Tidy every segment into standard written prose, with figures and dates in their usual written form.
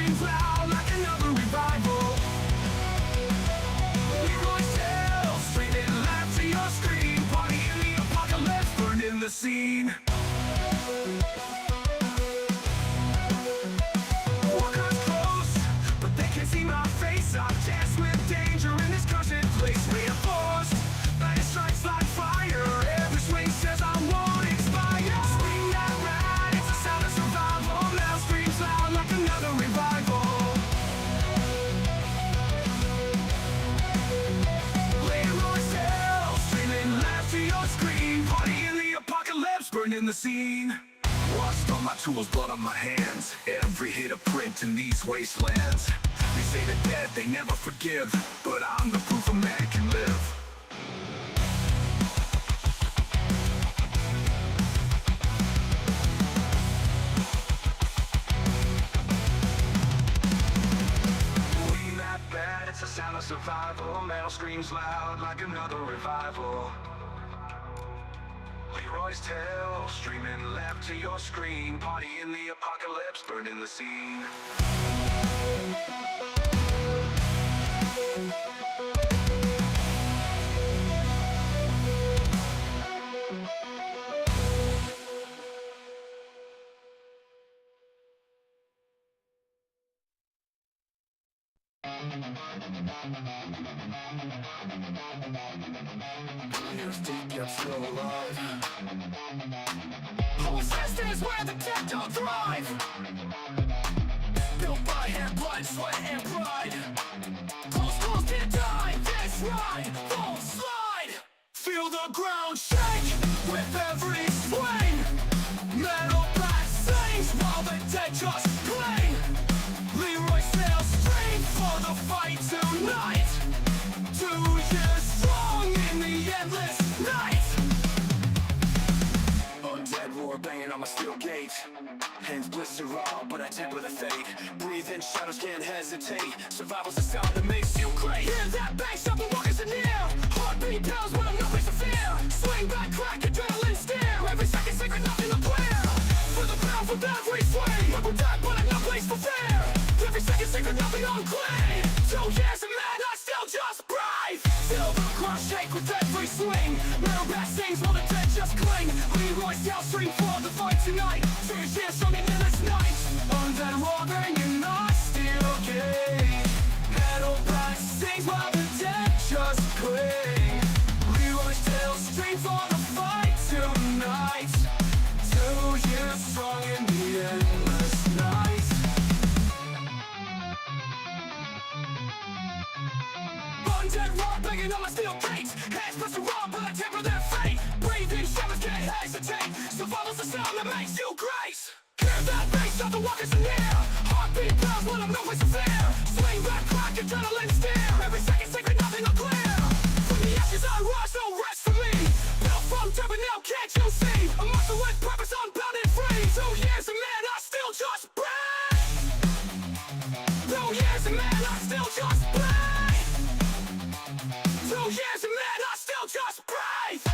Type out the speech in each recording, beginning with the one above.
screams loud like another revival. Leroy's tales, streaming live to your screen. Party in the apocalypse, burning the scene. Walkers close, but they can't see my face. I dance with danger in this cursed place. Reinforced, lightning strikes like fire. Every swing says I won't expire. Swing that ride, it's the sound of survival. Now screams loud like another revival. Leroy's tales, streaming live to your screen. Party in the apocalypse, burning the scene. Rust on my tools, blood on my hands. Every hit a print in these wastelands. They say the dead, they never forgive, but I'm the proof a man can live. We that bad, it's the sound of survival. Metal screams loud like another revival. Leroy's tale, streaming left to your screen. Party in the apocalypse, burning the scene. Years deep yet still alive. Resistance where the dead don't thrive. Built by hand, blood, sweat, and pride. Close calls can't die. This ride won't slide. Feel the ground shake with every swing. Metal back sings while the dead just cling. Leroy's tales stream for the fight tonight. 2 years strong in the endless night. Undead roar banging on my steel gate. Hands blister raw, but I temper the fate. Breathe in, shadows can't hesitate. Survival's the sound that makes you great. Hear that bang, stop the walkers in near. Heartbeat pounds when I'm no place to fear. Swing back, crack, adrenaline stare. Every second sacred, nothing to clear. For the pound from every swing. We're dead, but I'm no place for fear. Every second sacred, nothing unclean. 2 years and man, I still just brave. Feel the ground shake with every swing. Metal back sings while the dead just cling. Leroy's tales stream for the fight tonight. 2 years strong in this night. Undead roar banging on steel gate. Metal back sings while the dead just cling. Leroy's tales stream for the fight tonight. 2 years strong in the endless night. Undead roar banging on my steel gate. Hands pressed around, but I temper their fate. Breathing, shadows can't hesitate. Survival's the sound that makes you great. Hear that bass, stop the walkers in here. Heartbeat pounds when I'm no place to fear. Swing back, crack, adrenaline stare. Every second sacred, nothing unclear. From the ashes I rise, no rest for me. Built from dirt, but now can't you see? A muscle with purpose, unbound and free. 2 years and man, I still just breathe. 2 years and man, I still just breathe. 2 years and man, I still just breathe.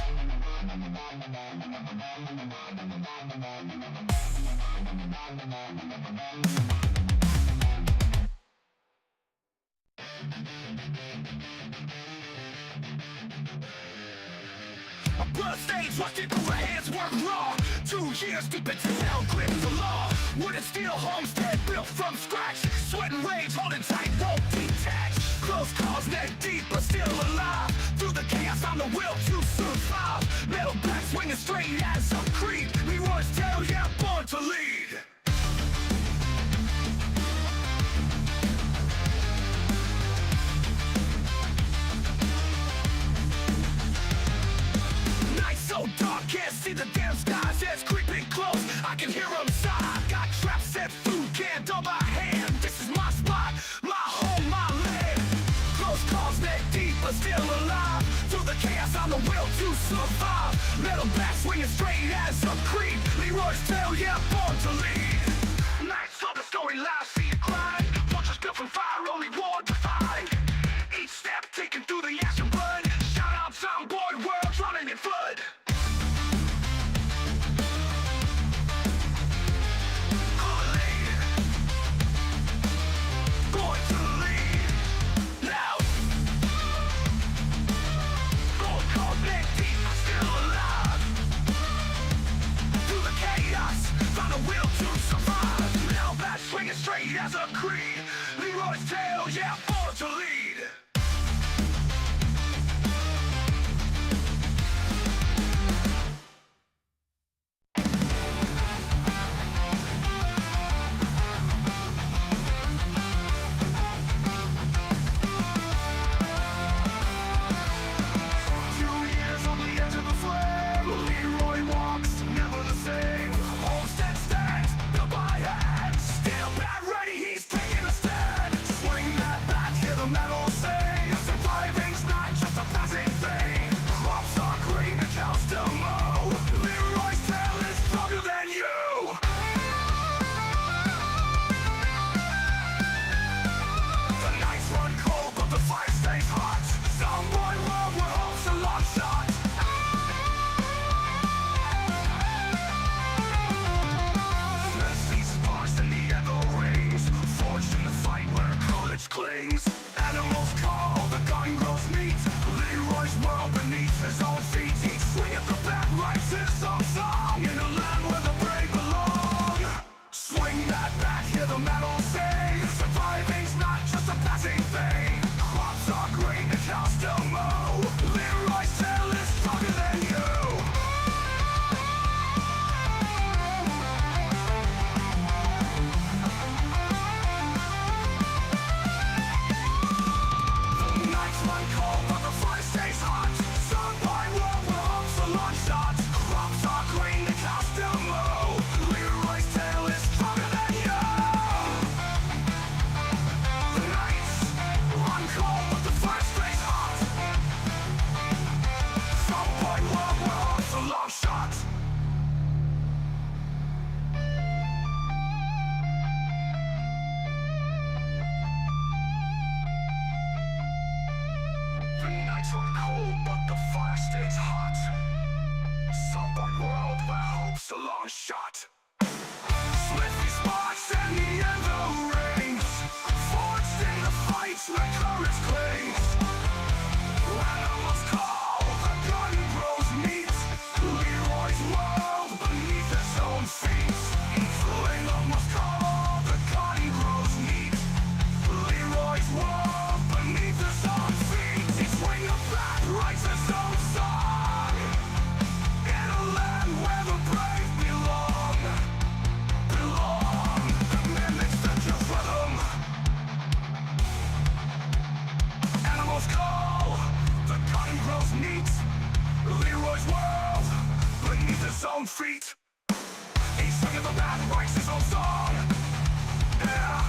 A blood-stained, rusted through my hands work raw. 2 years deep into hell, grip the law. Wooden steel homestead built from scratch. Sweat and rage holding tight, won't detach. Close calls, neck deep, but still alive. Through the chaos, I'm the will to survive. Metal back swinging straight as a creep. Leroy's tale, yeah, born to lead. Night so dark, can't see the damn skies. It's creeping close, I can hear them sigh. Got traps set, food canned on my hand. This is my spot, my home, my land. Close calls, neck deep, but still alive. Through the chaos, I'm the will to survive. Metal back swinging straight as a creep. Leroy's tale, yeah, born to lead. Night saw the story live, see it grind. Monsters built from fire, only war defined. Each step taken through the ash and blood. Shout out Zomboid, world drowning in flood. as straight as a creed. Leroy's tail, yeah, born to lead. Animals call, the gun grows meat. Leroy's world beneath his own feet. Each swing at the bat writes his own song. In a land where the brave belong. Swing that bat, hear the metal sing. Surviving's not just a passing thing. Crops are green, the cows still mow. Leroy's tail is stronger than you. A long shot. Smithy spots and the ever rings. Forged in the fights where courage clings. Animals call, the gun grows meat. Leroy's world beneath his own feet. Influenza must call, the gun grows meat. Leroy's world beneath his own feet. He swing a bat, writes his own song. In a land where the brave belong. The mimics that just let them. Animals call, the gun grows neat. Leroy's world beneath his own feet. Each swing of the bat writes his own song. Yeah,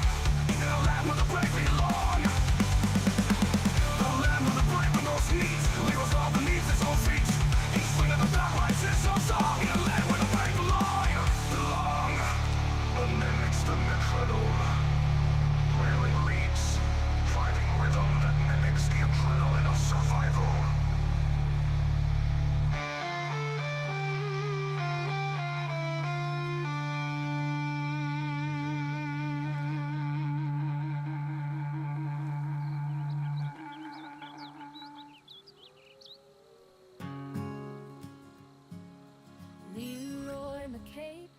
in a land where the brave belong. The land where the brave are most neat. Leroy's world beneath his own feet. Each swing of the bat writes his own song. In a land where the brave belong. The mimics the metronome. Wailing leads, driving rhythm that mimics the adrenaline of survival. Leroy McCabe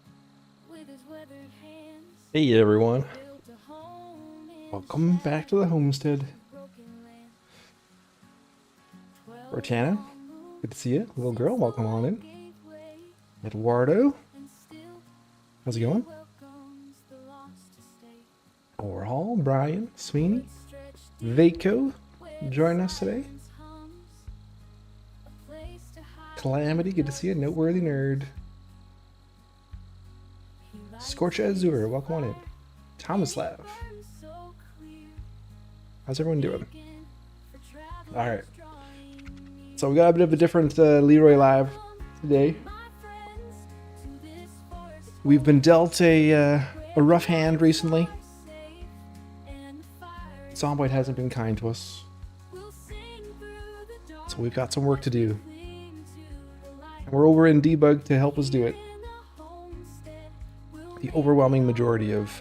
with his weathered hands Hey everyone, built a home in welcome back to the homestead. broken land. Rotana, good to see you. Little girl, welcome on in. Gave way Eduardo, and still how's it going? welcomes the lost to stay. Overhaul, Brian, Sweeney, Stretched Vaco, join us today. hums, a place to hide. Calamity, good to see you. Noteworthy Nerd. Scorch Azure, welcome on in. Tomislav, So clear, how's everyone doing? for travelers Alright, drawing so we got a bit of a different Leroy live today. my friends to this forest. We've been dealt a rough hand recently. Safe and fire Zomboid hasn't been kind to us, will sing through the dark. so we've got some work to do. Cling to the light And we're over in debug to help us do it. in the homestead. We'll The overwhelming majority of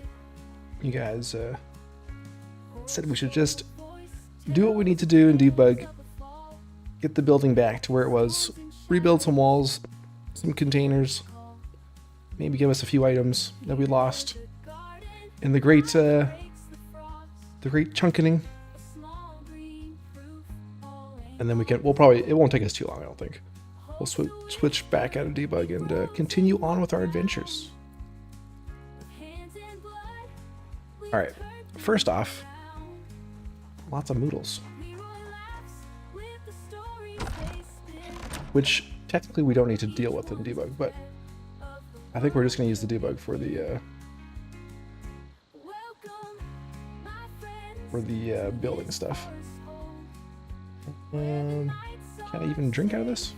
you guys said we should just do what we need to do in debug, get the building back to where it was, rebuild some walls, some containers, maybe give us a few items that we lost. in the great chunkening. And then it won't take us too long, I don't think. We'll switch back out of debug and continue on with our adventures. Alright, first off, lots of moodles. Which technically we don't need to deal with in debug, but I think we're just going to use the debug for the building stuff. Can I even drink out of this?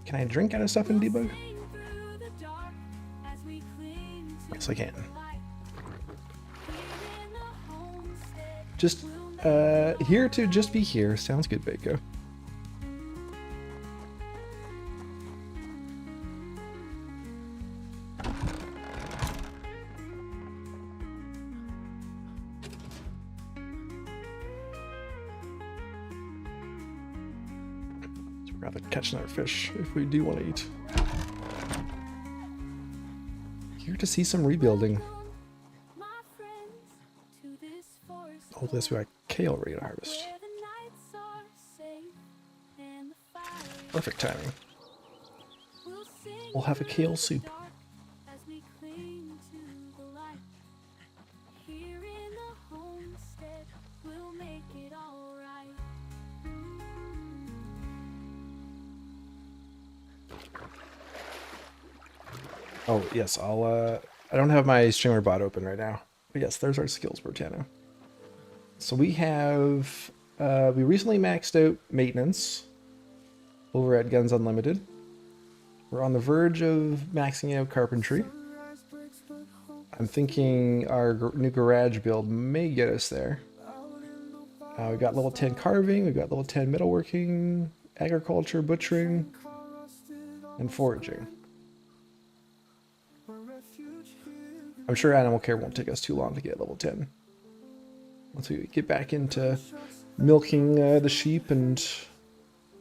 Can I drink out of stuff in debug? Yes, I can. Just here to just be here. Sounds good, Baco. Rather catch another fish if we do want to eat. Here to see some rebuilding. Oh, this we got kale ready to harvest. Perfect timing. We'll have a kale soup. Oh, yes, I don't have my streamer bot open right now. But yes, there's our skills, Bertano. So we have, we recently maxed out maintenance over at Guns Unlimited. We're on the verge of maxing out carpentry. I'm thinking our new garage build may get us there. We've got level 10 carving, we've got level 10 metalworking, agriculture, butchering, and foraging. I'm sure animal care won't take us too long to get level 10. Once we get back into milking the sheep and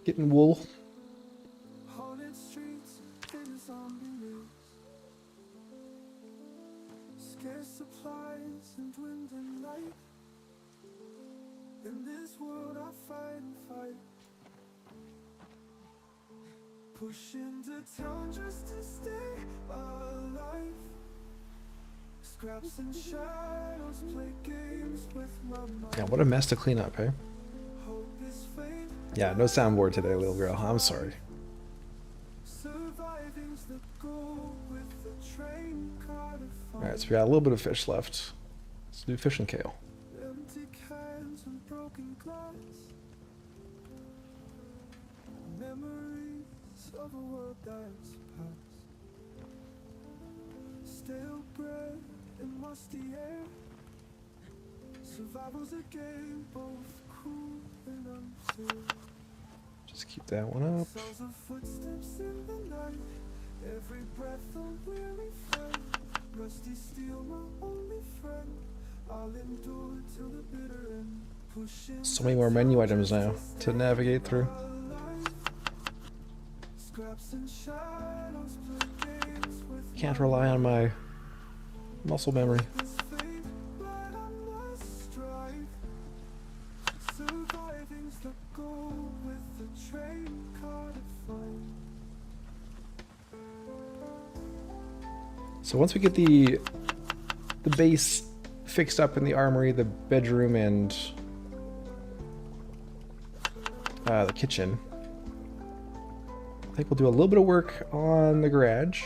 getting wool. Yeah, what a mess to clean up, hey? Yeah, no soundboard today, little girl. I'm sorry. Alright, so we got a little bit of fish left. Let's do fish and kale. Stale bread and musty air. Survival's a game, both cruel and unfair. Just keep that one up. Sounds of footsteps in the night. Every breath a weary friend. Rusty steel, my only friend. I'll endure till the bitter end. Pushing So many more menu items now to navigate through. scraps and shadows play games with Can't rely on my muscle memory. this fate, but I must strive. Surviving's the goal with the train car to find. So once we get the base fixed up in the armory, the bedroom, and the kitchen, I think we'll do a little bit of work on the garage.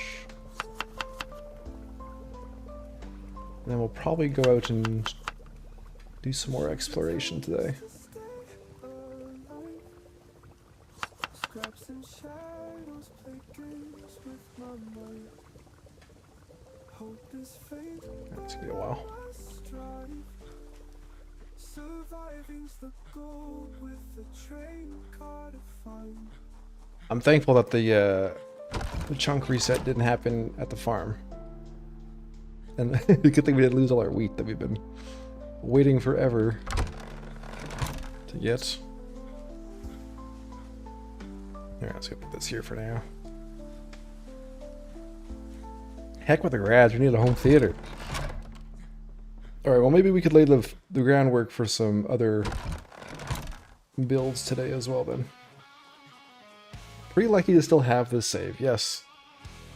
And then we'll probably go out and do some more exploration today. Scraps and shadows play games with my mind. Hope is fate, It's gonna be a while. must strive. Surviving's the goal with the train car to find. I'm thankful that the chunk reset didn't happen at the farm. And the good thing we didn't lose all our wheat that we've been waiting forever to get. Alright, let's go put this here for now. Heck with the garage, we need a home theater. Alright, well maybe we could lay the groundwork for some other builds today as well then. Pretty lucky to still have this save, yes.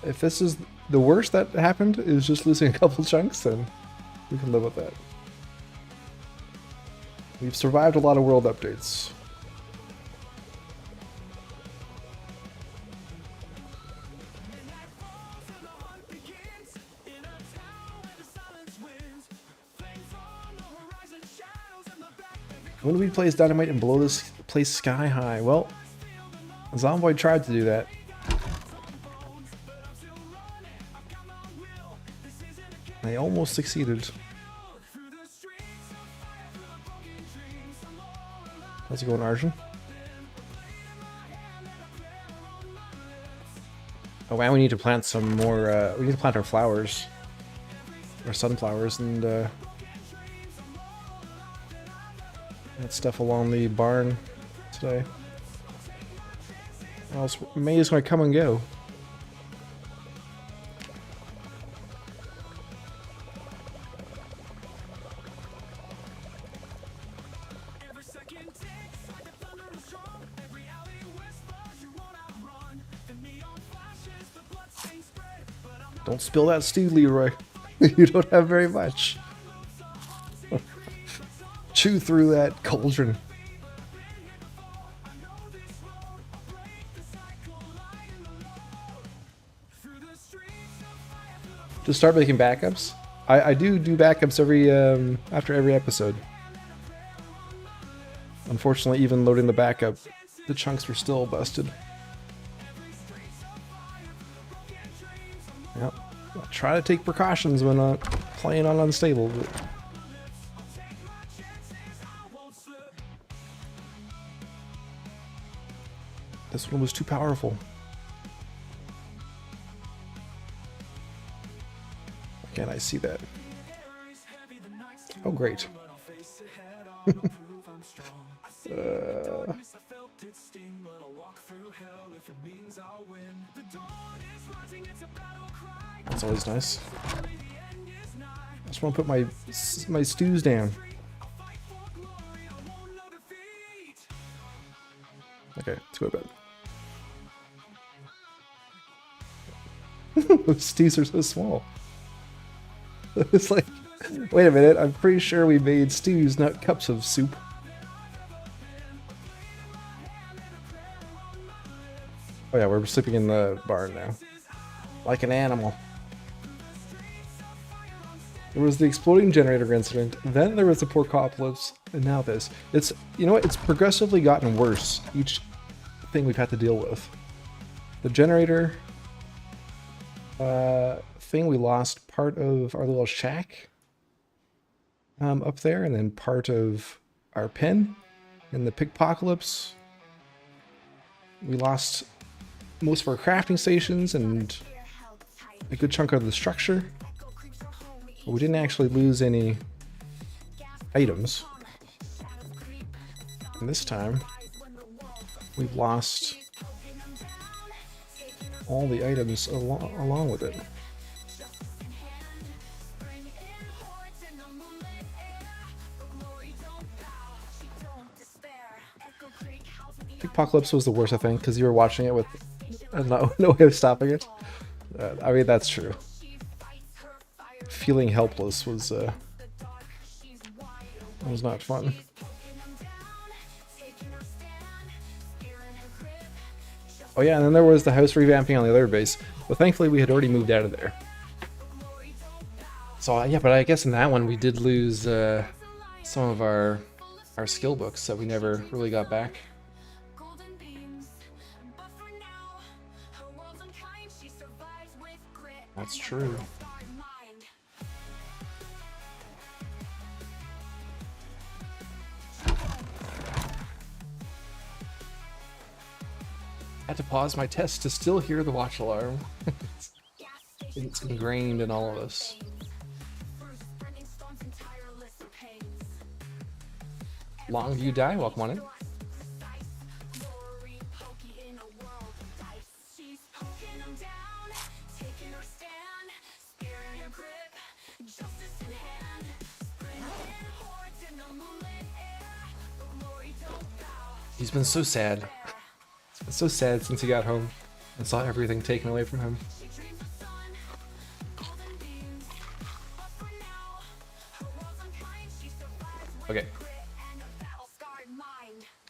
If this is the worst that happened, is just losing a couple chunks, then we can live with that. We've survived a lot of world updates. When do we place dynamite and blow this place sky high? Well, Zomboid tried to do that. They almost succeeded. How's it going, Arjun? Oh wow, we need to plant some more, we need to plant our flowers. Our sunflowers and, that stuff along the barn today. Or else May is going to come and go. Don't spill that stew, Leroy. You don't have very much. Chew through that cauldron. Just start making backups. I do backups every after every episode. Unfortunately, even loading the backup, the chunks were still busted. Yep. I'll try to take precautions when playing on unstable. But this one was too powerful. Again, I see that. Oh, great. That's always nice. I just want to put my stews down. Okay, let's go to bed. Those stews are so small. It's like, wait a minute, I'm pretty sure we made stews, not cups of soup. Oh yeah, we're sleeping in the barn now. Like an animal. There was the exploding generator incident, then there was the porkopolis, and now this. It's, you know what, it's progressively gotten worse, each thing we've had to deal with. The generator thing, we lost part of our little shack up there, and then part of our pen. In the pickpocalypse, we lost most of our crafting stations and a good chunk of the structure. But we didn't actually lose any items. And this time, we've lost all the items along with it. Pickpocalypse was the worst, I think, because you were watching it with no way of stopping it. I mean, that's true. Feeling helpless was not fun. Oh yeah, and then there was the house revamping on the other base, but thankfully we had already moved out of there. So yeah, but I guess in that one we did lose some of our skill books that we never really got back. That's true. I had to pause my test to still hear the watch alarm. It's ingrained in all of us. Longview Die, welcome on in. He's been so sad. He's been so sad since he got home and saw everything taken away from him. Okay.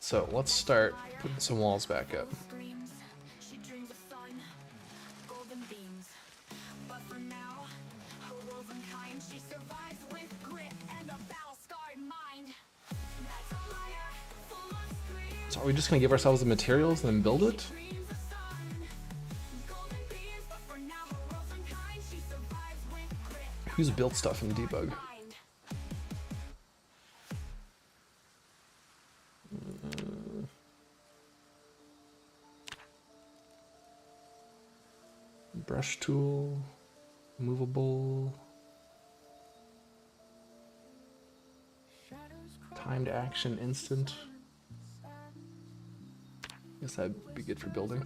So let's start putting some walls back up. So are we just gonna give ourselves the materials and then build it? Who's built stuff in debug? Brush tool, movable, timed action instant. Guess that'd be good for building.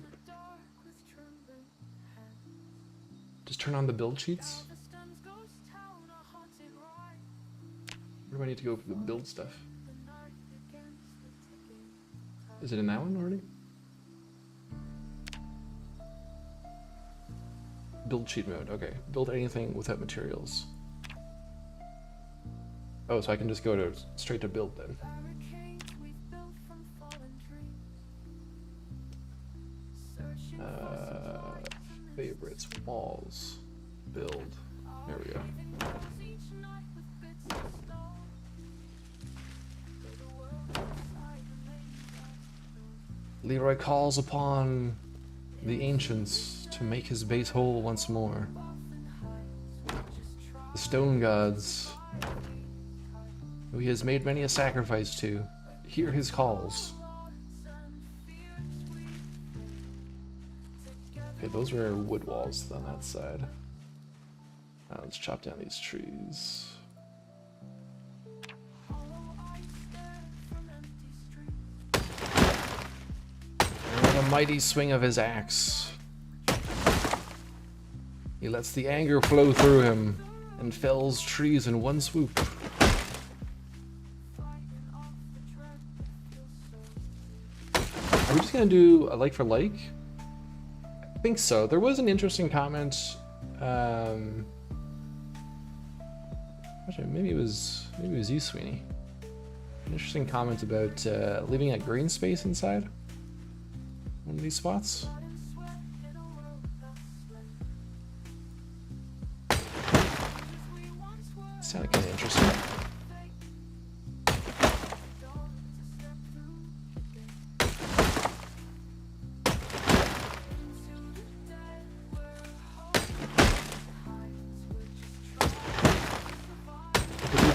Just turn on the build sheets. Where do I need to go for the build stuff? Is it in that one already? Build sheet mode, okay. Build anything without materials. Oh, so I can just go to straight to build then. Favorites, walls, build. There we go. Leroy calls upon the ancients to make his base whole once more. The stone gods, who he has made many a sacrifice to, hear his calls. Okay, those were wood walls on that side. Now let's chop down these trees. And with a mighty swing of his axe, he lets the anger flow through him and fells trees in one swoop. Are we just gonna do a like for like? I think so. There was an interesting comment. Actually, maybe it was you, Sweeney. An interesting comment about leaving a green space inside one of these spots. Sounded kind of interesting.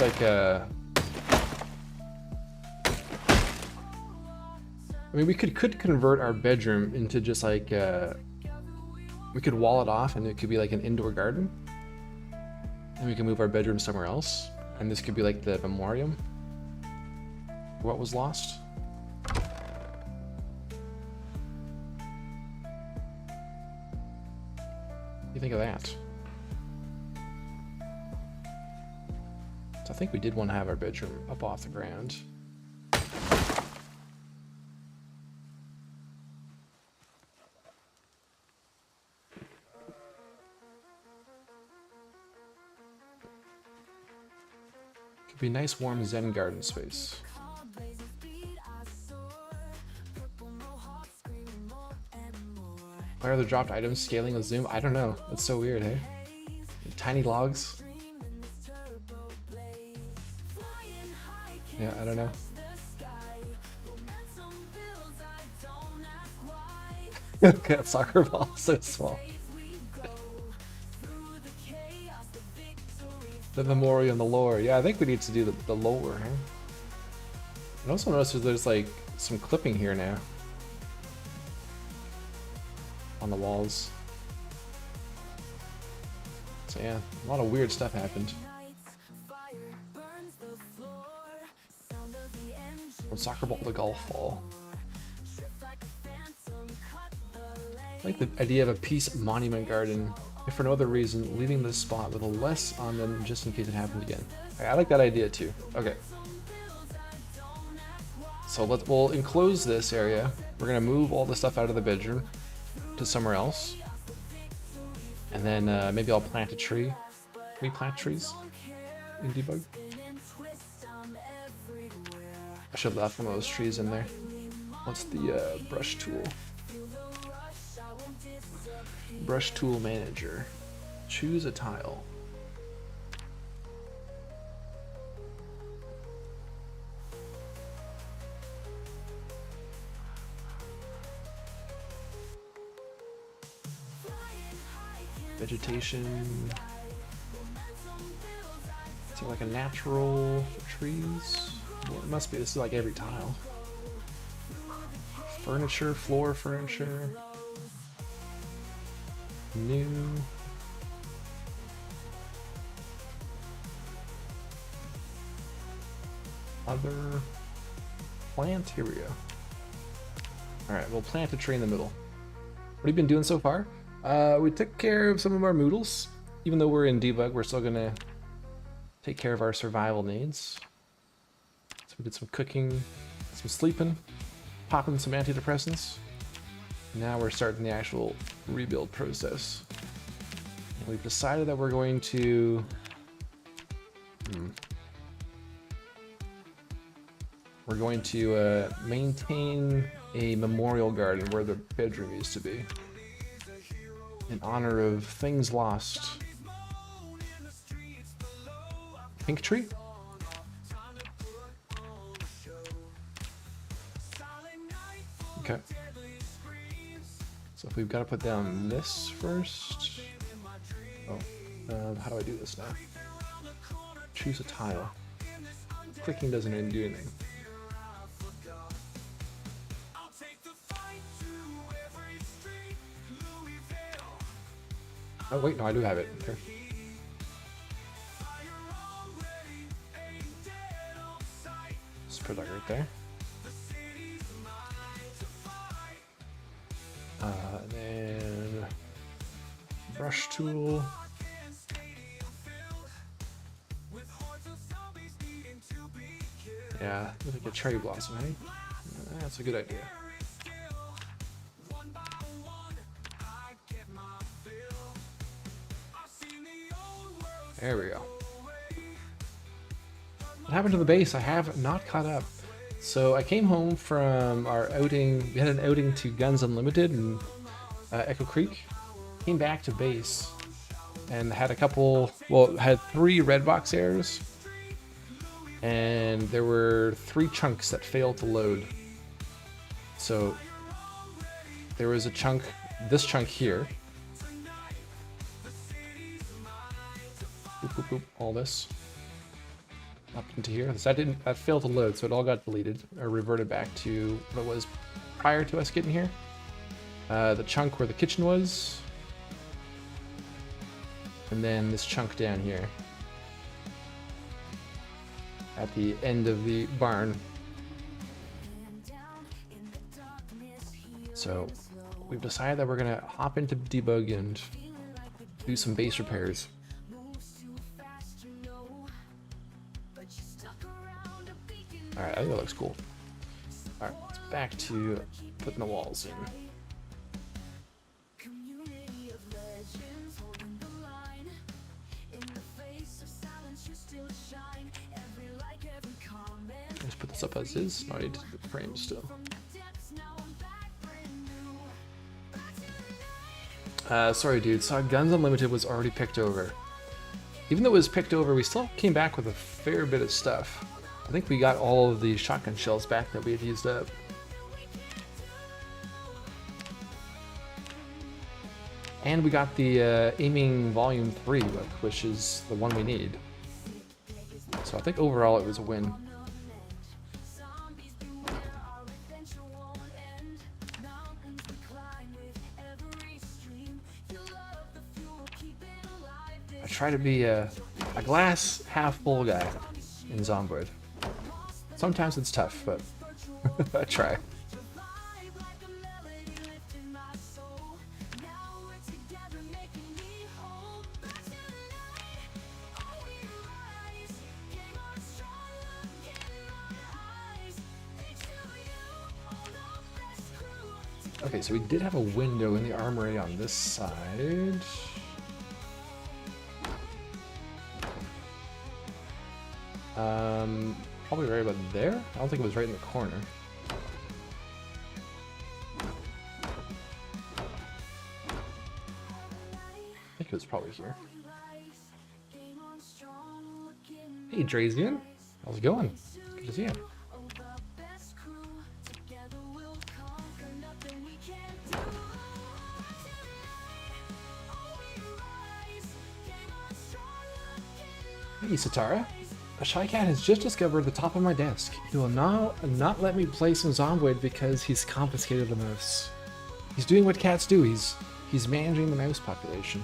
Like I mean, we could convert our bedroom into just like we could wall it off and it could be like an indoor garden, and we can move our bedroom somewhere else, and this could be like the memoriam for what was lost. What do you think of that? I think we did want to have our bedroom up off the ground. Could be a nice warm Zen garden space. Why are the dropped items scaling with zoom? I don't know. That's so weird, hey? Tiny logs. Yeah, I don't know. Okay, that soccer ball so small. The memorial and the lore. Yeah, I think we need to do the lore. Huh? I also noticed there's like some clipping here now on the walls. So yeah, a lot of weird stuff happened. From soccer ball to golf ball. I like the idea of a peace monument garden if for no other reason, leaving this spot with a less on them just in case it happens again. I like that idea too. Okay. So we'll enclose this area. We're gonna move all the stuff out of the bedroom to somewhere else. And then maybe I'll plant a tree. Can we plant trees in debug? I should have left one of those trees in there. What's the brush tool? Brush tool manager. Choose a tile. Vegetation. Is it like a natural for trees? Well, it must be. This is like every tile. Furniture, floor furniture. New. Other. Plant. Here we go. Alright, we'll plant a tree in the middle. What have you been doing so far? We took care of some of our moodles. Even though we're in debug, we're still gonna take care of our survival needs. So we did some cooking, some sleeping, popping some antidepressants. Now we're starting the actual rebuild process. And we've decided that we're going to... We're going to maintain a memorial garden where the bedroom used to be. In honor of things lost. Pink tree? Okay. So if we've got to put down this first. Oh, how do I do this now? Choose a tile. Clicking doesn't even do anything. Oh wait, no, I do have it. Okay. Just put that right there. And then brush tool. Yeah, looks like a cherry blossom, right? That's a good idea. There we go. What happened to the base? I have not caught up. So I came home from our outing. We had an outing to Guns Unlimited and Echo Creek. Came back to base and had a couple, well, had 3 red box errors. And there were 3 chunks that failed to load. So there was a chunk, this chunk here. Boop, boop, boop, all this up into here. That failed to load, so it all got deleted or reverted back to what it was prior to us getting here. The chunk where the kitchen was, and then this chunk down here at the end of the barn. So we've decided that we're gonna hop into debug and do some base repairs. Alright, I think that looks cool. Alright, let's back to putting the walls in. Let's put this up as is. No, I need to do the frame still. Sorry dude, saw Guns Unlimited was already picked over. Even though it was picked over, we still came back with a fair bit of stuff. I think we got all of the shotgun shells back that we had used up. And we got the aiming volume 3 book, which is the one we need. So I think overall it was a win. I try to be a glass half full guy in Zomboid. Sometimes it's tough, but I try. Okay, so we did have a window in the armory on this side. Probably right about there. I don't think it was right in the corner. I think it was probably here. Hey, Drazian. How's it going? Good to see you. Hey, Satara. A shy cat has just discovered the top of my desk. He will not let me play some Zomboid because he's confiscated the mouse. He's doing what cats do. He's managing the mouse population.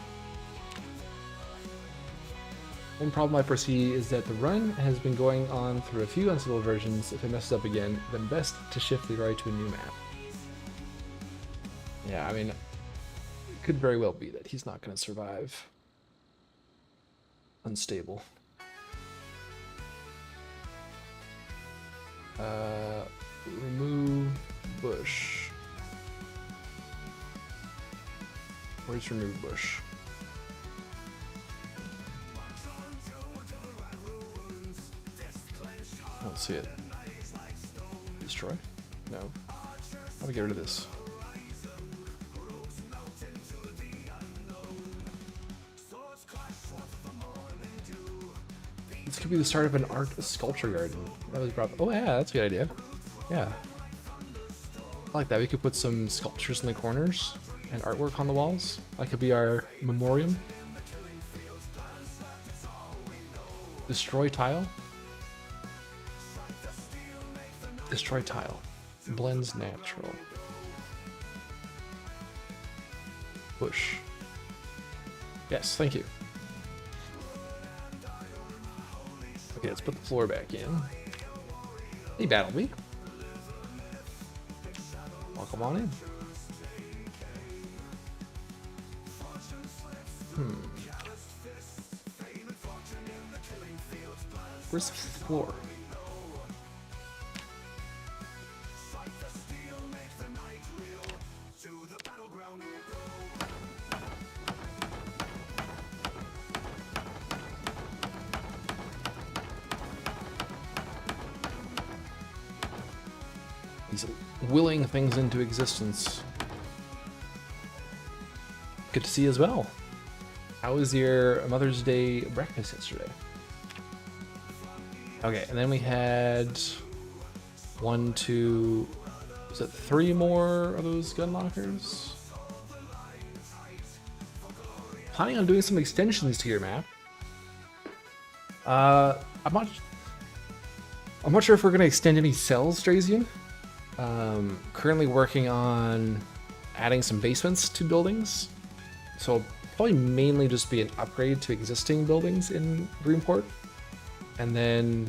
One problem I foresee is that the run has been going on through a few unstable versions. If it messes up again, then best to shift Leroy to a new map. Yeah, I mean, it could very well be that he's not going to survive unstable. Remove bush. Where's remove bush? I don't see it. Destroy? No. How do we get rid of this? This could be the start of an art sculpture garden. That was brought. Oh yeah, that's a good idea. Yeah, I like that. We could put some sculptures in the corners and artwork on the walls. That could be our memoriam. Destroy tile. Destroy tile. Blends natural. Bush. Yes, thank you. Okay, let's put the floor back in. Hey, Battlebee. Welcome on in. Where's the floor? He's willing things into existence. Good to see you as well. How was your Mother's Day breakfast yesterday? Okay, and then we had 1, 2, is it 3 more of those gun lockers? Planning on doing some extensions to your map. I'm not sure if we're gonna extend any cells, Drazian. Currently working on adding some basements to buildings, so it'll probably mainly just be an upgrade to existing buildings in Greenport, and then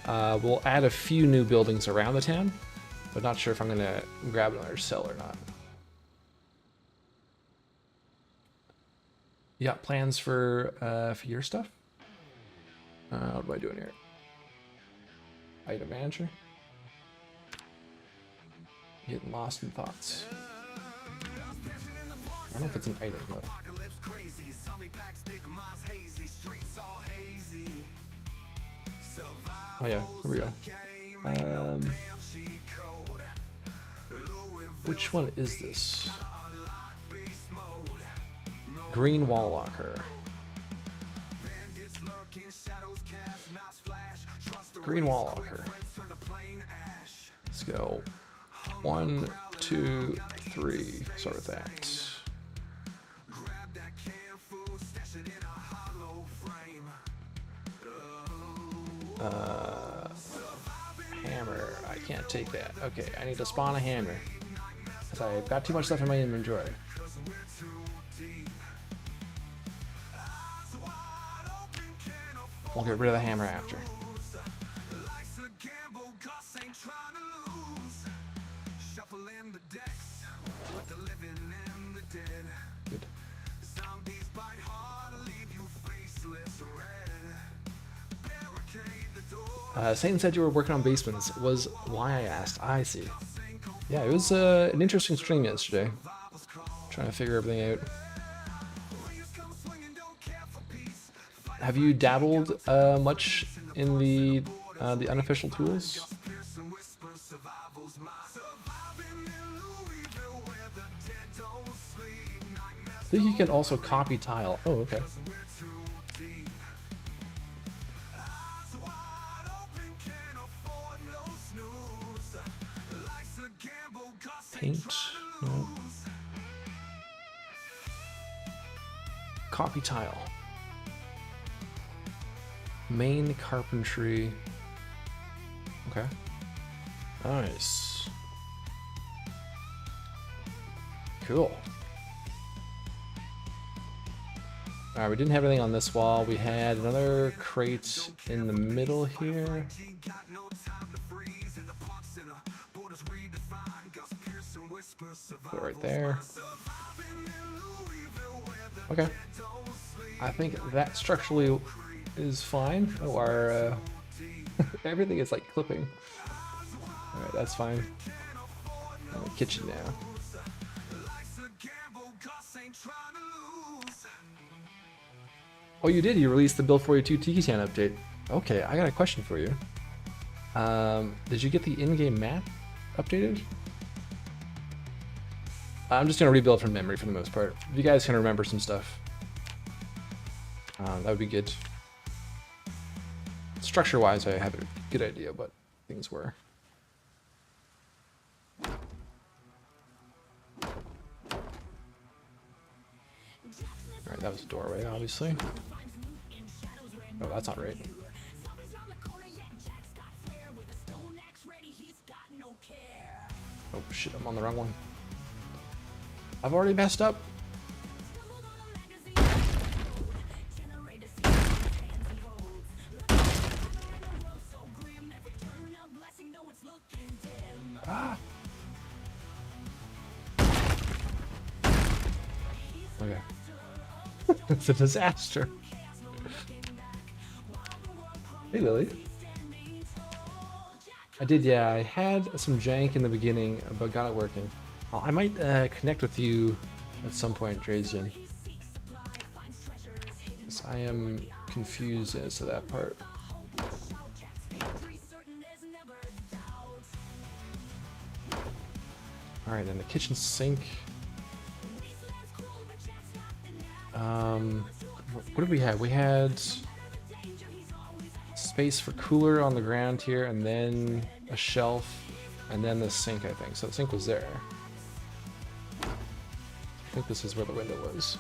we'll add a few new buildings around the town, but not sure if I'm gonna grab another cell or not. You got plans for your stuff? What am I doing here? Item manager. Getting lost in thoughts. I don't know if it's an item though. Oh yeah, here we go. Which one is this? Green wall locker. Green wall locker. Let's go. 1, 2, 3. Start with that. Hammer. I can't take that. Okay, I need to spawn a hammer. Cause I've got too much stuff in my inventory. We'll get rid of the hammer after. Good. Satan said you were working on basements. Was why I asked. I see. Yeah, it was an interesting stream yesterday. Trying to figure everything out. Have you dabbled much in the unofficial tools? I think you can also copy tile. Oh, okay. Paint. No. Copy tile. Main carpentry. Okay. Nice. Cool. Alright, we didn't have anything on this wall. We had another crate in the middle here. Put it right there. Okay. I think that structurally is fine. Oh, our everything is like clipping. Alright, that's fine. The kitchen now. Oh, you did? You released the Build 42 Tiki Town update. Okay, I got a question for you. Did you get the in-game map updated? I'm just gonna rebuild from memory for the most part. If you guys can remember some stuff, that would be good. Structure-wise, I have a good idea what things were. Alright, that was a doorway, obviously. Oh, that's not right. Oh shit, I'm on the wrong one. I've already messed up. Ah. Okay. It's a disaster. Hey, Lily. I did, yeah. I had some jank in the beginning, but got it working. I might connect with you at some point, Drazian. Because I am confused as to that part. Alright, then the kitchen sink. What did we have? We had space for cooler on the ground here, and then a shelf, and then the sink, I think. So the sink was there. I think this is where the window was.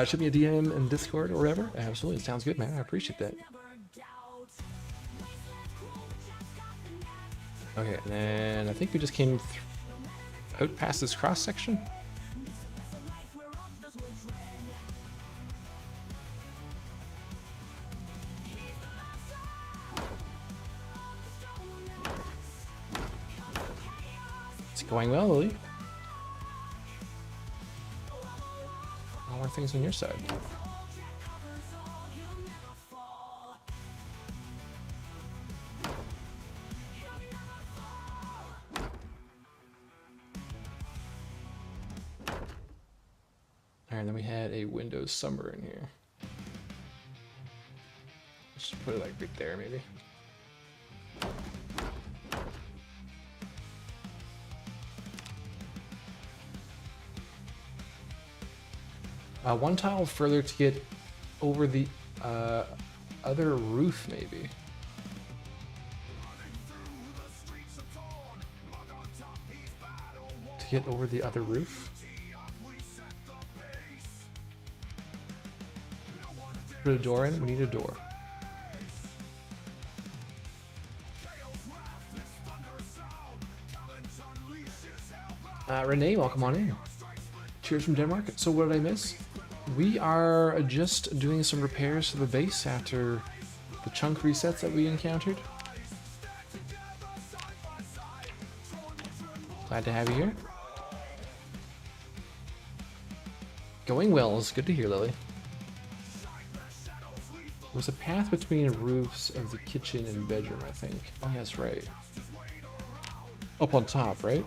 Shoot me a DM in Discord or whatever. Absolutely, sounds good, man. I appreciate that. Okay, and then I think we just came out past this cross section. It's going well, Lily. More things on your side. Alright, then we had a Windows somewhere in here. Let's just put it like right there, maybe. One tile further to get over the other roof, maybe. To get over the other roof? Put a door in? We need a door. Renee, welcome on in. Cheers from Denmark. So what did I miss? We are just doing some repairs to the base after the chunk resets that we encountered. Glad to have you here. Going well. It's good to hear, Lily. There's a path between roofs of the kitchen and bedroom, I think. Oh, that's right. Up on top, right?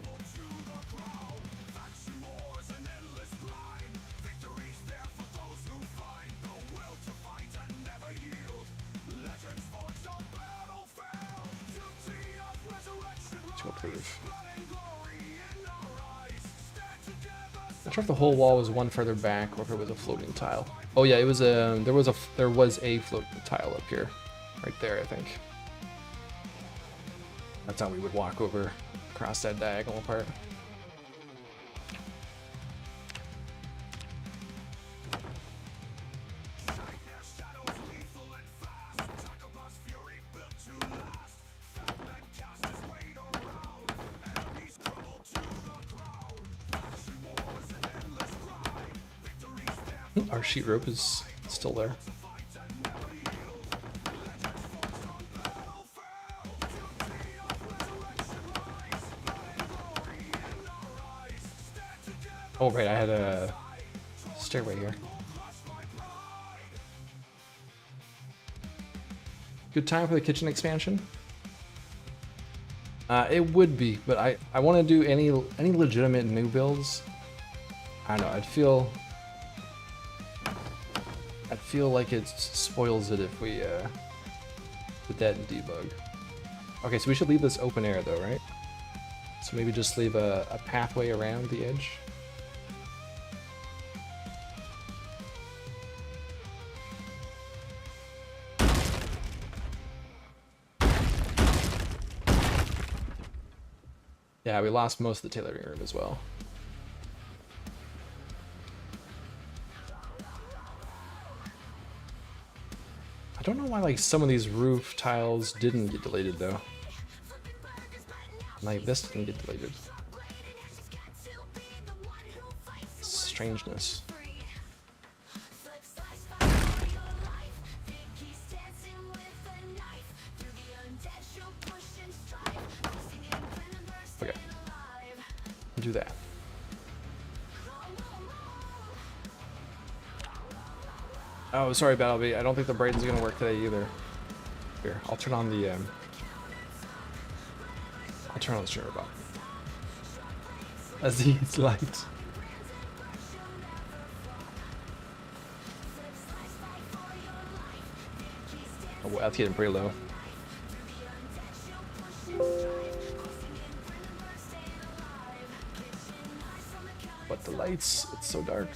To approve. Not sure if the whole wall was one further back or if it was a floating tile. Oh yeah, it was a there was a floating tile up here, right there, I think. That's how we would walk over across that diagonal part. Our sheet rope is still there. Oh right, I had a stairway here. Good time for the kitchen expansion? It would be, but I want to do any legitimate new builds. I don't know, I'd feel like it spoils it if we put that in debug. Okay, so we should leave this open air though, right? So maybe just leave a pathway around the edge. Yeah, we lost most of the tailoring room as well. I don't know why like some of these roof tiles didn't get deleted though. Like this didn't get deleted. Strangeness. Okay. Do that. Oh, sorry, Battlebee. I don't think the braiding's gonna work today either. Here, I'll turn on the streamer button. Aziz's light. Oh, well, that's getting pretty low. But the lights, it's so dark.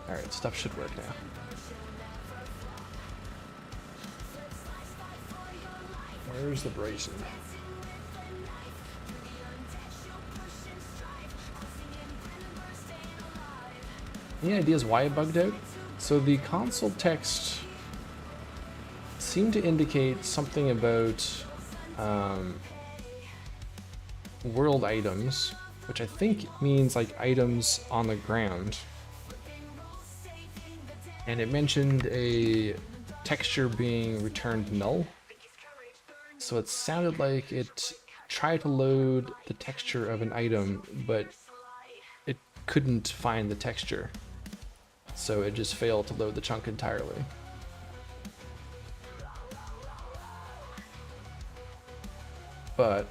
Alright, stuff should work now. Where's the bracing? Any ideas why it bugged out? So the console text seemed to indicate something about world items, which I think means like items on the ground. And it mentioned a texture being returned null. So it sounded like it tried to load the texture of an item, but it couldn't find the texture. So it just failed to load the chunk entirely. But,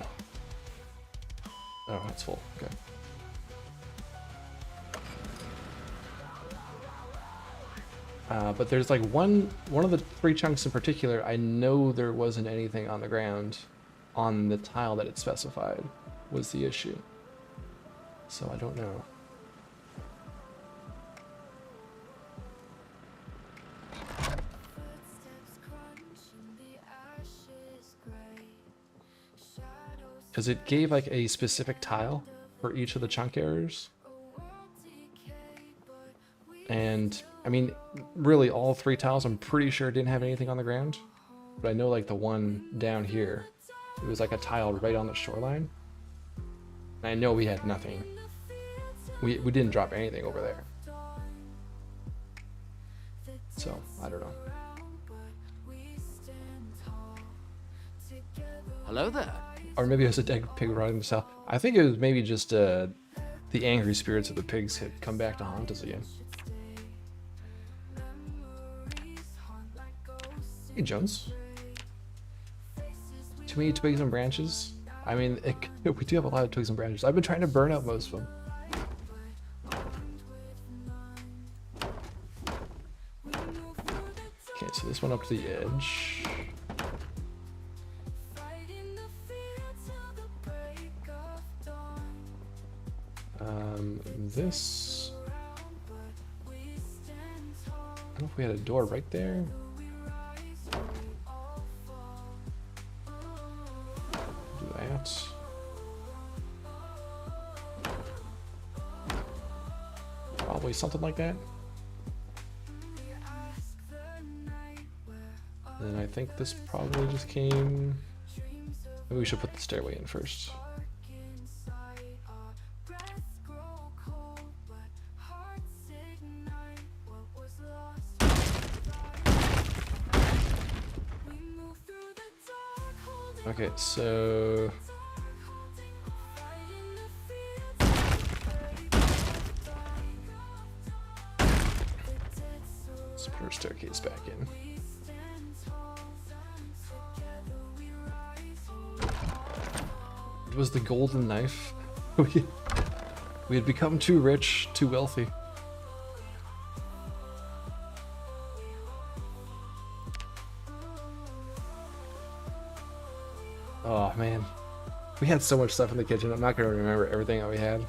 oh, it's full, okay. But there's like one of the three chunks in particular, I know there wasn't anything on the ground on the tile that it specified was the issue. So I don't know. Because it gave like a specific tile for each of the chunk errors. And I mean, really all three tiles I'm pretty sure didn't have anything on the ground. But I know like the one down here, it was like a tile right on the shoreline. And I know we had nothing. We didn't drop anything over there. So, I don't know. Hello there. Or maybe it was a dead pig running himself. I think it was maybe just the angry spirits of the pigs had come back to haunt us again. Hey, Jones. Too many twigs and branches? I mean, we do have a lot of twigs and branches. I've been trying to burn out most of them. Okay, so this one up to the edge. This. I don't know if we had a door right there. Do that. Probably something like that. And I think this probably just came. Maybe we should put the stairway in first. Okay, so let's put our staircase back in. It was the golden knife. We had become too rich, too wealthy. Oh man, we had so much stuff in the kitchen. I'm not gonna remember everything that we had.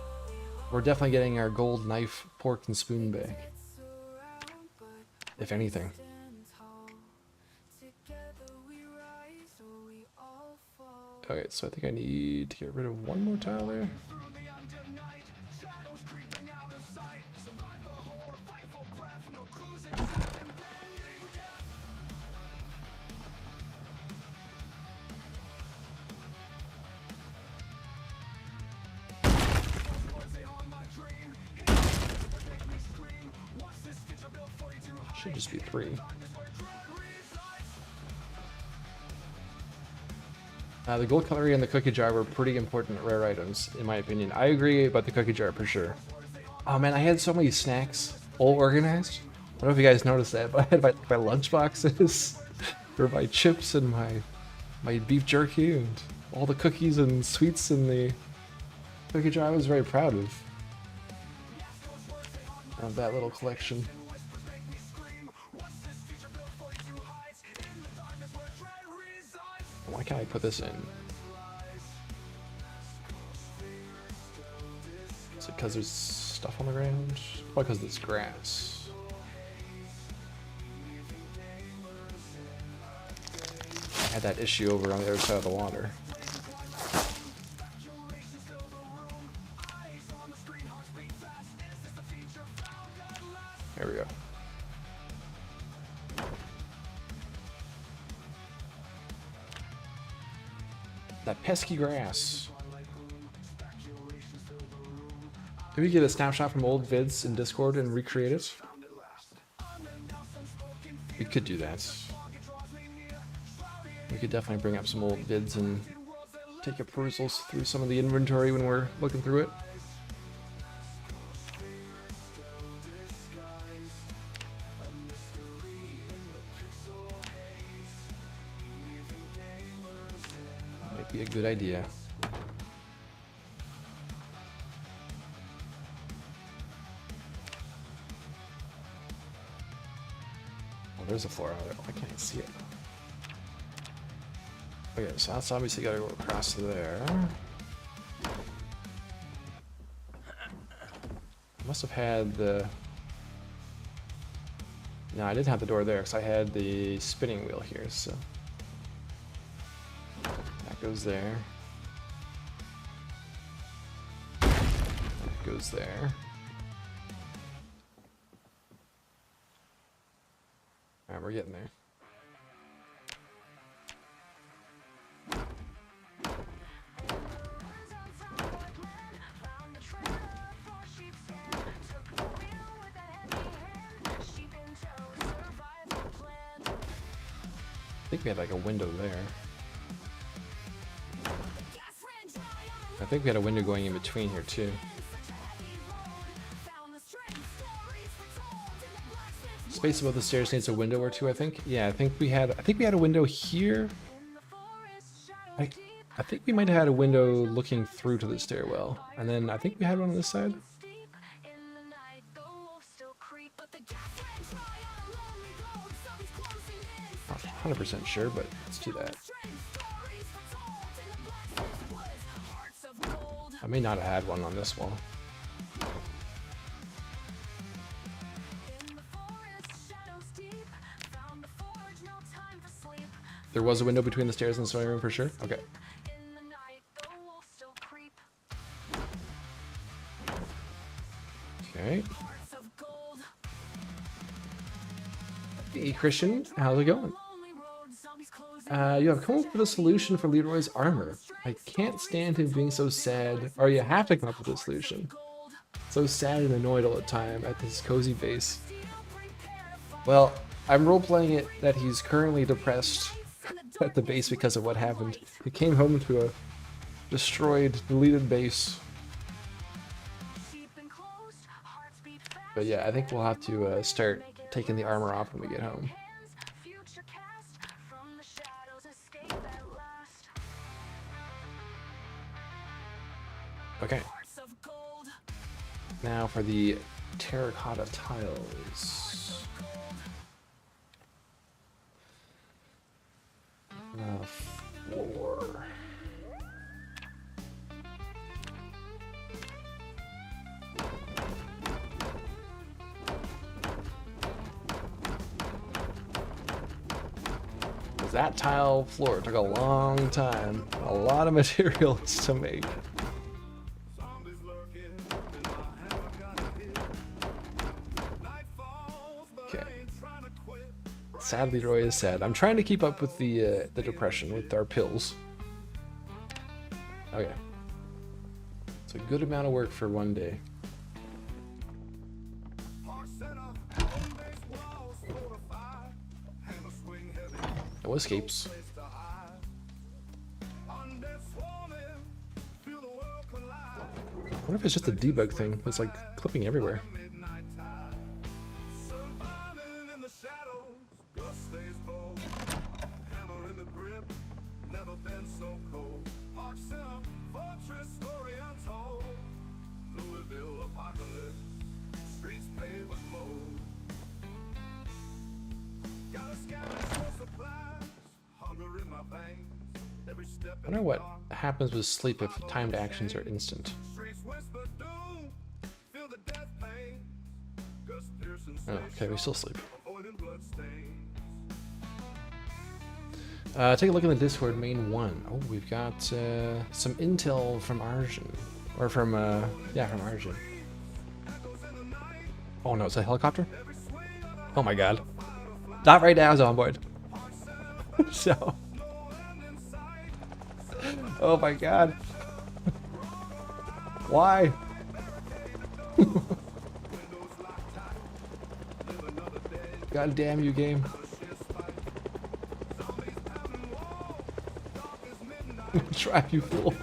We're definitely getting our gold knife, fork, and spoon back. If anything. Okay, so I think I need to get rid of one more tile there. Should just be 3. The gold cutlery and the cookie jar were pretty important rare items, in my opinion. I agree about the cookie jar for sure. Oh man, I had so many snacks all organized. I don't know if you guys noticed that, but I had my lunch boxes for my chips and my beef jerky and all the cookies and sweets in the cookie jar. I was very proud of that little collection. Why can't I put this in? Is it because there's stuff on the ground? Why because there's grass? I had that issue over on the other side of the water. There we go. That pesky grass. Maybe get a snapshot from old vids in Discord and recreate it. We could do that. We could definitely bring up some old vids and take a perusals through some of the inventory when we're looking through it. Be a good idea. Oh, there's a floor out there. Why can't I see it? Okay, so that's obviously gotta go across there. I must have had the... No, I didn't have the door there because I had the spinning wheel here, so... Goes there. That goes there. Alright, we're getting there. I think we had like a window there. I think we had a window going in between here too. Space above the stairs needs a window or two, I think. Yeah, I think we had a window here. I think we might have had a window looking through to the stairwell, and then I think we had one on this side. Not 100% sure, but let's do that. I may not have had one on this wall. There was a window between the stairs and the sewing room for sure? Okay. Okay. Hey Christian, how's it going? You have come up with a solution for Leroy's armor. I can't stand him being so sad. Or you have to come up with a solution. So sad and annoyed all the time at this cozy base. Well, I'm role-playing it that he's currently depressed at the base because of what happened. He came home to a destroyed, deleted base. But yeah, I think we'll have to start taking the armor off when we get home. Okay. Now for the terracotta tiles. Floor. That tile floor took a long time, a lot of materials to make. Okay. Sadly, Roy is sad. I'm trying to keep up with the depression with our pills. Okay. It's a good amount of work for one day. No escapes. What if it's just a debug thing? It's like clipping everywhere. I wonder what happens with sleep if timed actions are instant. Oh, okay, we still sleep. Take a look in the Discord main 1. Oh, we've got some intel from Arjun. Or from, yeah, from Arjun. Oh no, it's a helicopter? Oh my god. Not right now, Zomboid. So... Oh my god. Why? God damn you, game. Try, you fool.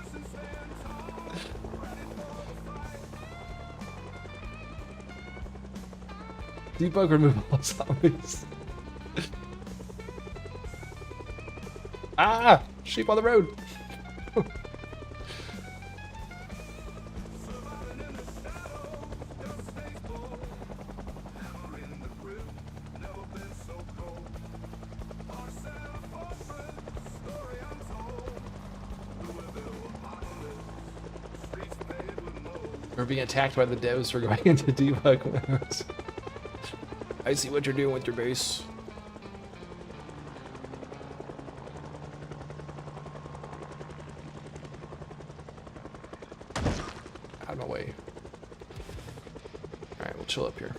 Debug remove all zombies. Ah! Sheep on the road! We're being attacked by the devs for going into debug mode. I see what you're doing with your base. Out of my way. Alright, we'll chill up here.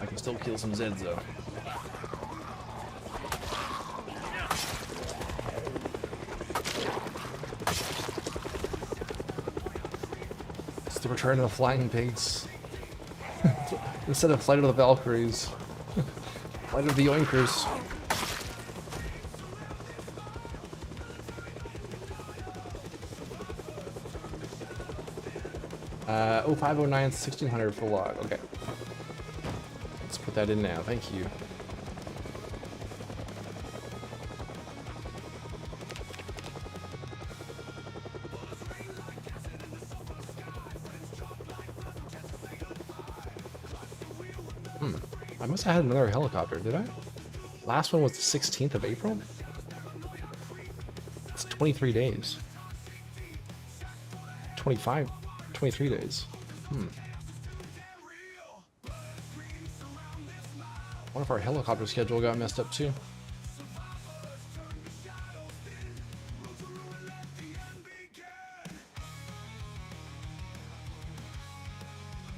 I can still kill some Zeds though. the return of the Flying Pigs. Instead of Flight of the Valkyries. Flight of the Yoinkers. Uh, 0509 1600 for log. Okay. Let's put that in now. Thank you. I must have had another helicopter, did I? Last one was the 16th of April? It's 23 days. 23 days. What if our helicopter schedule got messed up too?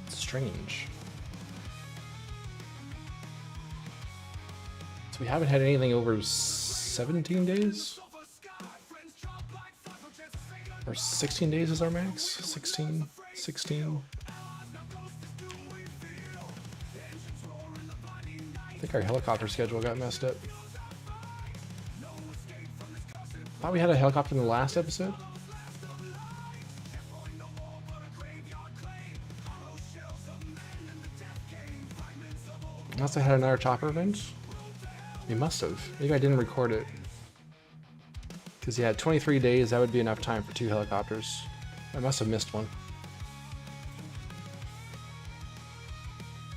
Strange. So we haven't had anything over 17 days? Or 16 days is our max? 16? I think our helicopter schedule got messed up. Thought we had a helicopter in the last episode? Unless I had another chopper event? We must have. Maybe I didn't record it. Because yeah, 23 days, that would be enough time for 2 helicopters. I must have missed one.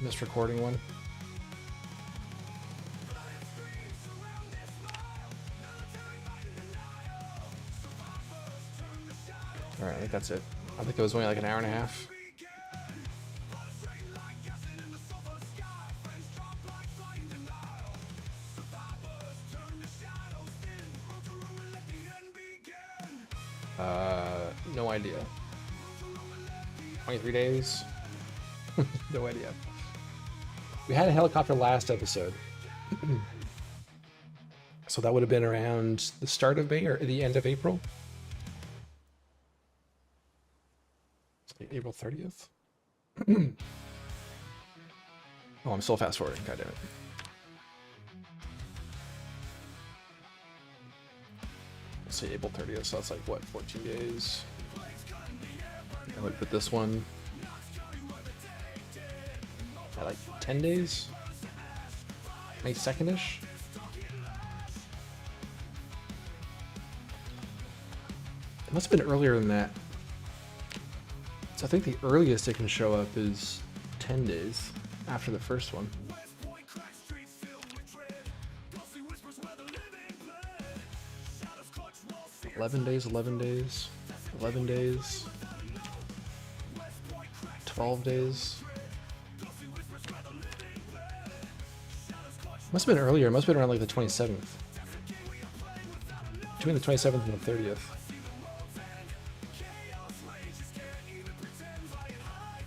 Missed recording one. Alright, I think that's it. I think it was only like an hour and a half. No idea. 23 days? No idea. We had a helicopter last episode. So that would have been around the start of May or the end of April? April 30th? Oh, I'm still fast forwarding. God damn it. Let's say April 30th, so that's like what, 14 days? I would put this one at like 10 days? May 2nd-ish? It must have been earlier than that. So I think the earliest it can show up is 10 days after the first one. 11 days, 11 days, 11 days, 12 days. Must have been earlier. It must have been around like the 27th. Between the 27th and the 30th.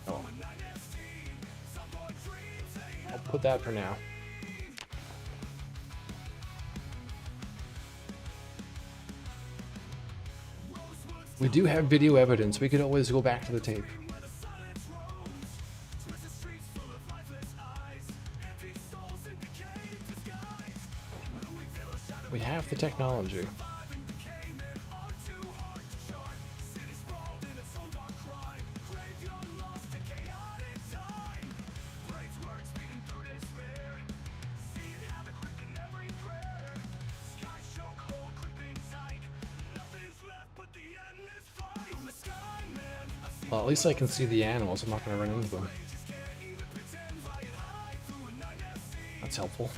Oh. I'll put that for now. We do have video evidence. We could always go back to the tape. We have the technology. Well, at least I can see the animals. I'm not going to run into them. That's helpful.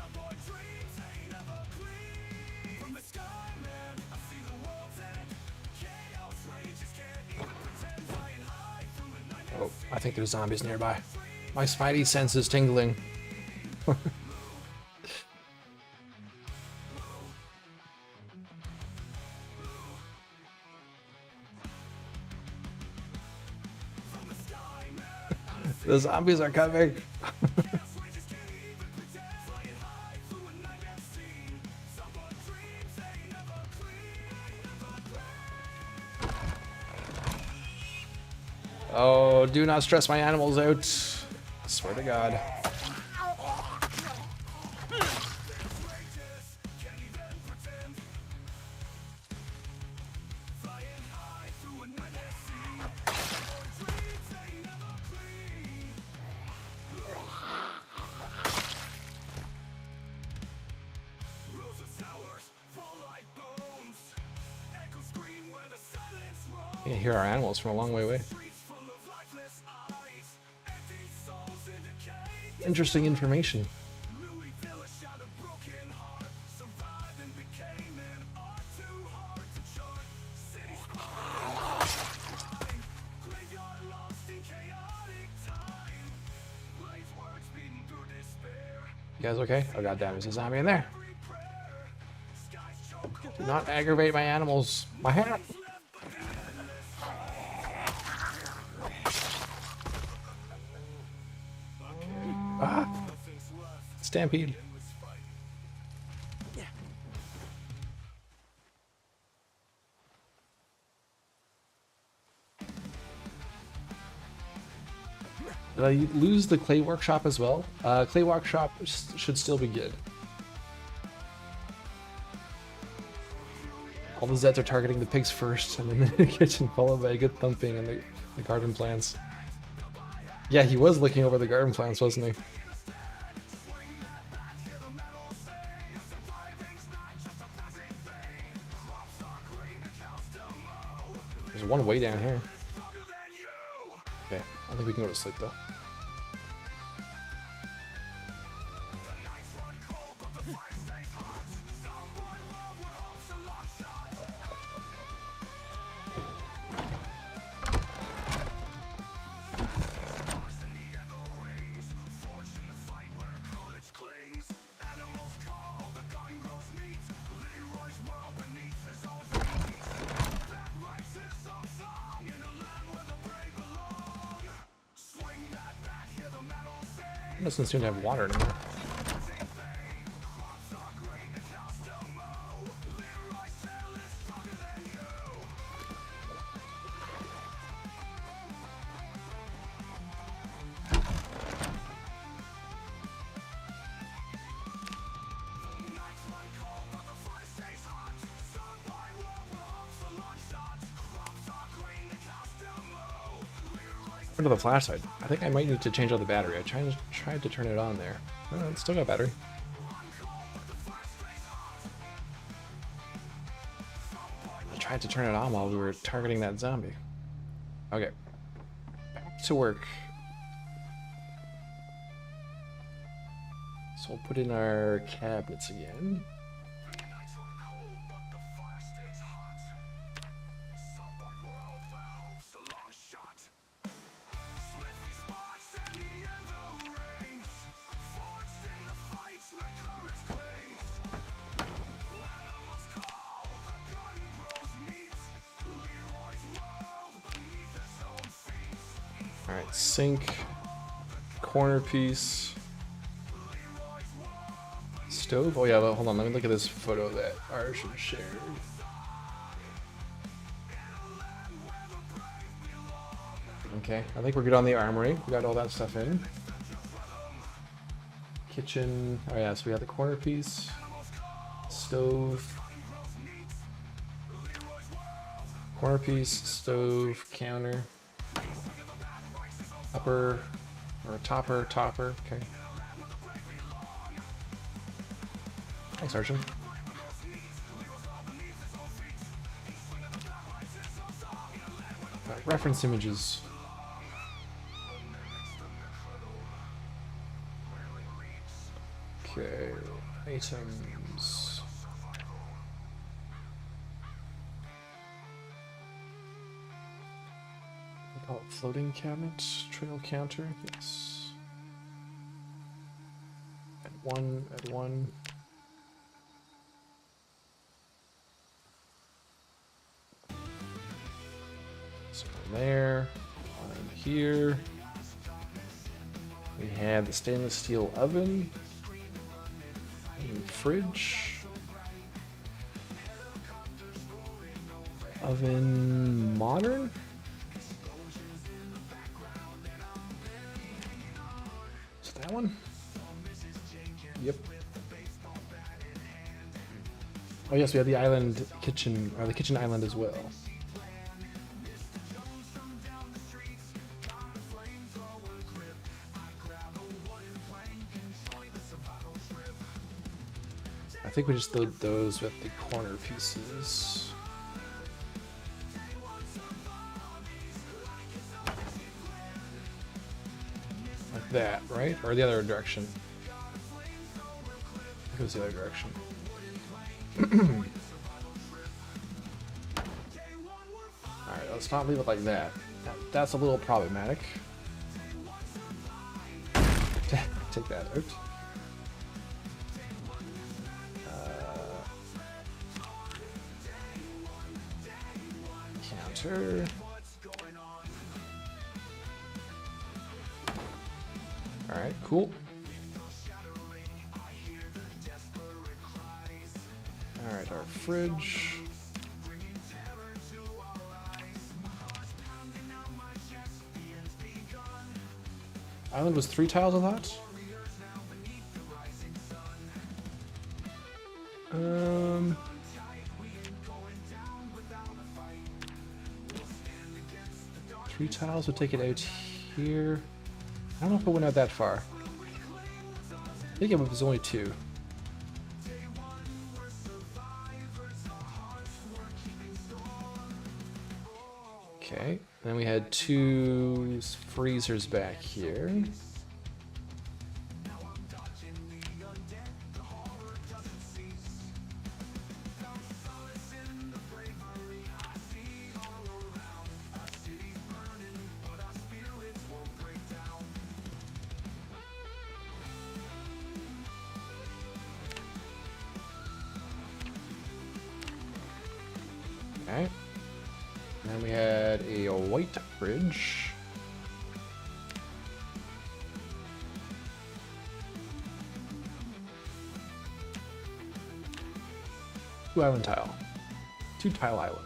Oh, I think there's zombies nearby. My spidey sense is tingling. The zombies are coming. Oh, do not stress my animals out. I swear to God. You can hear our animals from a long way away. Interesting information. You guys okay? Oh goddamn, there's a zombie in there. Do not aggravate my animals. My hair. Ah! Stampede. Did I lose the clay workshop as well? Clay workshop should still be good. All the Zeds are targeting the pigs first, and then the kitchen, followed by a good thumping and the garden plants. Yeah, he was looking over the garden plants, wasn't he? There's one way down here. Okay, I think we can go to sleep though. Doesn't seem to have water anymore. To the flashlight. I think I might need to change out the battery. I tried to turn it on there. Oh, it's still got battery. I tried to turn it on while we were targeting that zombie. Okay. Back to work. So we'll put in our cabinets again. Alright, sink, corner piece, stove. Oh yeah, but hold on, let me look at this photo that Arsh shared. Okay, I think we're good on the armory. We got all that stuff in. Kitchen. Oh yeah, so we got the corner piece, stove, corner piece, stove, counter. Upper, or topper, okay. Thanks, Archie. Reference images. Okay, items. Oh, floating cabinet, trail counter, yes. Add one. So there, one here. We have the stainless steel oven, and fridge. Oven modern? that one? Yep. Oh yes, we have the island kitchen, or the kitchen island as well. I think we just load those with the corner pieces. Like that, right? Or the other direction. I think it was the other direction. Alright, let's not leave it like that. That's a little problematic. Take that out. Counter. Alright, cool. Alright, our fridge. Island was 3 tiles, I thought? 3 tiles would take it out here. I don't know if it went out that far. I think it was only 2. Okay, then we had 2 freezers back here. Okay. Then we had a white fridge. Two island tile. 2 tile island.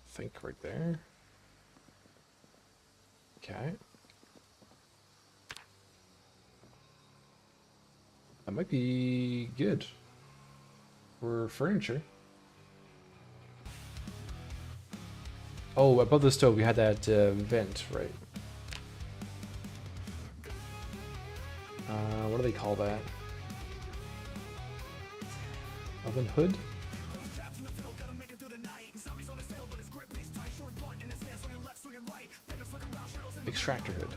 Think right there. Okay. That might be good for furniture. Oh, above the stove we had that vent, right? What do they call that? Oven hood? Extractor hood.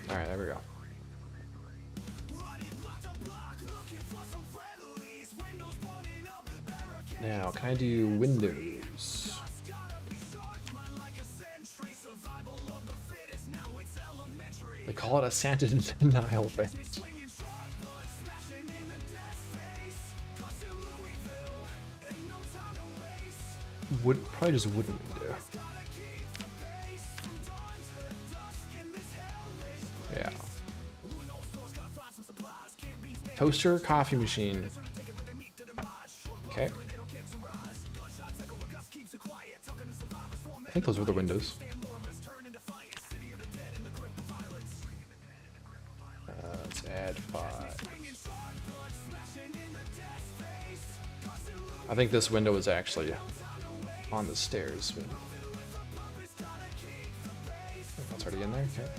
Alright, there we go. Now, can I do windows? They call it a Santa denial vent. Would probably just wooden window. Yeah. Toaster, coffee machine. Okay. I think those were the windows. Let's add 5. I think this window is actually on the stairs. That's already in there. Okay.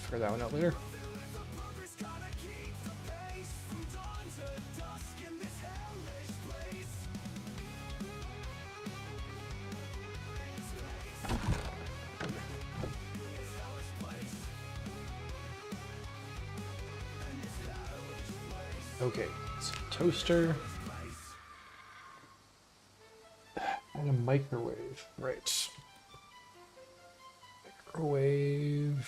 Figure that one out later. Okay, so toaster and a microwave, right? Microwave.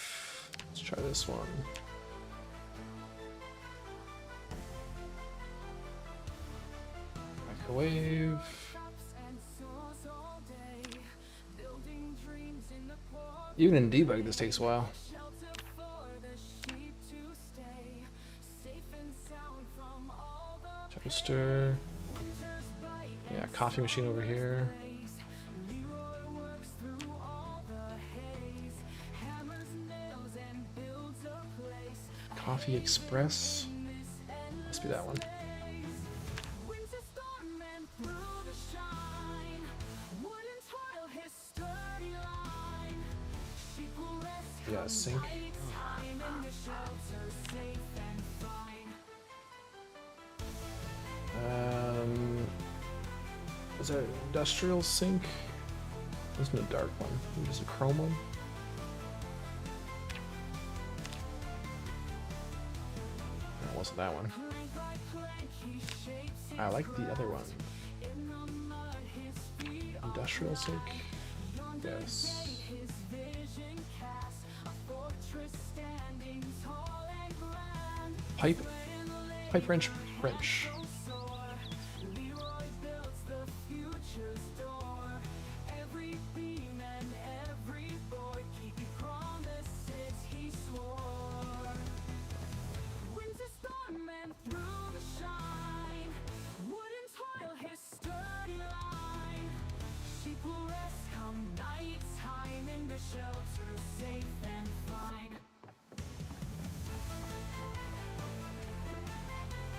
Let's try this one. Microwave. Even in debug, this takes a while. Toaster. Yeah, coffee machine over here. Coffee Express. Must be that one. Yeah, sink. Is that an industrial sink? Wasn't a dark one. It was a chrome one. That wasn't that one. I like the other one. Industrial sink? Yes. Pipe wrench.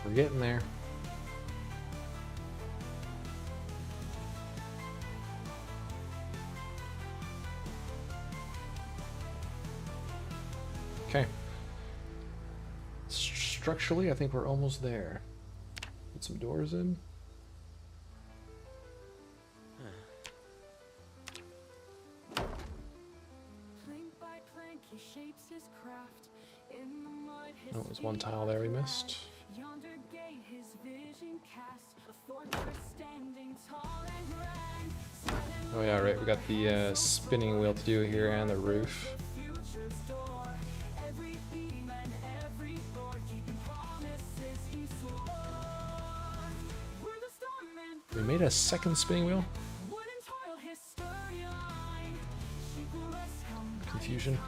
We're getting there. Okay. Structurally, I think we're almost there. Put some doors in. Oh, there's one tile there we missed. Oh yeah, right, we got the spinning wheel to do here and the roof. We made a second spinning wheel? Confusion.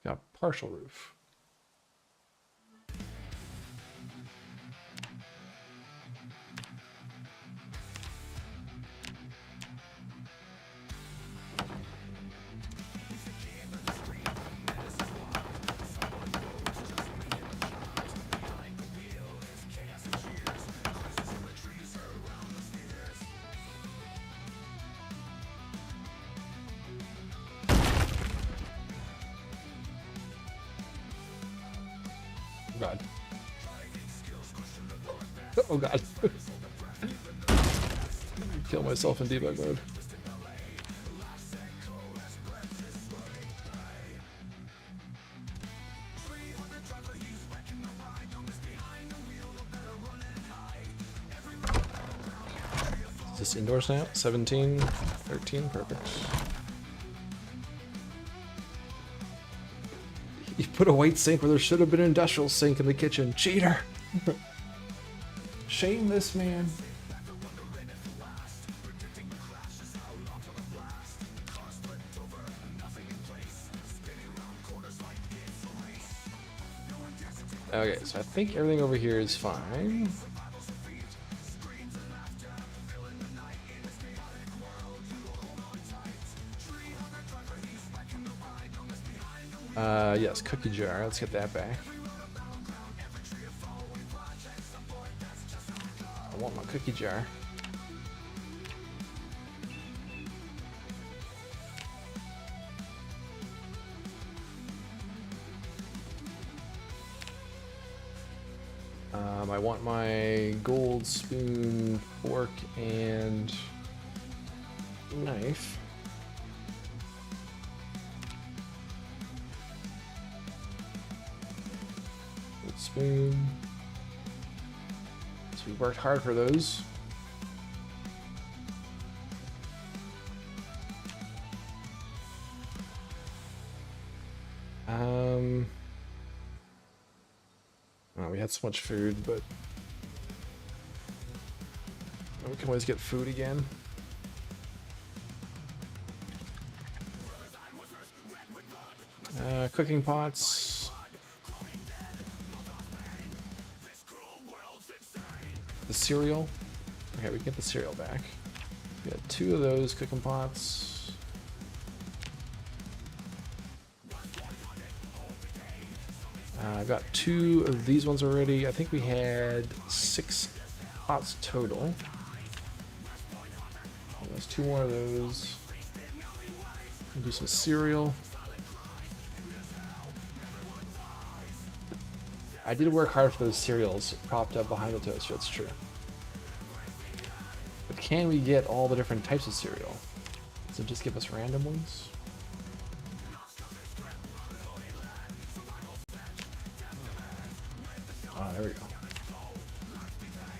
Got partial roof. God. Oh God. Kill myself in debug mode. Is this indoor snap? 17, 13, perfect. You put a white sink where there should have been an industrial sink in the kitchen. Cheater! Shame this man. Okay, so I think everything over here is fine. Yes, cookie jar. Let's get that back. I want my cookie jar. I want my gold spoon, fork, and knife. Good spoon. So we worked hard for those. Oh, we had so much food, but we can always get food again. Cooking pots. The cereal. Okay, we can get the cereal back. We got 2 of those cooking pots. I've got 2 of these ones already. I think we had 6 pots total. There's 2 more of those. We'll do some cereal. I did work hard for those cereals propped up behind the toaster, that's true. But can we get all the different types of cereal? Does it just give us random ones? Oh, there we go.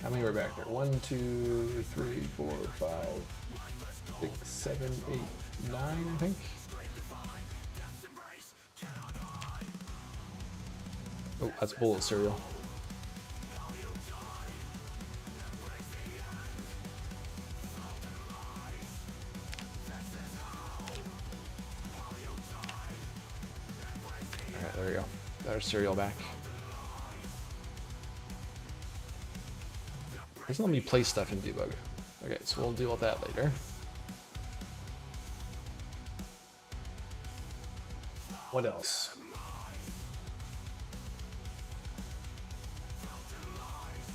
How many were back there? 1, 2, 3, 4, 5, 6, 7, 8, 9, I think. Oh, that's a bowl of cereal. Alright, there we go. Got our cereal back. Doesn't let me place stuff in debug. Okay, so we'll deal with that later. What else?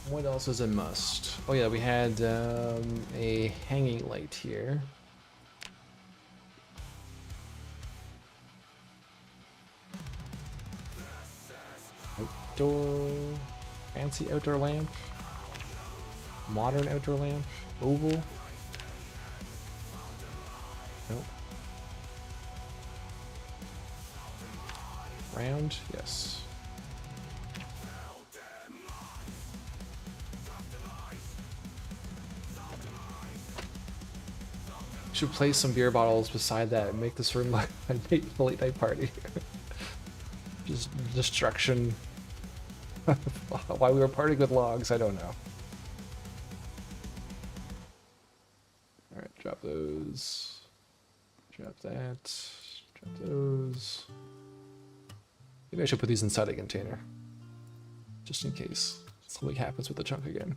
What else is a must? Oh yeah, we had a hanging light here. Outdoor, fancy outdoor lamp. Modern outdoor lamp. Oval. Nope. Round, yes. Should place some beer bottles beside that and make this room like a late night party. Just destruction. Why we were partying with logs, I don't know. Alright, drop those. Drop that. Drop those. Maybe I should put these inside a container. Just in case something happens with the chunk again.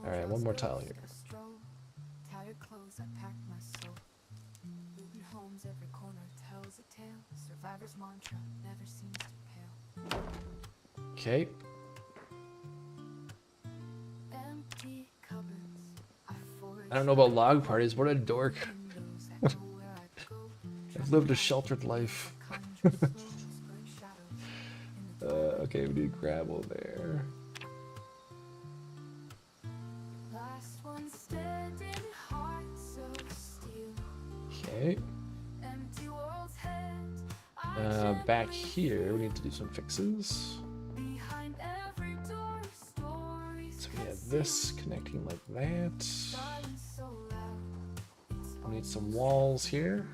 Alright, one more tile here. Tired clothes, I packed my soul. Moving homes, every corner tells a tale. Survivor's mantra never seems to pale. Okay. Empty cupboards, I don't know about log parties, what a dork. I've lived a sheltered life. Okay, we need gravel there. Okay. Back here, we need to do some fixes. So we have this connecting like that. We need some walls here.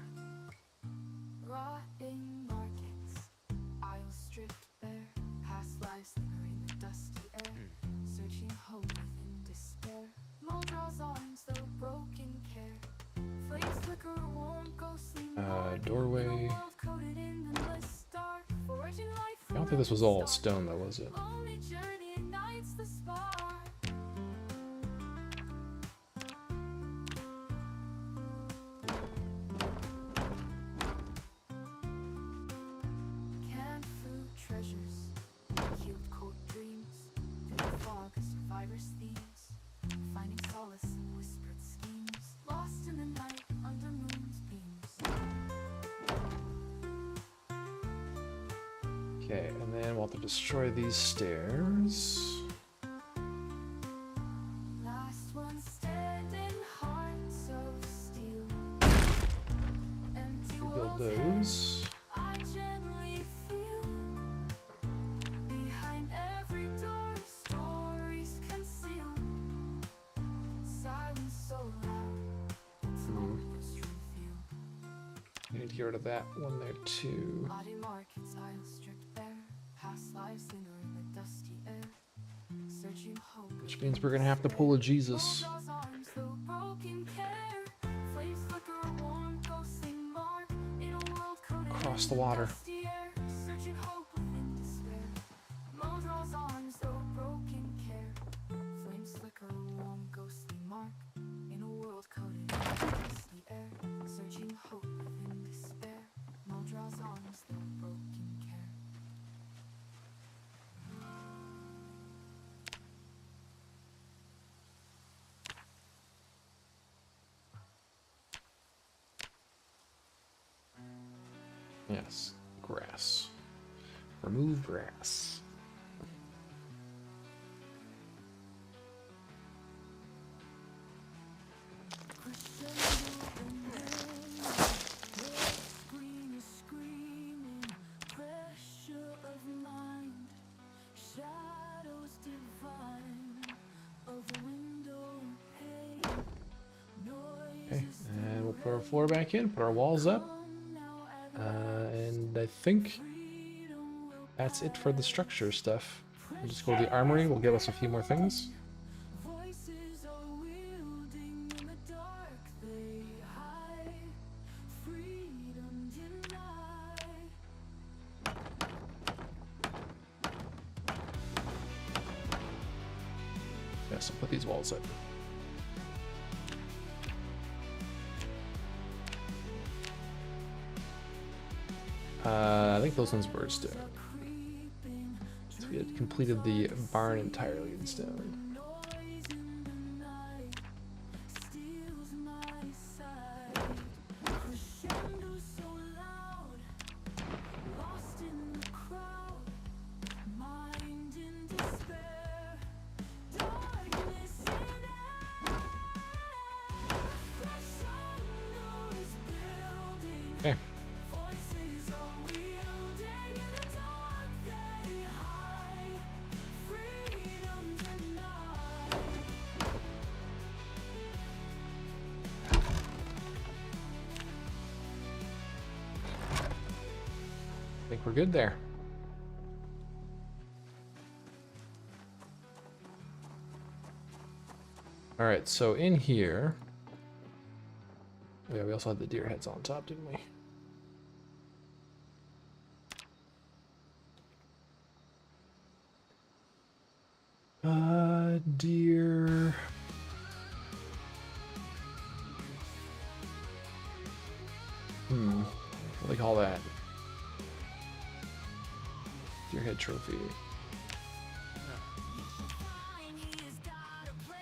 Doorway. I don't think this was all stone though, was it? Canned food treasures, healed cold dreams, through the fog of survivors' thieves, finding solace in whispered schemes, lost in the night under moon's beams. Okay, and then we'll have to destroy these stairs. Last one of those. I gently feel behind every door stories concealed. Silence so loud, it's almost revealed. I need to get rid of that one there too. Body markings, I'll stripped bare. Past lives linger in the dusty air. Searching hope. Which means we're gonna have to pull a Jesus. Draws arms, though broken care. Flames flicker, warm, ghostly mark. In a world coded Across the water. dusty air. Searching hope within despair. Mo draws arms, though broken care. Flames flicker, warm, ghostly mark. In a world coded dusty air. Searching hope within despair. Mo draws arms, though broken care. Yes, grass. Remove grass. Screen is screaming, pressure of mind, shadows divine, of window pane, Okay, noises and we'll put our floor back in, put our walls up. And I think that's it for the structure stuff. We'll just go to the armory, we'll give us a few more things. voices are wielding in the dark, they hide, freedom denied. Yes, I'll put these walls up. I think those ones were stone. So we had completed the barn entirely in stone. Noise in the night steals my sight. Crescendo so loud, lost in the crowd, mind in despair, darkness in air. Crescendo is building. Okay. Voices are wielding in the dark, they hide, freedom denied. I think we're good there. All right, so in here, yeah, we also had the deer heads on top, didn't we? Deer. What do they call that? Deer head trophy.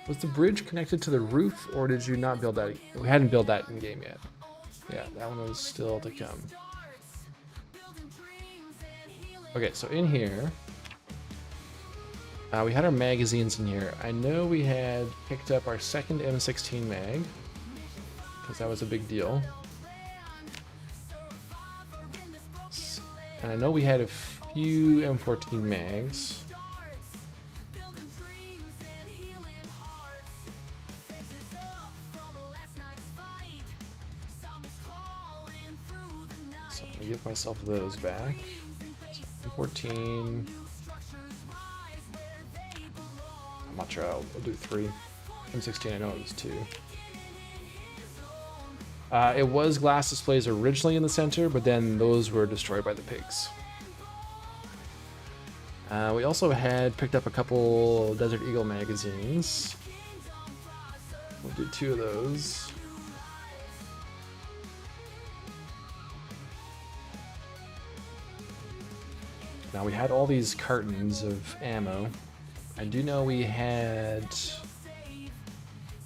Was the bridge connected to the roof, or did you not build that? We hadn't built that in game yet. Yeah, that one was still to come. Okay, so in here, we had our magazines in here. I know we had picked up our second M16 mag, because that was a big deal. And I know we had a few M14 mags. So I'm gonna give myself those back. M14. I'm not sure, I'll do 3. M16, I know it was 2. It was glass displays originally in the center, but then those were destroyed by the pigs. We also had picked up a couple Desert Eagle magazines. We'll do 2 of those. Now we had all these cartons of ammo. I do know we had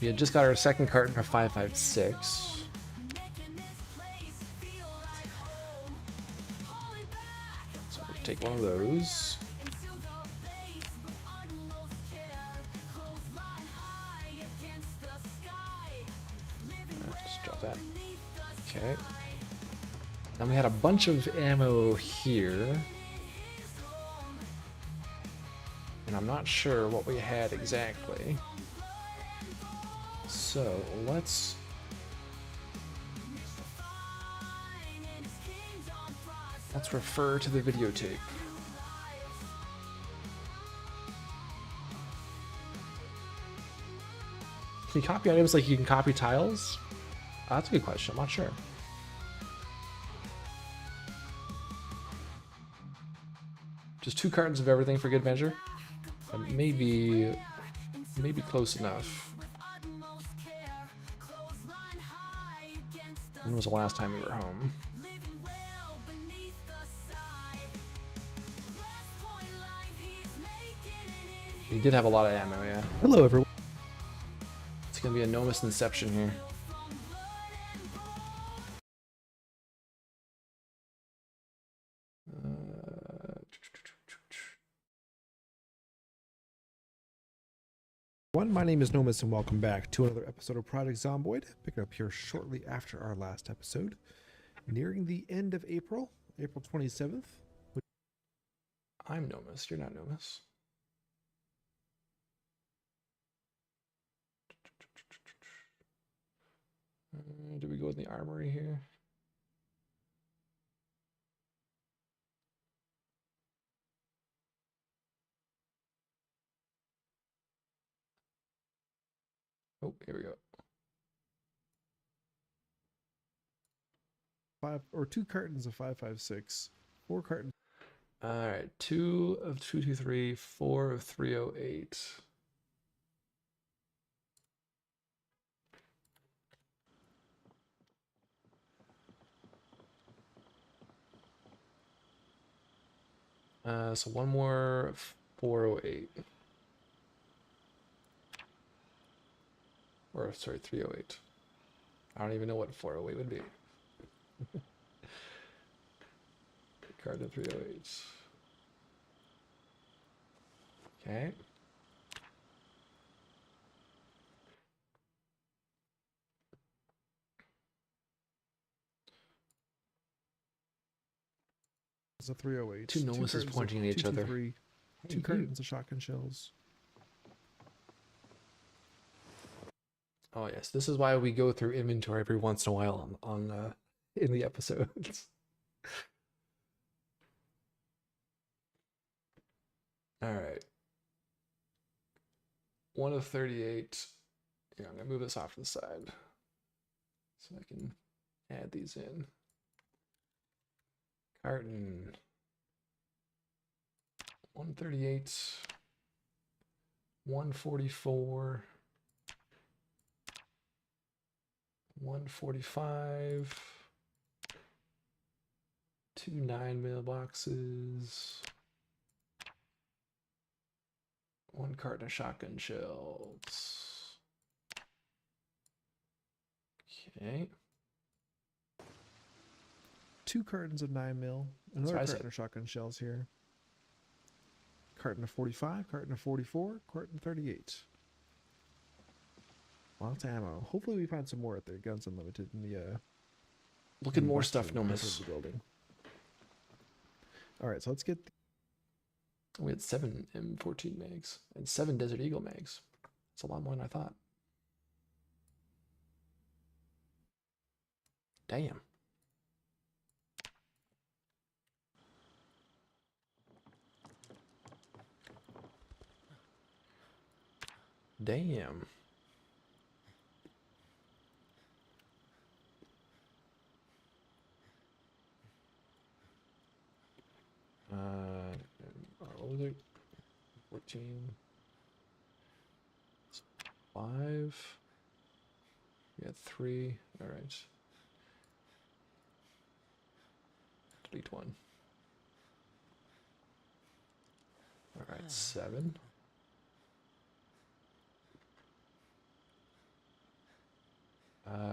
just got our second carton for 5.56. So we'll take one of those. Just drop that. Okay. And we had a bunch of ammo here. And I'm not sure what we had exactly. So let's refer to the videotape. Can you copy items like you can copy tiles? That's a good question. I'm not sure. Just 2 cartons of everything for good measure. Maybe close enough. When was the last time we were home? We did have a lot of ammo, yeah. Hello, everyone. It's gonna be a Nomus Inception here. My name is Nomus, and welcome back to another episode of Project Zomboid. Picking up here shortly after our last episode, nearing the end of April 27th. I'm Nomus. You're not Nomus. Do we go in the armory here? Oh, here we go. 2 cartons of 556, 4 cartons. All right, 2 of 223, 4 of 308. So 1 more 408. Or sorry, 308. I don't even know what 408 would be. Card of 308. Okay. It's a 308. 2 Nomuses pointing at each other. 2 cartons of shotgun shells. Oh yes, this is why we go through inventory every once in a while on in the episodes. All right. 1 of 38. Yeah, I'm gonna move this off to the side so I can add these in. Carton. 138. 144. 145. 2 9mm boxes. 1 carton of shotgun shells. Okay. 2 cartons of 9mm. Another carton of shotgun shells here. Carton of 45, carton of 44, carton 38. Lots of ammo. Hopefully we find some more at the Guns Unlimited in the look at more stuff, Nomus. Building. All right, so let's get. We had 7 M14 mags and 7 Desert Eagle mags. That's a lot more than I thought. Damn. Damn. What was it? 14. 5. We had 3. All right. Delete 1. All right, 7.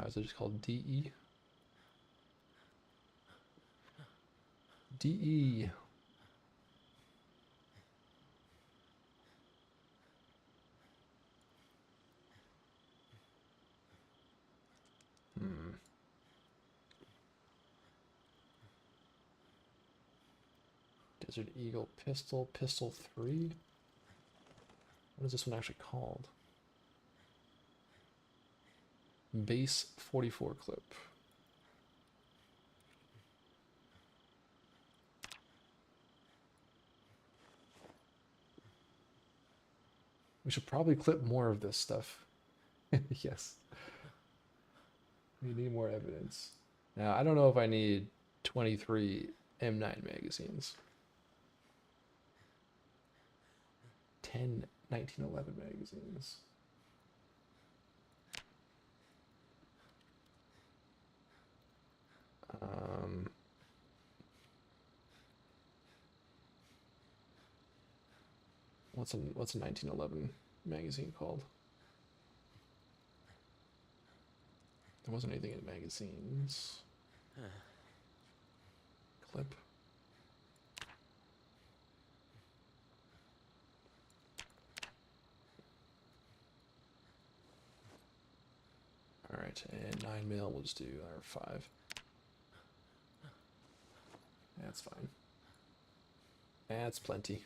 Is it just called DE? DE. Desert Eagle pistol, pistol 3. What is this one actually called? Base 44 clip. We should probably clip more of this stuff. Yes. We need more evidence. Now, I don't know if I need 23 M9 magazines. 10 1911 magazines. What's a 1911 magazine called? There wasn't anything in magazines. Clip. All right, and 9 mil. We'll just do our 5. That's fine. That's plenty.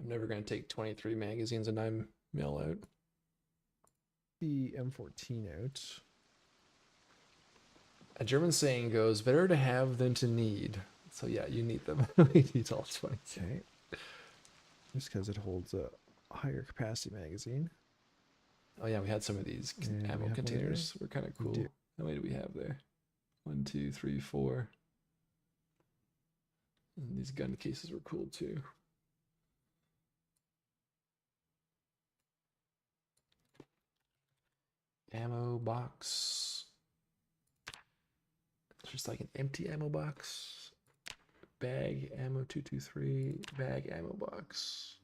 I'm never going to take 23 magazines and 9 mil out. The M14 out. A German saying goes, better to have than to need. So yeah, you need them. We need all 20. Okay. Just because it holds a higher capacity magazine. Oh yeah, we had some of these And we ammo have one containers. Were kind of We cool. do. How many do we have there? 1, 2, 3, 4. And these gun cases were cool too. Ammo box. It's just like an empty ammo box. Bag ammo 223. Bag ammo box.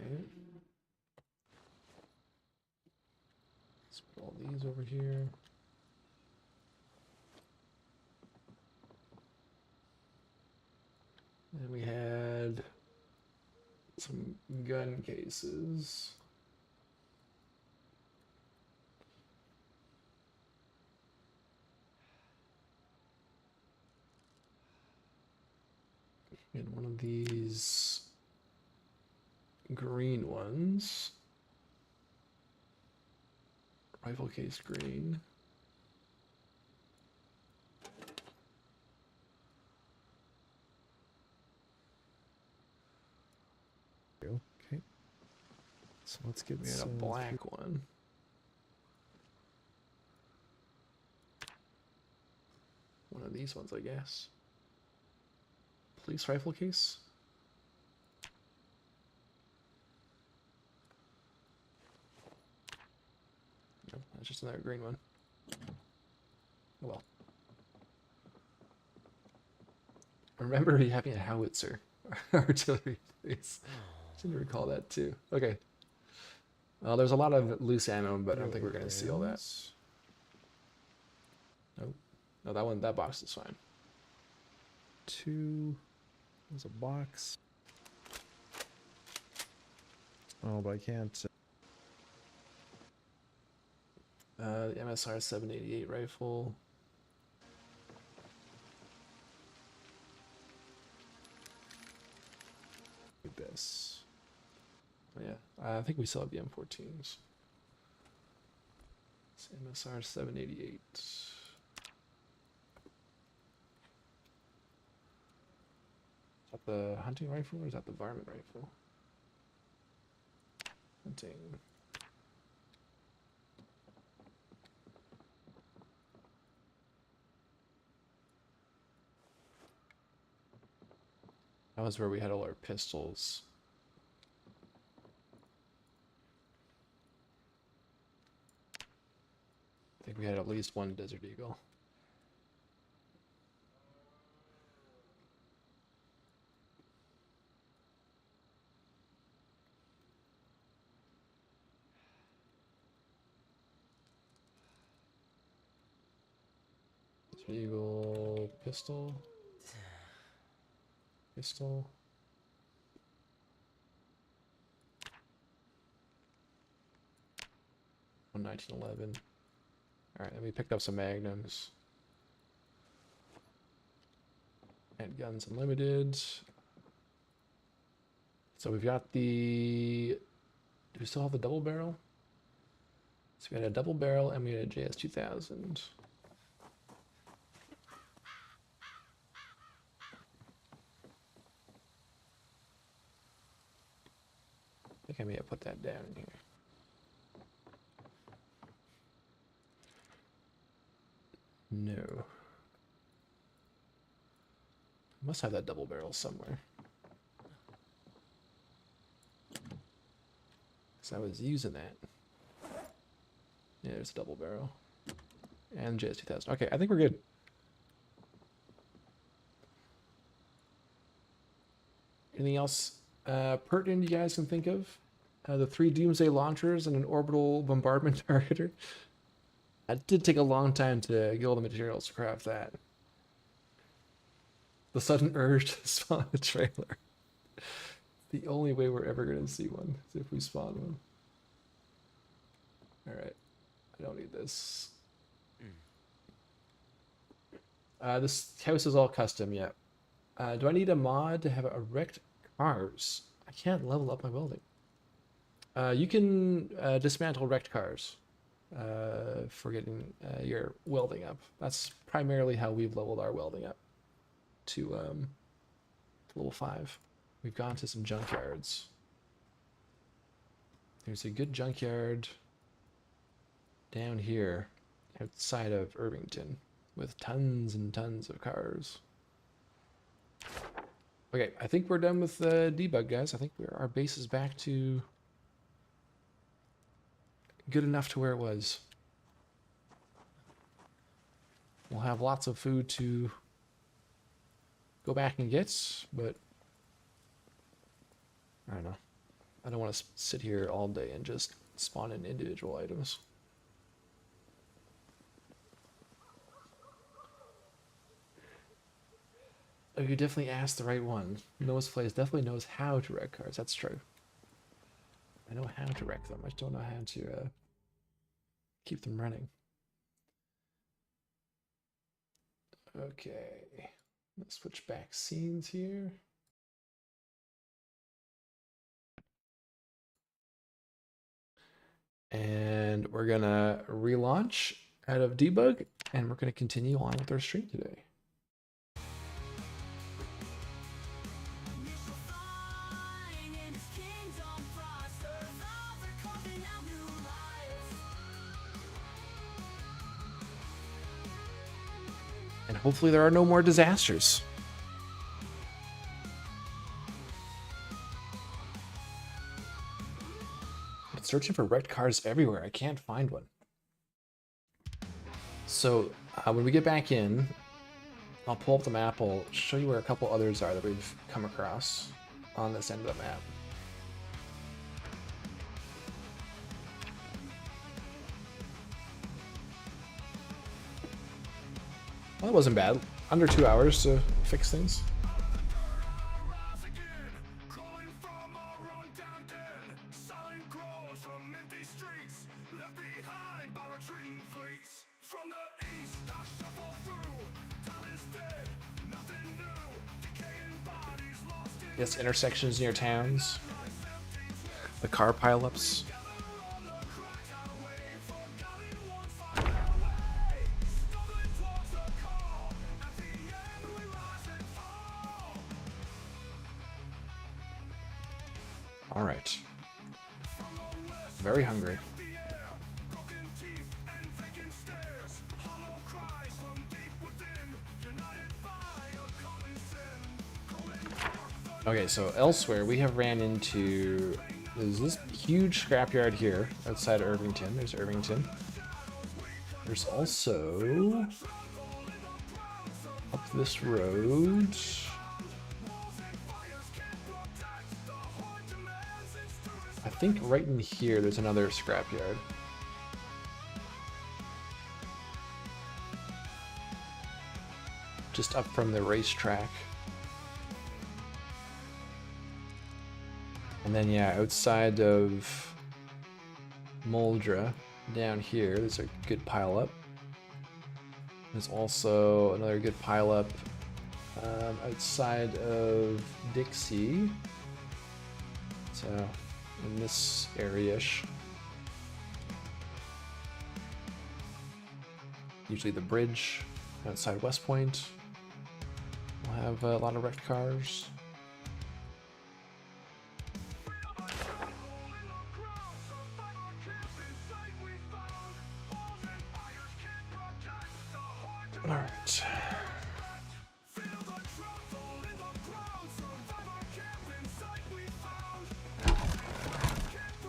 Okay. Let's put all these over here. And we had some gun cases. We had one of these green ones. Rifle case green. Okay. So let's get We had a some black one. One of these ones, I guess. Police rifle case. No, that's just another green one. Oh well. Remember having a howitzer artillery base. Seem to recall that too. Okay. Well, there's a lot of loose ammo, but I don't think we're going to see all that. rounds. Nope. No, that box is fine. 2. There's a box. Oh, but I can't. The MSR 788 rifle. Do this. Oh, yeah, I think we still have the M14s. It's MSR 788. Is that the hunting rifle or is that the varmint rifle? Hunting. That was where we had all our pistols. I think we had at least one Desert Eagle. Desert Eagle pistol. Pistol. on 1911. Alright, then we picked up some magnums. And guns unlimited. So we've got the... Do we still have the double barrel? So we had a double barrel and we had a JS2000. I think I may have put that down in here. No. Must have that double barrel somewhere. Because I was using that. Yeah, there's a double barrel. And JS2000. Okay, I think we're good. Anything else pertinent you guys can think of? The 3 Doomsday launchers and an orbital bombardment targeter. It did take a long time to get all the materials to craft that. The sudden urge to spawn a trailer. The only way we're ever going to see one is if we spawn one. Alright. I don't need this. This house is all custom, yeah. Do I need a mod to have erect cars? I can't level up my welding. You can dismantle wrecked cars for getting your welding up. That's primarily how we've leveled our welding up to level 5. We've gone to some junkyards. There's a good junkyard down here outside of Irvington with tons and tons of cars. Okay, I think we're done with the debug, guys. I think our base is back to good enough to where it was. We'll have lots of food to go back and get, but I don't know. I don't want to sit here all day and just spawn in individual items. Oh, you definitely asked the right one. Noah's Plays definitely knows how to wreck cars. That's true. I know how to wreck them. I just don't know how to keep them running. Okay. Let's switch back scenes here. And we're gonna relaunch out of debug, and we're gonna continue on with our stream today. And hopefully there are no more disasters. I'm searching for wrecked cars everywhere. I can't find one. So when we get back in, I'll pull up the map. I'll show you where a couple others are that we've come across on this end of the map. Well, that wasn't bad. Under 2 hours to fix things. Yes, intersections near towns. The car pileups. All right. Very hungry. Okay, so elsewhere we have ran into this huge scrapyard here outside of Irvington. There's Irvington. There's also up this road. I think right in here there's another scrapyard. Just up from the racetrack. And then, yeah, outside of Muldra, down here. There's a good pile up. There's also another good pile up outside of Dixie. So in this area-ish. Usually the bridge outside West Point will have a lot of wrecked cars. All right.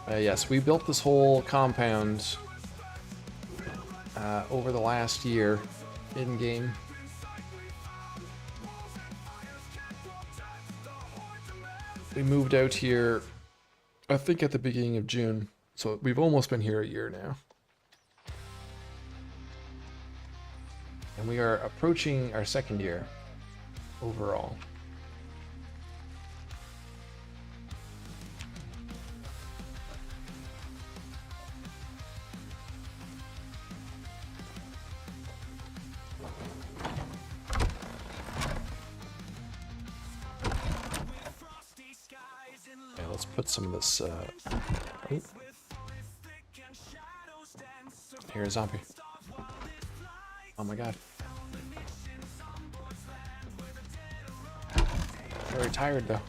Yes, we built this whole compound over the last year in-game. We moved out here, I think, at the beginning of June, so we've almost been here a year now. And we are approaching our second year overall. Okay, let's put some of this. Oh. Here, a zombie. Oh my god. Very tired though.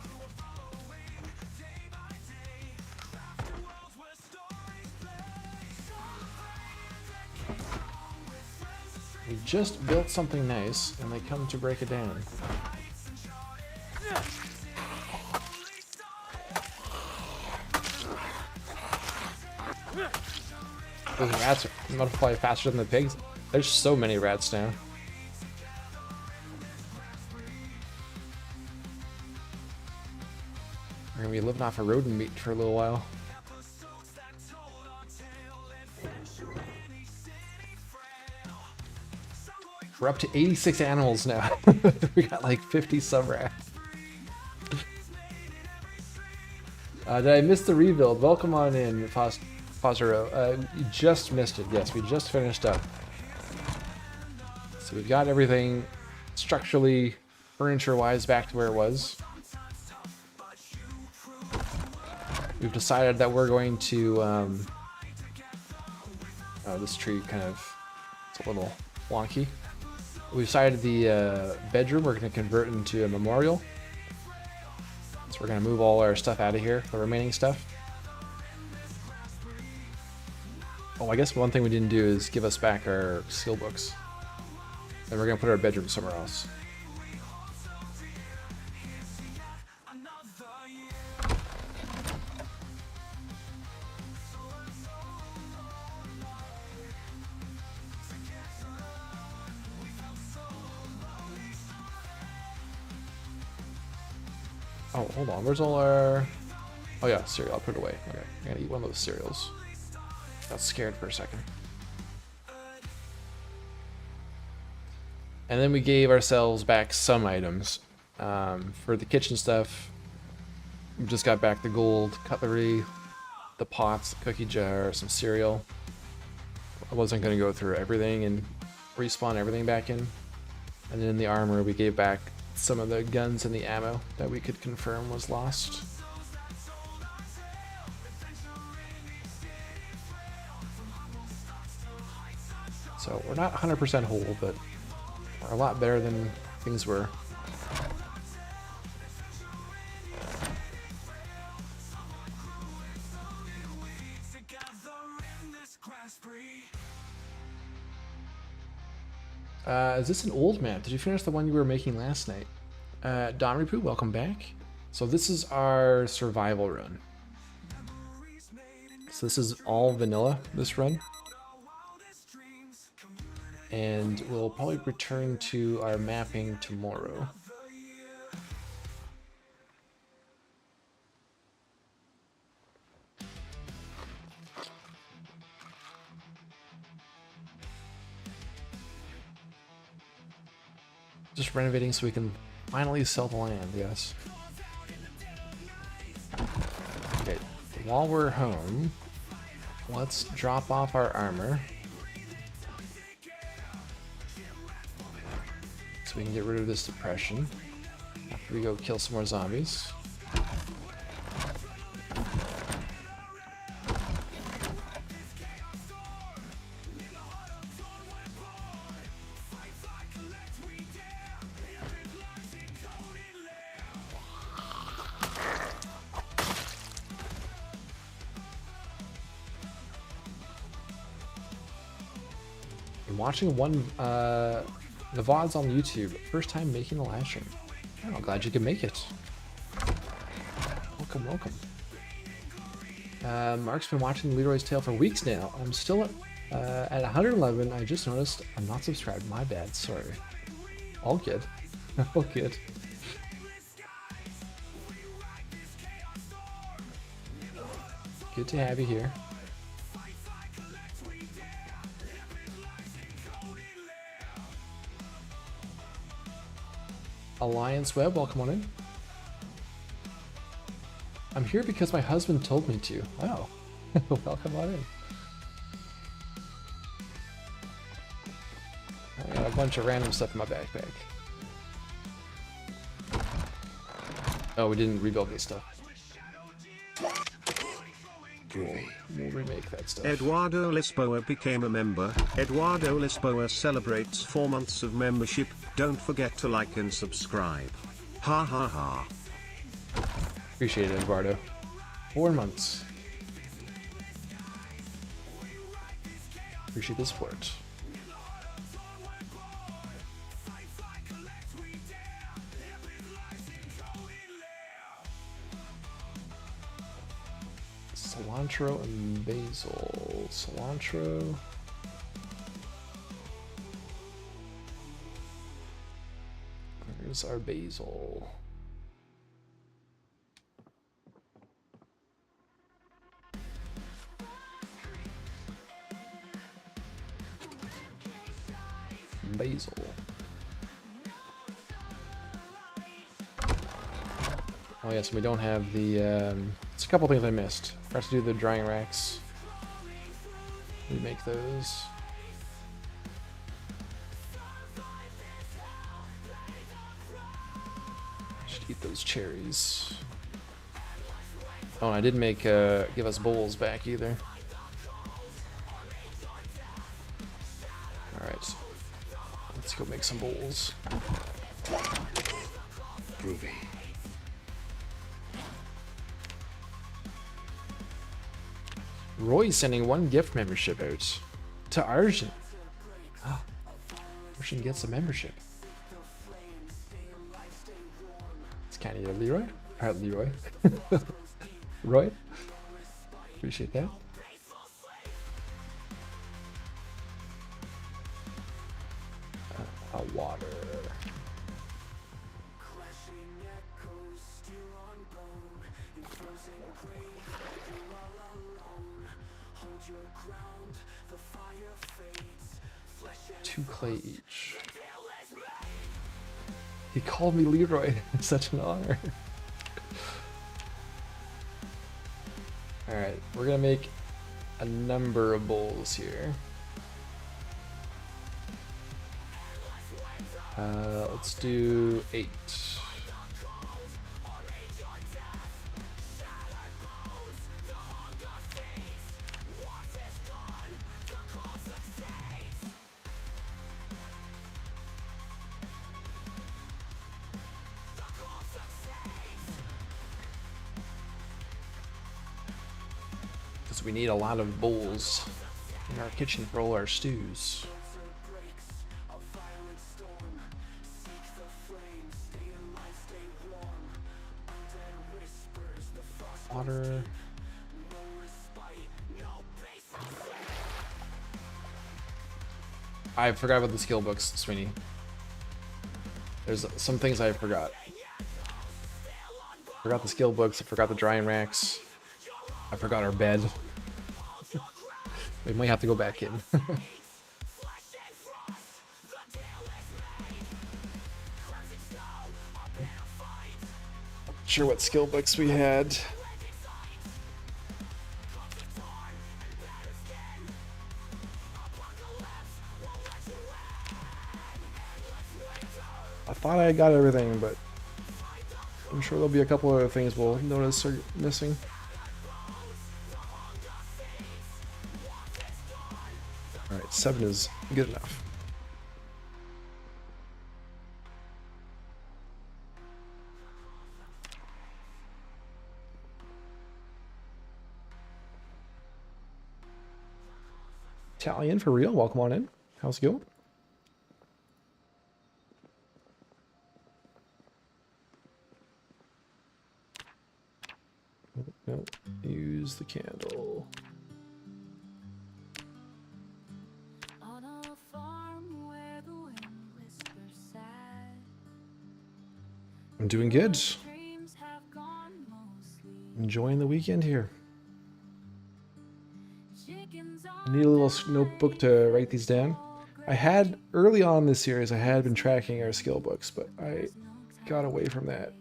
We just built something nice and they come to break it down. Those rats multiply faster than the pigs. There's so many rats now. We're gonna be living off of rodent meat for a little while. We're up to 86 animals now. We got like 50 sub-rats. Did I miss the rebuild? Welcome on in, Fosero. You just missed it. Yes, we just finished up. So we've got everything structurally, furniture-wise, back to where it was. We've decided that we're going to... oh, this tree kind of... it's a little wonky. We decided the bedroom we're going to convert into a memorial. So we're going to move all our stuff out of here, the remaining stuff. Oh, I guess one thing we didn't do is give us back our skill books. Then we're going to put our bedroom somewhere else. Oh, hold on. Where's all our... oh yeah, cereal. I'll put it away. Okay, I'm going to eat one of those cereals. Got scared for a second. And then we gave ourselves back some items. For the kitchen stuff, we just got back the gold cutlery, the pots, cookie jar, some cereal. I wasn't going to go through everything and respawn everything back in. And then in the armor, we gave back some of the guns and the ammo that we could confirm was lost. So we're not 100% whole, but we're a lot better than things were. Is this an old map? Did you finish the one you were making last night? Don Ripu, welcome back. So this is our survival run. So this is all vanilla, this run. And we'll probably return to our mapping tomorrow. Just renovating so we can finally sell the land, yes. Okay, while we're home, Let's drop off our armor. So we can get rid of this depression. After we go kill some more zombies. I'm watching the VODs on YouTube. First time making a live stream. Oh, I'm glad you could make it. Welcome, welcome. Mark's been watching Leroy's Tale for weeks now. I'm still at 111. I just noticed I'm not subscribed. My bad. Sorry. All good. All good. Good to have you here. Alliance Web, welcome on in. I'm here because my husband told me to. Oh, welcome on in. I got a bunch of random stuff in my backpack. Oh, we didn't rebuild this stuff. We'll remake that stuff. Eduardo Lisboa became a member. Eduardo Lisboa celebrates 4 months of membership. Don't forget to like and subscribe. Ha ha ha. Appreciate it, Eduardo. 4 months. Appreciate the support. Cilantro and basil. Cilantro. Where's our basil? Basil. Oh yes, we don't have the, it's a couple things I missed. Forgot to do the drying racks. Remake those. Should eat those cherries. Oh, and I didn't make, give us bowls back either. Alright. Let's go make some bowls. Groovy. Roy's sending 1 gift membership out to Arjun. Oh, Arjun gets a membership. It's kind of Leroy. Leroy. Roy. Appreciate that. Water. Two clay each. He called me Leroy. It's such an honor. Alright, we're gonna make a number of bowls here. Let's do 8. Because we need a lot of bowls in our kitchen for all our stews. Water. I forgot about the skill books, Sweeney. There's some things I forgot. Forgot the skill books, I forgot the drying racks. I forgot our bed. We might have to go back in. Sure what skill books we had. thought I got everything, but I'm sure there'll be a couple other things we'll notice are missing. Alright, 7 is good enough. Italian for real, welcome on in. How's it going? No, use the candle. On a farm where the wind whispers sad, I'm doing good. dreams have gone mostly. Enjoying the weekend here. Chickens I need a little notebook to write these down. I had, early on in this series, I had been tracking our skill books, but I got away from that.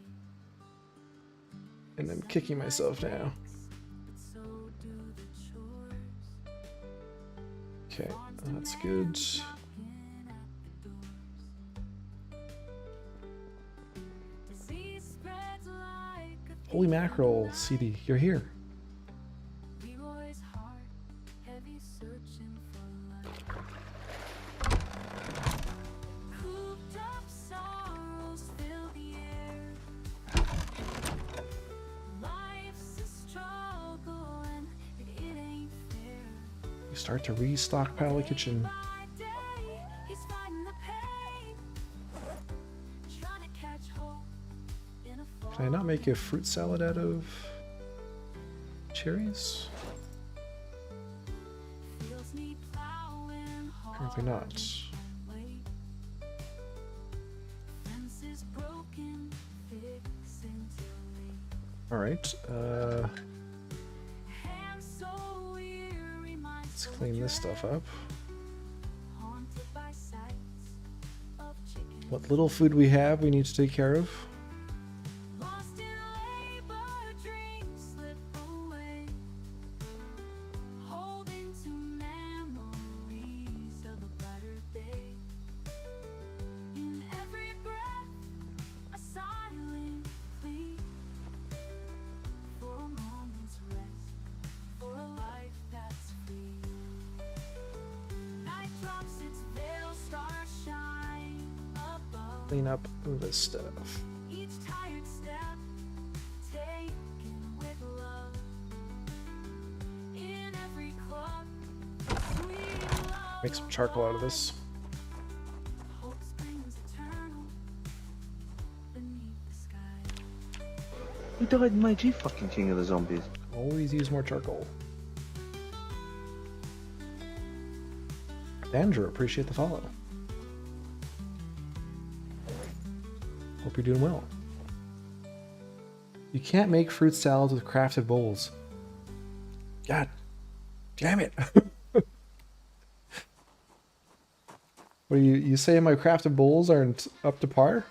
And I'm kicking myself now. so do the chores. Okay, that's good. Knocking at the doors. The sea spreads like a Holy mackerel, CD, you're here. Leroy's heart, heavy searching for life. Cooped up sorrows fill the air. Life's a struggle and it ain't fair. You start to restockpile the kitchen. By day, he's fighting the pain. Trying to catch hope in a Can I not make a fruit salad out of cherries? feels me plowing Apparently not. Wait. Fences broken, fixing to leak. Alright, Hands so weary, mind let's so clean this stuff up. haunted by sights of chicken. What little food we have, we need to take care of. Lost in labor, dreams slip away. Holding to memories of a brighter day. In every breath, a silent plea for a moment's rest, for a life that's free. Night drops its veil, stars shine above. Clean up this stuff. Each tired step taken with love. In every club, sweet love. Make some charcoal out of this. Hope springs eternal beneath the sky. Who died in my G fucking King of the Zombies? Always use more charcoal. Andrew, appreciate the follow. Hope you're doing well. You can't make fruit salads with crafted bowls. God damn it. What do you say my crafted bowls aren't up to par?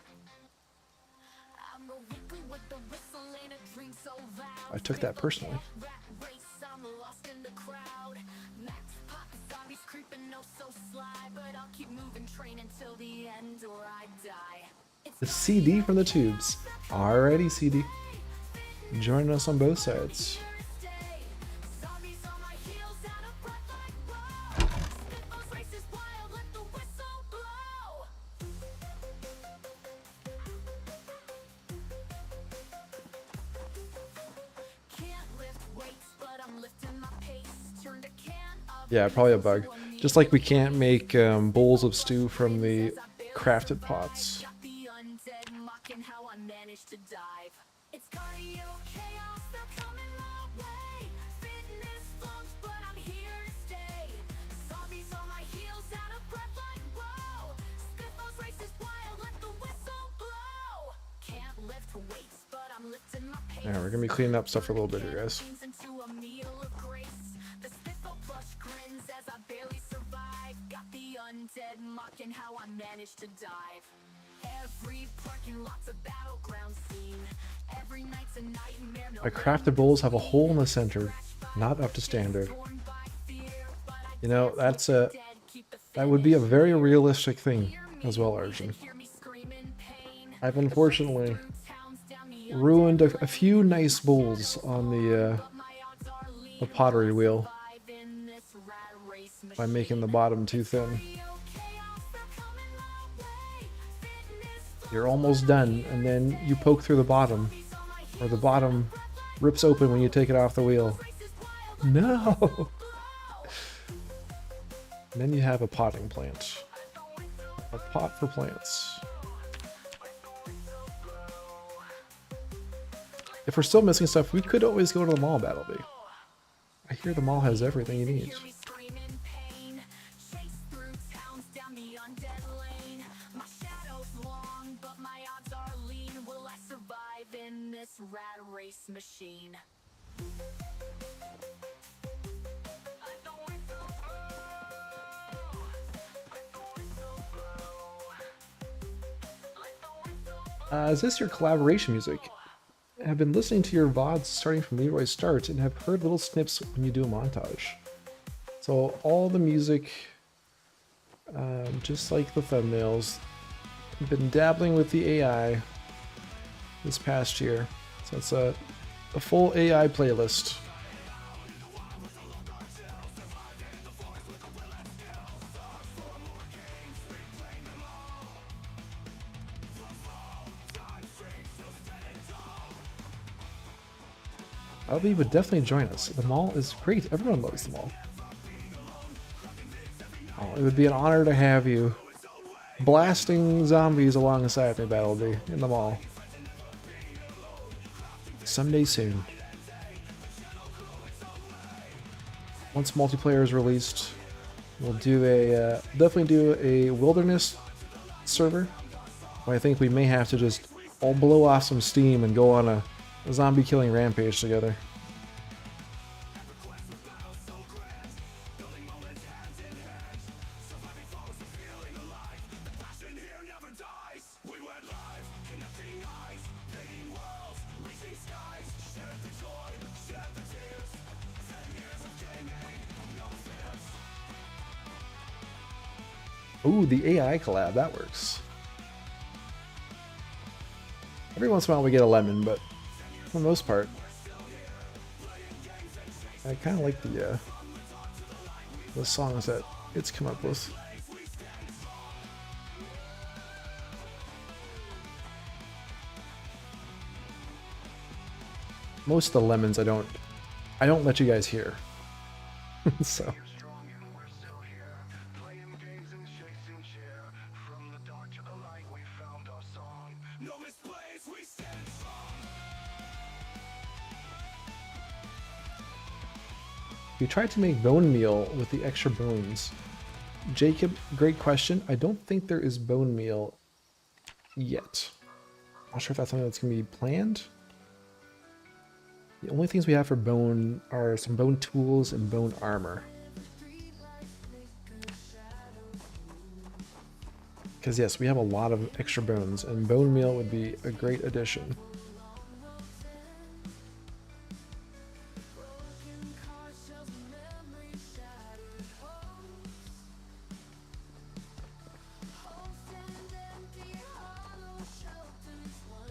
I'm a weekly with the whistle, ain't a dream so loud. I took that personally. Rat race, I'm lost in the crowd. Max pop, zombies creeping, no so sly. But I'll keep moving, training till the end or I die. It's The CD from the tubes. Alrighty, CD. Joining us on both sides. Thursday. Zombies on my heels, out of breath like whoa. Those races wild, let the whistle blow. Can't lift weights, but I'm lifting my pace. Turned a can of Yeah, probably a bug. Just like we can't make bowls of stew from the crafted pots. got the undead mocking how I managed to dive. It's cardio chaos, they're coming my way. Fitness flunks, but I'm here to stay. Zombies on my heels, out of breath like whoa. Spit those races wild, let the whistle blow. Can't lift weights, but I'm lifting my pace. Yeah, we're gonna be cleaning up stuff for a little bit here, guys. Into a meal of grace. The spitball plush grins as I barely survive. Got the undead mocking how I managed to dive. Every parking lot's a battleground scene. Every night's a nightmare. No My crafted bowls have a hole in the center, not up to standard. You know, that's a that would be a very realistic thing as well, Arjun. Hear me scream in pain. I've unfortunately ruined a few nice bowls on the pottery wheel by making the bottom too thin. You're almost done, and then you poke through the bottom, or the bottom rips open when you take it off the wheel. No! And then you have a potting plant. A pot for plants. If we're still missing stuff, we could always go to the mall, Battleby. I hear the mall has everything you need. Rat race machine. Is this your collaboration music? I've been listening to your VODs starting from Leroy's start and have heard little snips when you do a montage. So all the music, just like the thumbnails, I've been dabbling with the AI this past year. So it's a full AI playlist. Albie would definitely join us. The mall is great. Everyone loves the mall. Oh, it would be an honor to have you blasting zombies alongside me, Battleby, in the mall. Someday soon. Once multiplayer is released, we'll do a definitely do a wilderness server. I think we may have to just all blow off some steam and go on a zombie killing rampage together. Ooh, the AI collab, that works. Every once in a while we get a lemon, but for the most part, I kind of like the songs that it's come up with. Most of the lemons I don't let you guys hear. So. We tried to make bone meal with the extra bones. Jacob, great question. I don't think there is bone meal yet. Not sure if that's something that's going to be planned. The only things we have for bone are some bone tools and bone armor. Because yes, we have a lot of extra bones, and bone meal would be a great addition.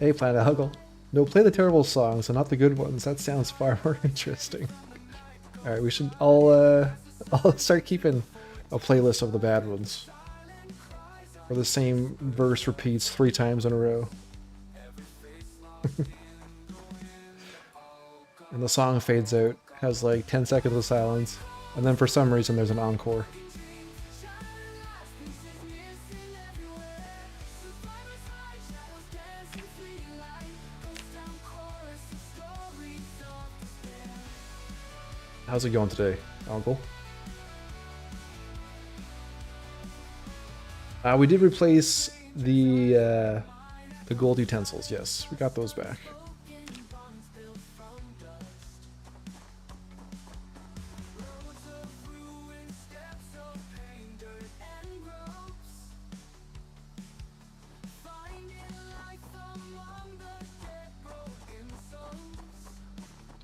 Hey, Planet Huggle. No, play the terrible songs and not the good ones. That sounds far more interesting. Alright, we should I'll start keeping a playlist of the bad ones. Where the same verse repeats 3 times in a row. And the song fades out, has like 10 seconds of silence, and then for some reason there's an encore. How's it going today, Uncle? We did replace the gold utensils. Yes, we got those back.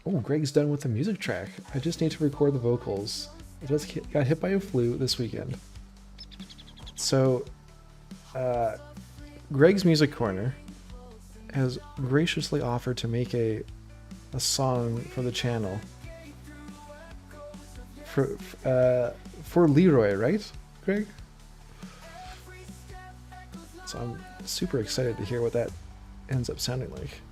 Oh, Greg's done with the music track. I just need to record the vocals. I just got hit by a flu this weekend. So, Greg's Music Corner has graciously offered to make a song for the channel. For Leroy, right, Greg? So I'm super excited to hear what that ends up sounding like.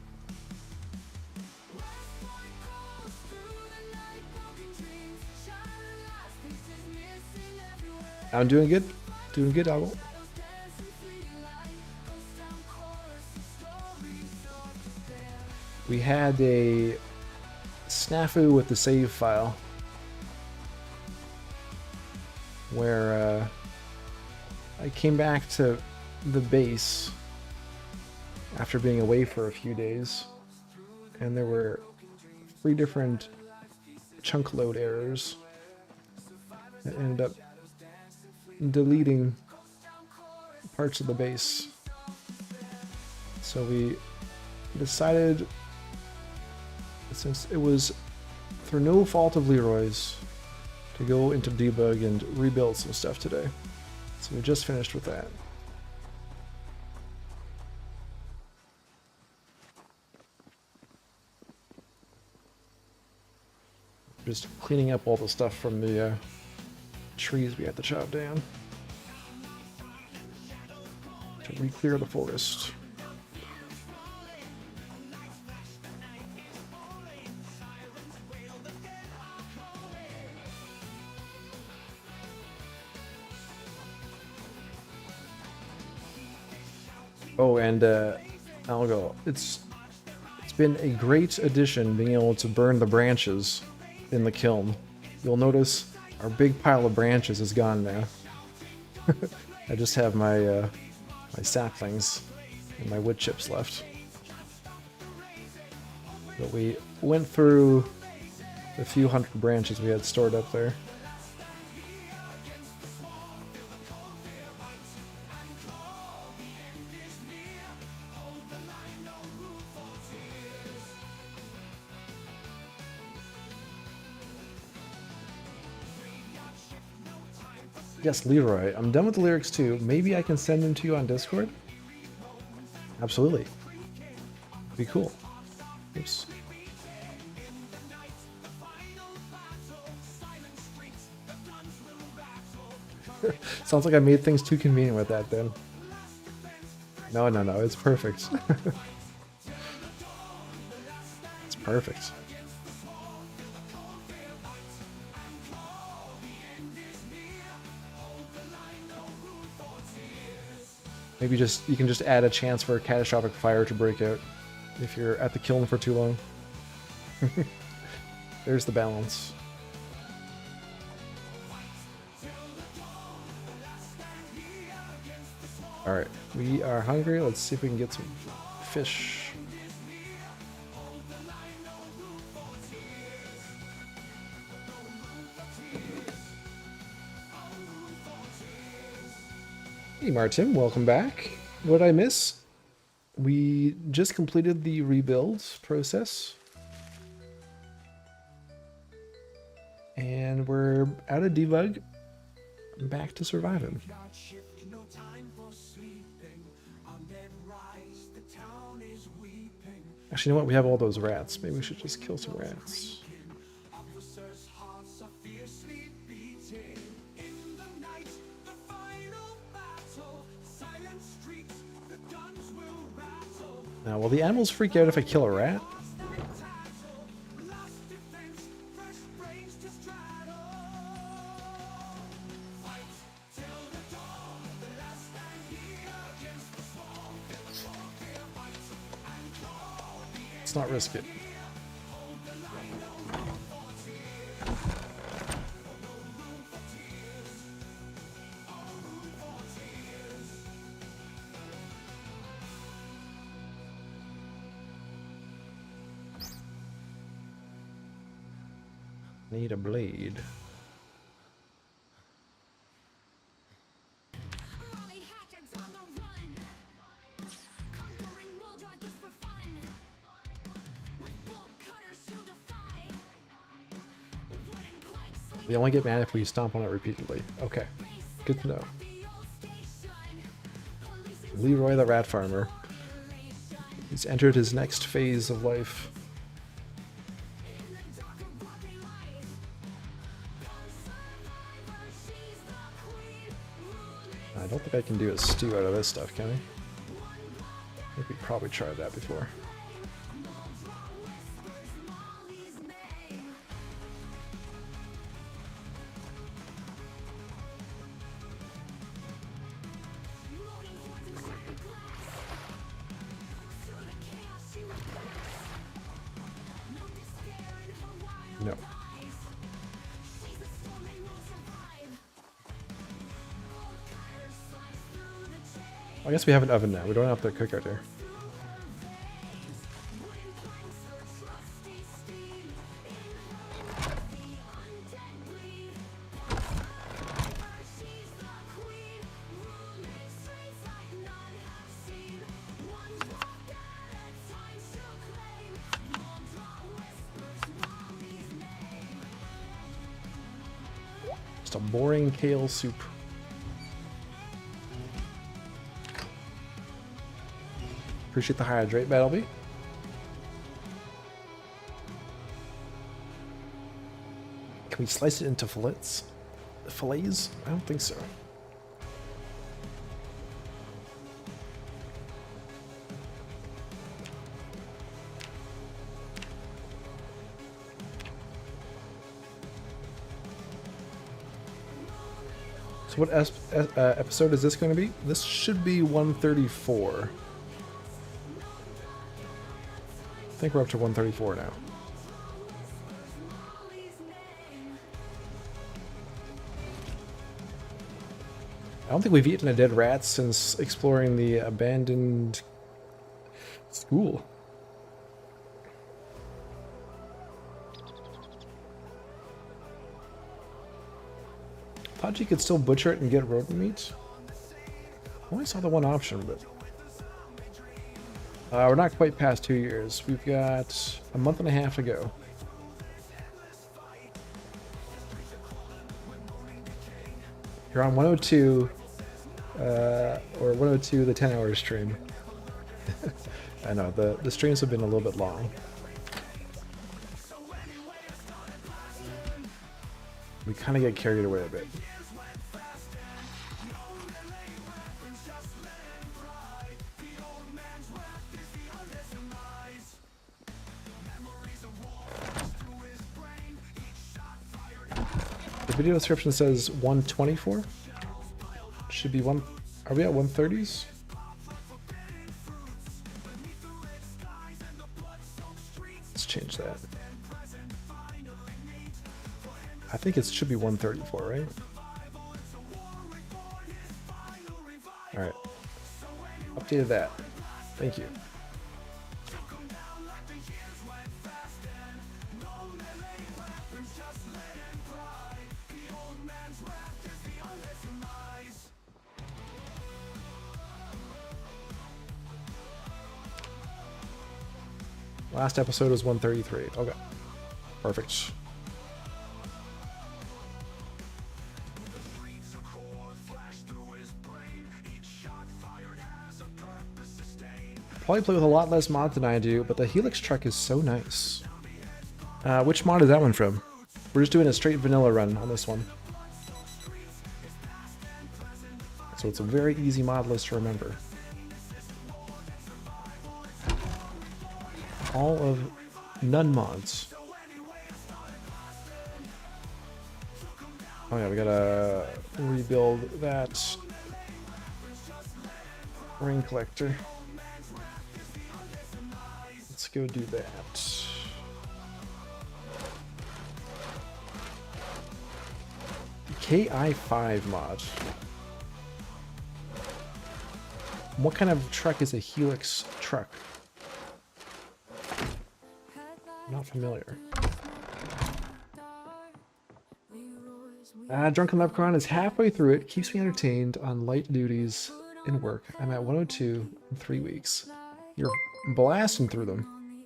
I'm doing good. Doing good, I will. We had a snafu with the save file where I came back to the base after being away for a few days, and there were 3 different chunk load errors that ended up deleting parts of the base. So we decided, since it was through no fault of Leroy's, to go into debug and rebuild some stuff today. So we just finished with that. Just cleaning up all the stuff from the trees we had to chop down to re-clear the forest. Oh, and I'll go. It's been a great addition being able to burn the branches in the kiln. You'll notice our big pile of branches is gone now. I just have my my saplings and my wood chips left. But we went through the few hundred branches we had stored up there. Yes, Leroy, I'm done with the lyrics too. Maybe I can send them to you on Discord? Absolutely. Be cool. Oops. Sounds like I made things too convenient with that then. No, it's perfect. It's perfect. Maybe you can just add a chance for a catastrophic fire to break out if you're at the kiln for too long. There's the balance. Alright, we are hungry. Let's see if we can get some fish. Hey Martin, welcome back. What did I miss? We just completed the rebuild process. And we're out of debug, back to surviving. Actually, you know what? We have all those rats. Maybe we should just kill some rats. Now, will the animals freak out if I kill a rat? Let's not risk it. Need a blade. We only get mad if we stomp on it repeatedly. Okay, good to know. Leroy the rat farmer. He's entered his next phase of life. I don't think I can do a stew out of this stuff, can I? I think we probably tried that before. No. I guess we have an oven now. We don't have to cook out here. Just a boring kale soup. Appreciate the hydrate, Battleby. Can we slice it into fillets? Fillets? I don't think so. So what episode is this going to be? This should be 134. I think we're up to 134 now. I don't think we've eaten a dead rat since exploring the abandoned school. Thought you could still butcher it and get rodent meat. I only saw the one option, but we're not quite past 2 years. We've got a month and a half to go. You're on 102, or 102, the 10-hour stream. I know, the streams have been a little bit long. We kind of get carried away a bit. The video description says 124. Should be one. Are we at 130s? Let's change that. I think it should be 134, right? All right. Updated that. Thank you. Last episode was 133. Okay. Perfect. Probably play with a lot less mods than I do, but the Helix truck is so nice. Which mod is that one from? We're just doing a straight vanilla run on this one. So it's a very easy mod list to remember. All of none mods. Oh yeah, we gotta rebuild that ring collector. Let's go do that. KI5 mod. What kind of truck is a Helix truck? Not familiar. Drunken Leprechaun is halfway through it. Keeps me entertained on light duties in work. I'm at 102 in 3 weeks. You're blasting through them.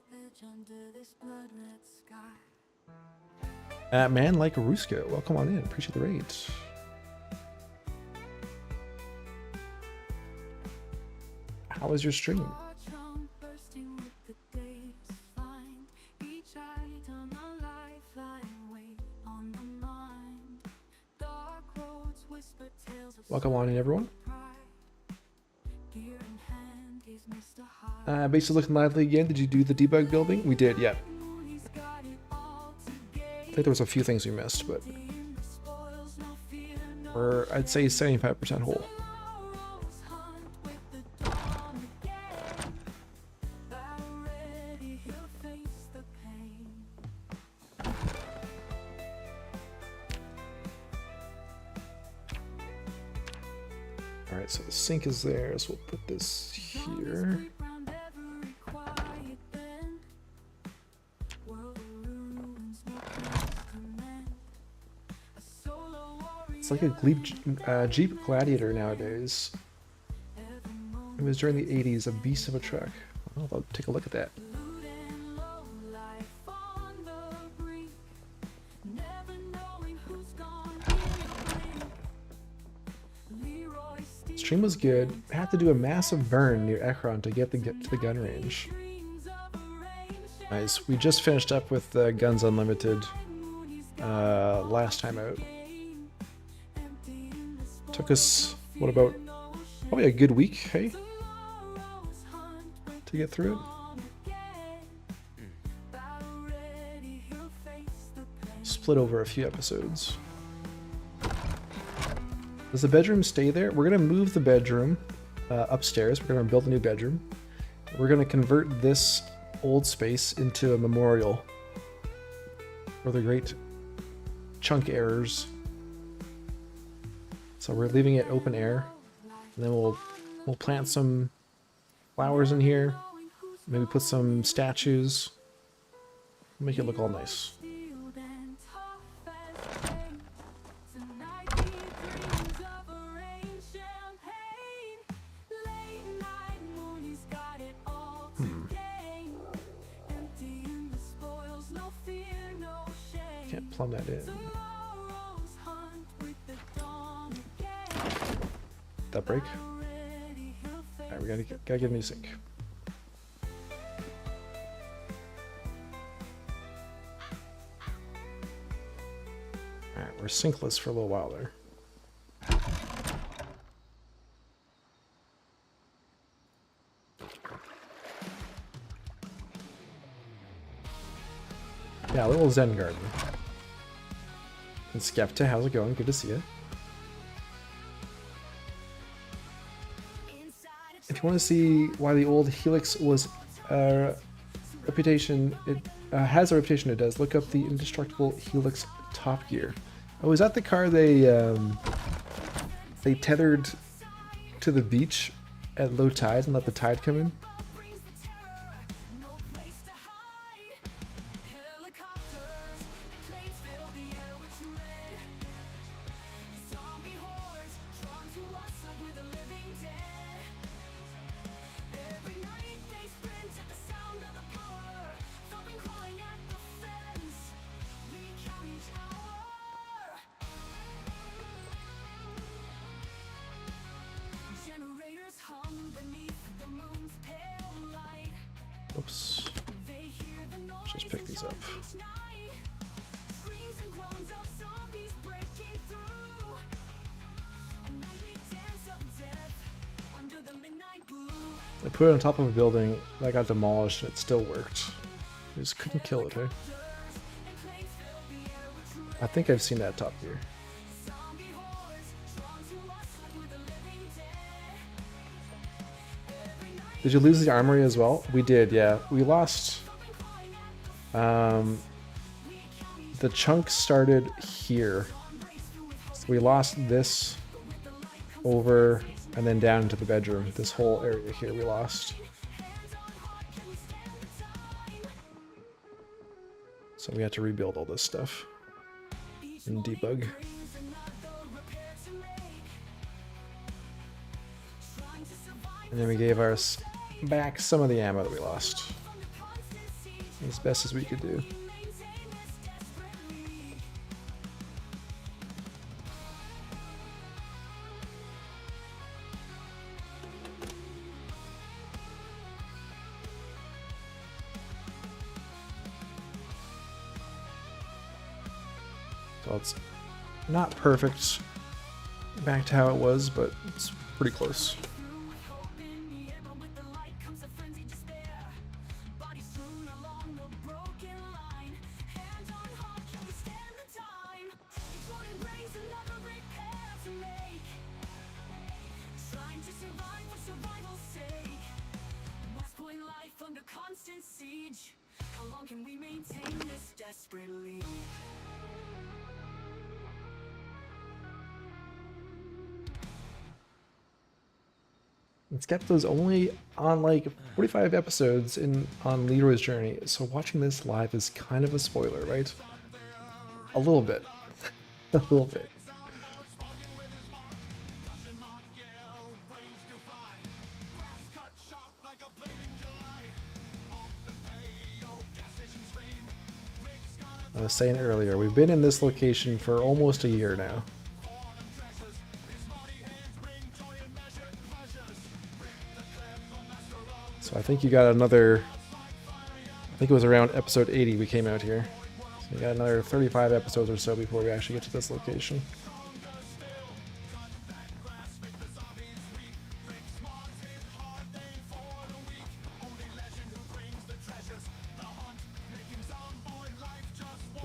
Man like Rusko, welcome on in. Appreciate the raid. How was your stream? Welcome on in, everyone. Base is looking lively again. Did you do the debug building? We did, yeah. I think there was a few things we missed, but we're, I'd say, 75% whole. Alright, so the sink is there, so we'll put this here. It's like a Jeep Gladiator nowadays. It was during the 80s, a beast of a truck. Well, I'll take a look at that. Stream was good. I had to do a massive burn near Ekron to get to the gun range. Nice. We just finished up with Guns Unlimited last time out. Took us, what about, probably a good week, hey? To get through it. Split over a few episodes. Does the bedroom stay there? We're going to move the bedroom upstairs. We're going to build a new bedroom. We're going to convert this old space into a memorial for the great chunk errors. So we're leaving it open air, and then we'll plant some flowers in here. Maybe put some statues. Make it look all nice. Can't plumb that in. That break? Alright, we gotta get a new sink. Alright, we're sinkless for a little while there. Yeah, a little Zen garden. And Skepta, how's it going? Good to see you. If you want to see why the old Helix was reputation, it has a reputation it does, look up the indestructible Helix Top Gear. Oh, is that the car they tethered to the beach at low tide and let the tide come in? Oops. Just pick these up. I put it on top of a building that got demolished and it still worked. I just couldn't kill it, eh? I think I've seen that Top Gear. Did you lose the armory as well? We did, yeah. We lost... the chunk started here. So we lost this over and then down into the bedroom. This whole area here we lost. So we had to rebuild all this stuff and debug. And then we gave us back some of the ammo that we lost. As best as we could do. So it's not perfect back to how it was, but it's pretty close. Constant siege. How long can we maintain this desperately? Skepta's only on like 45 episodes on Leroy's journey, so watching this live is kind of a spoiler, right? A little bit. A little bit. I was saying earlier, we've been in this location for almost a year now. So I think you got another, I think it was around episode 80 we came out here. So you got another 35 episodes or so before we actually get to this location.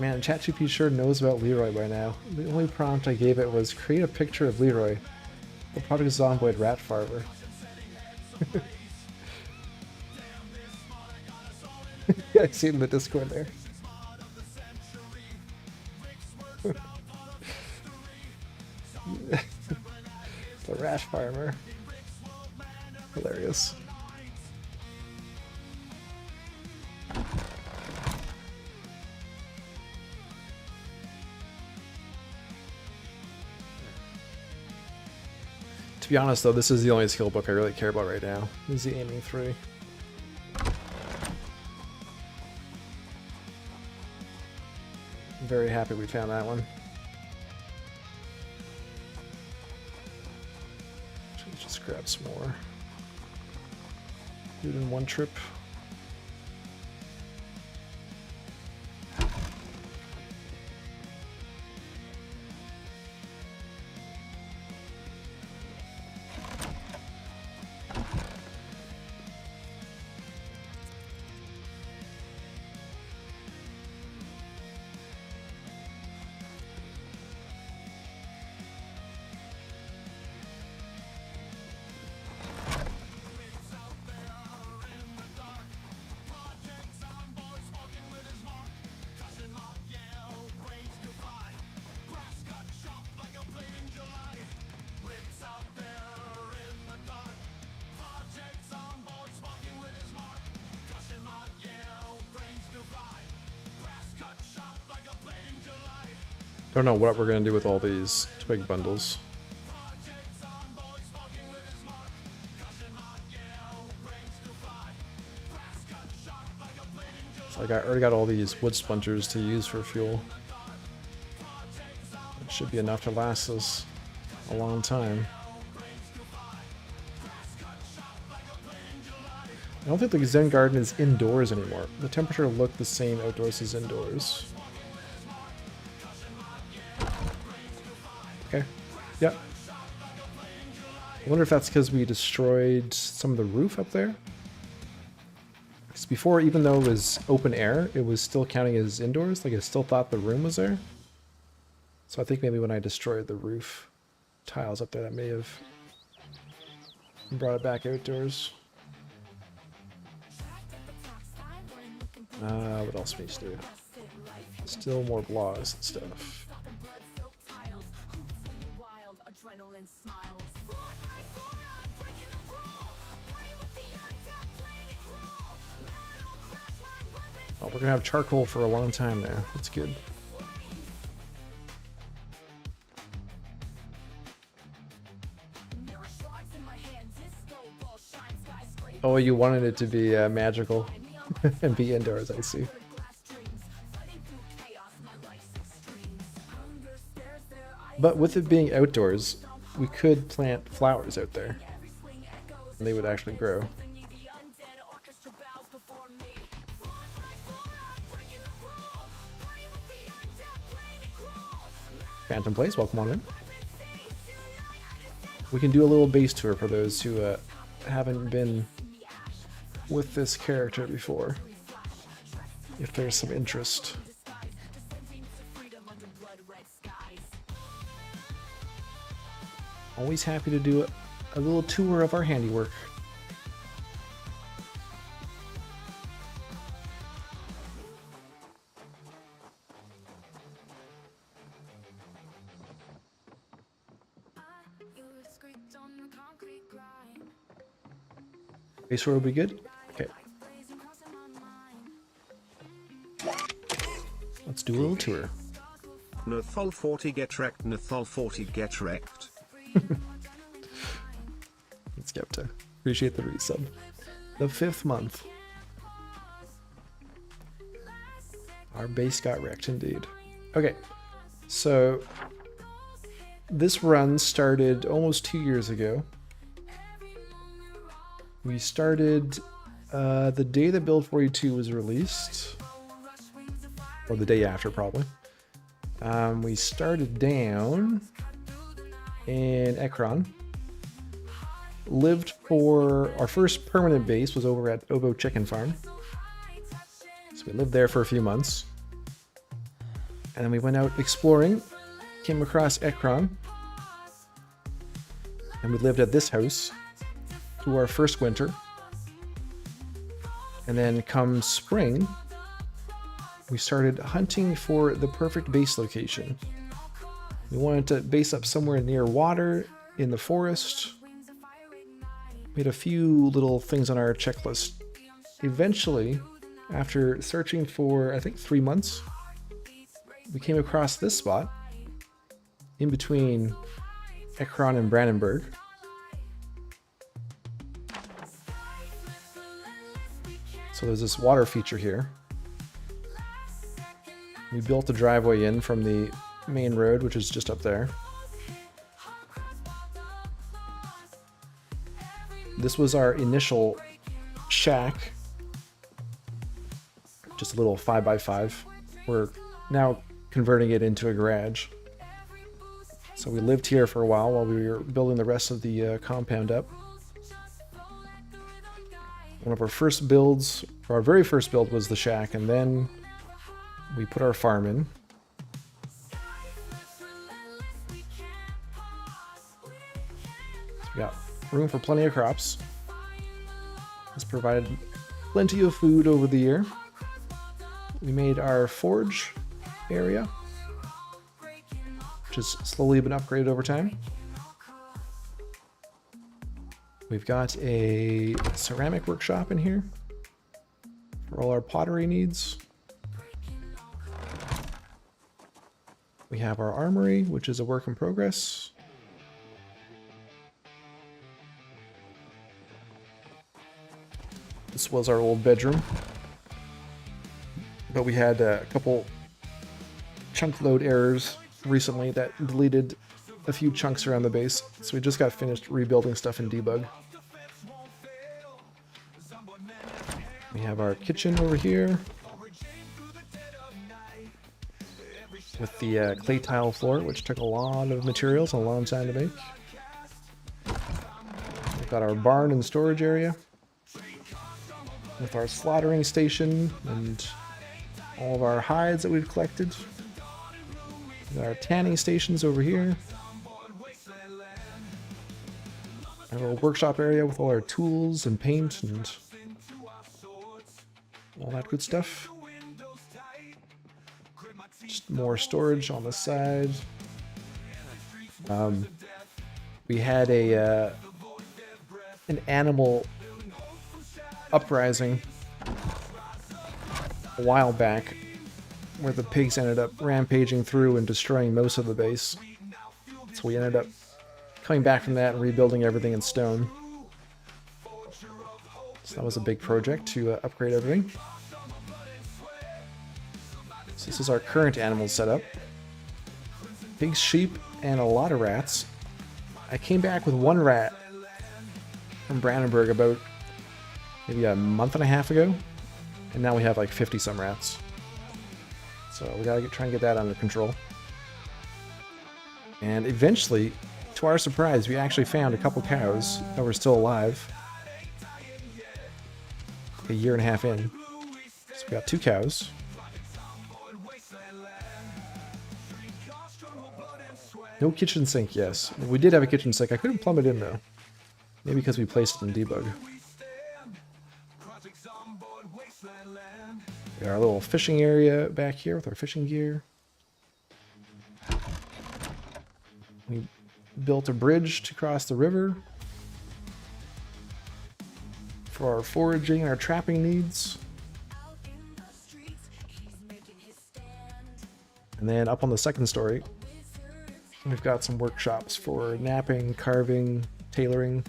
Man, ChatGPT sure knows about Leroy by now. The only prompt I gave it was create a picture of Leroy. The product is Zomboid rat farmer. Yeah, I see it in the Discord there. The rat farmer. Hilarious. To be honest though, this is the only skill book I really care about right now, is the aiming 3. I'm very happy we found that one. Should just grab some more. Do it in one trip. Don't know what we're gonna do with all these twig bundles. So I already got all these wood splinters to use for fuel. It should be enough to last us a long time. I don't think the Zen garden is indoors anymore. The temperature looked the same outdoors as indoors. Okay. Yep. I wonder if that's because we destroyed some of the roof up there. Because before, even though it was open air, it was still counting as indoors. Like, I still thought the room was there. So I think maybe when I destroyed the roof tiles up there, that may have brought it back outdoors. What else we need to do? Still more blogs and stuff. Oh, we're gonna have charcoal for a long time now. That's good. Oh, you wanted it to be magical and be indoors, I see. But with it being outdoors, we could plant flowers out there. And they would actually grow. Phantom Place, welcome on in. we can do a little base tour for those who haven't been with this character before, if there's some interest. Always happy to do a little tour of our handiwork. Base road will be good? Okay. Let's do a little tour. Nathol 40 get wrecked, Nathol 40 get wrecked. Let's get to appreciate the resub. The 5th month. Our base got wrecked indeed. Okay, so this run started almost 2 years ago. We started the day that Build 42 was released, or the day after probably. We started down in Ekron. Lived for our first permanent base was over at Obo Chicken Farm. So we lived there for a few months. And then we went out exploring, came across Ekron, and we lived at this house through our first winter. And then come spring, we started hunting for the perfect base location. We wanted to base up somewhere near water, in the forest. We had a few little things on our checklist. Eventually, after searching for, I think, 3 months, we came across this spot in between Ekron and Brandenburg. So there's this water feature here. We built a driveway in from the main road, which is just up there. This was our initial shack. Just a little 5x5. We're now converting it into a garage. So we lived here for a while we were building the rest of the compound up. One of our first builds, or our very first build, was the shack, and then we put our farm in. So we got room for plenty of crops. This provided plenty of food over the year. We made our forge area, which has slowly been upgraded over time. We've got a ceramic workshop in here for all our pottery needs. We have our armory, which is a work in progress. This was our old bedroom, but we had a couple chunk load errors recently that deleted a few chunks around the base, so we just got finished rebuilding stuff in debug. We have our kitchen over here with the clay tile floor, which took a lot of materials and a long time to make. We've got our barn and storage area with our slaughtering station and all of our hides that we've collected. We've got our tanning stations over here. Our little workshop area with all our tools and paint and all that good stuff. Just more storage on the side. We had an animal uprising a while back where the pigs ended up rampaging through and destroying most of the base. So we ended up coming back from that and rebuilding everything in stone. So that was a big project to upgrade everything. So this is our current animal setup. Pigs, sheep, and a lot of rats. I came back with 1 rat from Brandenburg about maybe a month and a half ago, and now we have like 50 some rats. So we gotta try and get that under control. And eventually, To our surprise, we actually found a couple cows that were still alive. A year and a half in. So we got 2 cows. No kitchen sink, yes. We did have a kitchen sink. I couldn't plumb it in though. Maybe because we placed it in debug. We got our little fishing area back here with our fishing gear. We built a bridge to cross the river for our foraging and our trapping needs. And then up on the second story, we've got some workshops for napping, carving, tailoring.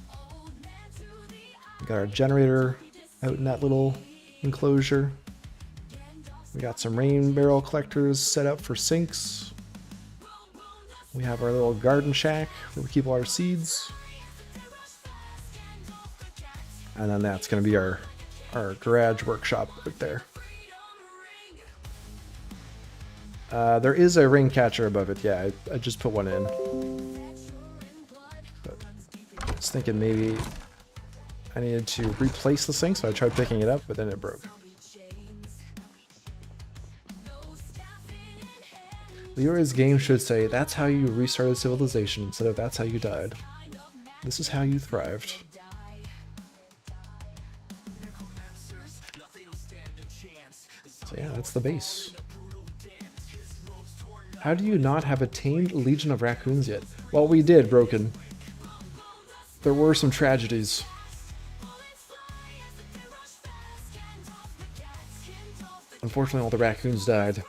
We got our generator out in that little enclosure. We got some rain barrel collectors set up for sinks. We have our little garden shack where we keep all our seeds. And then that's going to be our garage workshop right there. There is a ring catcher above it, yeah, I just put one in. But I was thinking maybe I needed to replace the sink, so I tried picking it up, but then it broke. Leroy's game should say, that's how you restarted civilization, instead of that's how you died. This is how you thrived. So yeah, that's the base. How do you not have a tamed legion of raccoons yet? Well, we did, Broken. There were some tragedies. Unfortunately, all the raccoons died.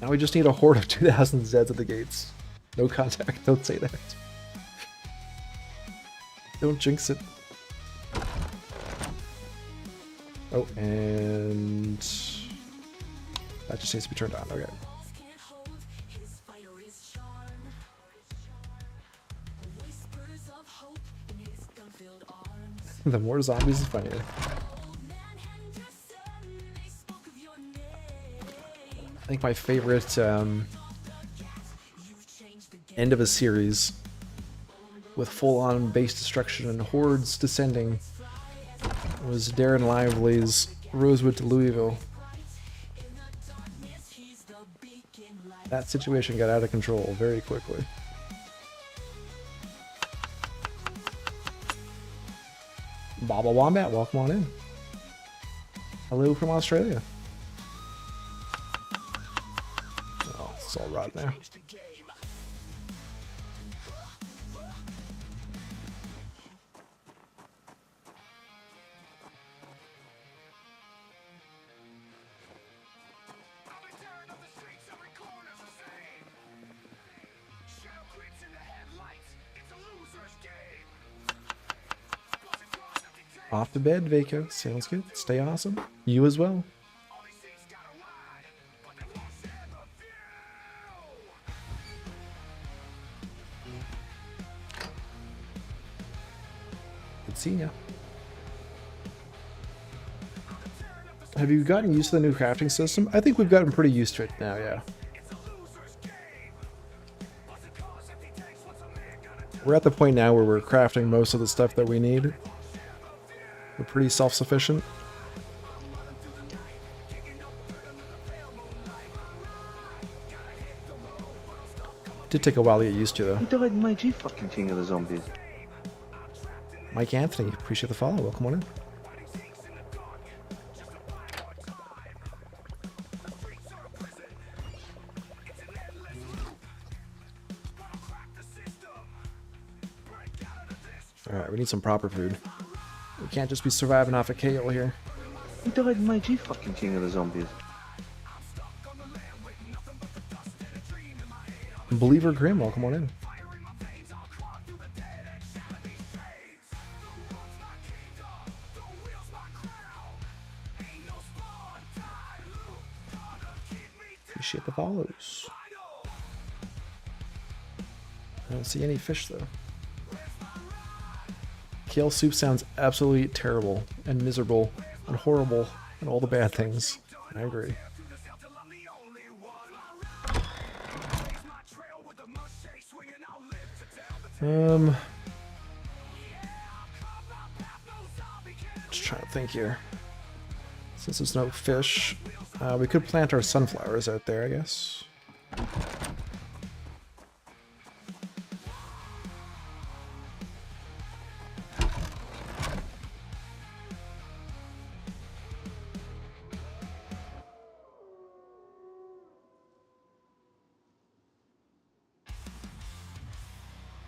Now we just need a horde of 2,000 Zeds at the gates. No contact, don't say that. Don't jinx it. Oh, and that just needs to be turned on. Okay. The more zombies, the funnier. I think my favorite end of a series with full-on base destruction and hordes descending was Darren Lively's Rosewood to Louisville. That situation got out of control very quickly. Baba Wombat, welcome on in. Hello from Australia. Oh, it's all rotten now. Off to bed, Vaco. Sounds good. Stay awesome. You as well. Good seeing ya. Have you gotten used to the new crafting system? I think we've gotten pretty used to it now, yeah. We're at the point now where we're crafting most of the stuff that we need. We're pretty self-sufficient. Did take a while to get used to, though. Who died in my G fucking king of the zombies? Mike Anthony, appreciate the follow. Welcome on in. Alright, we need some proper food. We can't just be surviving off of kale here. Who died in my G fucking king of the zombies? Believer Grim, welcome on in. Appreciate the follows. I don't see any fish though. Kale soup sounds absolutely terrible and miserable and horrible and all the bad things. I agree. Just trying to think here. Since there's no fish, we could plant our sunflowers out there, I guess.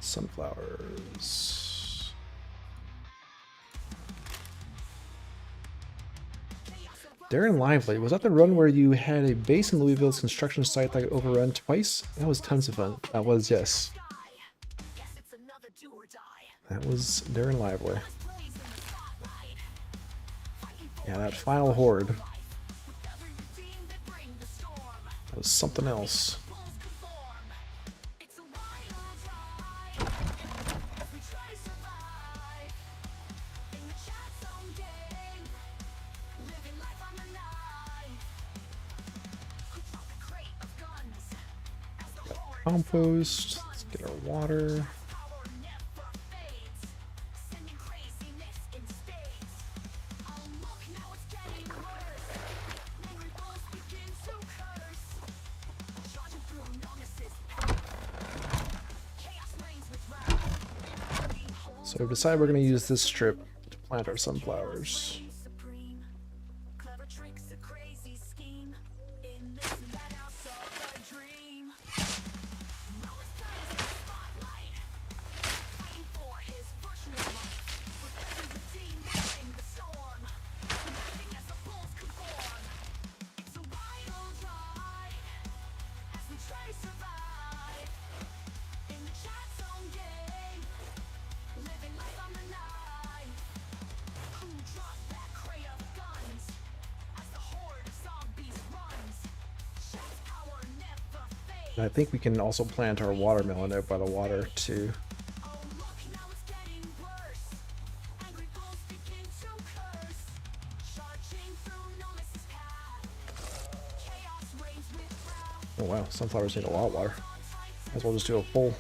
Sunflowers. Darren Lively, was that the run where you had a base in Louisville's construction site that got overrun twice? That was tons of fun. That was, yes. That was Darren Lively. Yeah, that final horde. That was something else. Compost. Let's get our water. So we've decided we're going to use this strip to plant our sunflowers. I think we can also plant our watermelon out by the water too. Oh wow, sunflowers need a lot of water. Might as well just do a full.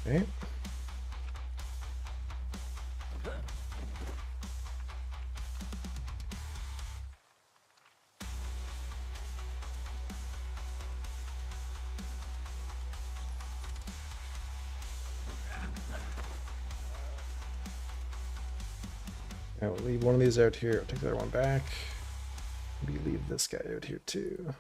Okay. We'll leave one of these out here. I'll take the other one back. Maybe leave this guy out here too.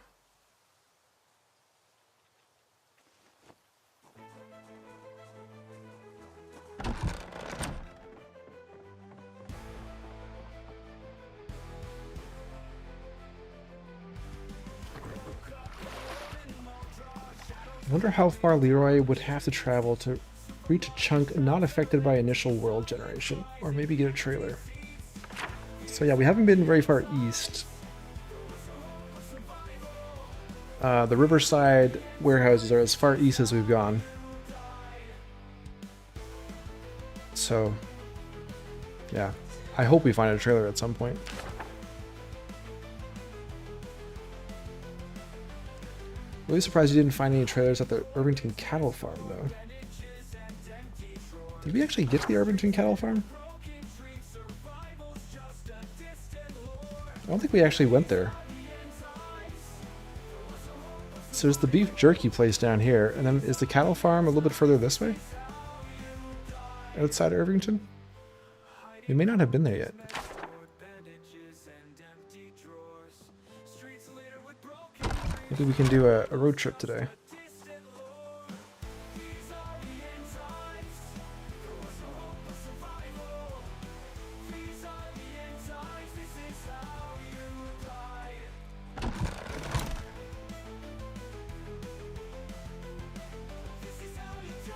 I wonder how far Leroy would have to travel to reach a chunk not affected by initial world generation, or maybe get a trailer. So yeah, we haven't been very far east. The Riverside warehouses are as far east as we've gone. So yeah, I hope we find a trailer at some point. Really surprised you didn't find any trailers at the Irvington cattle farm, though. Did we actually get to the Irvington cattle farm? I don't think we actually went there. So there's the beef jerky place down here, and then is the cattle farm a little bit further this way? Outside of Irvington? We may not have been there yet. Maybe we can do a road trip today.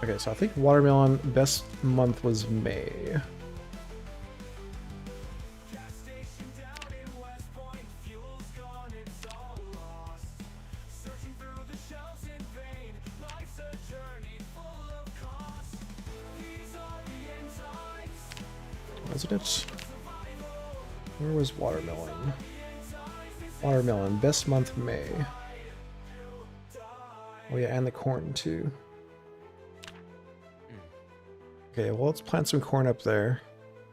Okay, so I think watermelon best month was May. Wasn't it? Where was watermelon? Watermelon, best month May. Oh yeah, and the corn too. Okay, well let's plant some corn up there.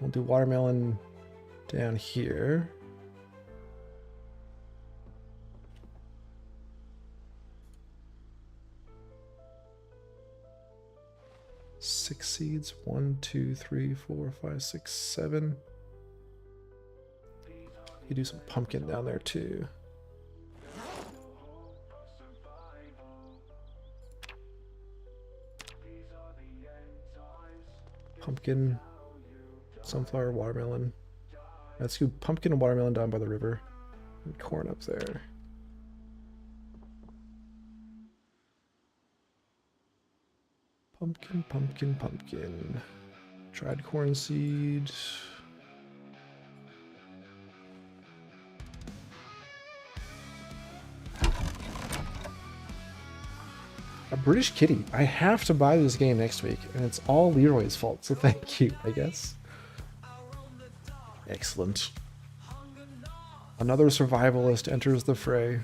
We'll do watermelon down here. Six seeds. 1, 2, 3, 4, 5, 6, 7. You do some pumpkin down there too. Pumpkin, sunflower, watermelon. Let's do pumpkin and watermelon down by the river. And corn up there. Pumpkin, pumpkin, pumpkin. Dried corn seed. A British kitty. I have to buy this game next week, and it's all Leroy's fault, so thank you, I guess. Excellent. Another survivalist enters the fray.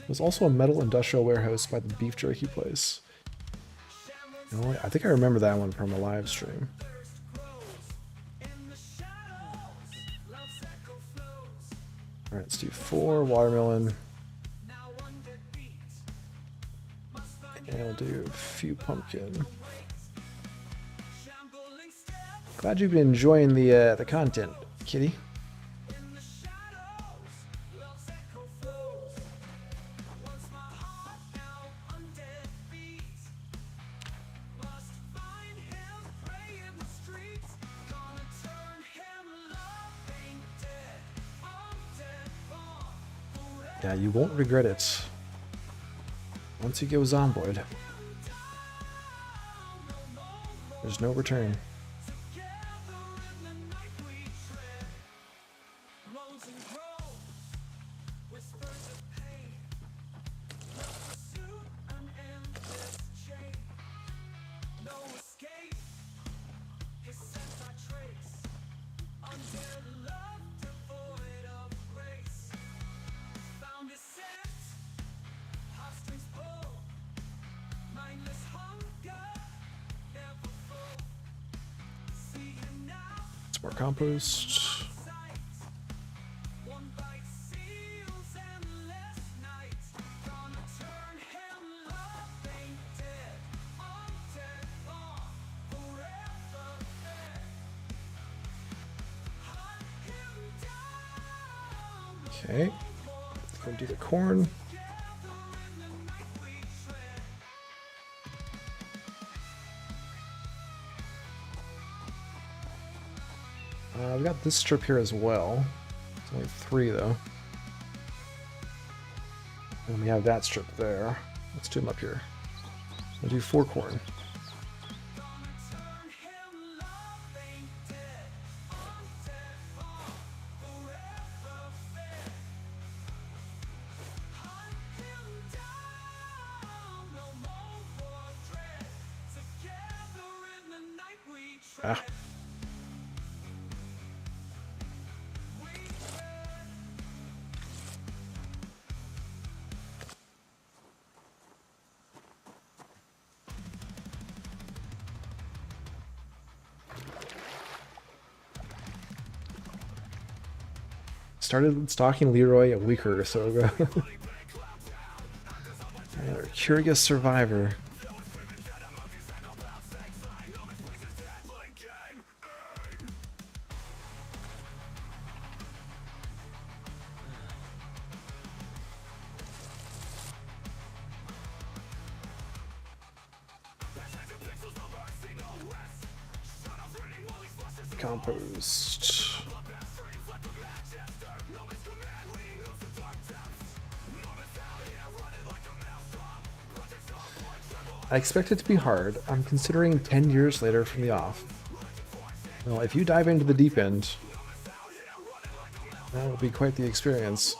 There's also a metal industrial warehouse by the beef jerky place. You know, I think I remember that one from a live stream. Alright, let's do 4 watermelon. And we'll do a few pumpkin. Glad you've been enjoying the content, kitty. Yeah, you won't regret it once you go Zomboid. There's no return. More compost. Okay, let's go do the corn. We got this strip here as well. It's only 3 though. And we have that strip there. Let's do them up here. We'll do 4 corn. Ah. Started stalking Leroy a week or so ago. Our curious survivor. Compost. I expect it to be hard. I'm considering 10 years later from the off. Well, if you dive into the deep end, that will be quite the experience.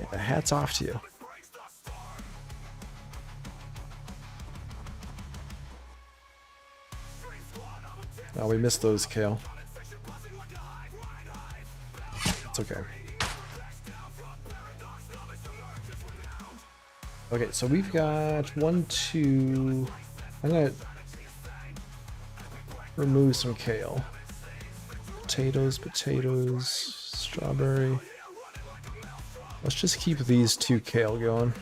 Yeah, hats off to you. Oh, we missed those, Kale. It's okay. Okay, so we've got 1, 2... I'm gonna remove some kale. Potatoes, potatoes, strawberry. Let's just keep these 2 kale going.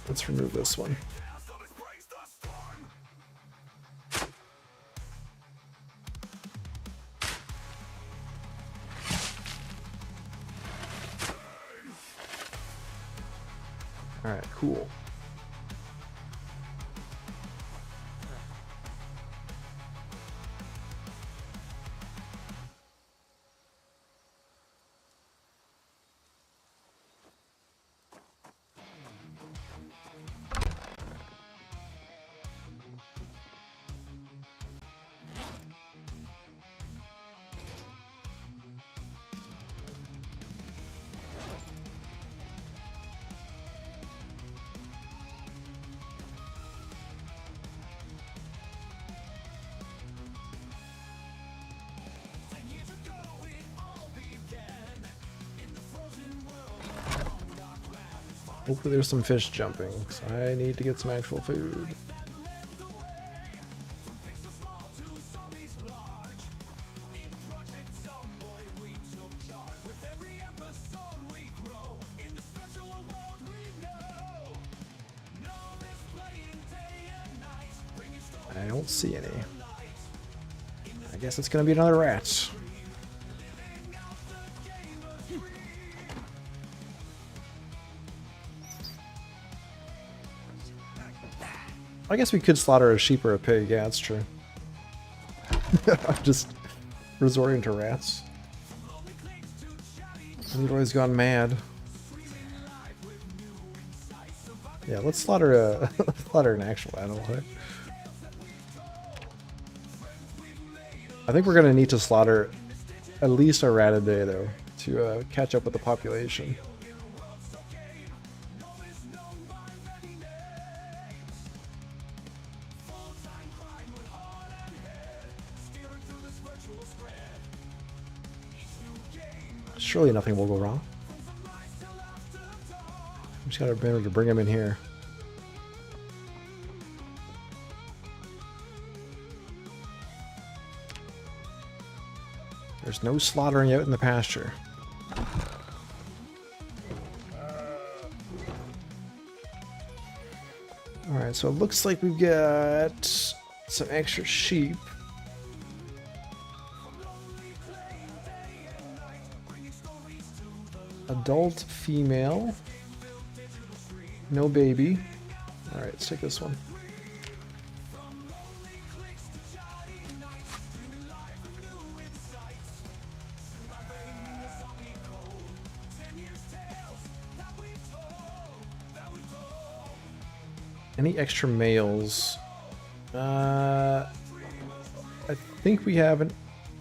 Let's remove this one. Alright, cool. Hopefully there's some fish jumping, so I need to get some actual food. I don't see any. I guess it's gonna be another rat. I guess we could slaughter a sheep or a pig, yeah, that's true. I'm just resorting to rats. Leroy's gone mad. Yeah, let's slaughter a slaughter an actual animal. Right? I think we're gonna need to slaughter at least a rat a day though to catch up with the population. Surely nothing will go wrong. I just gotta remember to bring him in here. There's no slaughtering out in the pasture. Alright, so it looks like we've got some extra sheep. Adult female. No baby. Alright, let's take this one. Any extra males? I think we have a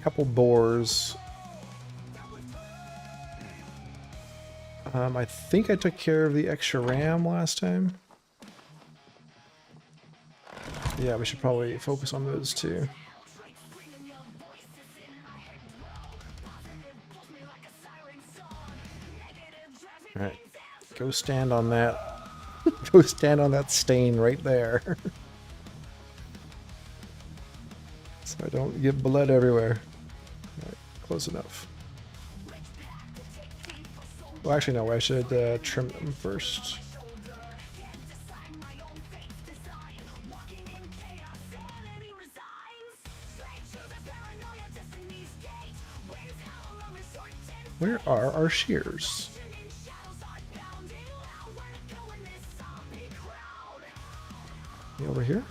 couple boars. I think I took care of the extra ram last time. Yeah, we should probably focus on those too. Alright, go stand on that. Go stand on that stain right there. So I don't get blood everywhere. Alright, close enough. Well, actually, no, I should trim them first. Where are our shears? Are they over here?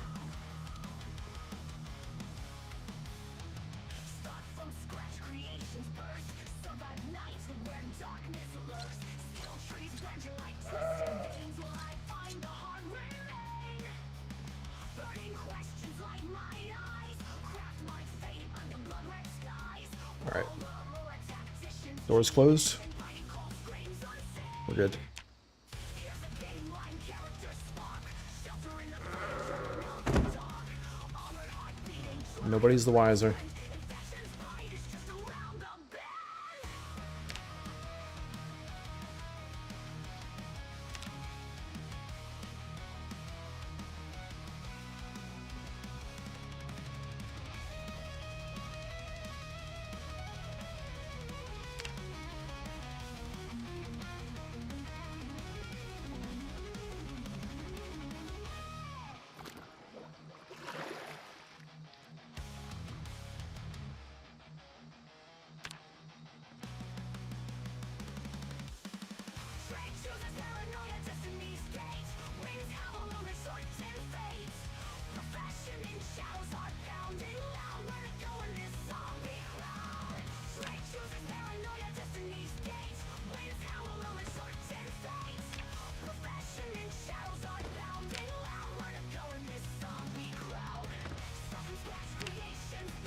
Doors closed. We're good. Nobody's the wiser.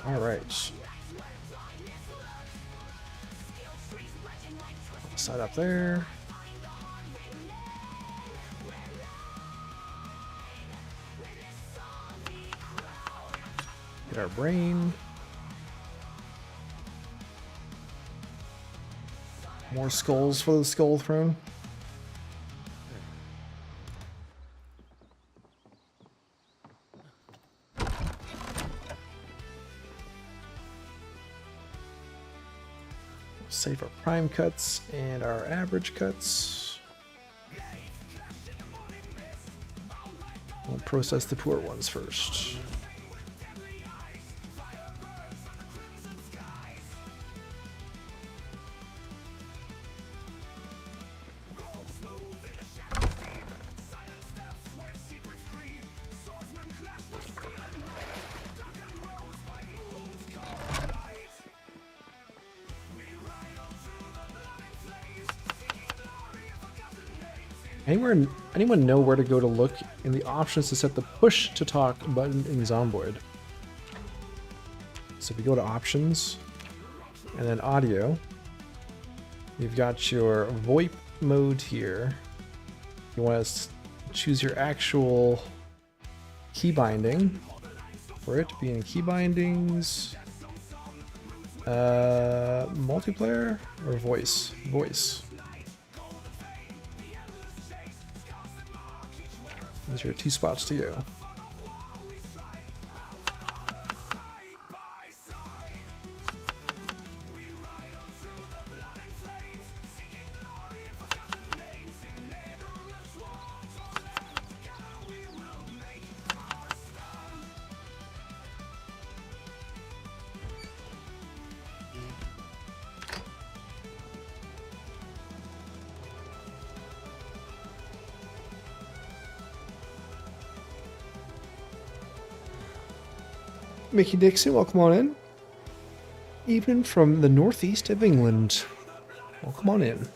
All right. Side up there. Get our brain. More skulls for the skull throne. Save our prime cuts and our average cuts. We'll process the poor ones first. Anyone know where to go to look in the options to set the push to talk button in Zomboid? So if you go to options and then audio, you've got your VoIP mode here. You want to choose your actual key binding for it to be in key bindings, multiplayer or voice? Voice. These are your 2 spots to go. Mickey Dixon, welcome on in. Evening from the northeast of England. Welcome on in.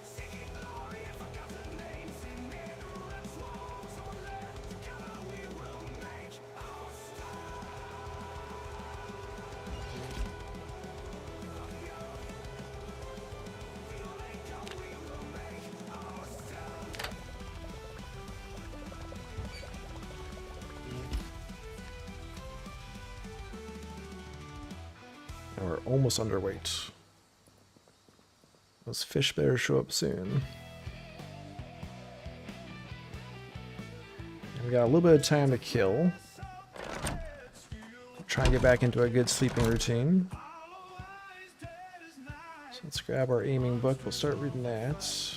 We're almost underweight. Those fish better show up soon. And we got a little bit of time to kill. Try and get back into a good sleeping routine. So let's grab our aiming book. We'll start reading that.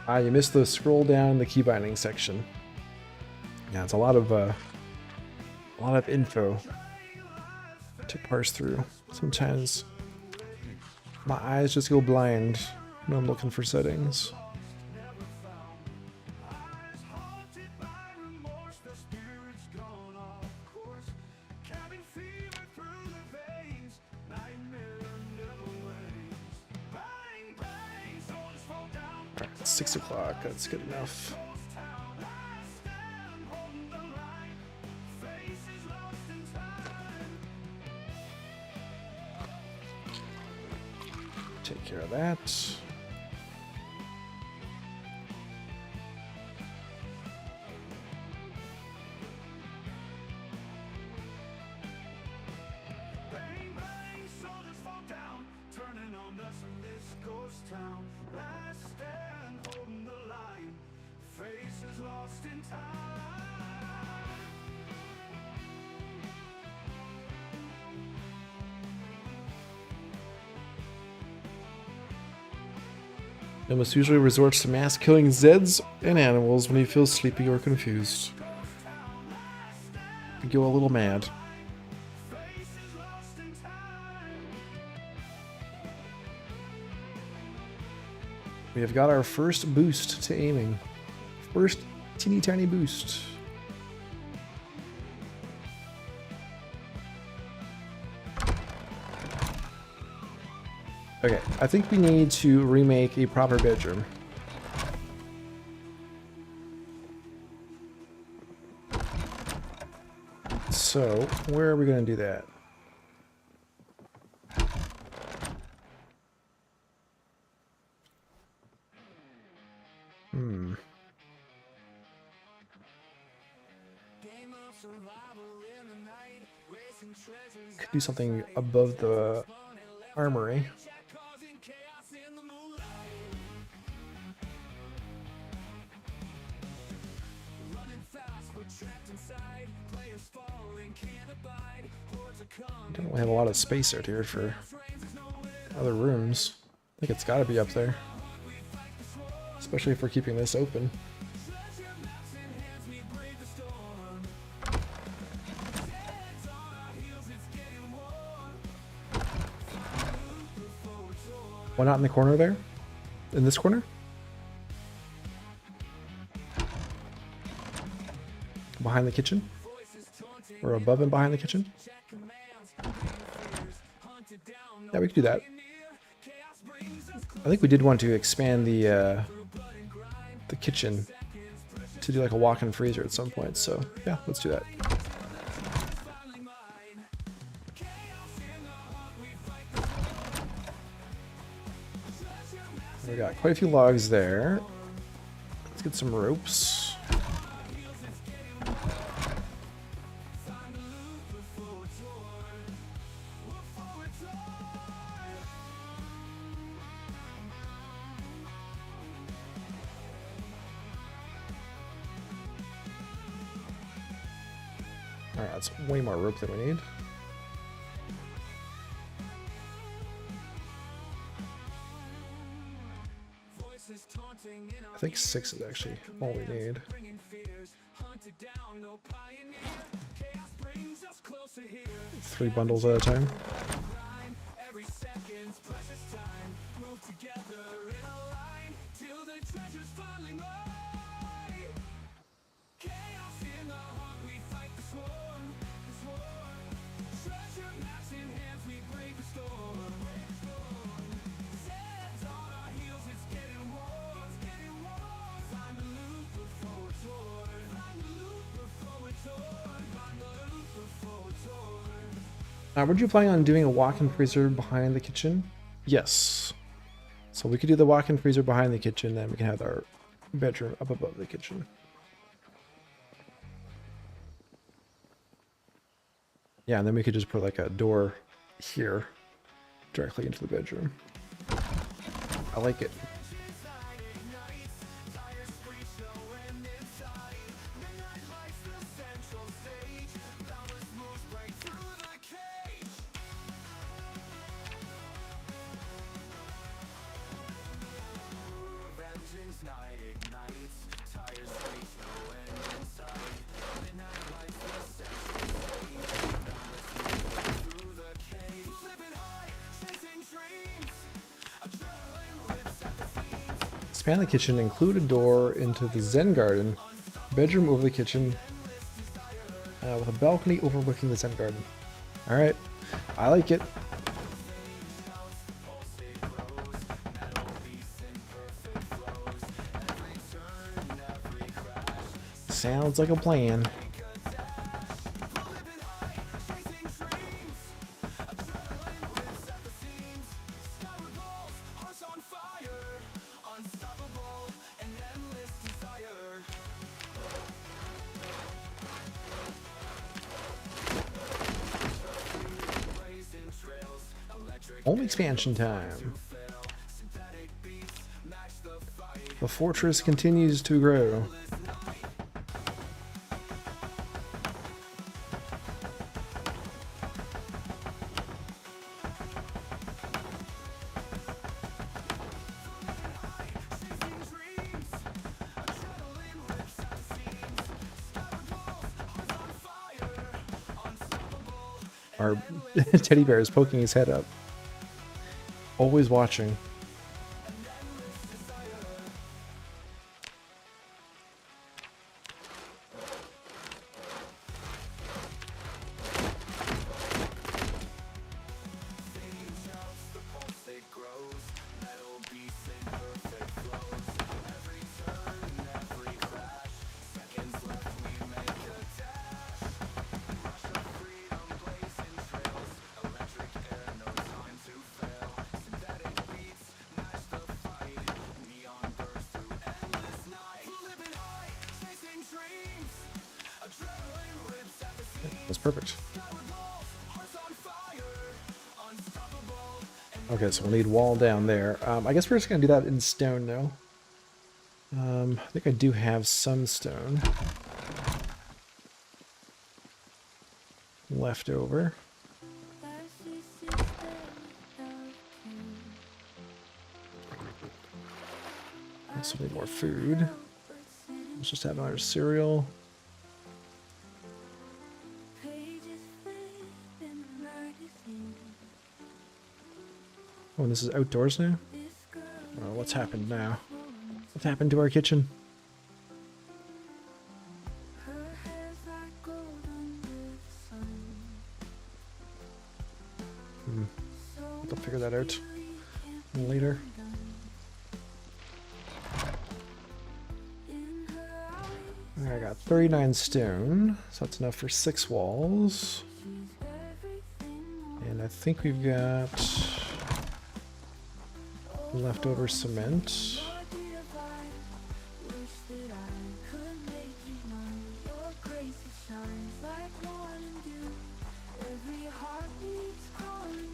Ah, you missed the scroll down in the key binding section. Yeah, it's a lot of info to parse through. Sometimes my eyes just go blind when I'm looking for settings. 6 o'clock. That's good enough. Take care of that. Nimbus usually resorts to mass killing Zeds and animals when he feels sleepy or confused. I go a little mad. We have got our first boost to aiming. First teeny tiny boost. Okay, I think we need to remake a proper bedroom. So, where are we going to do that? Could do something above the armory. Don't really have a lot of space out here for other rooms. I think it's got to be up there, especially if we're keeping this open. Why not in the corner there? In this corner? Behind the kitchen? Or above and behind the kitchen? Yeah, we could do that. I think we did want to expand the kitchen to do like a walk-in freezer at some point, so yeah, let's do that. We got quite a few logs there. Let's get some ropes. Alright, that's way more rope than we need. I think 6 is actually all we need. 3 bundles at a time. Were you planning on doing a walk-in freezer behind the kitchen? Yes. So we could do the walk-in freezer behind the kitchen, then we can have our bedroom up above the kitchen. Yeah, and then we could just put like a door here directly into the bedroom. I like it. Expand the kitchen, include a door into the Zen garden, bedroom over the kitchen, with a balcony overlooking the Zen garden. Alright, I like it. Sounds like a plan. Home expansion time. The fortress continues to grow. Our teddy bear is poking his head up. Always watching. That's perfect. Okay, so we'll need wall down there. I guess we're just gonna do that in stone now. I think I do have some stone left over. Also need more food. Let's just have another cereal. Oh, and this is outdoors now? Oh, what's happened now? What happened to our kitchen? I'll figure that out later. I got 39 stone, so that's enough for 6 walls. And I think we've got leftover cement.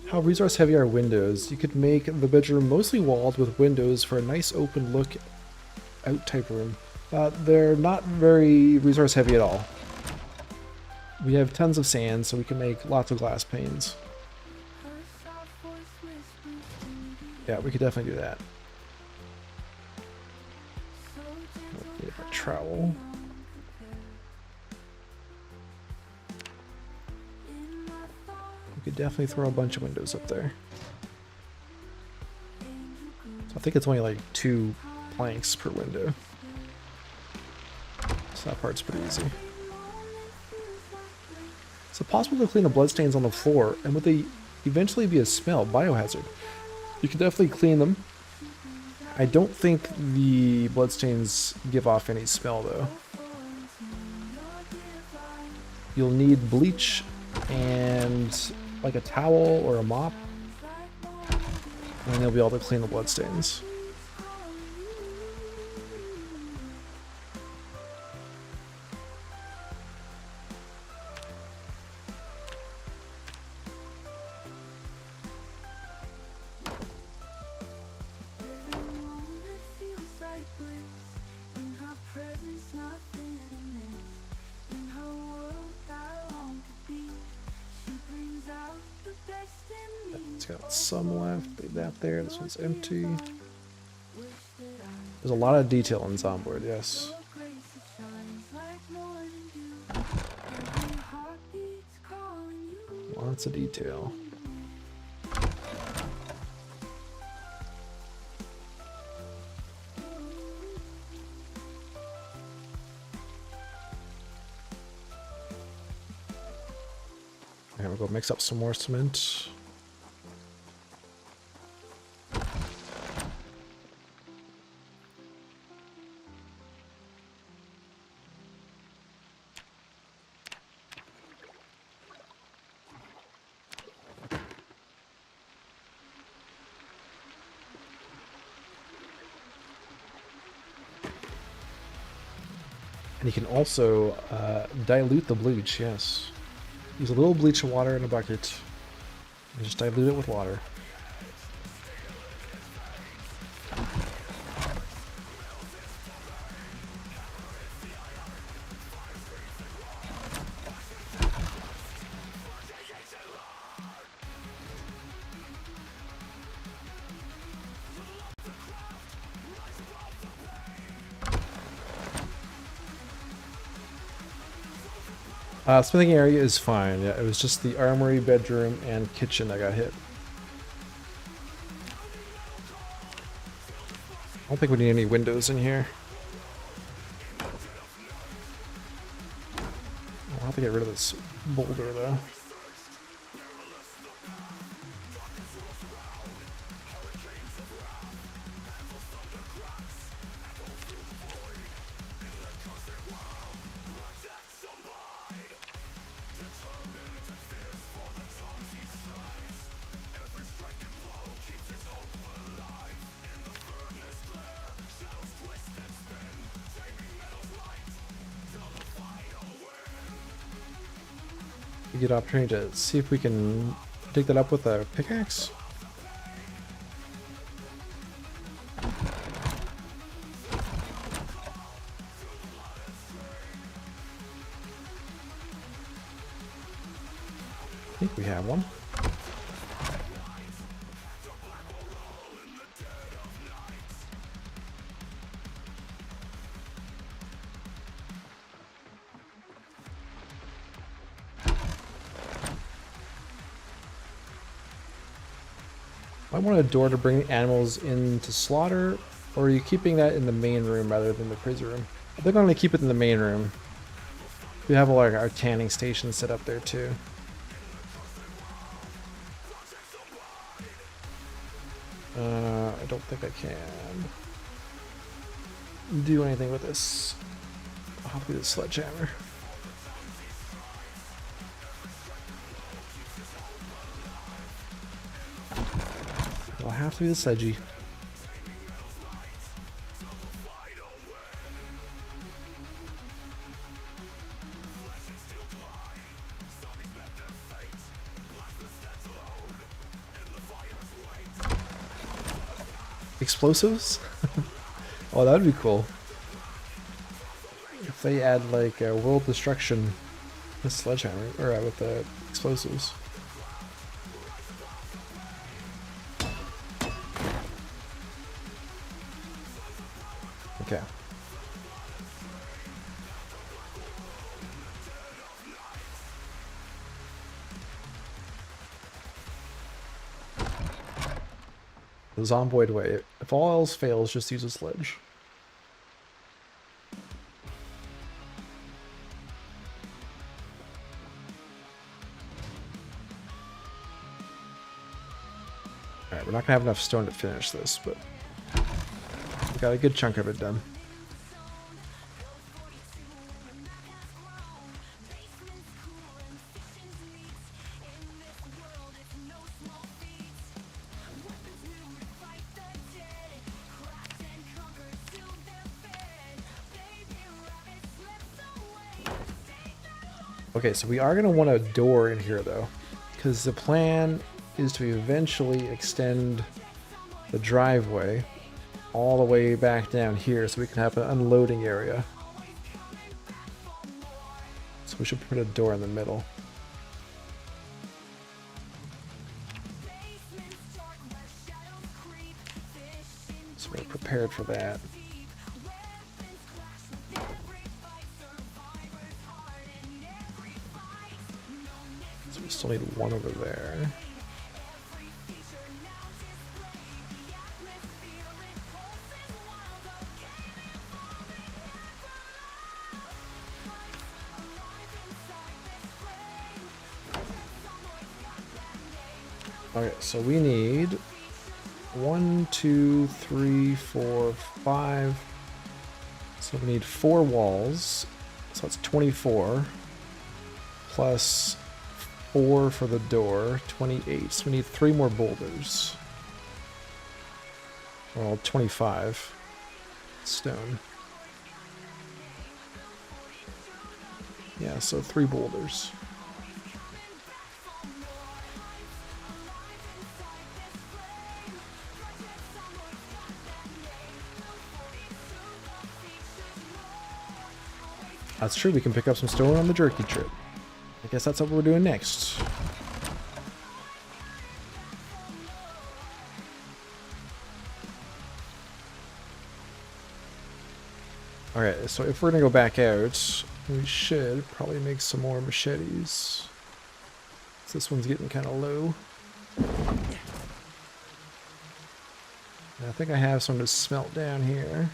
How resource heavy are windows? You could make the bedroom mostly walled with windows for a nice open look out type room. They're not very resource heavy at all. We have tons of sand, so we can make lots of glass panes. Yeah, we could definitely do that. Need a trowel. We could definitely throw a bunch of windows up there. So I think it's only like 2 planks per window. So that part's pretty easy. Is it possible to clean the bloodstains on the floor? And would they eventually be a smell? Biohazard. You can definitely clean them. I don't think the bloodstains give off any smell though. You'll need bleach and like a towel or a mop. And then you'll be able to clean the bloodstains. It's got some left. Leave that there. This one's empty. There's a lot of detail in Zomboid, yes. Lots of detail. Okay, we'll go mix up some more cement. And you can also dilute the bleach, yes. Use a little bleach of water in a bucket and just dilute it with water. Smithing area is fine. Yeah, it was just the armory, bedroom, and kitchen that got hit. I don't think we need any windows in here. I'll have to get rid of this boulder though. We get an opportunity to see if we can dig that up with a pickaxe. I think we have one. I want a door to bring animals in to slaughter, or are you keeping that in the main room rather than the prison room? I think I'm going to keep it in the main room. We have like our tanning station set up there too. I don't think I can do anything with this. I'll have to do the sledgehammer. It'll have to be the sedgy. Explosives? Oh, that would be cool. If they add like world destruction with sledgehammer, or with the explosives. Okay. The Zomboid way. If all else fails, just use a sledge. Alright, we're not gonna have enough stone to finish this, but we got a good chunk of it done. Okay, so we are going to want a door in here though, because the plan is to eventually extend the driveway all the way back down here so we can have an unloading area. So we should put a door in the middle. So we're prepared for that. So we still need one over there. Okay, so we need 1, 2, 3, 4, 5. So we need 4 walls. So that's 24. Plus 4 for the door, 28. So we need 3 more boulders. Well, 25 stone. Yeah, so 3 boulders. That's true, we can pick up some stone on the jerky trip. I guess that's what we're doing next. Alright, so if we're gonna go back out, we should probably make some more machetes. This one's getting kind of low. And I think I have some to smelt down here.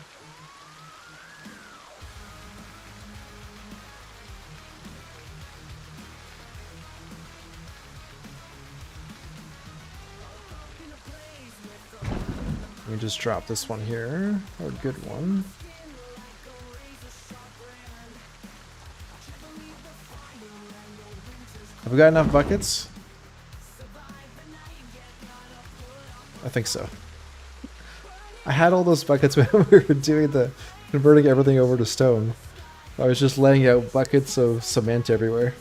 Let me just drop this one here. Oh, good one. Have we got enough buckets? I think so. I had all those buckets when we were doing the converting everything over to stone. I was just laying out buckets of cement everywhere.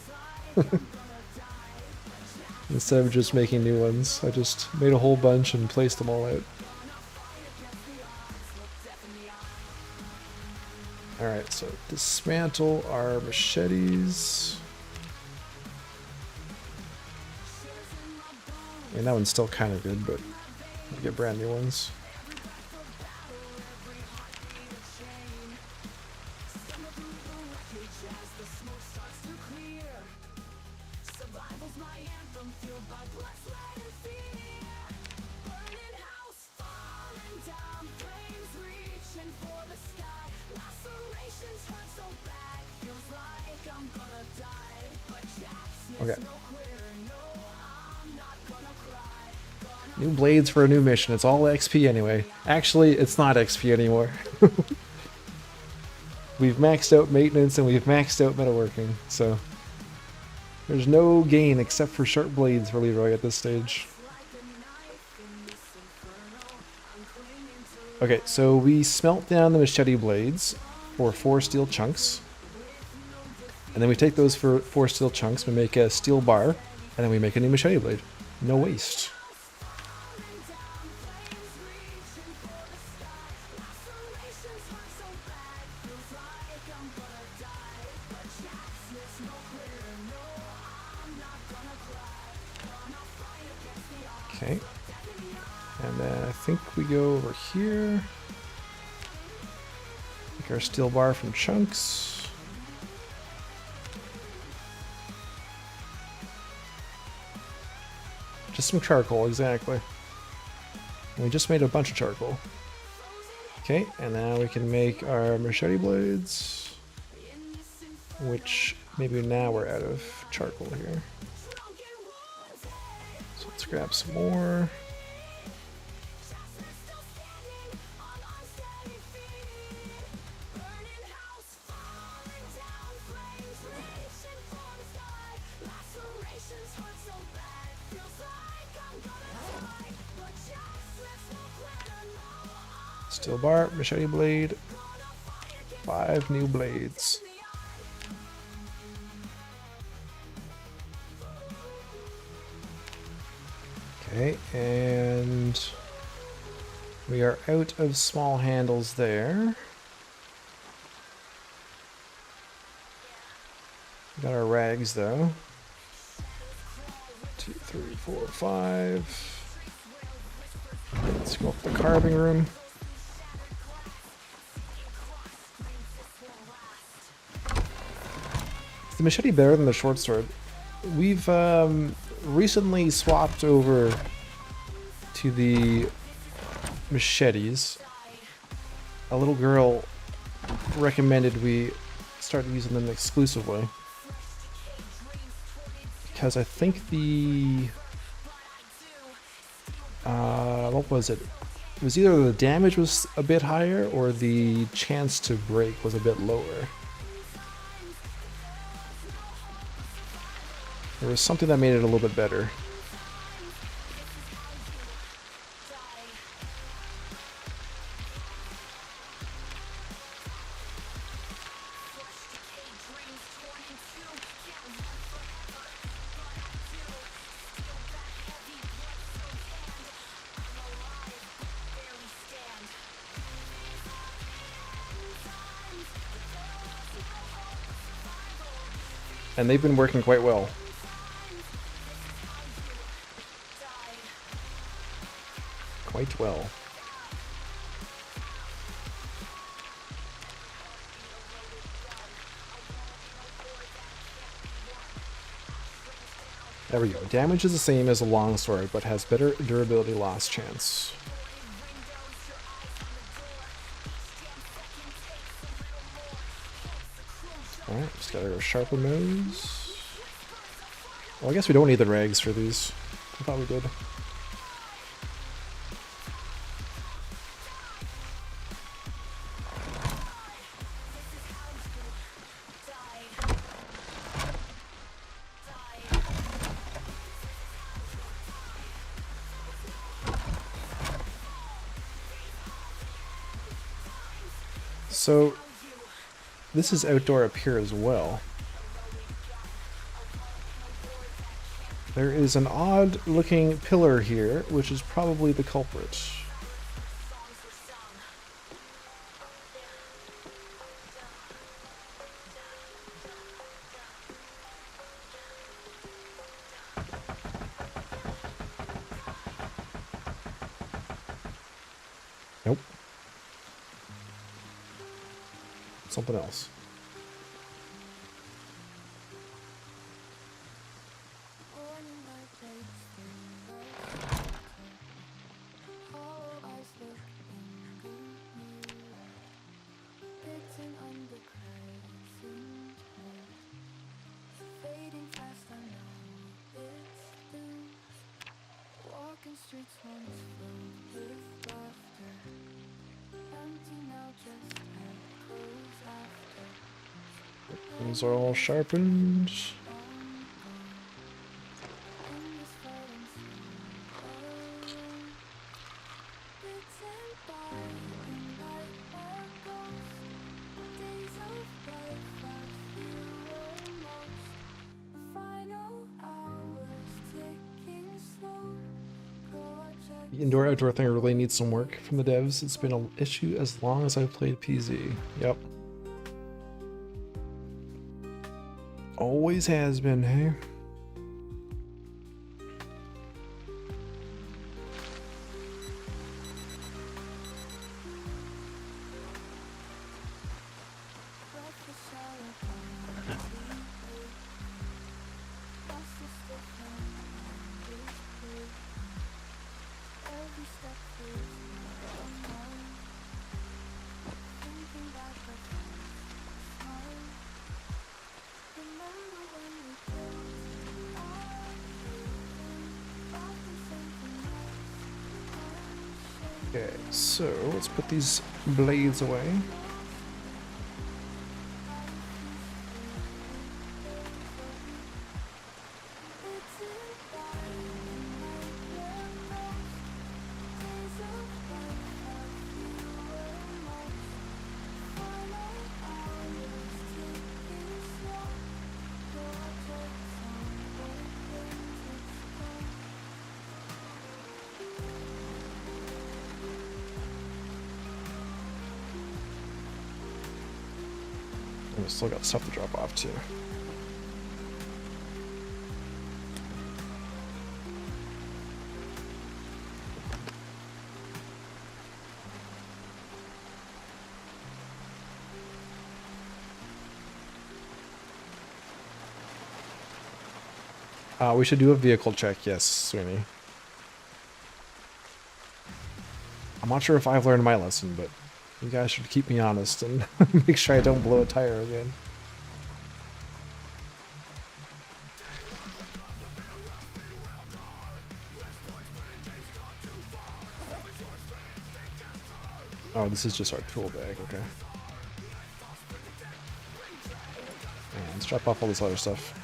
Instead of just making new ones, I just made a whole bunch and placed them all out. Alright, so dismantle our machetes. I mean, that one's still kind of good, but I'll get brand new ones. Okay. New blades for a new mission. It's all XP anyway. Actually, it's not XP anymore. We've maxed out maintenance and we've maxed out metalworking, so there's no gain except for sharp blades for Leroy at this stage. Okay, so we smelt down the machete blades for 4 steel chunks. And then we take those for 4 steel chunks, we make a steel bar, and then we make a new machete blade. No waste. Okay. And then I think we go over here. Make our steel bar from chunks. Just some charcoal, exactly. And we just made a bunch of charcoal. Okay, and now we can make our machete blades. Which, maybe now we're out of charcoal here. So let's grab some more. Steel bar, machete blade, 5 new blades. Okay, and we are out of small handles there. Got our rags though. 2, 3, 4, 5. Let's go up to the carving room. Is the machete better than the short sword? We've recently swapped over to the machetes. A little girl recommended we start using them exclusively. Because I think the... what was it? It was either the damage was a bit higher or the chance to break was a bit lower. There was something that made it a little bit better. and they've been working quite well. Quite well. There we go. Damage is the same as a longsword, but has better durability loss chance. Alright, just gotta go sharpen those. Well, I guess we don't need the rags for these. I thought we did. So, this is outdoor up here as well. There is an odd looking pillar here, which is probably the culprit. Nope. Something else. Streets once filled with laughter, empty now, just echoes after. Those are all sharpened. The indoor-outdoor thing really needs some work from the devs. It's been an issue as long as I've played PZ. Yep. Always has been, hey? Okay, so let's put these blades away. We still got stuff to drop off too. We should do a vehicle check, yes, Sweeney. I'm not sure if I've learned my lesson, but you guys should keep me honest and make sure I don't blow a tire again. Oh, this is just our tool bag, okay. Yeah, let's drop off all this other stuff.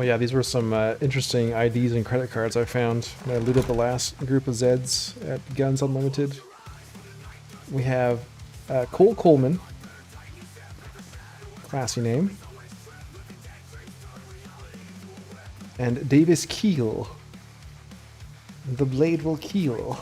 Oh yeah, these were some interesting IDs and credit cards I found when I looted the last group of Zeds at Guns Unlimited. We have Cole Coleman, Classy name. And Davis Keel. The blade will keel.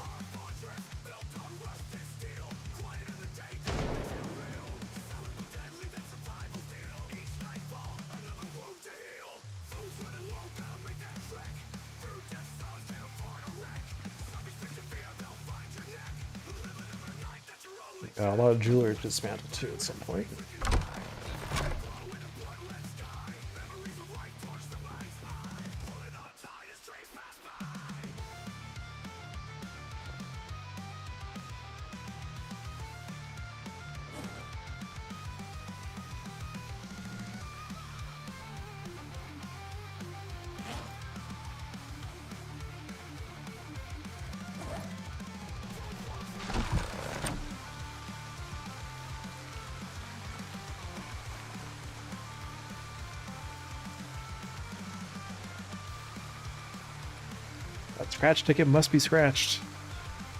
A lot of jewelry dismantled too at some point. That scratch ticket must be scratched.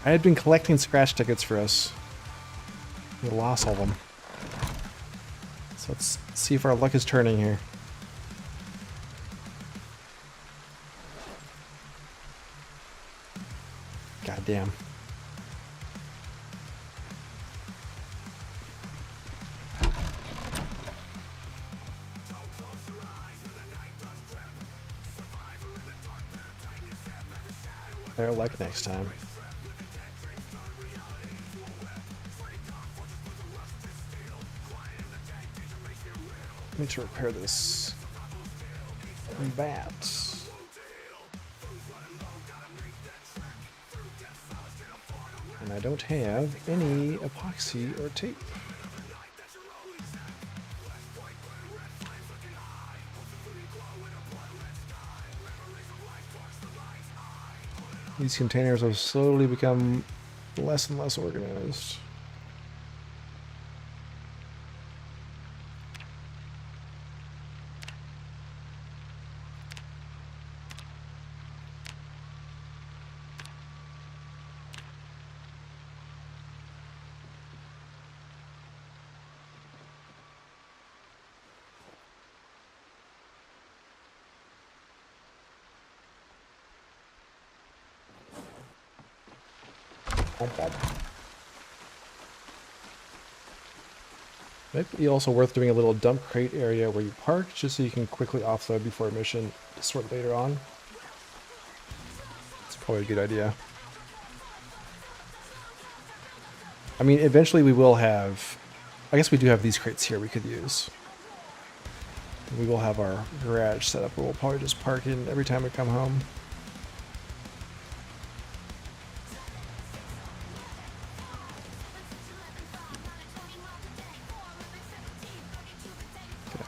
I had been collecting scratch tickets for us. We lost all of them. So let's see if our luck is turning here. God damn. Better luck next time. Need to repair this bat. And I don't have any epoxy or tape. These containers have slowly become less and less organized. Might be also worth doing a little dump crate area where you park, just so you can quickly offload before a mission to sort later on. It's probably a good idea. I mean, eventually we will have... I guess we do have these crates here we could use. We will have our garage set up where we'll probably just park in every time we come home.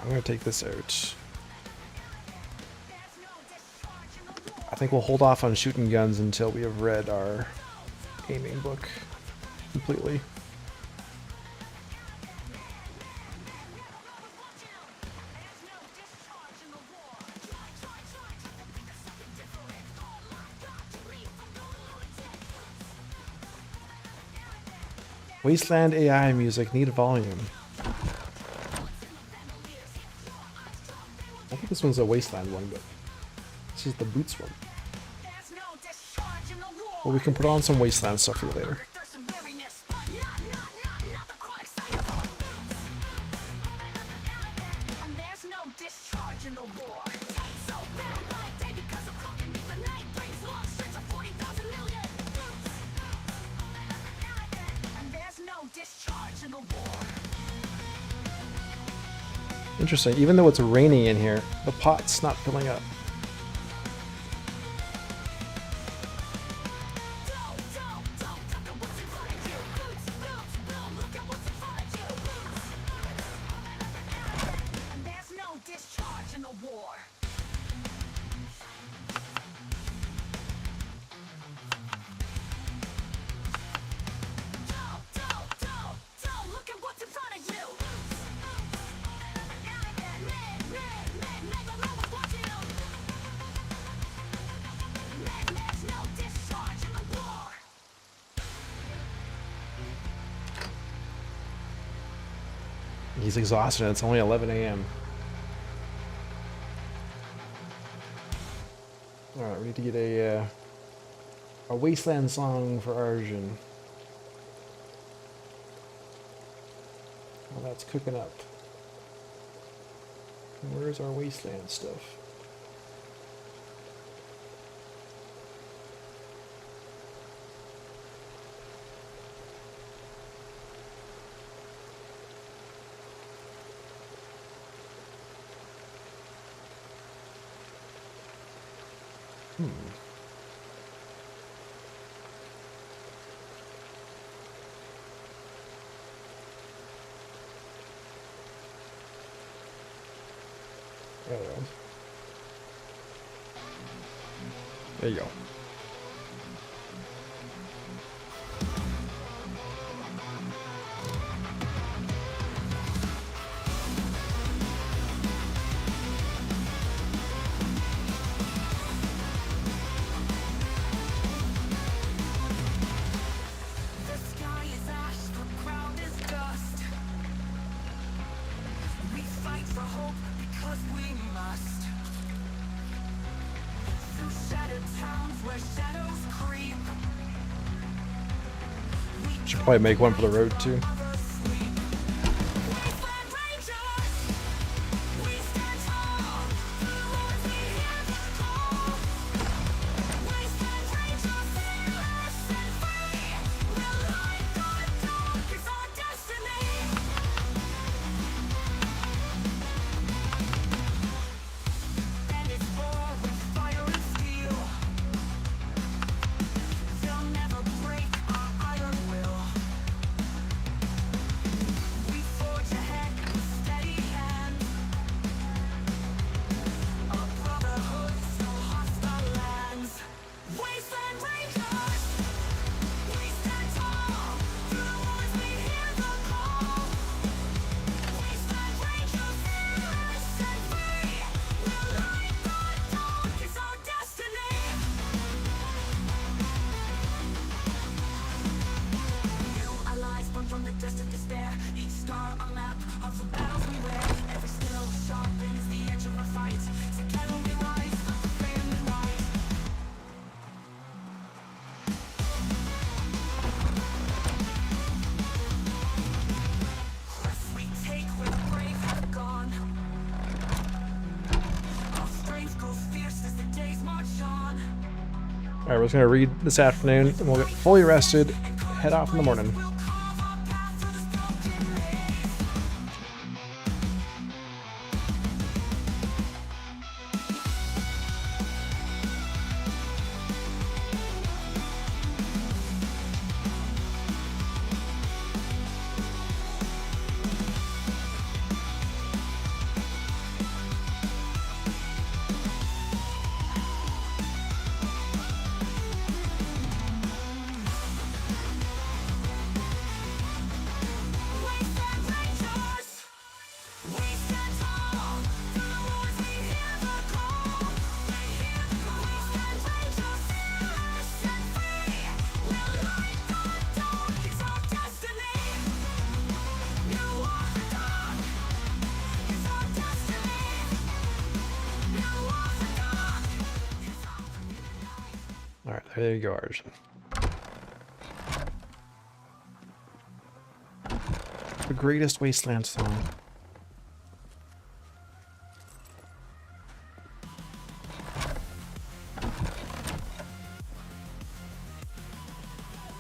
I'm going to take this out. I think we'll hold off on shooting guns until we have read our aiming book completely. Wasteland AI music, need volume. I think this one's a Wasteland one, but this is the Boots one. Well, we can put on some Wasteland stuff for you later. Interesting, even though it's raining in here, the pot's not filling up. He's exhausted and it's only 11 a.m. Alright, we need to get a wasteland song for Arjun. Well, that's cooking up. Where's our wasteland stuff? There we go. There you go. The sky is ash, the ground is dust. We fight for hope because we must. Through shattered towns where shadows creep. Should probably make one for the road too. Wasteland Rangers, we stand tall. The Lord we hear the call. Wasteland Rangers, fearless and free. We'll light the dark, it's our destiny. And it's war with fire and steel. They'll never break our iron will. We forge ahead with steady hand. A brotherhood so hostile lands. Wasteland Rangers, we stand tall. Through the wars we hear the call. Wasteland Rangers, fearless and free. We'll light the dark, it's our destiny. New allies born from the dust of despair. Each star a map of the battles we wear. Every skill sharpens the edge of our fight. Together we rise, fame and rise. Risks we take where the brave have gone. Our strength grows fierce as the days march on. Alright, we're just gonna read this afternoon and we'll get fully rested, head off in the morning. We'll carve our path through the smoking haze. Wasteland Rangers, we stand tall. Through the wars we hear the call. We hear the call. Wasteland Rangers, fearless and free. We'll light the dark, it's our destiny. You are the dark, it's our destiny. You are the dark, it's our light. Alright, there you go, Arjun. The greatest wasteland song.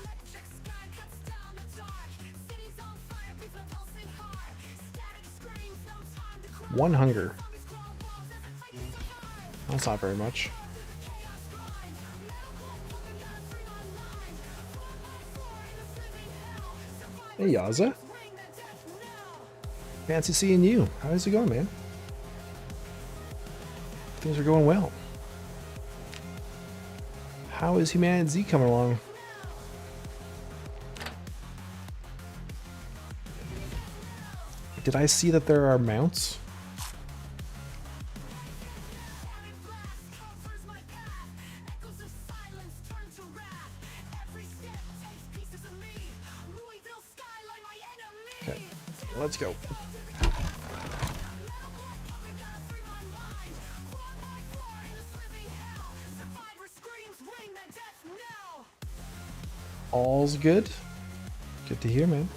Electric sky cuts down the dark. Cities on fire, people pulsing hard. Static screams, no time to cry. One hunger. Zombies crawl walls as the fight gets hard. That's not very much. Chaos grind. Medical moving guns ring online. 4x4 in this living hell. Hey, Yaza. Ring the death knell. Fancy seeing you. How's it going, man? Things are going well. How is Humanity Z coming along? Did I see that there are mounts? Every blast covers my path. Echoes of silence turn to wrath. Every step takes pieces of me. Louisville skyline, my enemy. Okay, let's go. All's good. Good to hear, man.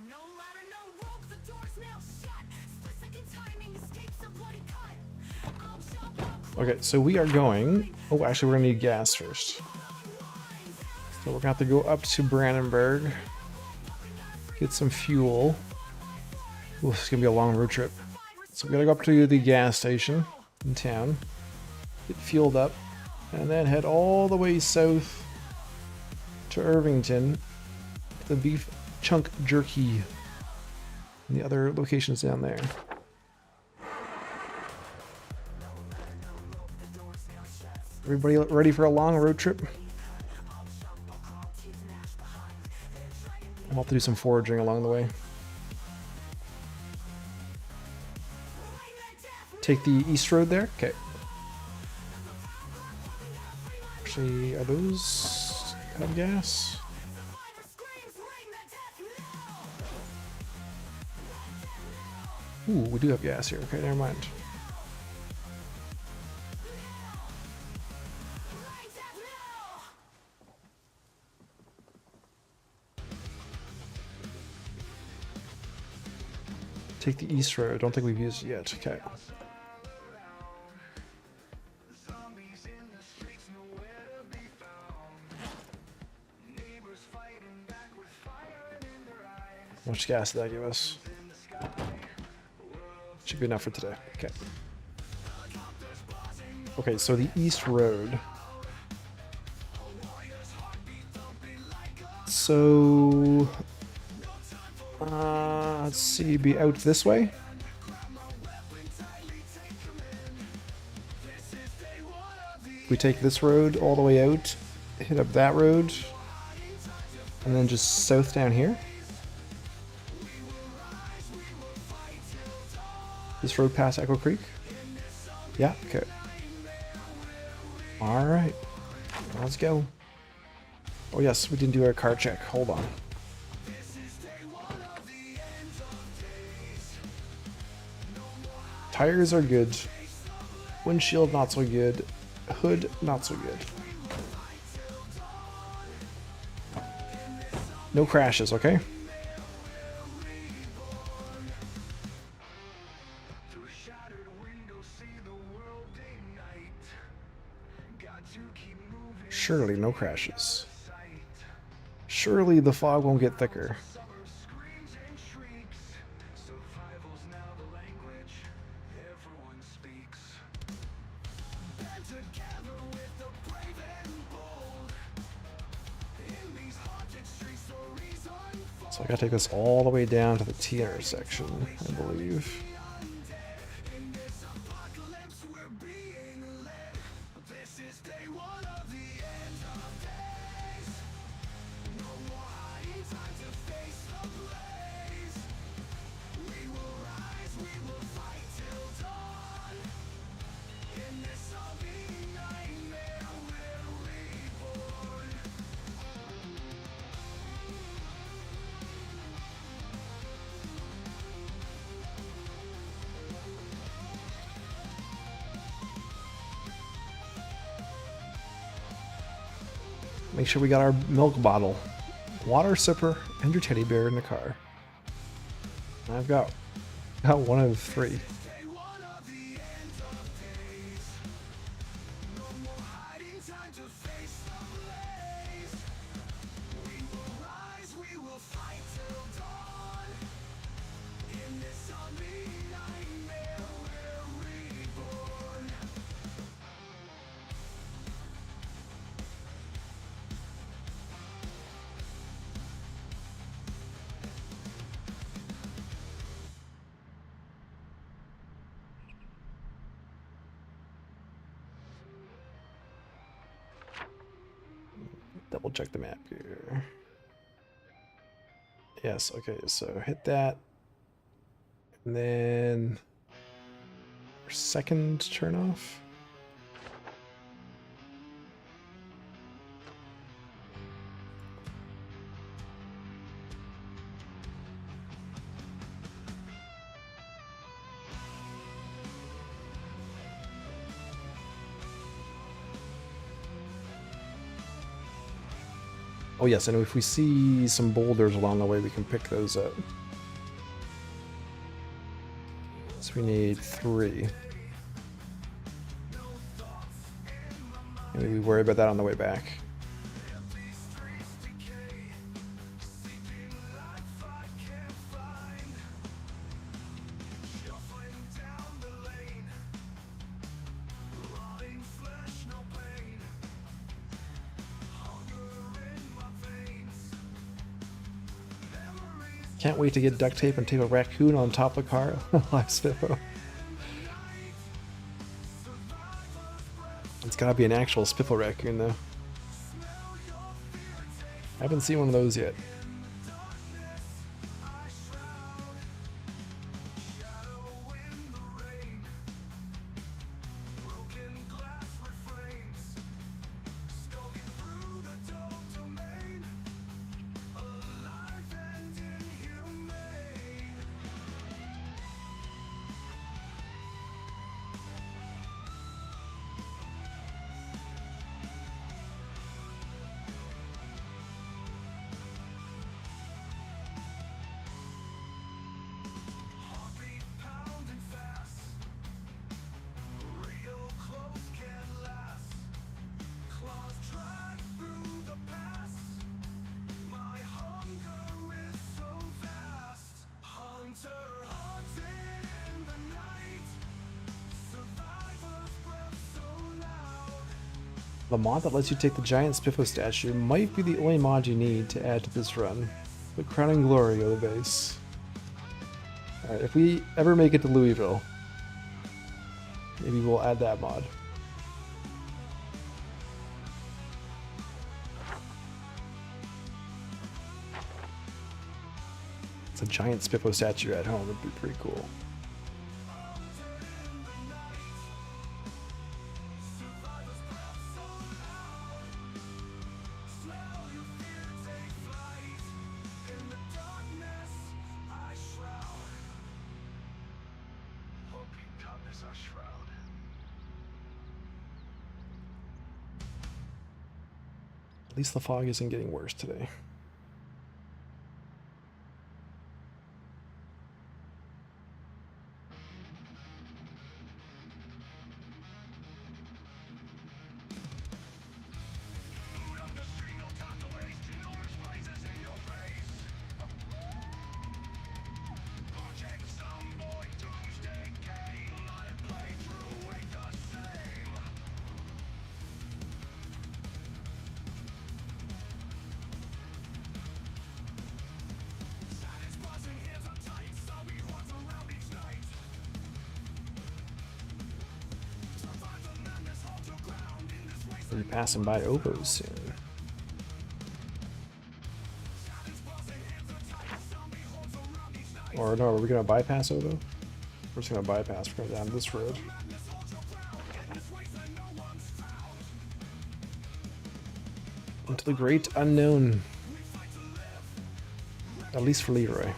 No ladder, no rope, the door's now shut. Split-second timing escapes a bloody cut. I'll jump up. Okay, so we are going. Oh, actually, we're gonna need gas first. So we're gonna have to go up to Brandenburg, get some fuel. Ooh, this is gonna be a long road trip. So we gotta go up to the gas station in town, get fueled up, and then head all the way south to Irvington, the beef chunk jerky, and the other locations down there. Everybody ready for a long road trip? I'll have to do some foraging along the way. Take the east road there? Okay. Actually, are those have gas? Ooh, we do have gas here. Okay, never mind. Take the east road. Don't think we've used it yet. Okay. How much gas did that give us? Should be enough for today. Okay. Okay, so the east road. So let's see, be out this way. We take this road all the way out, hit up that road, and then just south down here. This road past Echo Creek? Yeah, okay. Alright. Let's go. Oh yes, we didn't do our car check. Hold on. Tires are good. Windshield not so good. Hood not so good. No crashes, okay? Surely no crashes. Surely the fog won't get thicker. So I gotta take this all the way down to the T intersection, I believe. Make sure we got our milk bottle, water sipper, and your teddy bear in the car. I've got one of 3. Double check the map here. Yes, okay, so hit that. And then our second turn off. Oh yes, and if we see some boulders along the way, we can pick those up. So we need 3. Maybe we worry about that on the way back. Can't wait to get duct tape and tape a raccoon on top of the car. Live Spippo. It's gotta be an actual Spiffle raccoon though. I haven't seen one of those yet. The mod that lets you take the giant Spiffo statue might be the only mod you need to add to this run. The crowning glory of the base. Alright, if we ever make it to Louisville, maybe we'll add that mod. It's a giant Spiffo statue at home would be pretty cool. At least the fog isn't getting worse today. We'll be passing by Ovos soon. Or no, are we gonna bypass Ovo? We're just gonna bypass, we're going down this road. Into the great unknown. At least for Leroy.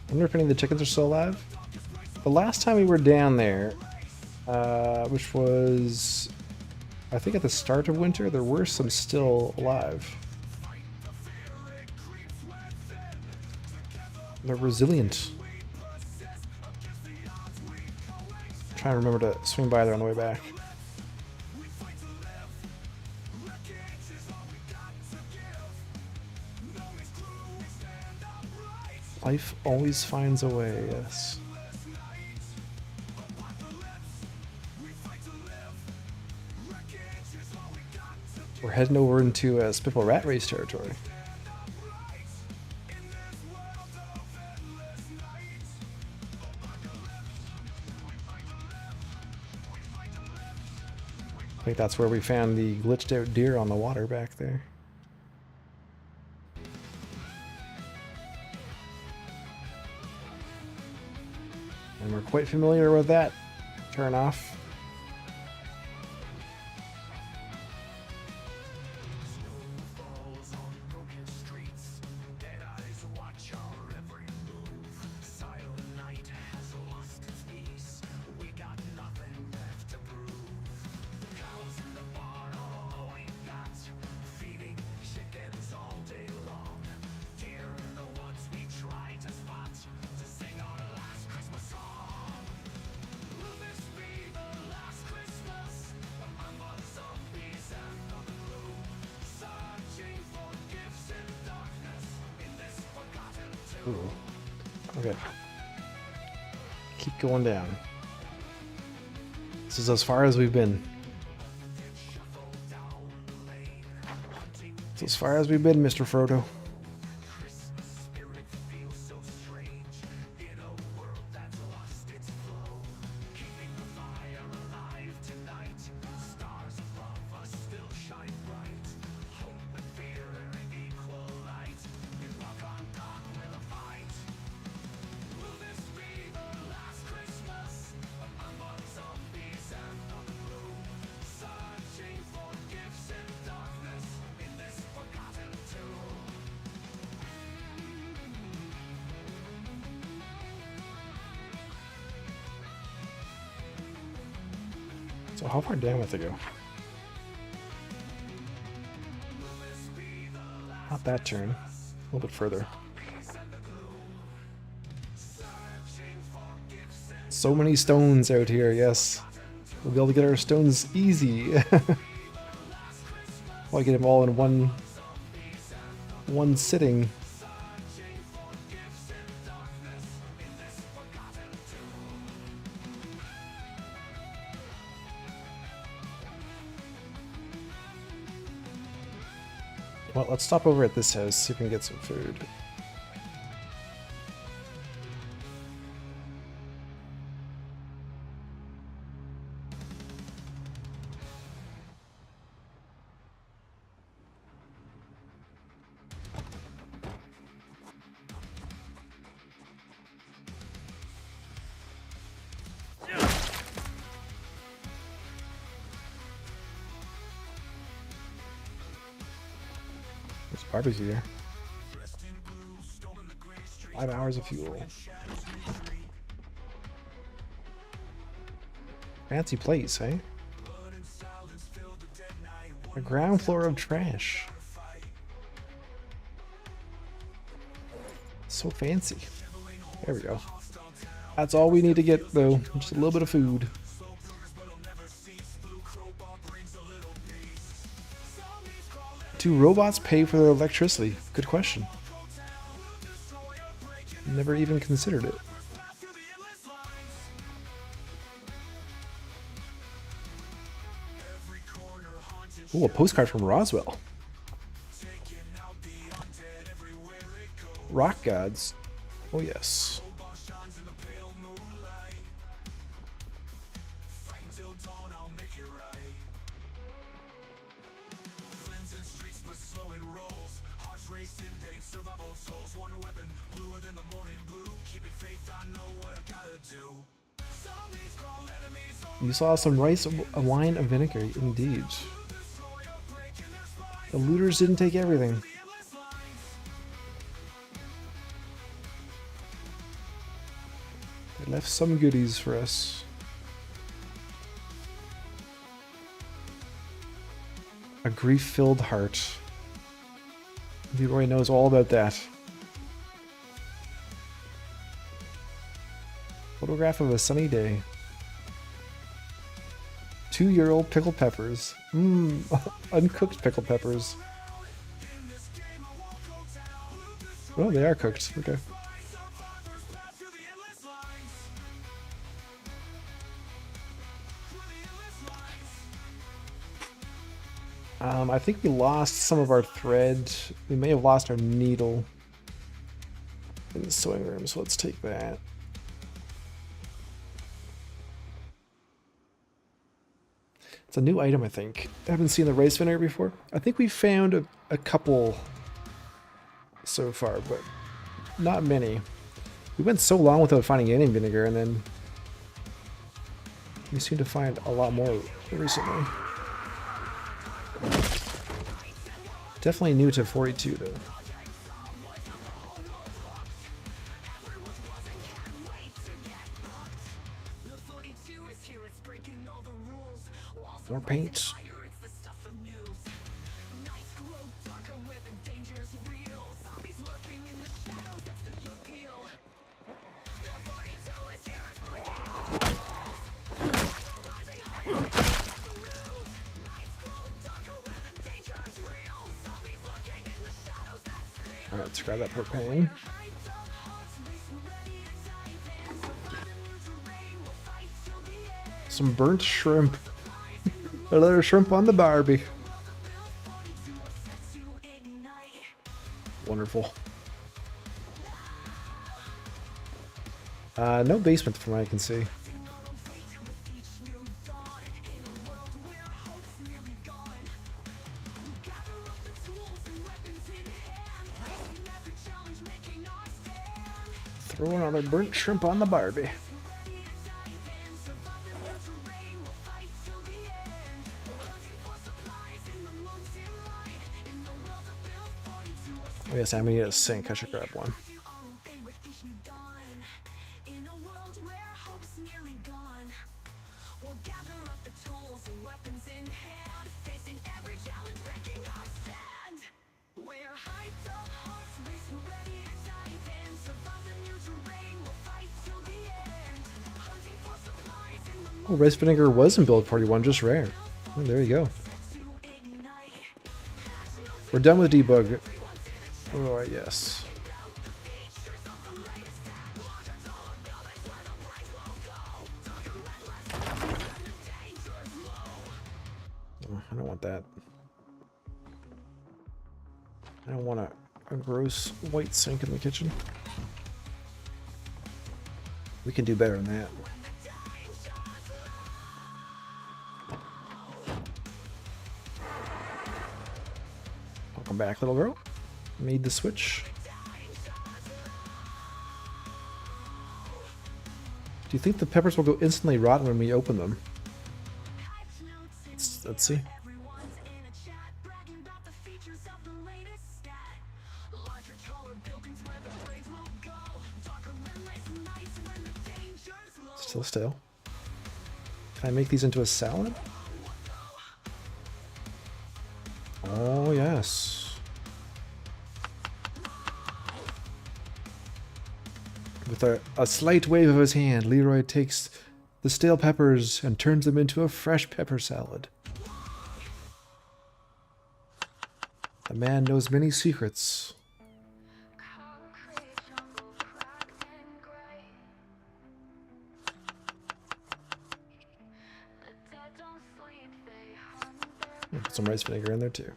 I wonder if any of the chickens are still alive. The last time we were down there, which was, I think at the start of winter, there were some still alive. They're resilient. I'm trying to remember to swing by there on the way back. Life always finds a way, yes. We're heading over into Spiffle Rat Race territory. I think that's where we found the glitched out deer on the water back there. And we're quite familiar with that turn off. Ooh. Okay. Keep going down. This is as far as we've been. It's as far as we've been, Mr. Frodo. So how far down have to go? Not that turn. A little bit further. So many stones out here, yes. We'll be able to get our stones easy. I'll get them all in one sitting. Well, let's stop over at this house, see if we can get some food. Barbecue here. 5 hours of fuel. Fancy place, eh? A ground floor of trash. So fancy. There we go. That's all we need to get, though. Just a little bit of food. Do robots pay for their electricity? Good question. Never even considered it. Ooh, a postcard from Roswell. Rock gods. Oh yes. You saw some rice, a wine, a vinegar, indeed. The looters didn't take everything. They left some goodies for us. A grief-filled heart. Leroy knows all about that. Photograph of a sunny day. 2-year-old pickled peppers. Uncooked pickled peppers. Oh, they are cooked. Okay. I think we lost some of our thread. We may have lost our needle in the sewing room, so let's take that. It's a new item, I think. I haven't seen the rice vinegar before. I think we found a couple so far, but not many. We went so long without finding any vinegar, and then We seem to find a lot more recently. Definitely new to 42 though. More paint. Alright, let's grab that propane. Some burnt shrimp. Another shrimp on the Barbie. Wonderful. No basement from what I can see. Throw another burnt shrimp on the Barbie. Oh yes, I'm gonna get a sink. I should grab one. Oh, rice vinegar was in build 41, just rare. Oh, there you go. We're done with debug. Oh, yes. Oh, I don't want that. I don't want a gross white sink in the kitchen. We can do better than that. Welcome back, little girl. Made the switch. Do you think the peppers will go instantly rotten when we open them? Let's see. Still stale. Can I make these into a salad? Oh, yes. With a slight wave of his hand, Leroy takes the stale peppers and turns them into a fresh pepper salad. The man knows many secrets. Put some rice vinegar in there too.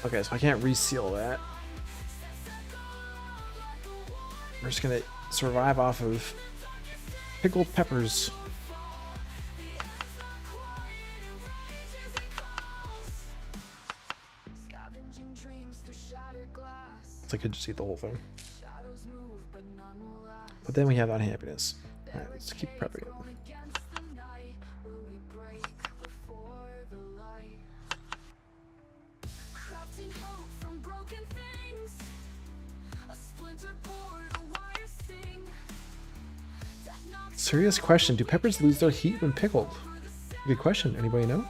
Okay, so I can't reseal that. We're just gonna survive off of pickled peppers. So I could just eat the whole thing. But then we have unhappiness. Alright, let's keep prepping it. Serious question. Do peppers lose their heat when pickled? Good question. Anybody know?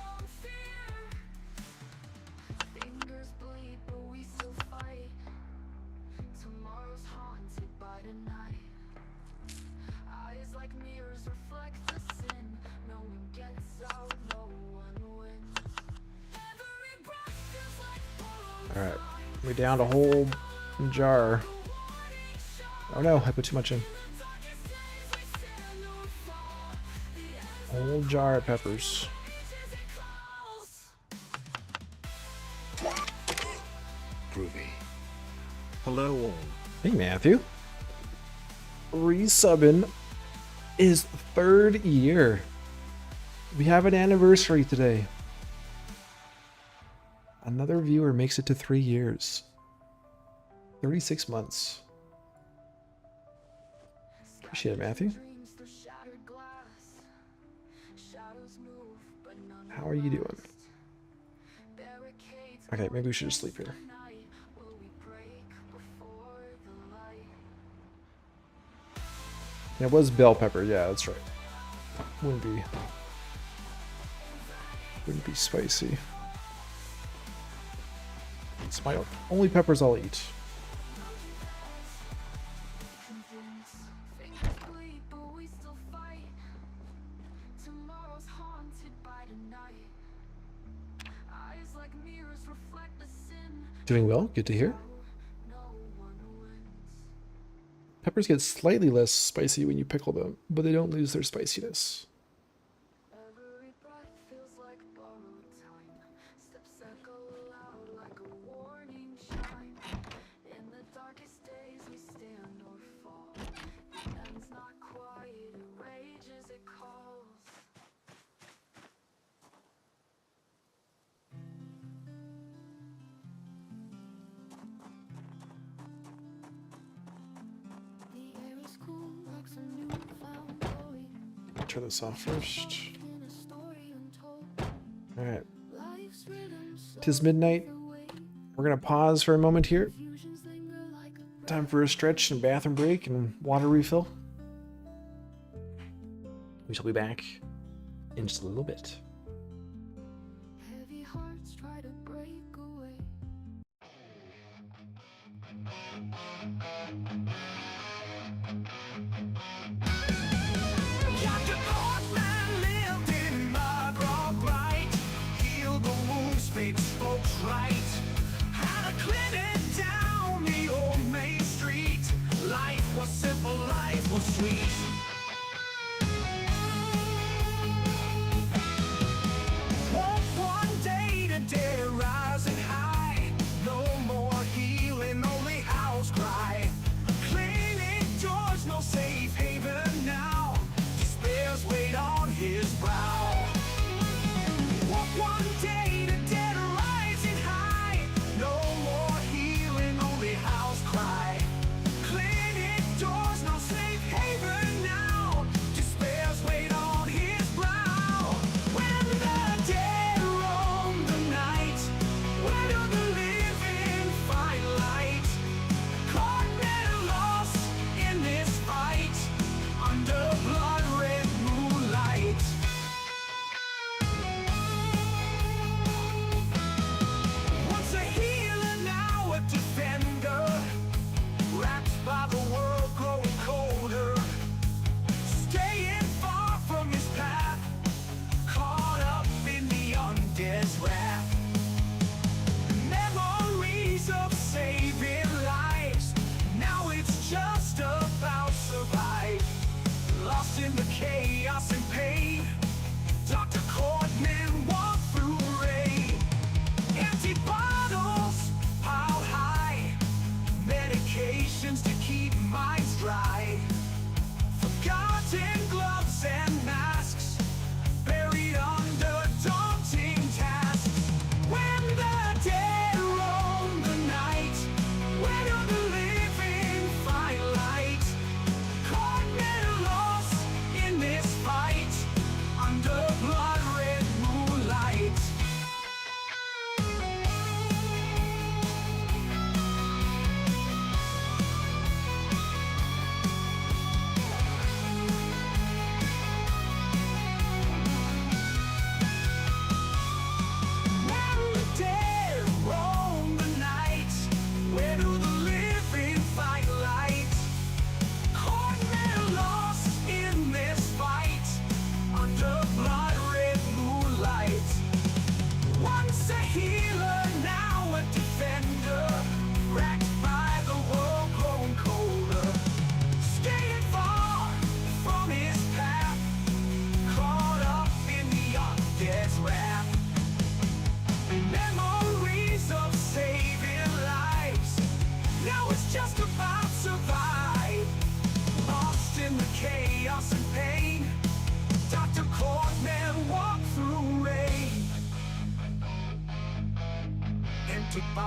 Alright. We downed a whole jar. Oh no, I put too much in. Whole jar of peppers. Groovy. Hello all. Hey Matthew. Resubbing is 3rd year. We have an anniversary today. Another viewer makes it to 3 years. 36 months. Appreciate it, Matthew. How are you doing? Okay, maybe we should just sleep here. It was bell pepper, yeah, that's right. Wouldn't be spicy. It's my only peppers I'll eat. Doing well, good to hear. Peppers get slightly less spicy when you pickle them, but they don't lose their spiciness. Turn this off first. Alright. 'Tis midnight. We're gonna pause for a moment here. Time for a stretch and bathroom break and water refill. We shall be back in just a little bit. Heavy hearts try to break away. Captain Portman lived in Marlborough Bright. Healed the wounds, made folks right. Had a clinic down the old Main Street. Life was simple, life was sweet. One day to day rising high. No more healing, only house cry. Clean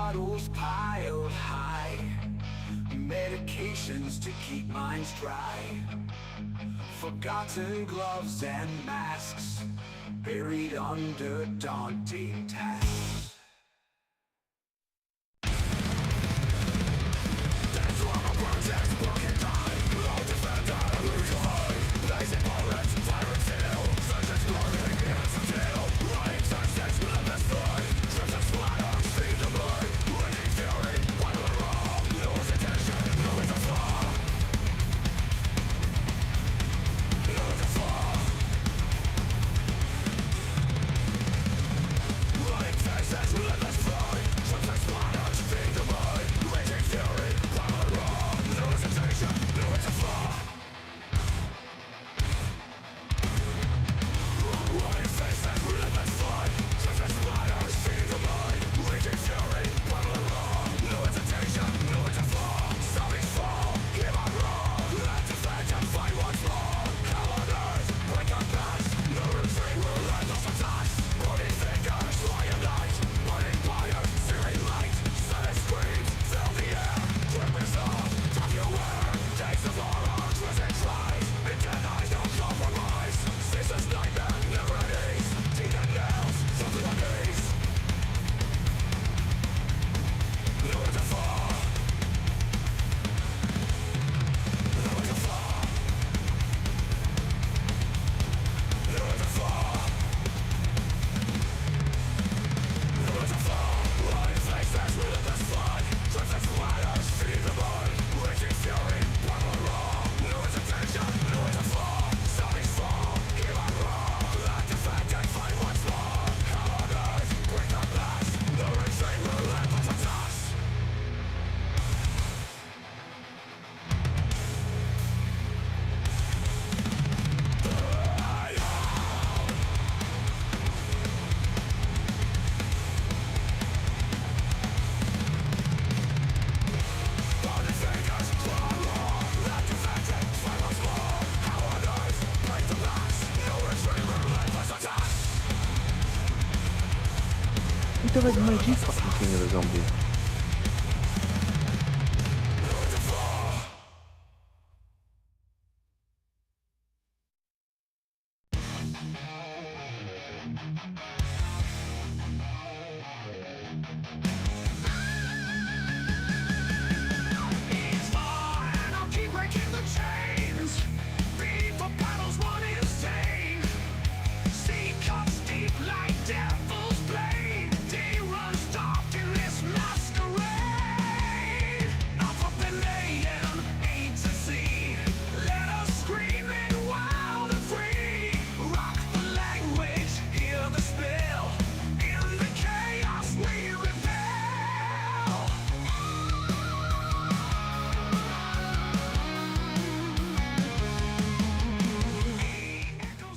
bottles piled high, medications to keep minds dry, forgotten gloves and masks, buried under daunting tasks. Who the hell made you fucking king of the zombies?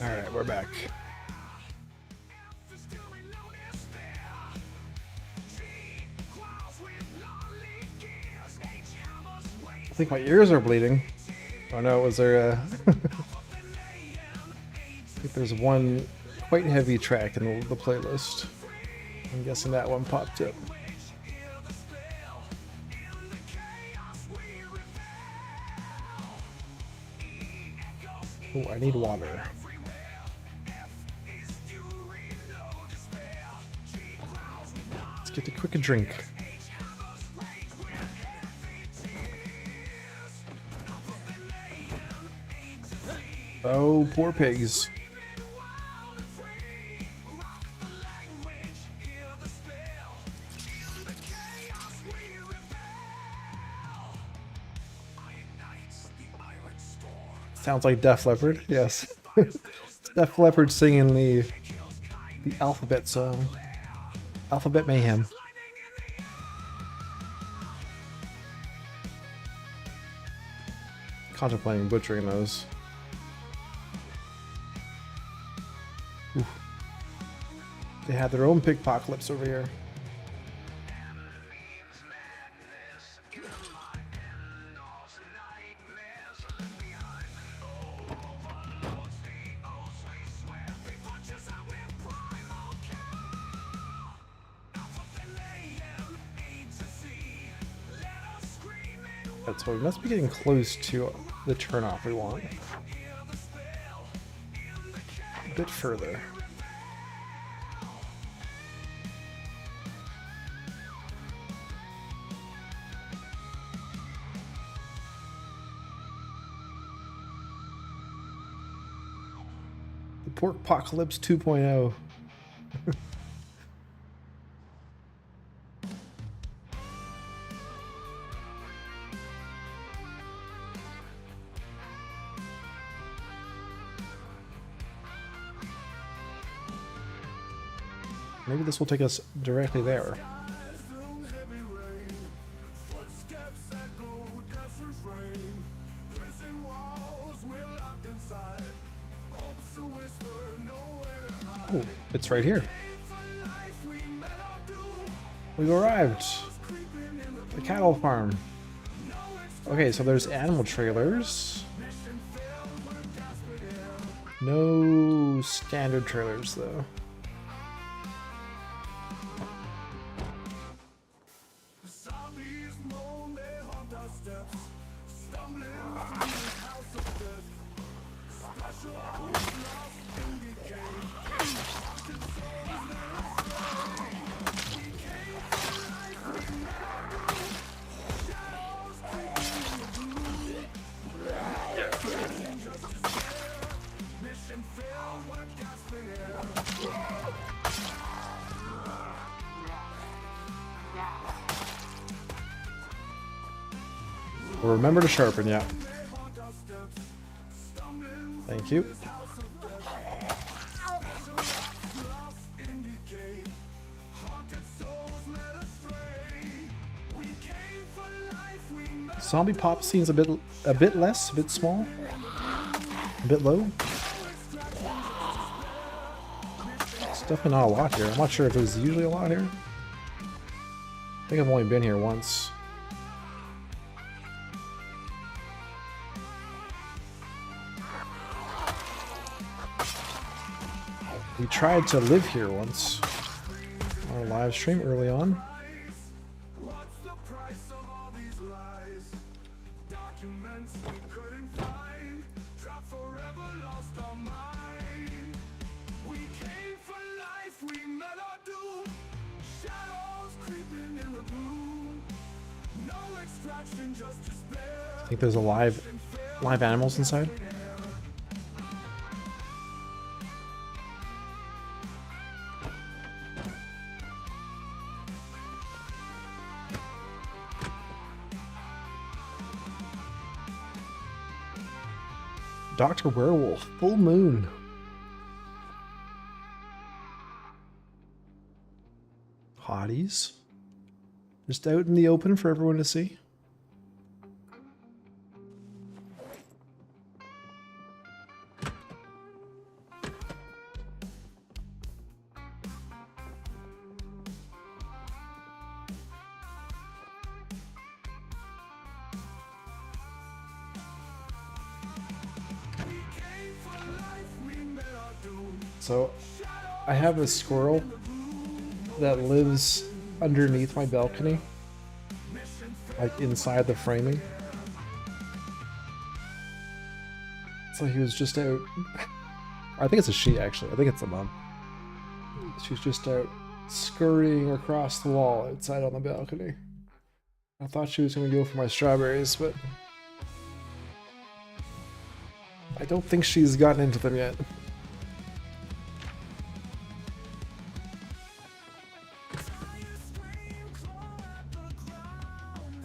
Alright, we're back. I think my ears are bleeding. Oh no, was there a... I think there's one quite heavy track in the playlist. I'm guessing that one popped up. Oh, I need water. Let's get a quick drink. Oh, poor pigs. Sounds like Def Leppard, yes. Def Leppard singing the alphabet song. Alphabet Mayhem. Contemplating butchering those. Oof. They have their own pigpocalypse over here. That's why we must be getting close to the turnoff we want. A bit further. The Porkpocalypse 2.0. Maybe this will take us directly there. Oh, it's right here. We've arrived. The cattle farm. Okay, so there's animal trailers. No standard trailers, though. Remember to sharpen, yeah. Thank you. Zombie pop seems a bit less, a bit small, a bit low. It's definitely not a lot here. I'm not sure if it was usually a lot here. I think I've only been here once. We tried to live here once on our live stream early on. I think there's a live animals inside. Dr. Werewolf, full moon. Hotties. Just out in the open for everyone to see. So, I have a squirrel that lives underneath my balcony, like inside the framing. So he was just out. I think it's a she, actually. I think it's a mom. She's just out scurrying across the wall outside on the balcony. I thought she was going to go for my strawberries, but I don't think she's gotten into them yet.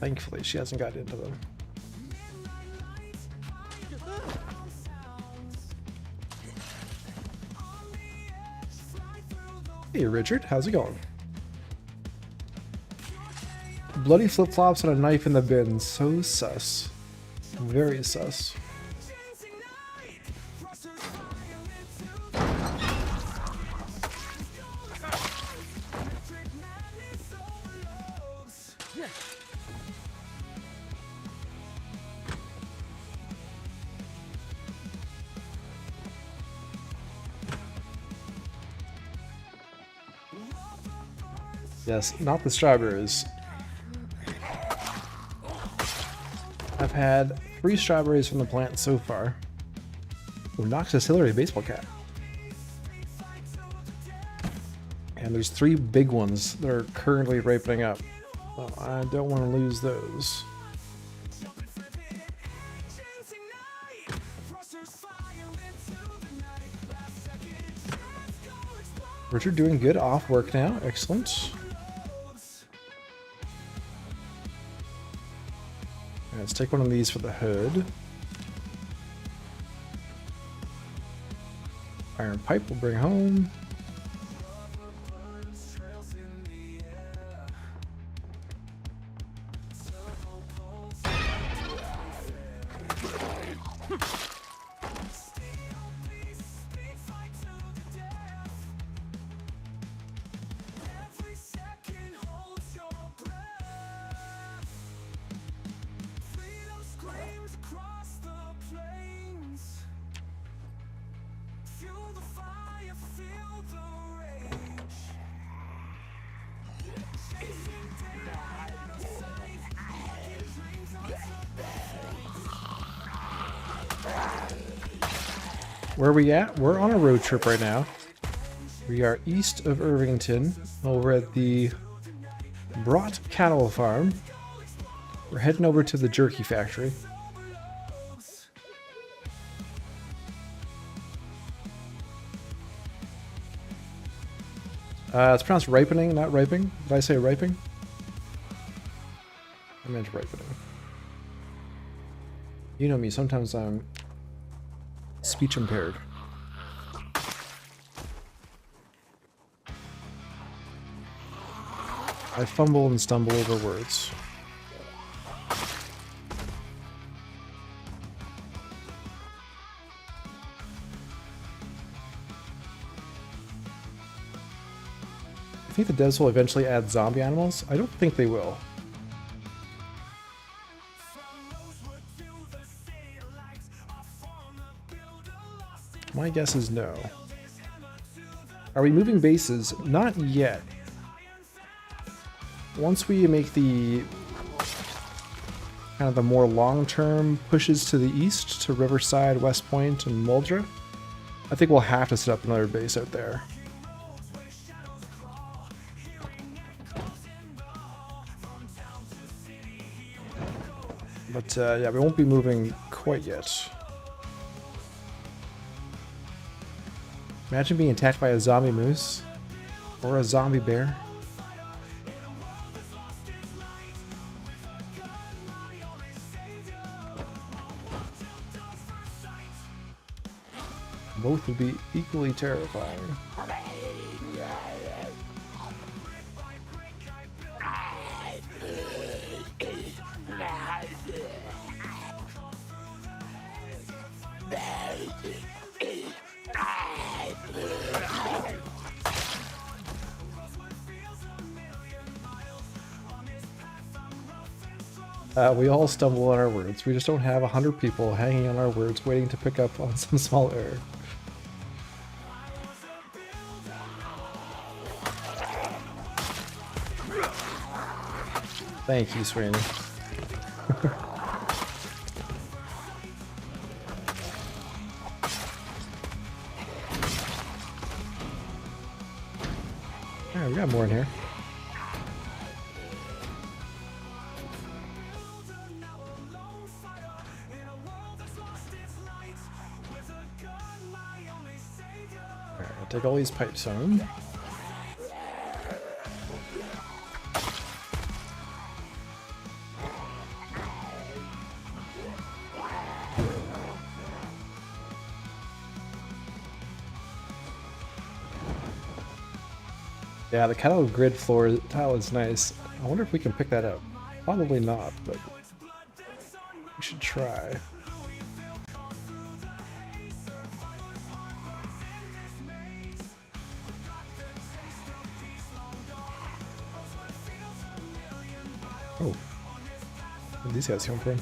Thankfully, she hasn't gotten into them. Hey Richard, how's it going? Bloody flip-flops and a knife in the bin. So sus. Very sus. Yes, not the strawberries. I've had 3 strawberries from the plant so far. Oh, Noxus Hillary baseball cap. And there's 3 big ones that are currently ripening up. Well, I don't want to lose those. Richard doing good off work now. Excellent. Let's take one of these for the hood. Iron pipe we'll bring home. Where are we at? We're on a road trip right now. We are east of Irvington, over at the Brought Cattle Farm. We're heading over to the jerky factory. It's pronounced ripening, not riping. Did I say riping? I meant ripening. You know me, sometimes I'm speech impaired. I fumble and stumble over words. I think the devs will eventually add zombie animals. I don't think they will. My guess is no. Are we moving bases? Not yet. Once we make the kind of the more long-term pushes to the east to Riverside, West Point, and Muldra, I think we'll have to set up another base out there. But yeah, we won't be moving quite yet. Imagine being attacked by a zombie moose or a zombie bear. Both would be equally terrifying. We all stumble on our words. We just don't have 100 people hanging on our words waiting to pick up on some small error. Thank you, Sweeney. Alright, we got more in here. Take all these pipes home. Yeah, the cattle grid floor tile is nice. I wonder if we can pick that up. Probably not, but we should try. Oh, where'd these guys come from?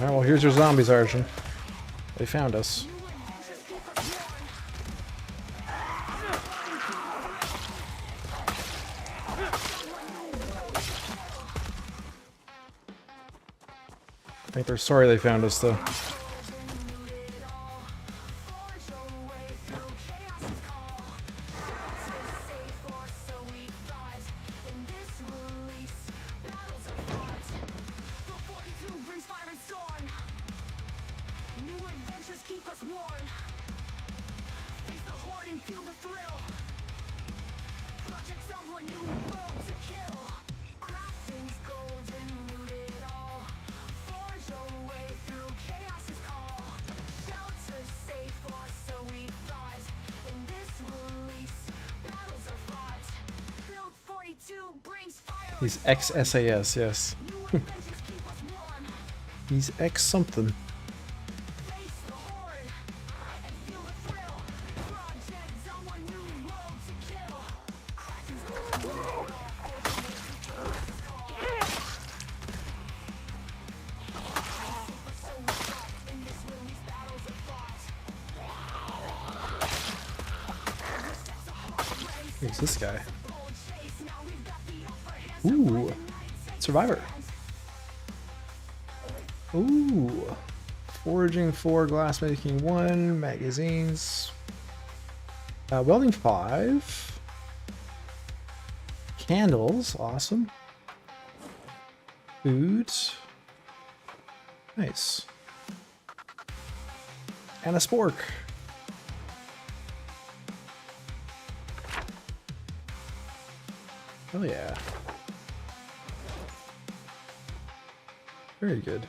Alright, well, here's your zombies, Arjun. They found us. I think they're sorry they found us, though. He's ex-SAS, yes. He's ex something. Who's this guy? Ooh, Survivor. Ooh, foraging 4, glassmaking 1, magazines, welding 5, candles, awesome, food, nice, and a spork. Hell yeah. Very good.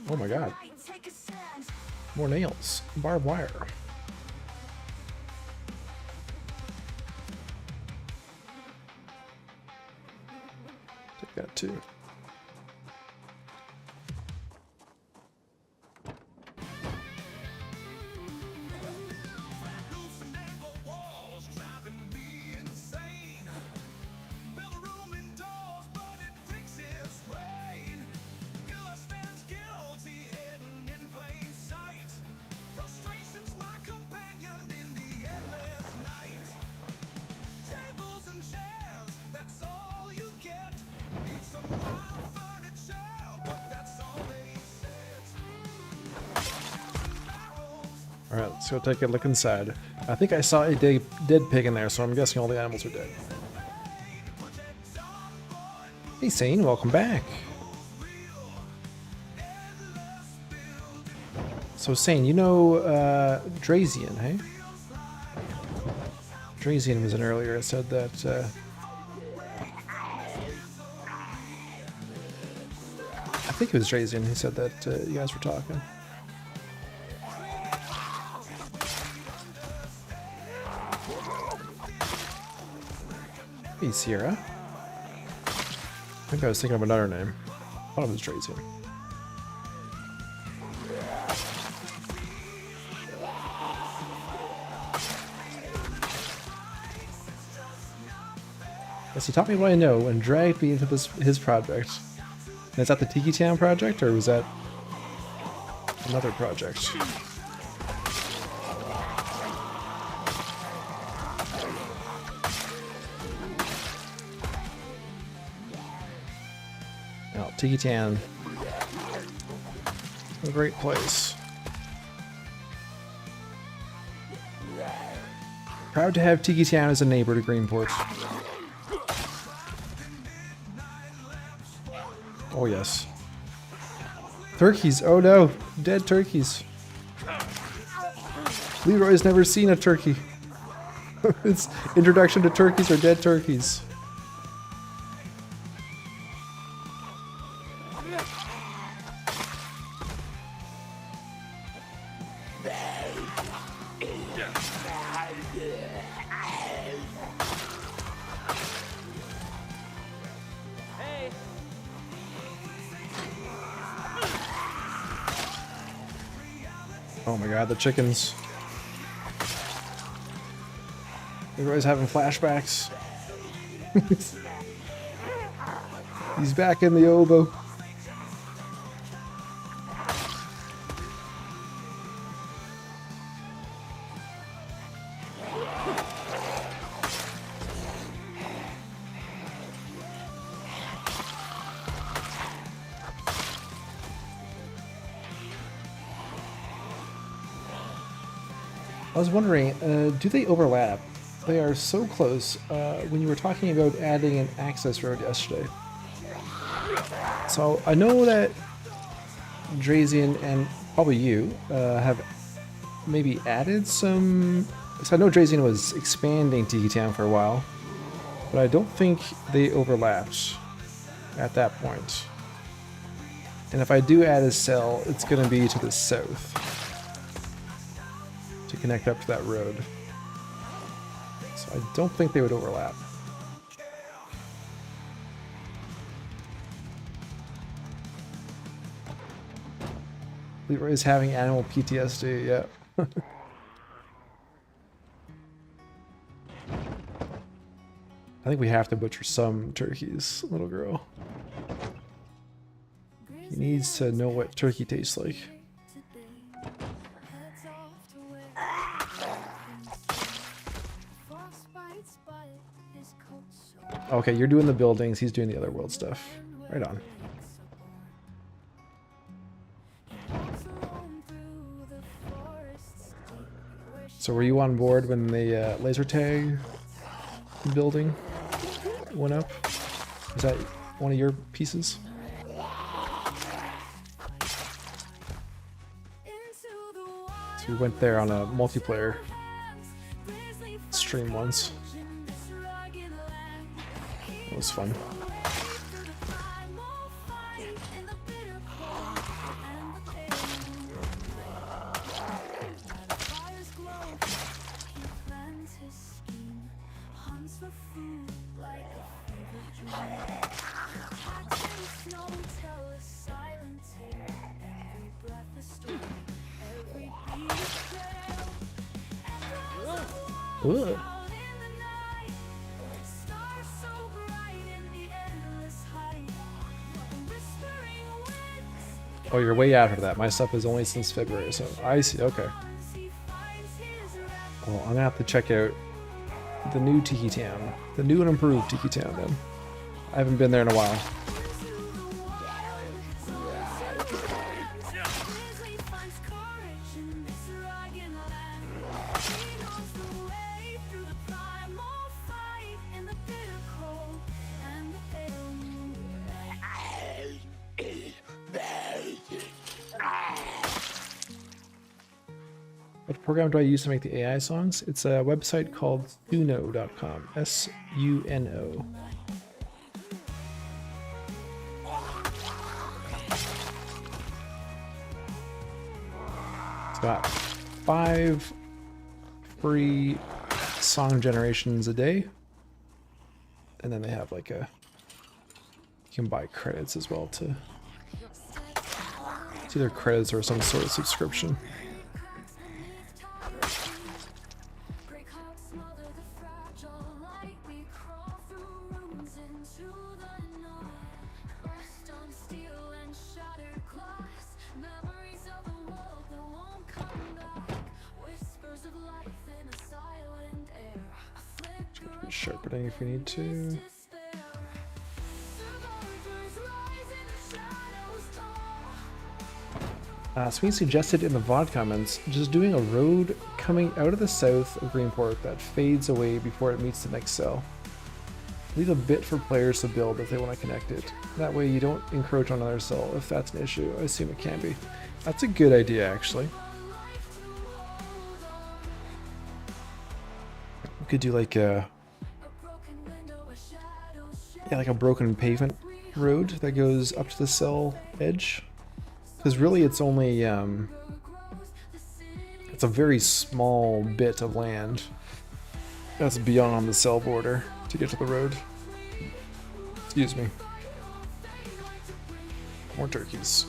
Oh my god. More nails. Barbed wire. Take that too. Alright, let's go take a look inside. I think I saw a dead pig in there, so I'm guessing all the animals are dead. Hey Sane, welcome back. So Sane, you know Drazian, hey? Drazian was in earlier. It said that I think it was Drazian who said that you guys were talking. Hey, Sierra. I think I was thinking of another name. I thought it was Drazian. Yes, he taught me what I know and dragged me into his project. And is that the Tiki Town project, or was that another project? Oh, Tiki Town. A great place. Proud to have Tiki Town as a neighbor to Greenport. Oh yes. Turkeys, oh no, dead turkeys. Leroy's never seen a turkey. Its introduction to turkeys are dead turkeys. Oh my god, the chickens. Leroy's having flashbacks. He's back in the oboe. I was wondering, do they overlap? They are so close. When you were talking about adding an access road yesterday. So I know that Drazian and probably you have maybe added some. So I know Drazian was expanding Tiki Town for a while, but I don't think they overlapped at that point. And if I do add a cell, it's going to be to the south to connect up to that road. So I don't think they would overlap. Leroy's having animal PTSD, yeah. I think we have to butcher some turkeys, little girl. He needs to know what turkey tastes like. Okay, you're doing the buildings, he's doing the other world stuff. Right on. So were you on board when the laser tag building went up? Is that one of your pieces? So we went there on a multiplayer stream once. It was fun. Ugh. Oh, you're way after that. My stuff is only since February, so I see. Okay. Well, I'm gonna have to check out the new Tiki Town, the new and improved Tiki Town. Then I haven't been there in a while. What program do I use to make the AI songs? It's a website called Suno.com. S-U-N-O. It's got 5 free song generations a day. And then they have like a... You can buy credits as well to... It's either credits or some sort of subscription. Sharpening if we need to. Sween suggested in the VOD comments just doing a road coming out of the south of Greenport that fades away before it meets the next cell. Leave a bit for players to build if they want to connect it. That way you don't encroach on another cell if that's an issue. I assume it can be. That's a good idea, actually. We could do like a... Yeah, like a broken pavement road that goes up to the cell edge. Because really it's only, it's a very small bit of land that's beyond the cell border to get to the road. Excuse me. More turkeys.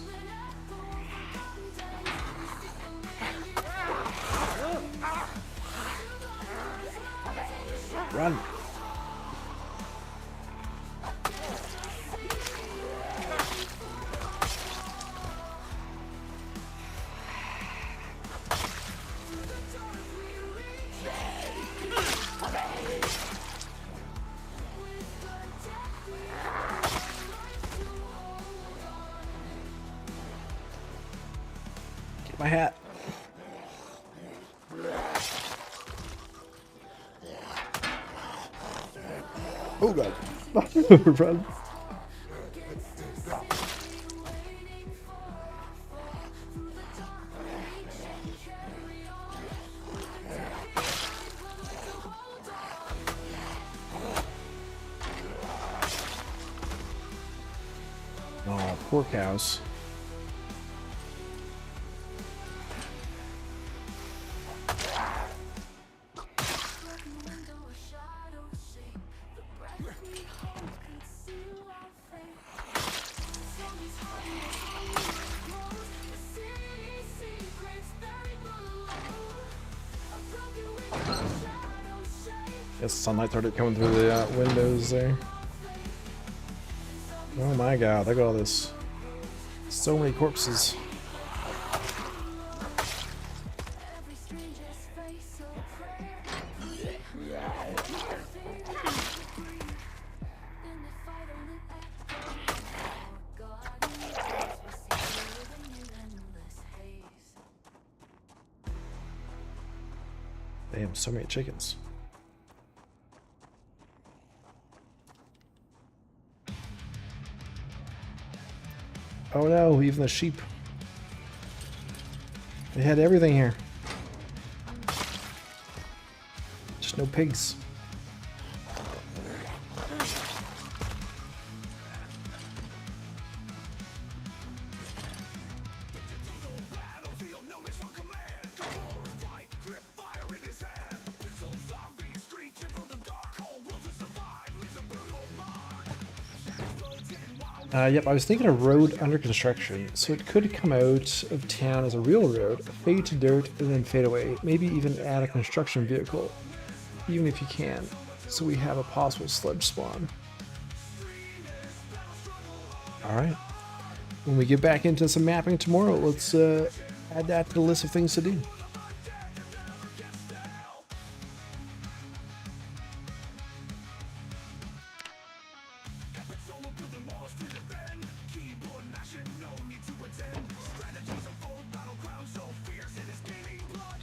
My hat. Oh god. Run. Oh, poor cows. Guess sunlight started coming through the windows there. Oh my god, look at all this. So many corpses. Damn, so many chickens. Oh no, even the sheep. They had everything here. Just no pigs. Yep, I was thinking a road under construction, so it could come out of town as a real road, fade to dirt, and then fade away. Maybe even add a construction vehicle, even if you can, so we have a possible sludge spawn. Alright, when we get back into some mapping tomorrow, let's add that to the list of things to do.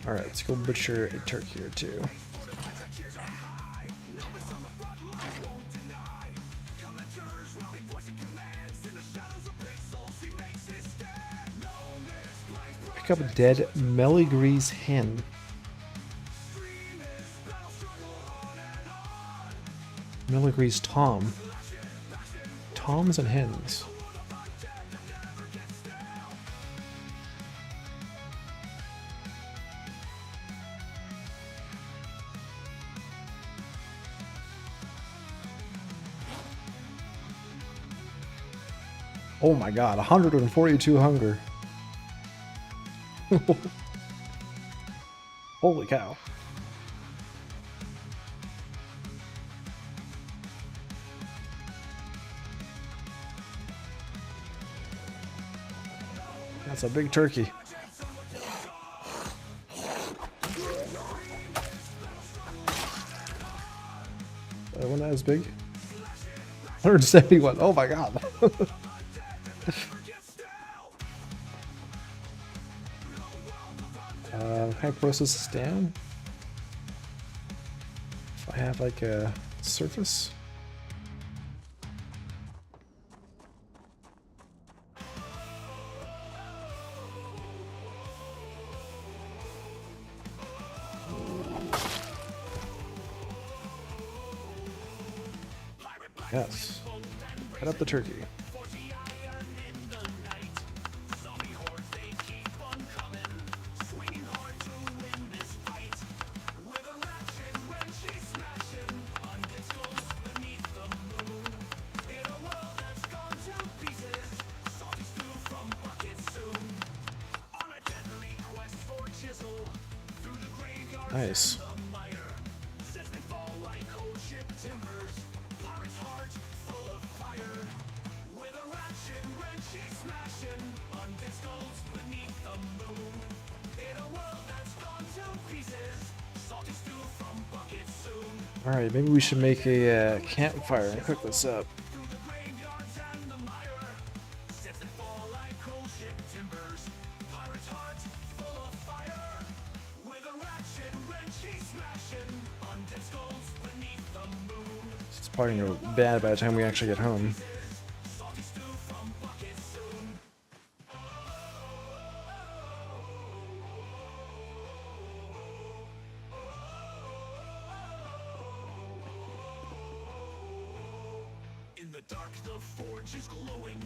Alright, let's go butcher a turkey or two. Pick up a dead Meligree's hen. Meligree's Tom. Toms and hens. Oh my god, 142 hunger. Holy cow. That's a big turkey. That one not as big? 171. Oh my god. Can I process this down? If I have like a surface? Yes. Cut up the turkey. Nice. Alright, maybe we should make a campfire and cook this up. It's probably gonna go bad by the time we actually get home. In the dark, the forge is glowing.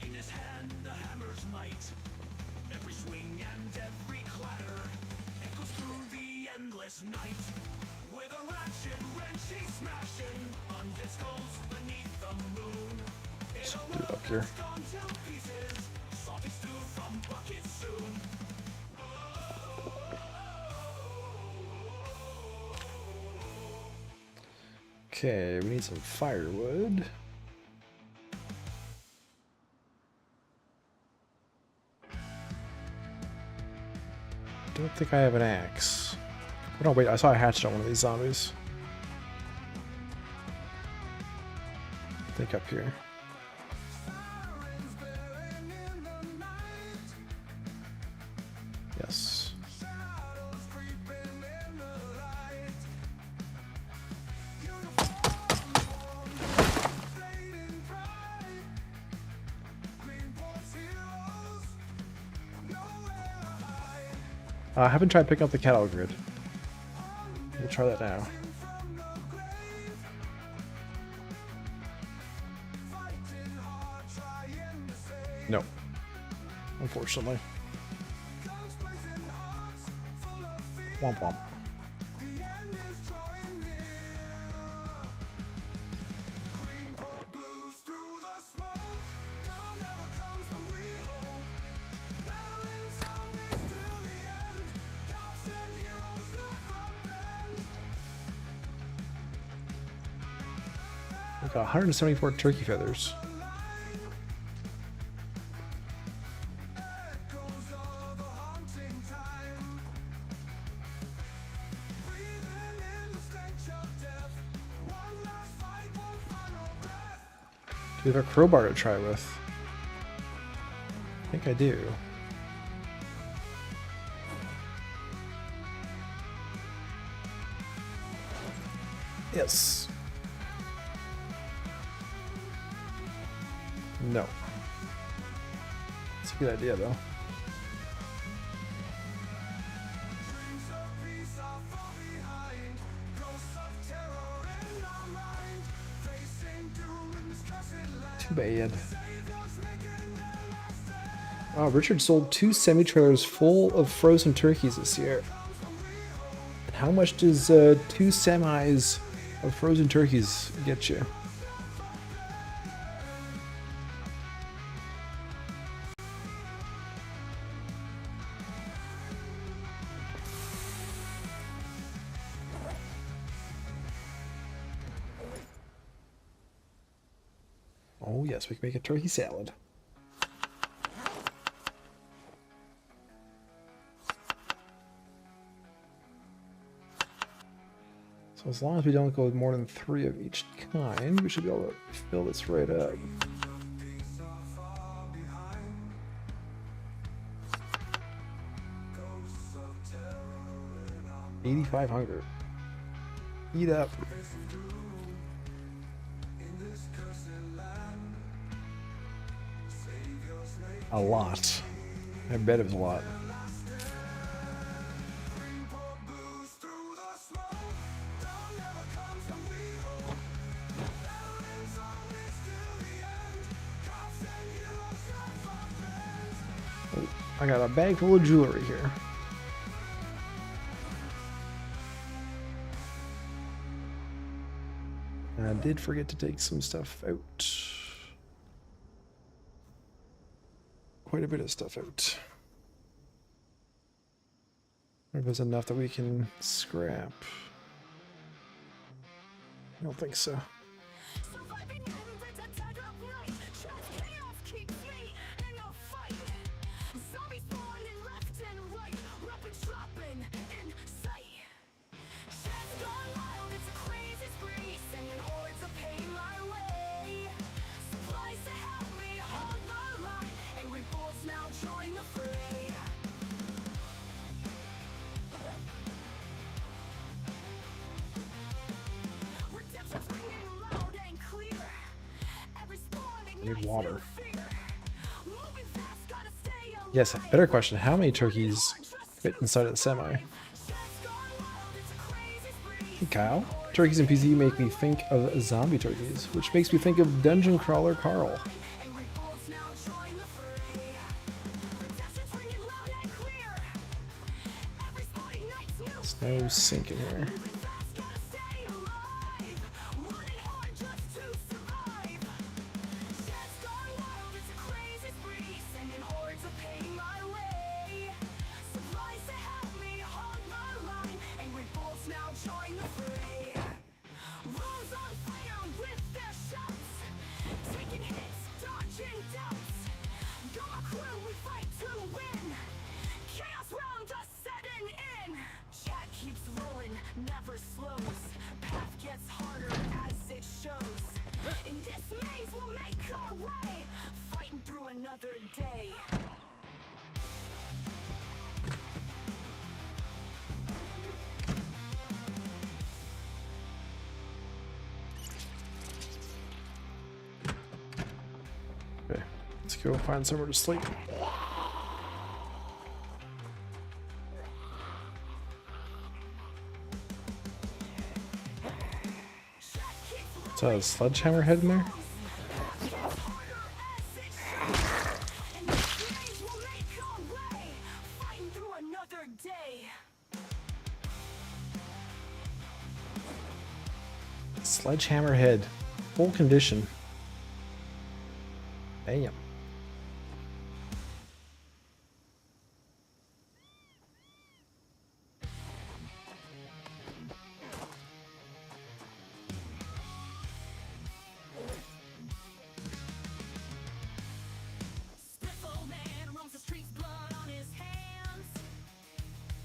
In his hand, the hammer's might. Every swing and every clatter echoes through the endless night. With a ratchet wrench, he's smashing undead skulls beneath the moon. Do it up here. Gone to pieces, salty stew from buckets soon. Okay, we need some firewood. Don't think I have an axe. Oh no, wait, I saw a hatchet on one of these zombies. I think up here. Yes. I haven't tried picking up the cattle grid. We'll try that now. No. Unfortunately. Womp womp. We got 174 turkey feathers. Do we have a crowbar to try with? I think I do. Yes. No. It's a good idea, though. Too bad. Wow, Richard sold 2 semi-trailers full of frozen turkeys this year. And how much does 2 semis of frozen turkeys get you? Oh yes, we can make a turkey salad. So as long as we don't go with more than 3 of each kind, we should be able to fill this right up. $85 hunger. Eat up. A lot. I bet it was a lot. Oh, I got a bag full of jewelry here. And I did forget to take some stuff out. Quite a bit of stuff out. If there's enough that we can scrap. I don't think so. need water. Yes, better question. How many turkeys fit inside of the semi? Hey, Kyle. Turkeys in PZ make me think of zombie turkeys, which makes me think of Dungeon Crawler Carl. There's no sink in here. Never slows, path gets harder as it shows. In this maze we'll make our way, fighting through another day. Okay, let's go find somewhere to sleep. Is that a sledgehammer head in there? Sledgehammer head. Full condition. Damn.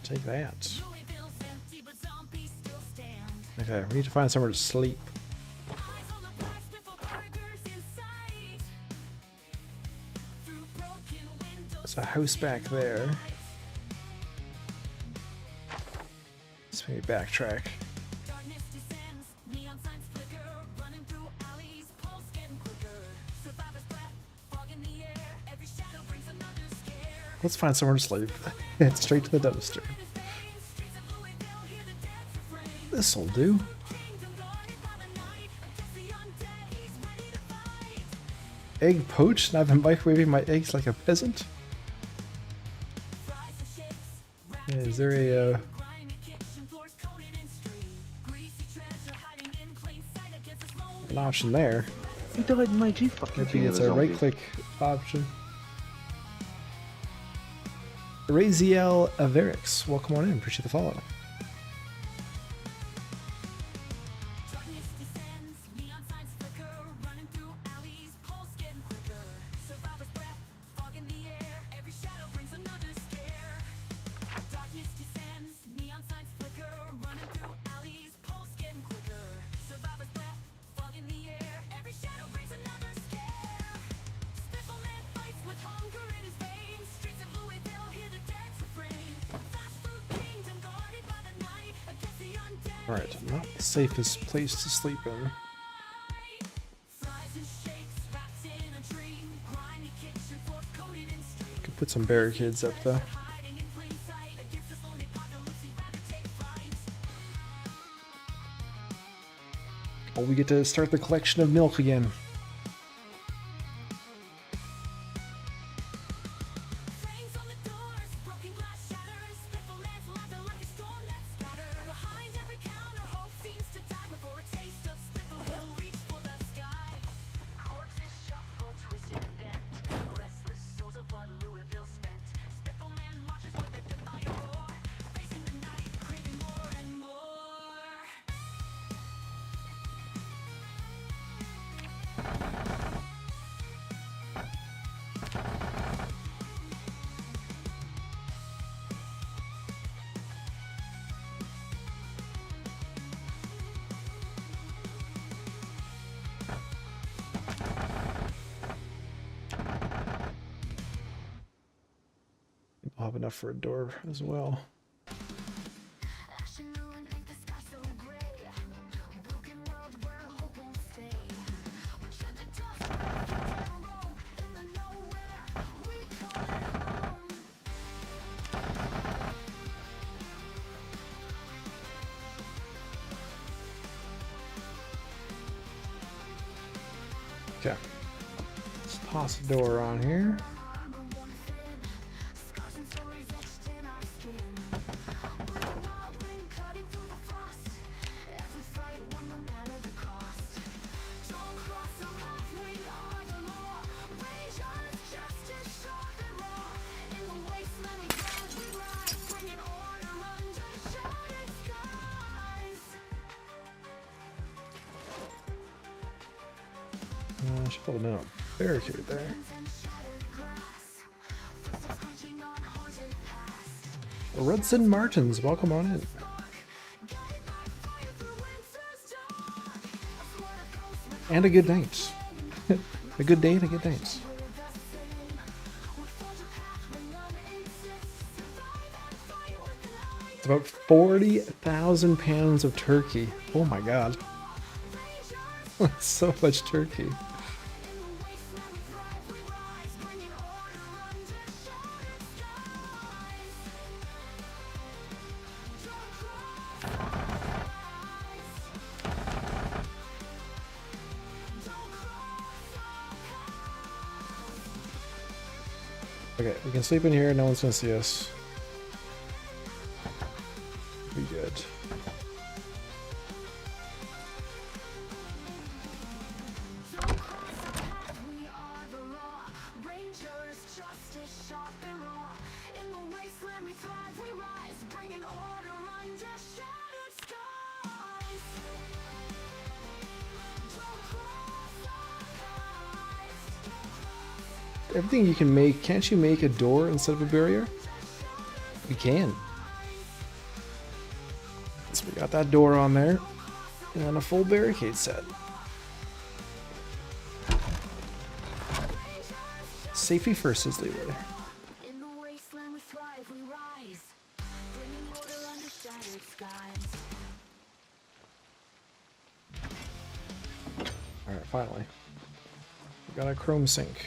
Take that. Okay, we need to find somewhere to sleep. There's a house back there. Let's maybe backtrack. Let's find somewhere to sleep. Head straight to the dumpster. This'll do. Egg poached? And I've been microwaving my eggs like a peasant? Yeah, is there a an option there? Interrupt my G fucking Maybe thing it's with a zombies. right click option. Raziel Averix, welcome on in. Appreciate the follow. Alright, not the safest place to sleep in. Could put some barricades up though. Oh, we get to start the collection of milk again. I'll have enough for a door as well. Okay. Let's toss a door on here. I should put a barricade there. Redson Martins, welcome on in. And a good night. A good day and a good night. It's about 40,000 pounds of turkey. Oh my god. That's so much turkey. Okay, we can sleep in here, no one's gonna see us. Be good. Everything you can make, can't you make a door instead of a barrier? We can. So we got that door on there, and a full barricade set. Safety first, says Leroy. In the wasteland we thrive, we rise, bringing order under shattered skies. Alright, finally. We got a chrome sink.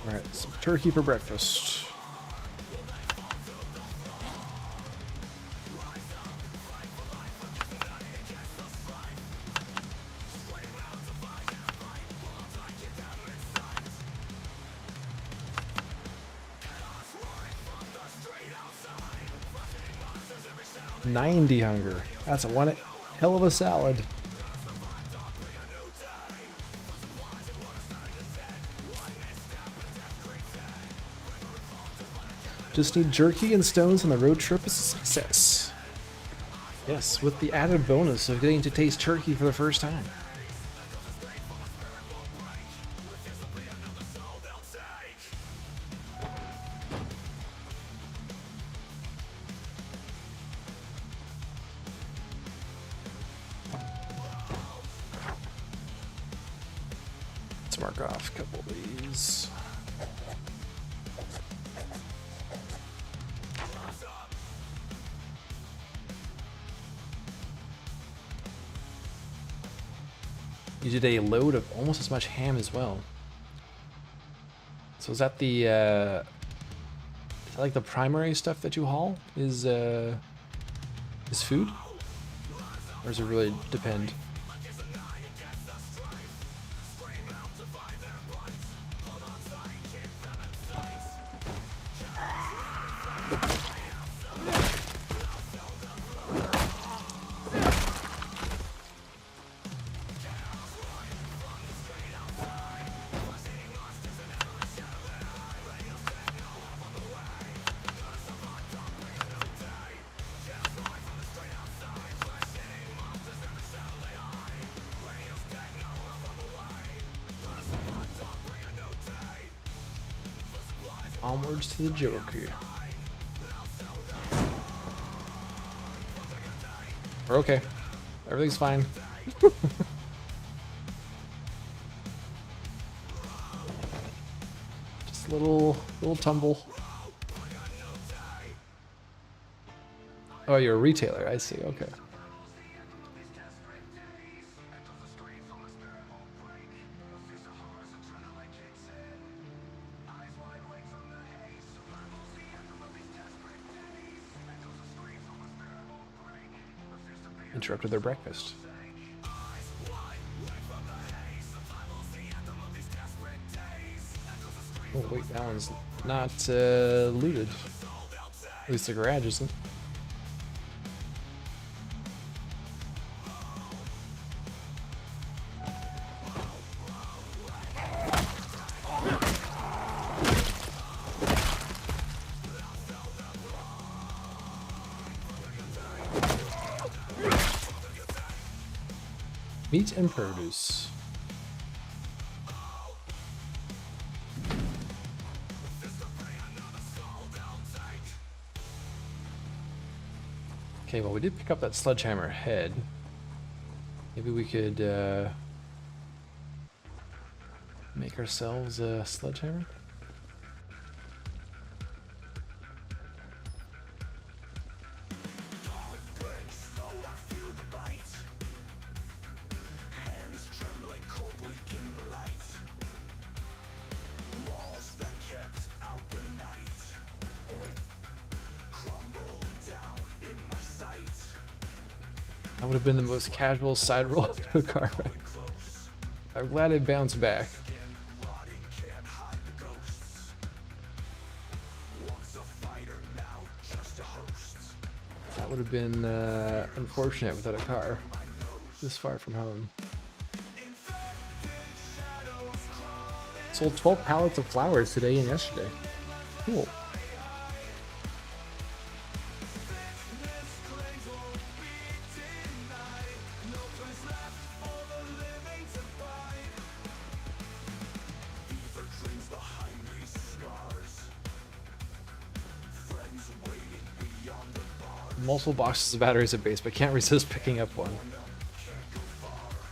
Alright, some turkey for breakfast. $90 hunger. That's a one hell of a salad. Just need jerky and stones and the road trip is a success. Yes, with the added bonus of getting to taste turkey for the first time. Let's mark off a couple of these. You did a load of almost as much ham as well. So is that the is that like the primary stuff that you haul? Is food? Or does it really depend? Onwards to the jerky. We're okay. Everything's fine. Little tumble. Oh, you're a retailer. I see. Okay. Interrupted their breakfast. Oh wait, that one's not looted. At least the garage isn't. Meat and produce. Okay, well, we did pick up that sledgehammer head. Maybe we could make ourselves a sledgehammer. That would have been the most casual side roll to a car wreck. I'm glad it bounced back. That would have been unfortunate without a car this far from home. Sold 12 pallets of flowers today and yesterday. Cool. Multiple boxes of batteries at base, but can't resist picking up one.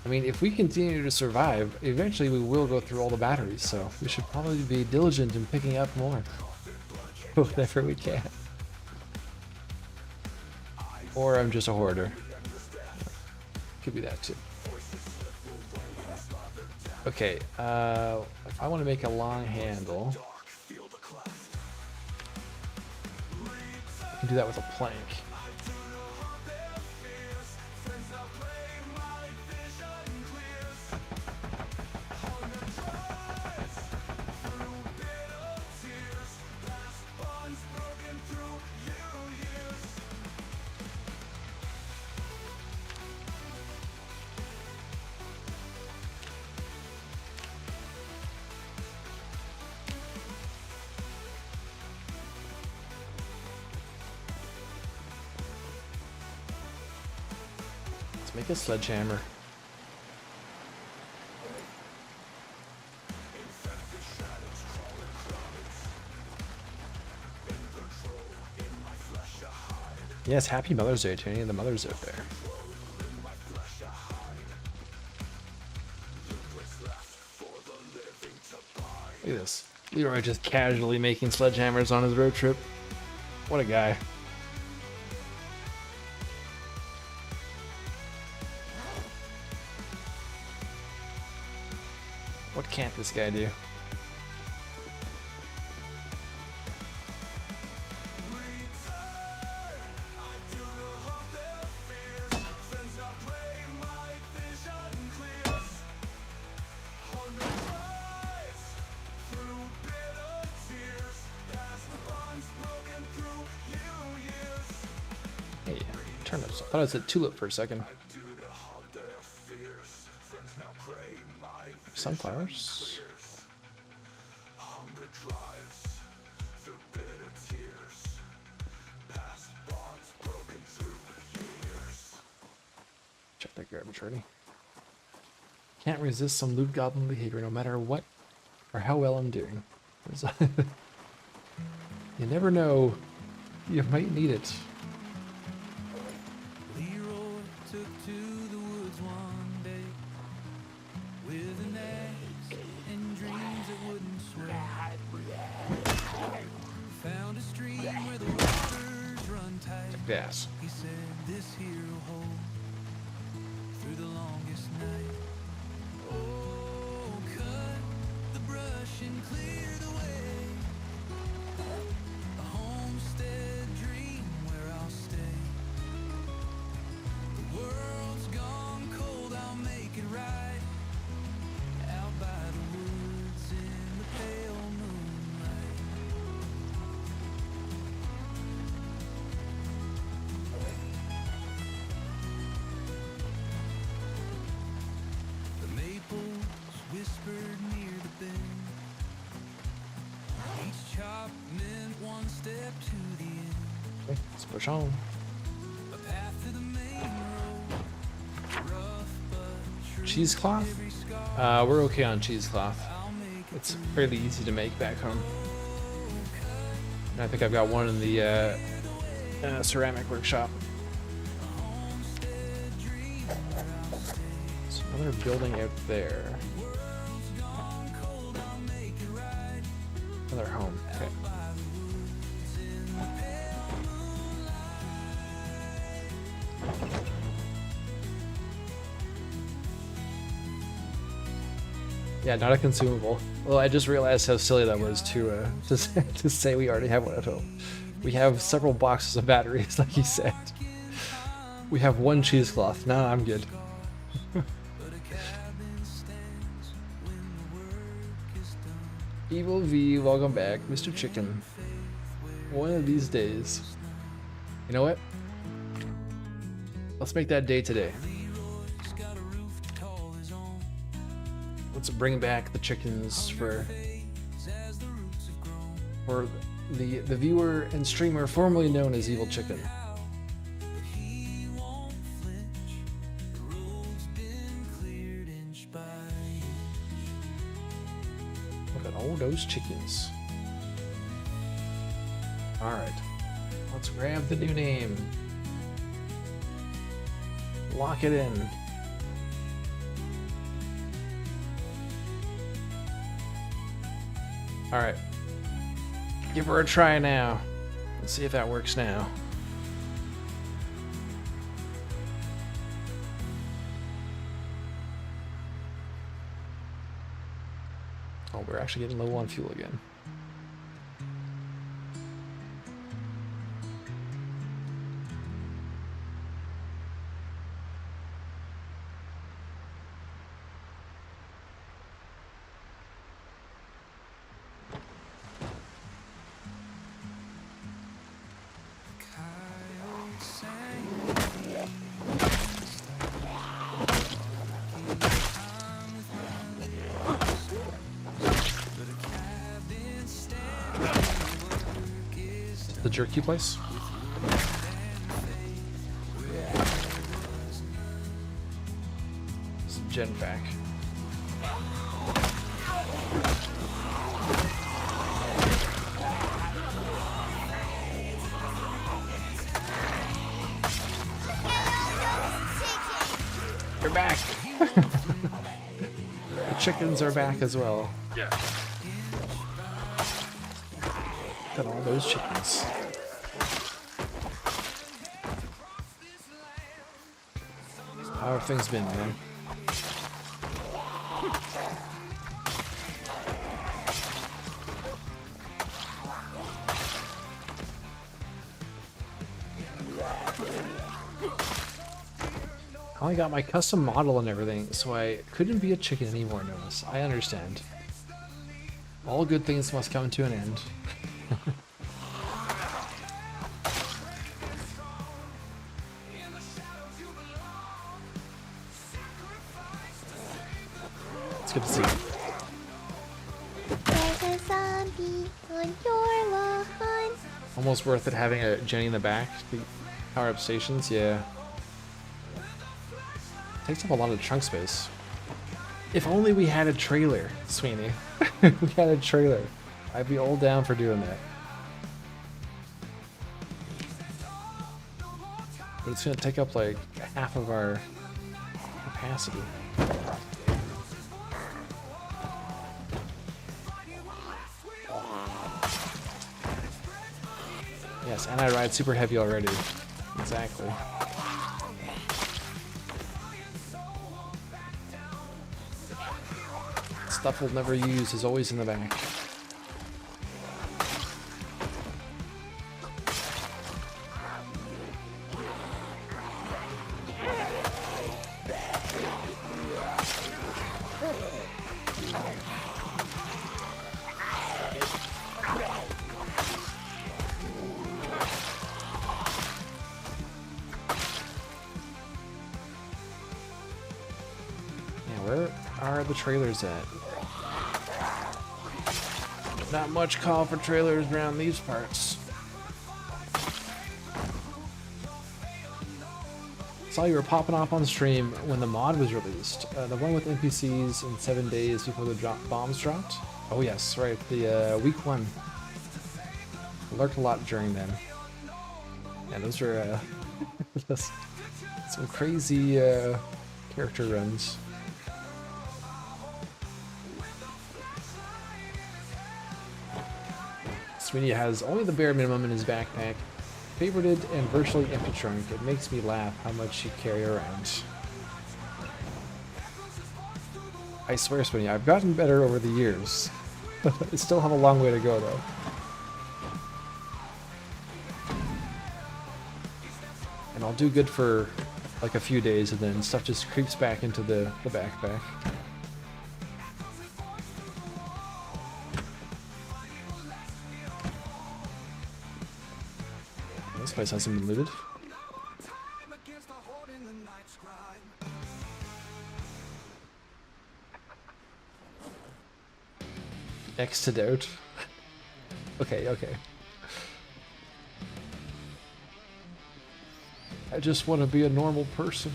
I mean, if we continue to survive, eventually we will go through all the batteries, so we should probably be diligent in picking up more. Whatever we can. Or I'm just a hoarder. Could be that too. Okay, if I want to make a long handle, I can do that with a plank. Make a sledgehammer. Yes, happy Mother's Day to any of the mothers out there. Look at this. Leroy just casually making sledgehammers on his road trip. What a guy. What can't this guy do? Hey, turnips. I thought it said tulip for a second. Sunflowers. Check that garbage already. Can't resist some loot goblin behavior no matter what or how well I'm doing. You never know. You might need it. Leroy took to the woods one day with an axe and dreams that wouldn't swear. Yes. He said this here will hold through the longest night. Oh, cut the brush and clear the way. A homestead dream where I'll stay. The world's gone cold, I'll make it right. Out by the woods in the pale moonlight. The maples whispered near the bend. Each chop meant one step to the end. Okay, let's push on. A path to the main road. Rough but true. Cheesecloth? We're okay on cheesecloth. It's fairly easy to make back home. And I think I've got one in the ceramic workshop. So another building out there. Another home. Okay. Yeah, not a consumable. Well, I just realized how silly that was to to say we already have one at home. We have several boxes of batteries, like you said. We have one cheesecloth. No, I'm good. Evil V, welcome back, Mr. Chicken. One of these days. You know what? Let's make that day today. Let's bring back the chickens for the viewer and streamer formerly known as Evil Chicken. Look at all those chickens. Alright, let's grab the new name. Lock it in. Alright. Give her a try now. Let's see if that works now. Oh, we're actually getting low on fuel again. The jerky place? It's a gen pack. You're back! The chickens are back as well. Yeah. Look at all those chickens. How have things been, man? I only got my custom model and everything, so I couldn't be a chicken anymore, Notice. I understand. All good things must come to an end. It's good to see you. There's a zombie on your lawn. Almost worth it having a Jenny in the back to power up stations, yeah. Takes up a lot of trunk space. If only we had a trailer, Sweeney. If we had a trailer, I'd be all down for doing that. But it's gonna take up like half of our capacity. Yes, and I ride super heavy already. Exactly. Stuff we'll never use is always in the back. Where are the trailers at? Not much call for trailers around these parts. Saw you were popping off on stream when the mod was released. The one with NPCs in 7 days before the bombs dropped? Oh yes, right, the week 1. Lurked a lot during then. Yeah, those are some crazy character runs. Sweeney has only the bare minimum in his backpack, favorited and virtually empty trunk. It makes me laugh how much you carry around. I swear, Sweeney, I've gotten better over the years. I still have a long way to go, though. And I'll do good for like a few days, and then stuff just creeps back into the backpack. This place hasn't been looted. X to doubt. Okay. I just want to be a normal person.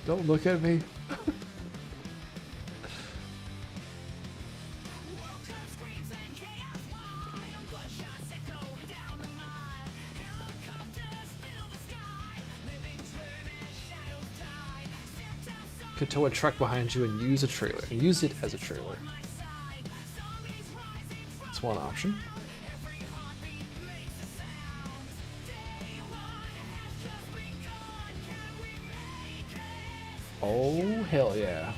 Don't look at me. Could tow a truck behind you and use a trailer. And use it as a trailer. That's one option. Oh, hell yeah.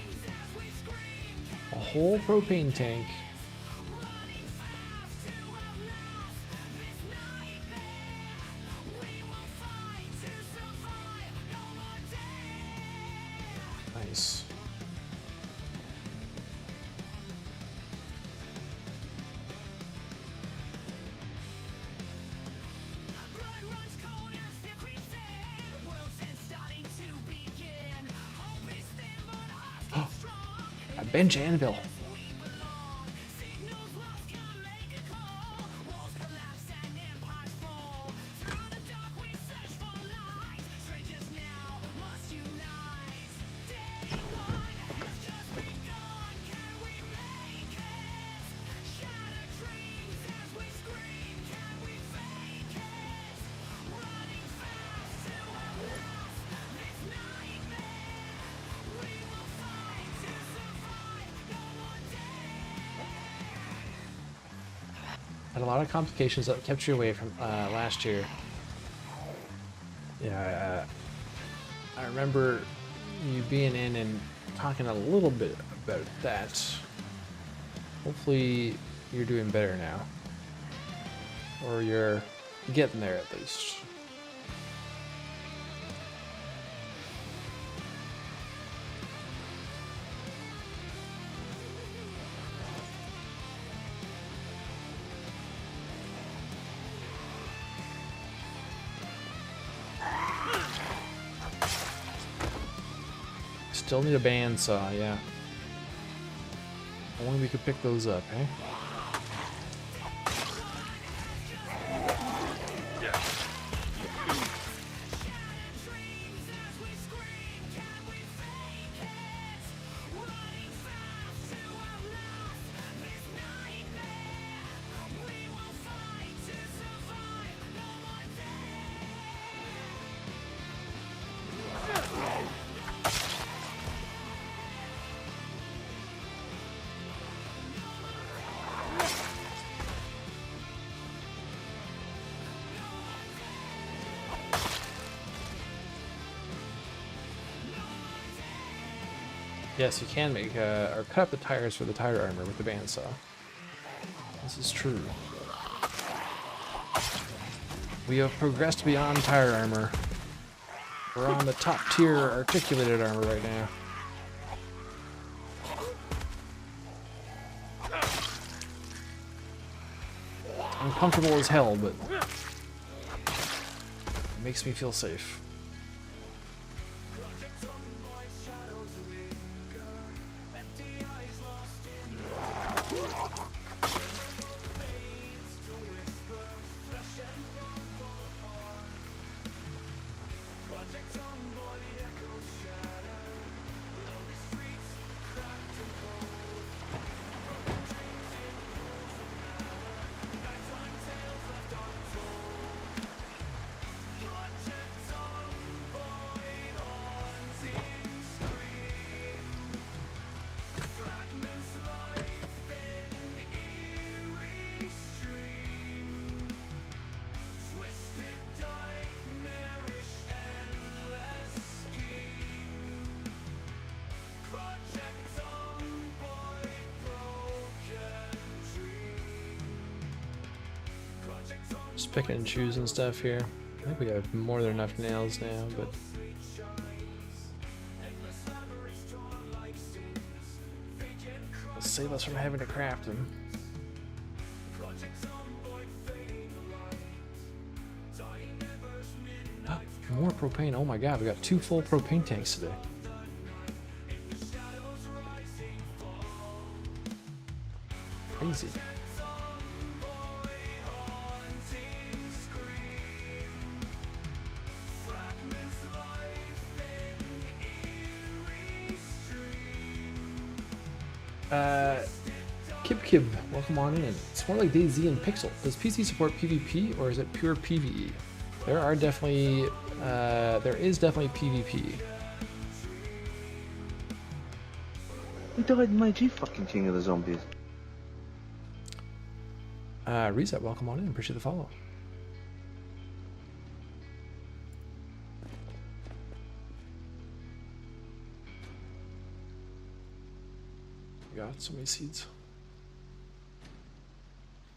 A whole propane tank. Nice. A bench anvil. Had a lot of complications that kept you away from last year. Yeah, I remember you being in and talking a little bit about that. Hopefully you're doing better now. Or you're getting there at least. Still need a bandsaw, yeah. Only we could pick those up, eh? Yes, you can make or cut up the tires for the tire armor with the bandsaw. This is true. We have progressed beyond tire armor. We're on the top tier articulated armor right now. Uncomfortable as hell, but it makes me feel safe. Just picking and choosing stuff here. I think we have more than enough nails now, but it'll save us from having to craft them. Ah, more propane. Oh my god, we got 2 full propane tanks today. Crazy. Kib, welcome on in. It's more like DayZ and Pixel. Does PC support PvP or is it pure PvE? There are definitely, there is definitely PvP. Who died my G fucking king of the zombies? Reset, welcome on in. Appreciate the follow. Got so many seeds.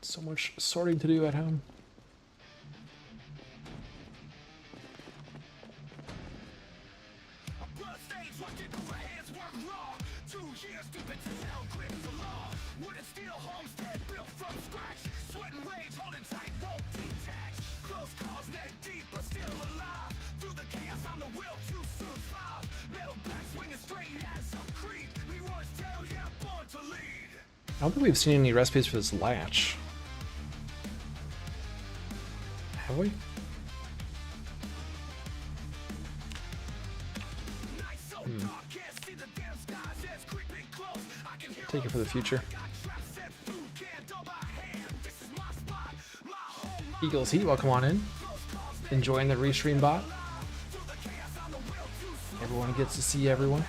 So much sorting to do at home. I don't think we've seen any recipes for this latch. Have we? Take it for the future. Eagles Heat, welcome on in. Enjoying the restream bot. Everyone gets to see everyone.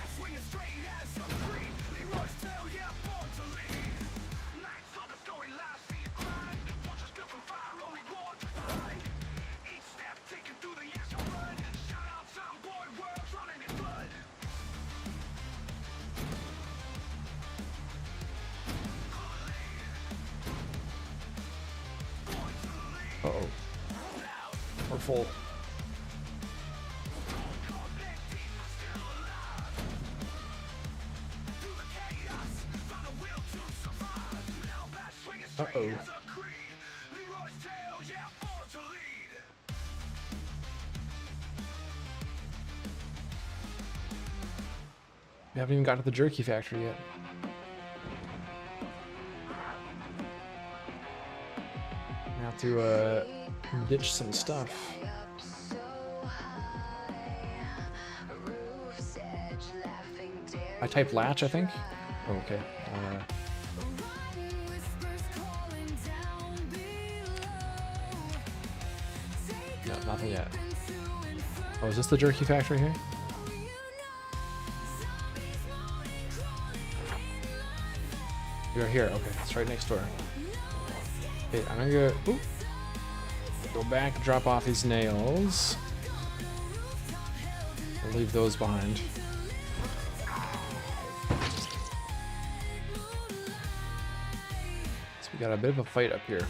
Uh-oh. We're full. Uh-oh. We haven't even got to the jerky factory yet. We have to ditch some stuff. I typed latch, I think. Oh, okay. No, nothing yet. Oh, is this the jerky factory here? You're here. Okay, it's right next door. Okay, I'm gonna go back, drop off these nails. I'll leave those behind. got a bit of a fight up here.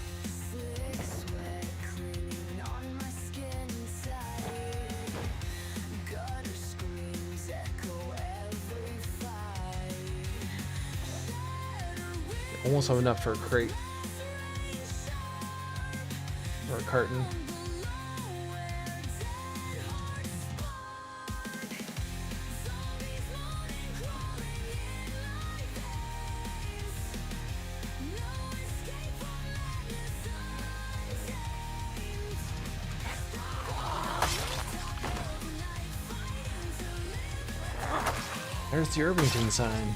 Almost have enough for a crate. Or a carton. There's the Irvington sign.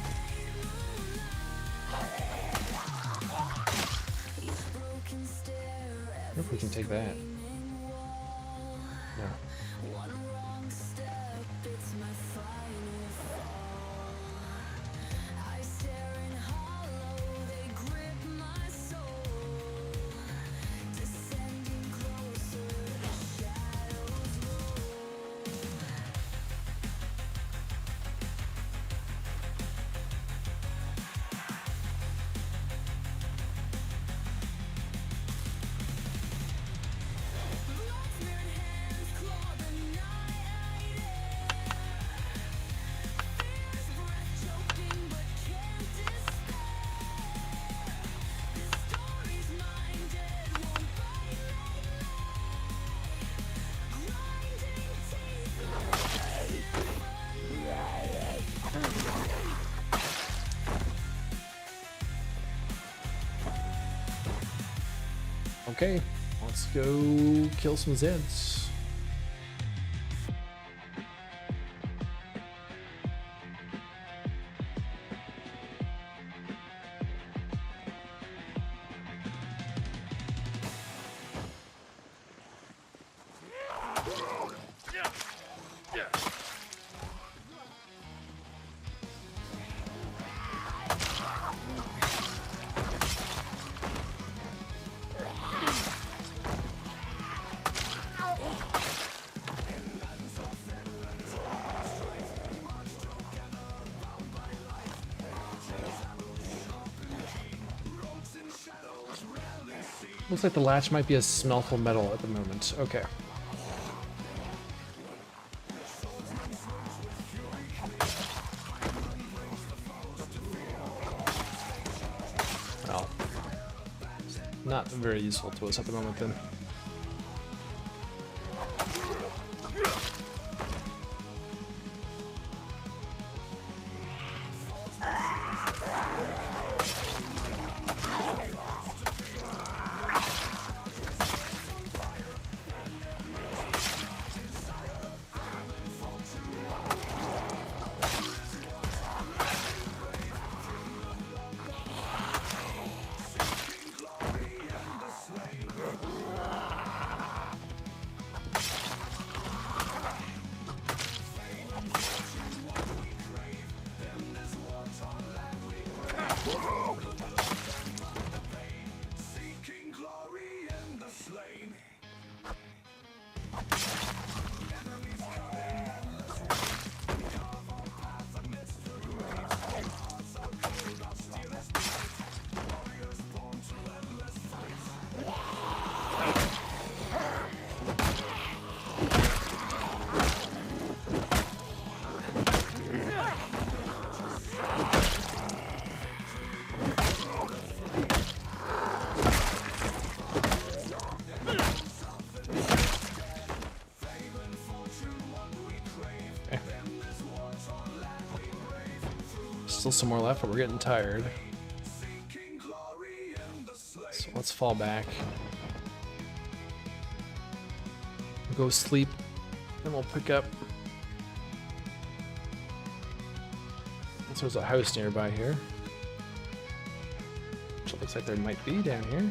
I wonder if we can take that. No. Okay, let's go kill some Zeds. Looks like the latch might be a smeltful metal at the moment. Okay. Well, not very useful to us at the moment then. Still some more left, but we're getting tired. So let's fall back. Go sleep, then we'll pick up. So there's a house nearby here. Which it looks like there might be down here.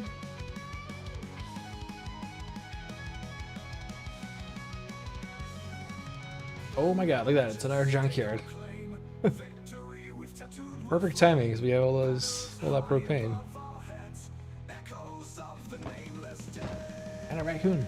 Oh my god, look at that, it's in our junkyard. Perfect timing, because we have all that propane. And a raccoon.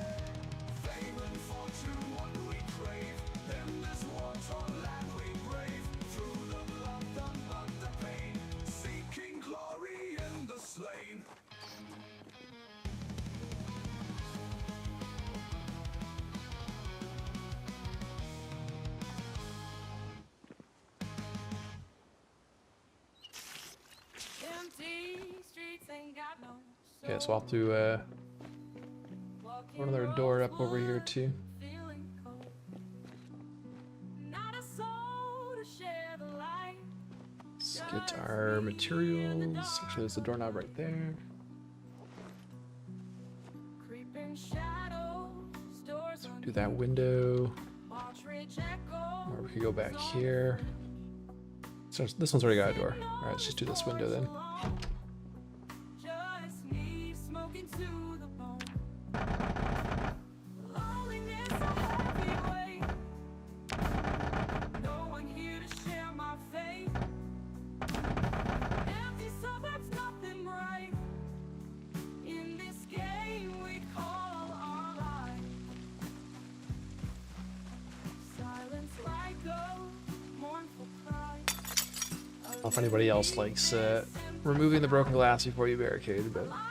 Okay, so I'll have to put another door up over here too. Let's get our materials. Actually, there's a doorknob right there. So do that window. Or we could go back here. So this one's already got a door. Alright, let's just do this window then. I don't know if anybody else likes removing the broken glass before you barricade, but I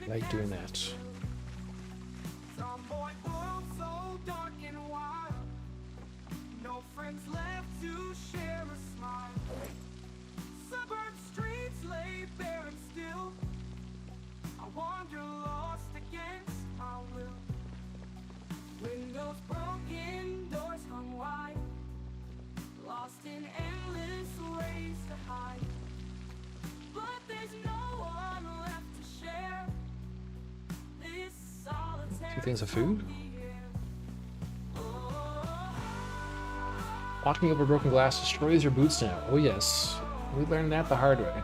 like doing that. Zomboid world so dark and wild. No friends left to share a smile. Suburb streets lay bare and still. I wander lost against my will. Windows broken, doors hung wide. Lost in endless ways to hide. But there's no one left to share. This solitary 2 things of food. Walking over broken glass destroys your boots now. Oh yes, we learned that the hard way.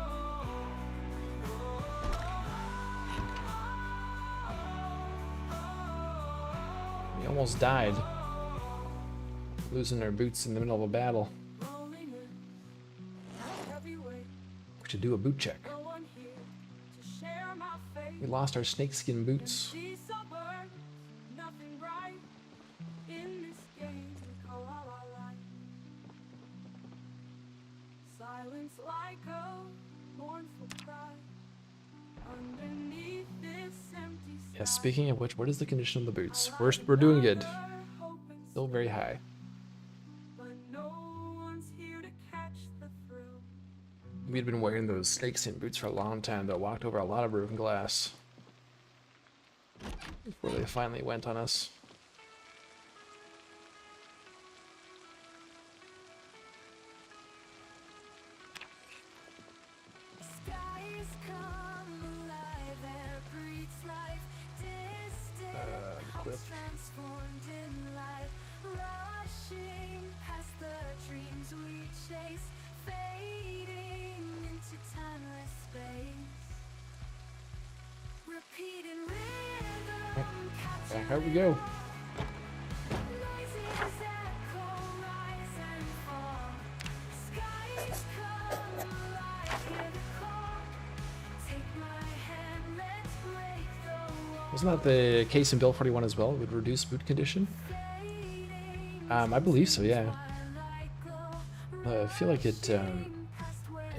We almost died, losing our boots in the middle of a battle. We should do a boot check. We lost our snakeskin boots. Silence like a mournful cry underneath this empty sky. Yeah, speaking of which, what is the condition of the boots? We're doing good. Still very high. But no one's here to catch the thrill. We'd been wearing those snakeskin boots for a long time, though. Walked over a lot of broken glass before they finally went on us. Skies come alive, air breathes life, distant equip. transformed in light, rushing past the dreams we chase, fading into timeless space. Repeating rhythm, Back out we go. noises echo, rise and fall. Skies come alive, hear the call. Take my hand, let's break the wall. Wasn't that the case in Bill 41 as well? It would reduce boot condition? I believe so, yeah. I feel like it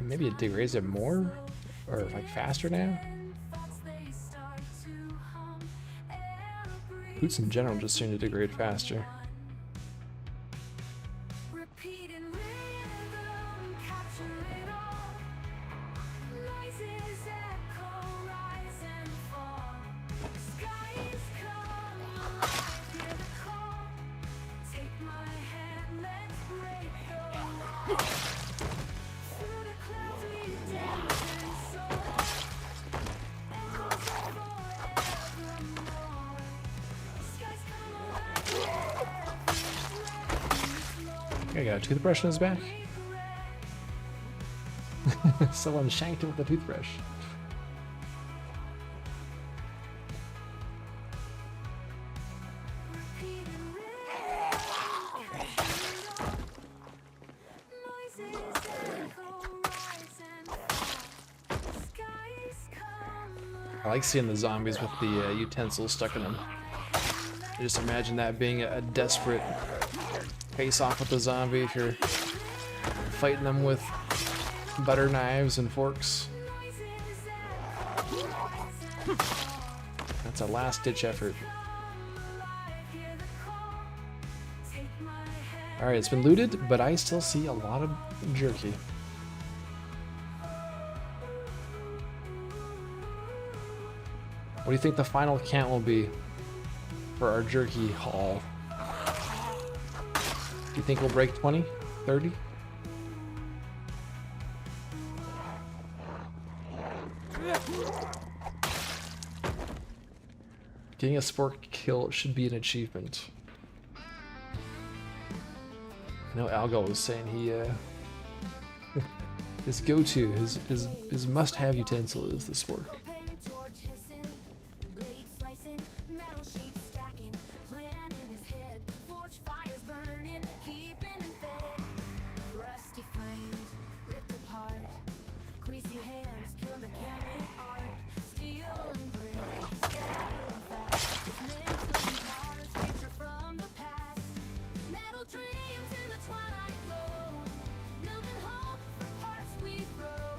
maybe it degrades it more, or like faster now. Boots in general just seem to degrade faster. Repeating rhythm, capture it all. Noises echo, rise and fall. Skies come alive, hear the call. Take my hand, let's break the wall. Through the clouds we dance and soar. Echoes forevermore. Skies come alive, I got a toothbrush in his back. Someone shanked him with a toothbrush. I like seeing the zombies with the utensils stuck in them. I just imagine that being a desperate face-off with the zombie if you're fighting them with butter knives and forks. That's a last-ditch effort. Alright, it's been looted, but I still see a lot of jerky. do you think the final count will be for our jerky haul? Do you think we'll break 20? 30? Getting a spork kill should be an achievement. I know Algal was saying he his go-to, his must-have utensil is the spork.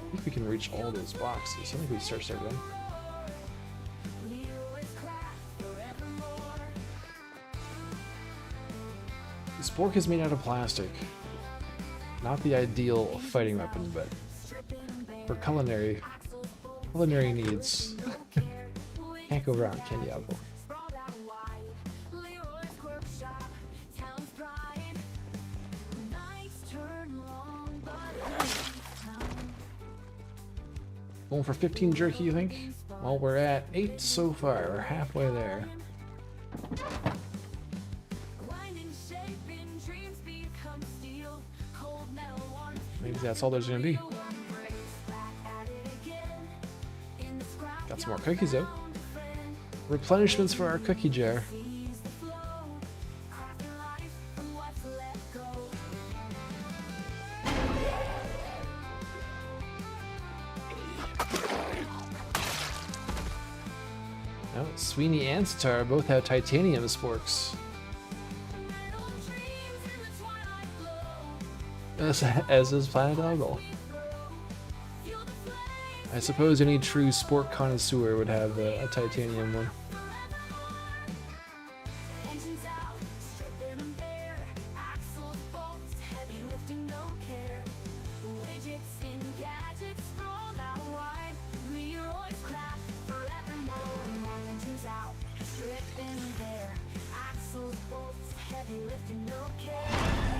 I think we can reach all those boxes. I think we start serving. The spork is made out of plastic. Not the ideal fighting weapon, but for culinary needs, can't go wrong, can you, Algo? Going for 15 jerky, you think? Well, we're at 8 so far. We're halfway there. Maybe that's all there's gonna be. Got some more cookies out. Replenishments for our cookie jar. Oh, Sweeney and Sitar both have titanium sporks. As is Planet Algal. I suppose any true spork connoisseur would have a titanium one.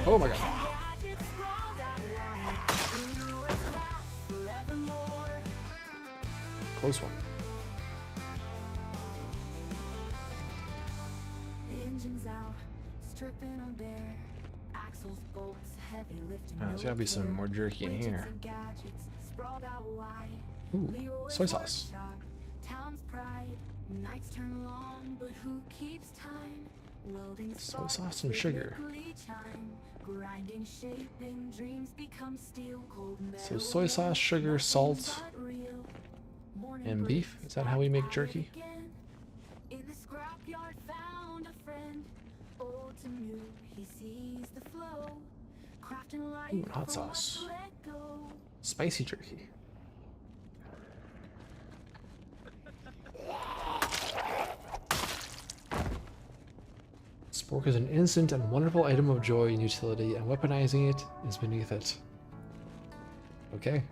Oh my god. Close one. There's gotta be some more jerky in here. Ooh, soy sauce. Soy sauce and sugar. So soy sauce, sugar, salt, and beef? Is that how we make jerky? Ooh, hot sauce. Spicy jerky. Spork is an innocent and wonderful item of joy and utility, and weaponizing it is beneath it. Okay.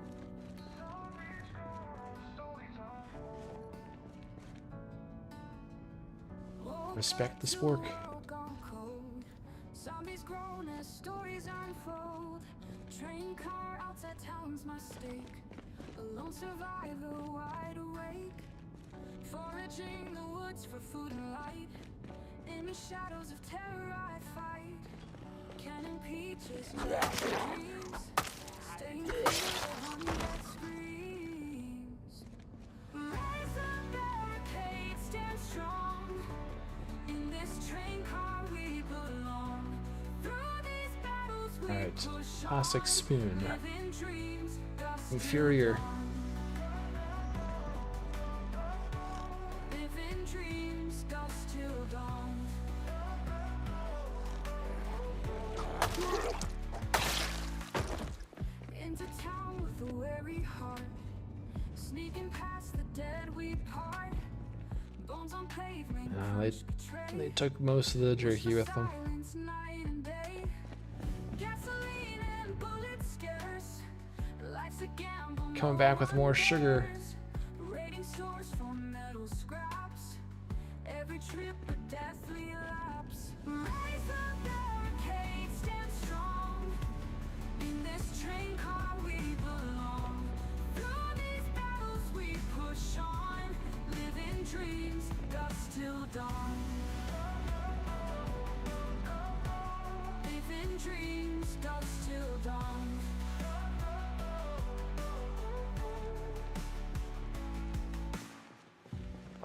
Respect the spork. Zombies grown as stories unfold. Train car outside town's my stake. A lone survivor wide awake. Foraging the woods for food and light. In the shadows of terror I fight. Cannon peaches, dreams. Staying clear of one that screams. Raise a barricade, stand strong. In this train car we belong. Through these battles we Alright, push plastic spoon. living dreams. Inferior. Living dreams, dust till dawn. Into town with a weary heart. Sneaking past the dead we part. Bones on pavement. They took most of the jerky with them. Silence night and day. Gasoline and bullets scarce. Life's a gamble. Coming back with more sugar. Raiding stores for metal scraps.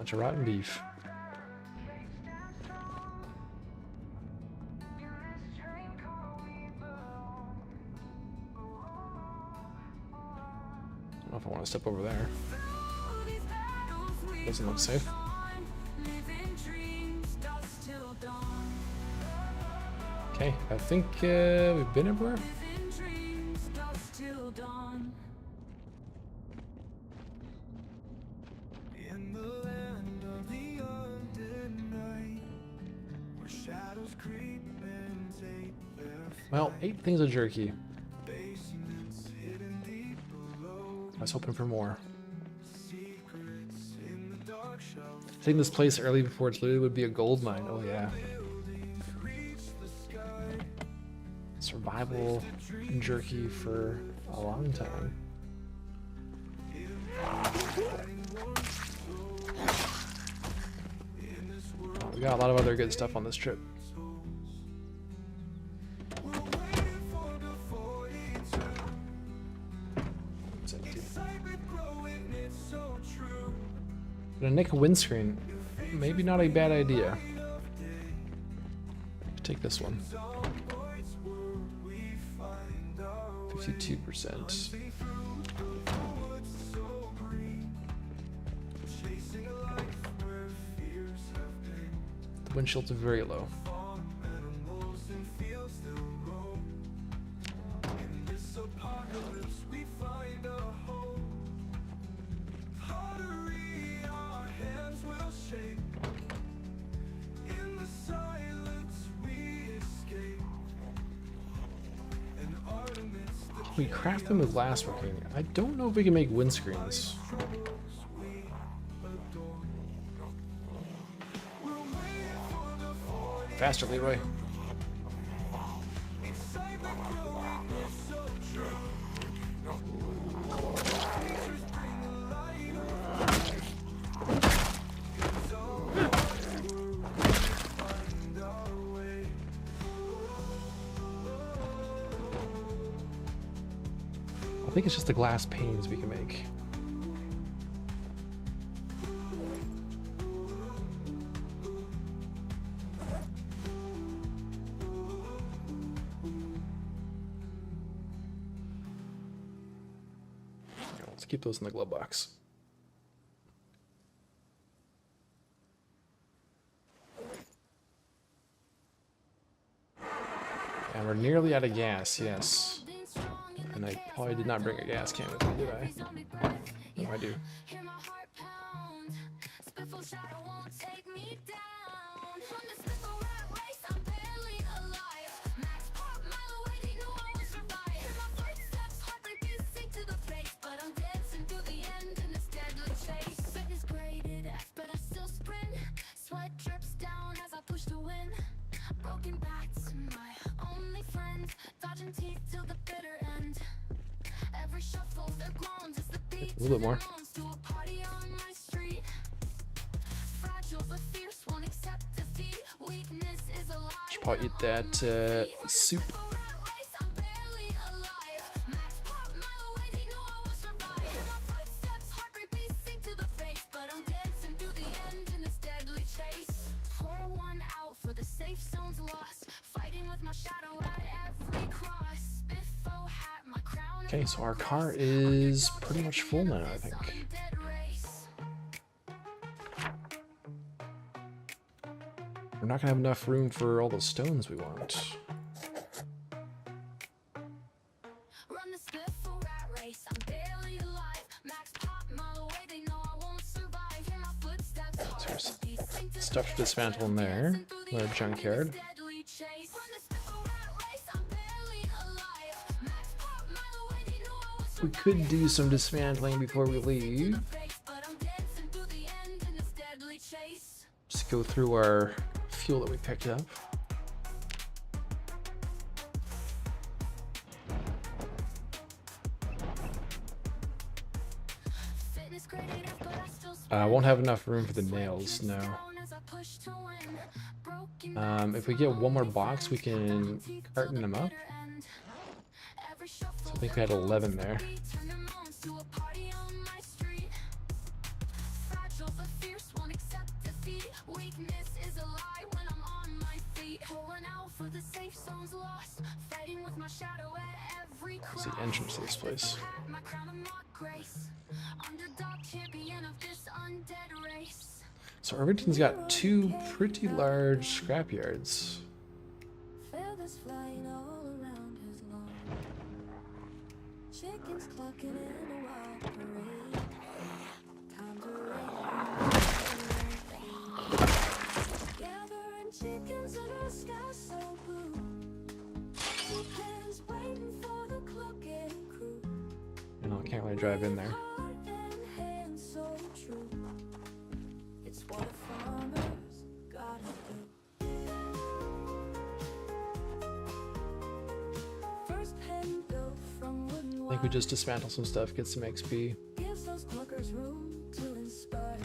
Bunch of rotten beef. I don't know if I want to step over there. Doesn't look safe. Okay, I think we've been everywhere. In the land of the undead night, where shadows creep and take their Well, 8 things of jerky. basements hidden deep below, I was hoping for more. secrets in the dark shelves. Hitting this place early before it's looted would be a gold mine. Oh yeah. Reach the sky, Survival jerky for a long time. We got a lot of other good stuff on this trip. It's empty. Gonna nick a windscreen. Maybe not a bad idea. Take this one. 52%. The windshield's very low. We craft them with glassworking. I don't know if we can make windscreens. Faster, Leroy. I think it's just the glass panes we can make. Okay, let's keep those in the glove box. And we're nearly out of gas, yes. And I probably did not bring a gas can with me, did I? No, I do. A little bit more. Should probably eat that soup. Okay, so our car is pretty much full now, I think. We're not gonna have enough room for all the stones we want. So there's stuff to dismantle in there. Another junkyard. We could do some dismantling before we leave. Just go through our fuel that we picked up. I won't have enough room for the nails, no. If we get one more box, we can carton them up. So I think we had 11 there. safe zones lost, fighting with my shadow at every It's the cross. entrance to this place. My crown of mock grace, underdog champion of this undead race. So Irvington's got two pretty large scrapyards. Feathers flying all around his lawn. Chickens clucking in a wild parade. Time to rain. Gathering chickens in a sky so blue. Two pens waiting for the clucking crew. You know, I can't really drive in there. Heart and hand so true. It's what a farmer's gotta do. First pen built from wooden I think we just dismantle some stuff, get some XP. gives those cluckers room to inspire.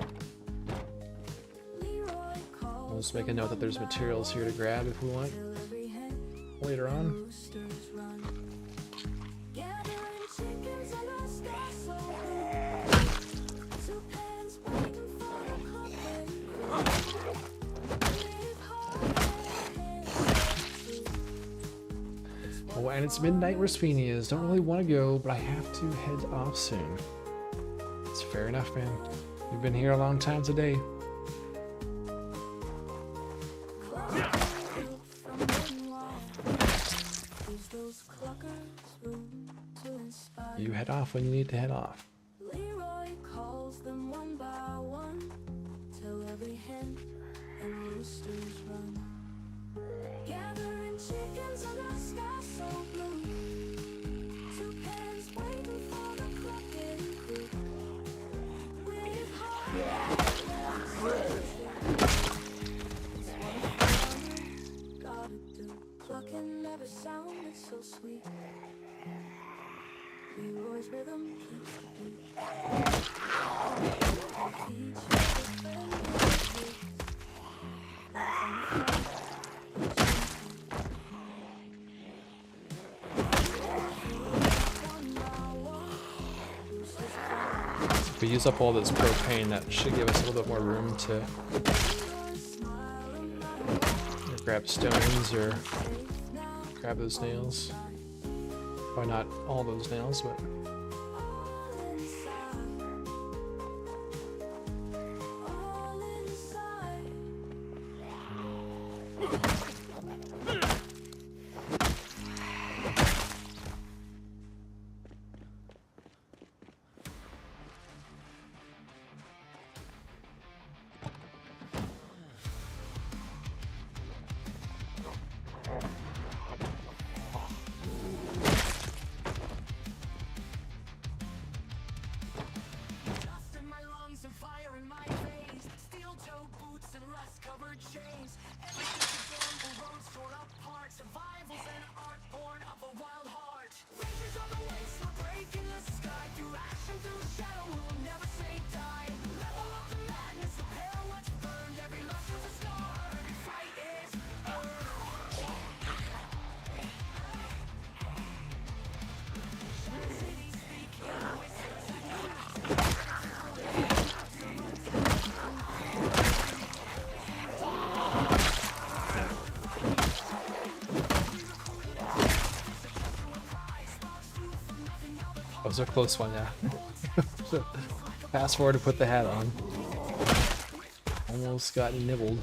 Leroy calls Let's make a note that there's materials here to grab if we want till every hen later on. roosters run. Gathering chickens in a sky so blue. Two pens waiting for the clucking crew. With heart and hand so true. Oh, and it's midnight where Sweeney is. Don't really want to go, but I have to head off soon. It's fair enough, man. You've been here a long time today. You head off when you need to head off. Leroy calls them one by one till every hen and roosters run. Gathering chickens in the sky so blue. Two pens waiting for the clucking crew. With heart and gotta do. Clucking never sounded so sweet. Leroy's rhythm keeps the beat. Each If we use up all this propane, that should give us a little bit more room to grab stones or grab those nails. Probably not all those nails, but that was a close one, yeah. Fast forward to put the hat on. Almost got nibbled.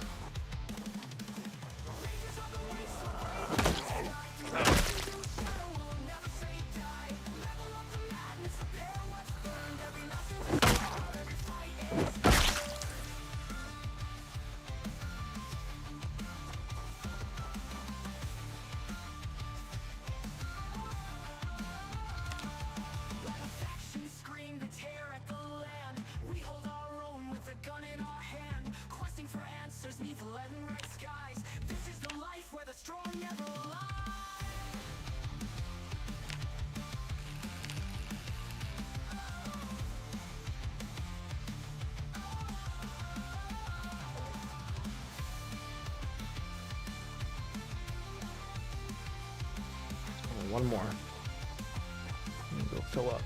One more. And go fill up.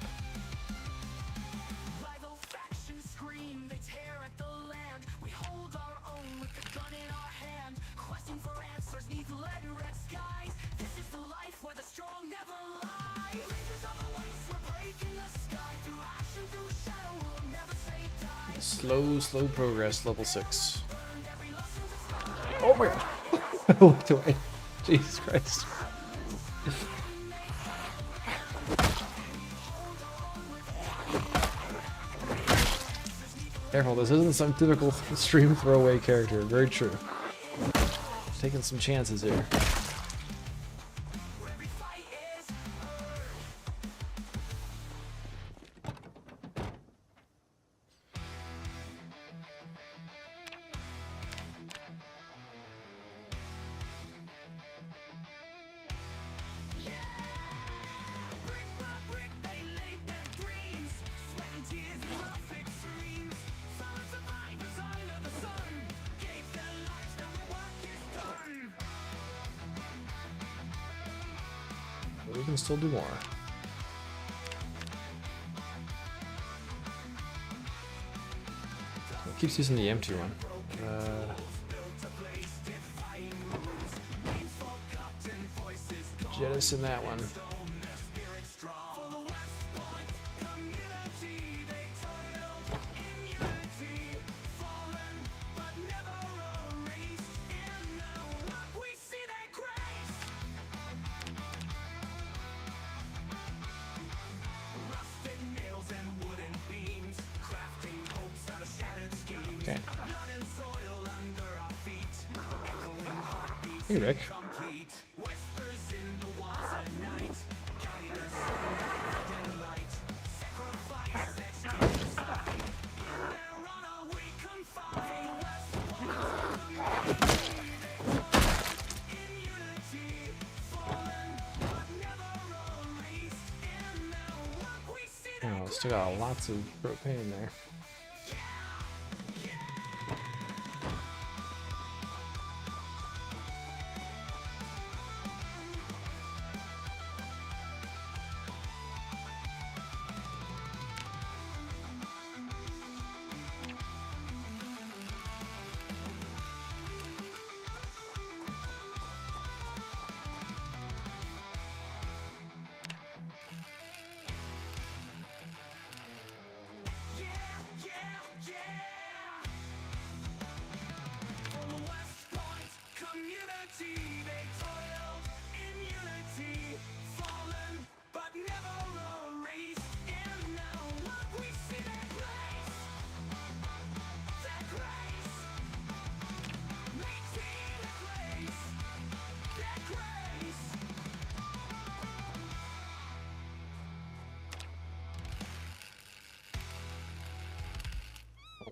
Rival factions scream, they tear at the land. We hold our own with the gun in our hand, questing for answers neath lead and red skies. Slow progress, level 6. Oh my god. I looked away. Jesus Christ. Careful, this isn't some typical stream throwaway character. Very true. Taking some chances here. But we can still do more. It keeps using the empty one. Jettison that one. Okay. Hey, Rick. Oh, still got lots of propane there.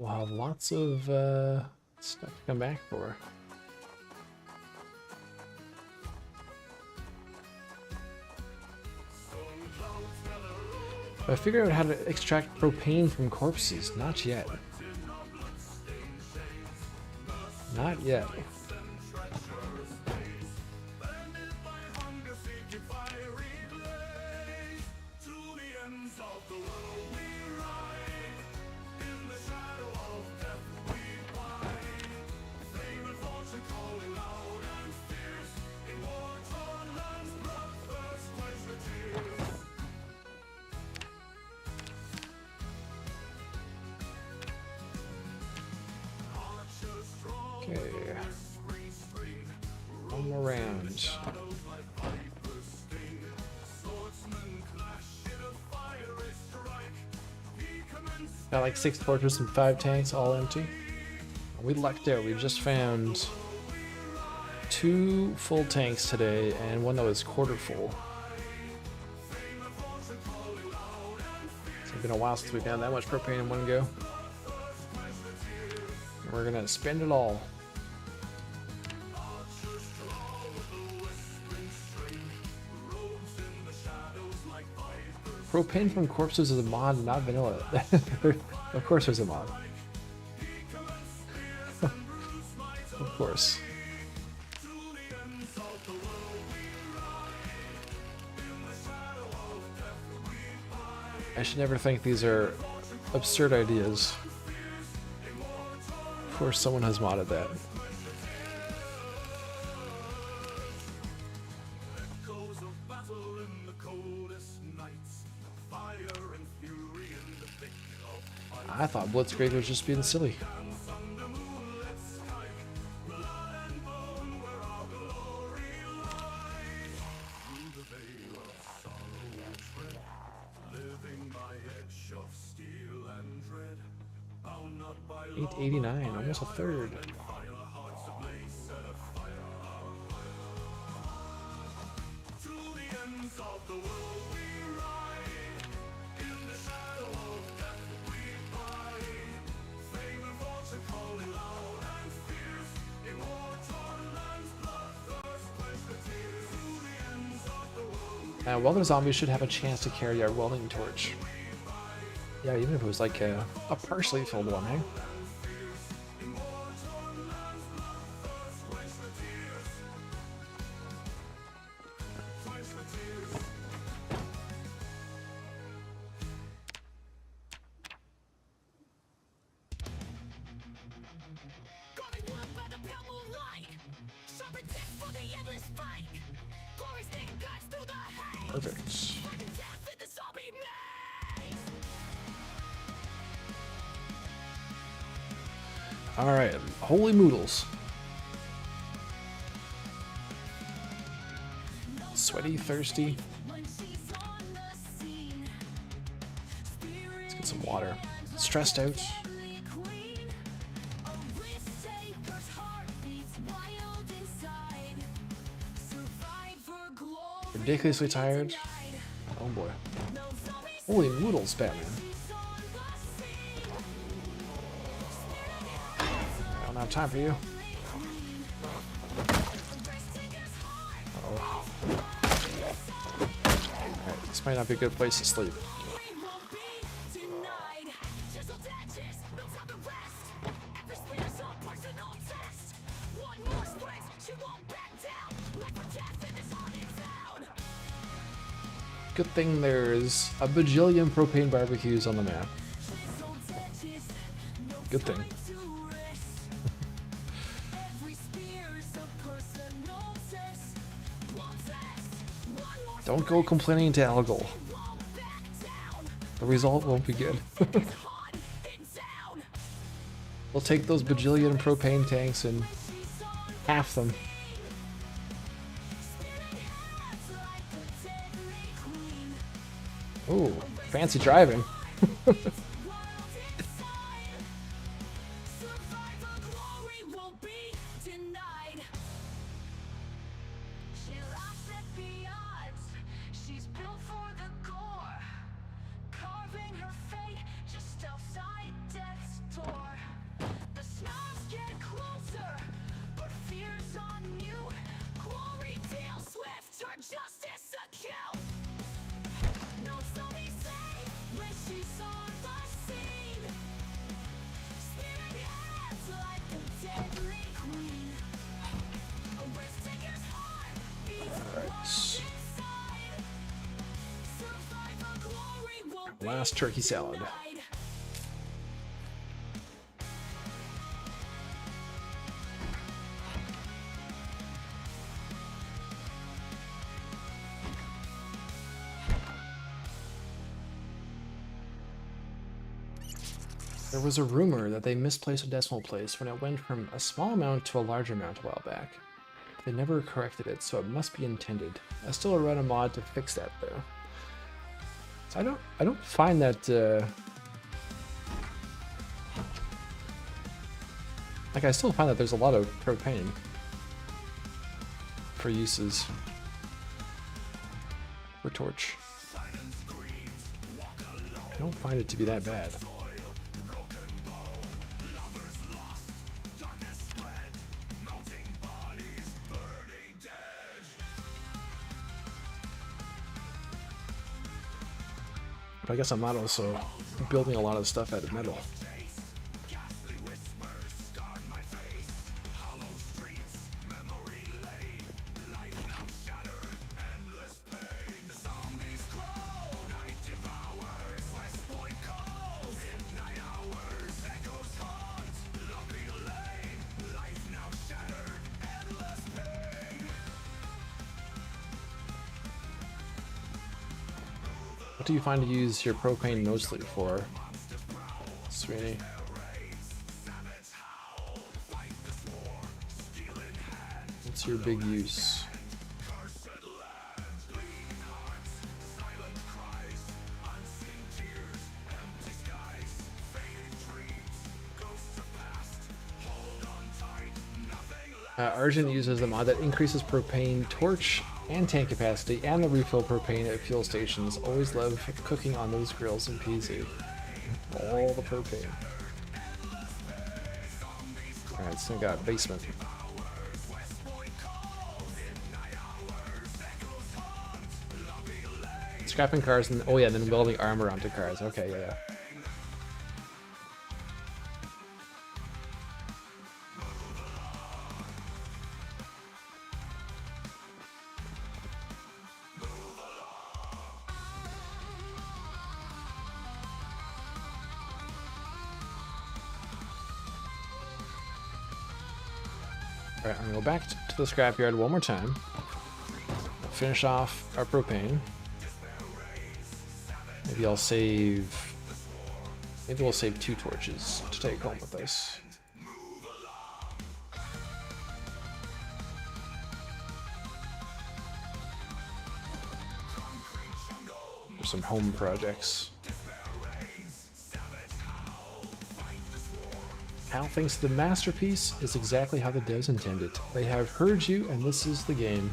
We'll have lots of stuff to come back for. I figured out how to extract propane from corpses. Not yet. Not yet. Okay. One more round. Got like 6 torches and 5 tanks, all empty. We lucked out. We've just found 2 full tanks today and one that was quarter full. It's been a while since we found that much propane in one go. And we're gonna spend it all. Propane from corpses is a mod, not vanilla. Of course there's a mod. Of course. I should never think these are absurd ideas. Of course someone has modded that. I thought Blitzkrieg was just being silly. $8.89, almost a third. Now, welding zombies should have a chance to carry our welding torch. Yeah, even if it was like a partially filled one, eh? Perfect. Alright, holy moodles. Sweaty, thirsty. Let's get some water. Stressed out. Ridiculously tired. Oh boy. Holy noodles, Batman. I don't have time for you. Uh-oh. Alright, this might not be a good place to sleep. Good thing there's a bajillion propane barbecues on the map. Good thing. Don't go complaining to Algol. The result won't be good. We'll take those bajillion propane tanks and half them. Ooh, fancy driving. Last turkey salad. There was a rumor that they misplaced a decimal place when it went from a small amount to a large amount a while back. They never corrected it, so it must be intended. I still run a mod to fix that though. So I don't find that like I still find that there's a lot of propane for uses for torch. I don't find it to be that bad. But I guess I'm not also building a lot of stuff out of metal. What do you find to use your propane mostly for? As Sweeney. What's your big use? Argent uses a mod that increases propane torch and tank capacity and the refill propane at fuel stations. Always love cooking on those grills in PZ. All the propane. Alright, so we got basement. Scrapping cars and, oh yeah, then welding armor onto cars. Okay, yeah. Alright, I'm gonna go back to the scrapyard one more time. Finish off our propane. Maybe I'll save... Maybe we'll save 2 torches to take home with us. For some home projects. Hal thinks the masterpiece is exactly how the devs intended. They have heard you, and this is the game.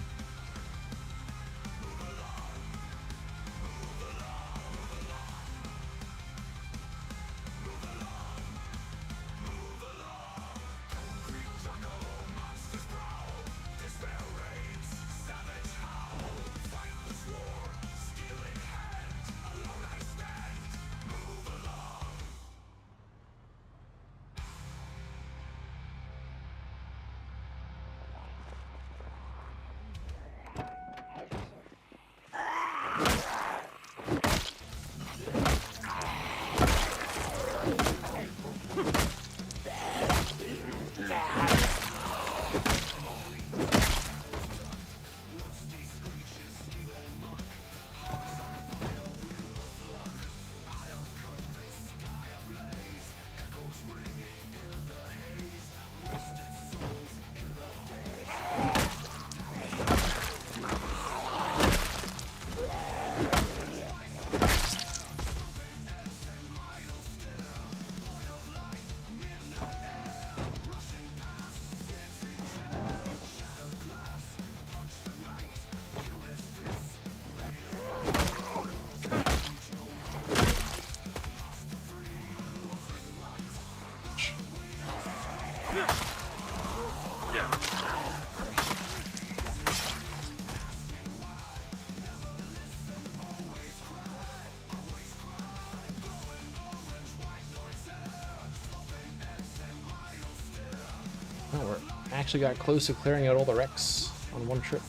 Oh, we're actually got close to clearing out all the wrecks on one trip.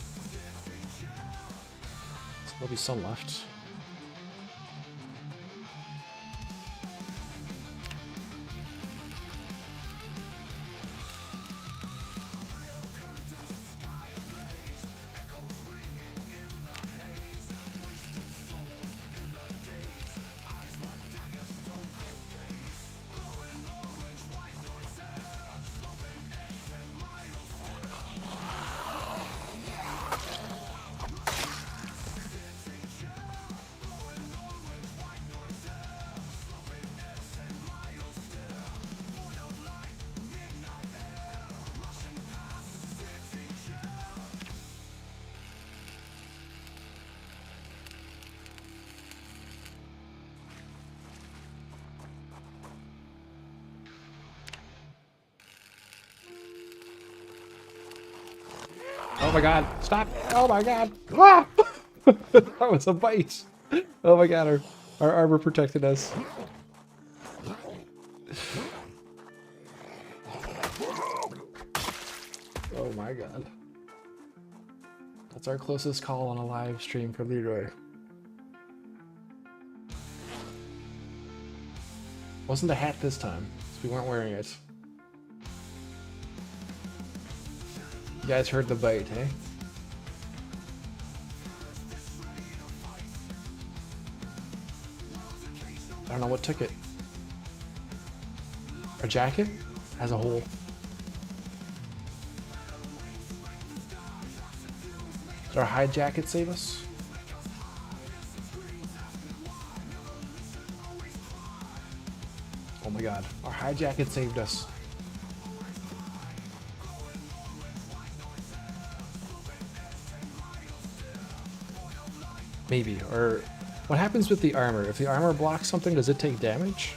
So there'll be some left. Oh my god, stop! Oh my god! Ah! That was a bite! Oh my god, our armor protected us. Oh my god. That's our closest call on a live stream for Leroy. Wasn't a hat this time, so we weren't wearing it. You guys heard the bite, hey? I don't know what took it. Our jacket has a hole. Did our hide jacket save us? Oh my god, our hide jacket saved us. Maybe, or what happens with the armor? If the armor blocks something, does it take damage?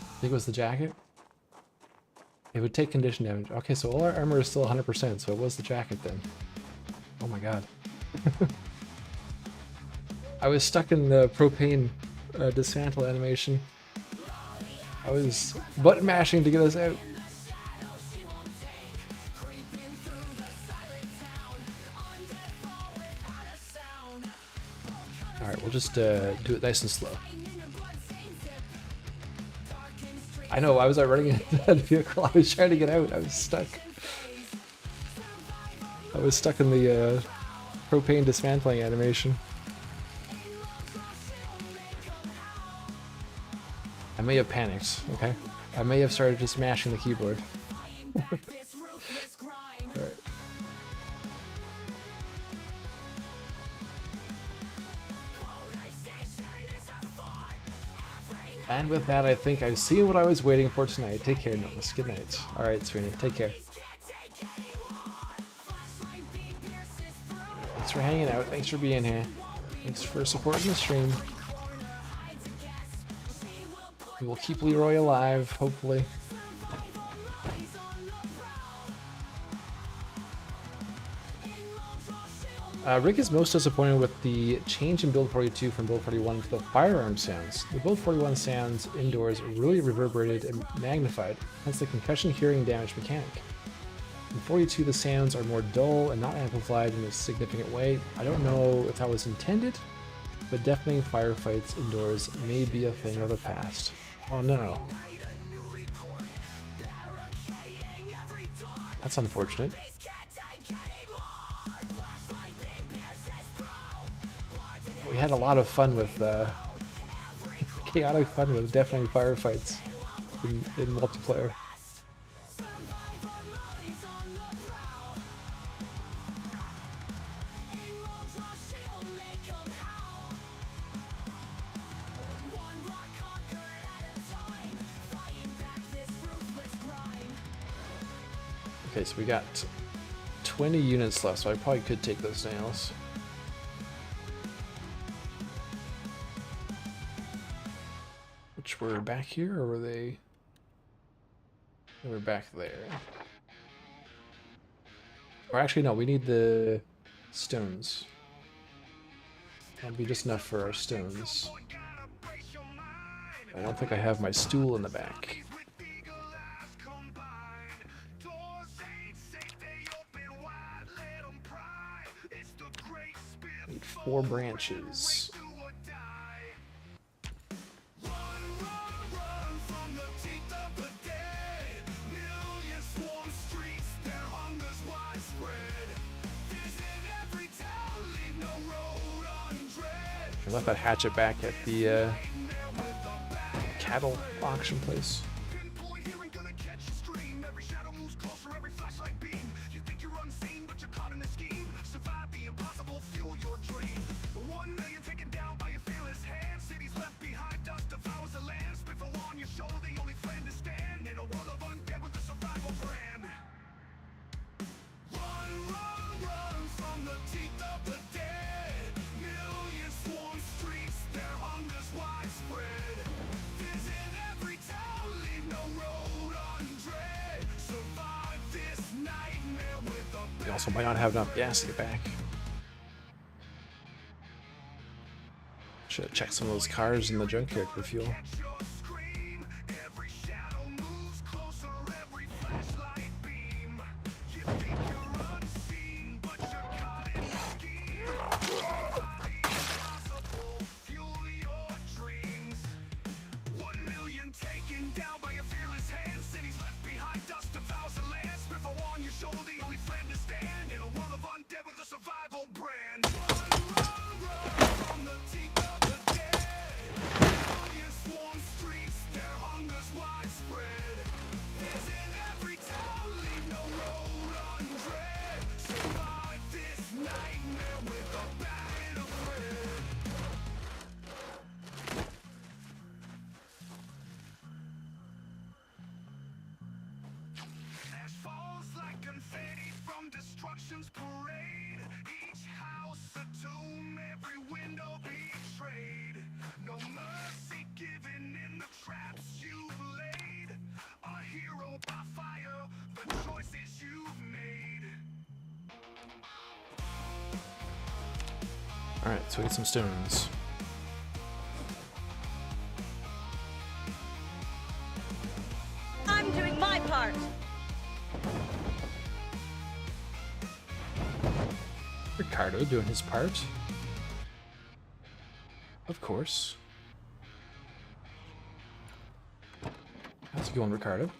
I think it was the jacket. It would take condition damage. Okay, so all our armor is still 100%, so it was the jacket then. Oh my god. I was stuck in the propane dismantle animation. I was button mashing to get us out. Alright, we'll just do it nice and slow. I know, I was running into that vehicle. I was trying to get out. I was stuck. I was stuck in the propane dismantling animation. I may have panicked, okay? I may have started just mashing the keyboard. Alright. And with that, I think I've seen what I was waiting for tonight. Take care, Notice. Good night. Alright, Sweeney. Take care. Thanks for hanging out. Thanks for being here. Thanks for supporting the stream. We will keep Leroy alive, hopefully. Rick is most disappointed with the change in Build 42 from Build 41 to the firearm sounds. The Build 41 sounds indoors really reverberated and magnified, hence the concussion hearing damage mechanic. In 42, the sounds are more dull and not amplified in a significant way. I don't know if that was intended, but deafening firefights indoors may be a thing of the past. Oh no. That's unfortunate. We had a lot of fun with chaotic fun with deafening firefights in multiplayer. Okay, so we got 20 units left, so I probably could take those nails. Which were back here, or were they? They were back there. Or actually, no, we need the stones. That'll be just enough for our stones. I don't think I have my stool in the back. Need 4 branches. I left that hatchet back at the cattle auction place. We also might not have enough gas to get back. Should have checked some of those cars in the junkyard for fuel. Survival Alright, so we get some stones. I'm doing my part. Ricardo doing his part. Of course. How's it going, Ricardo?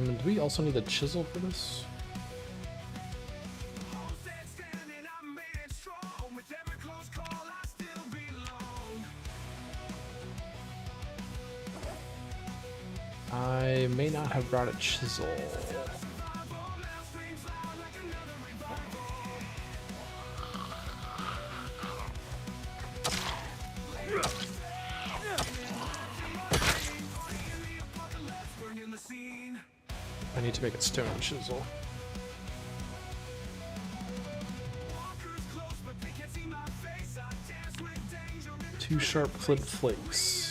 Do we also need a chisel for this? I may not have brought a chisel. I need to make a stone chisel. Two sharp flint flakes.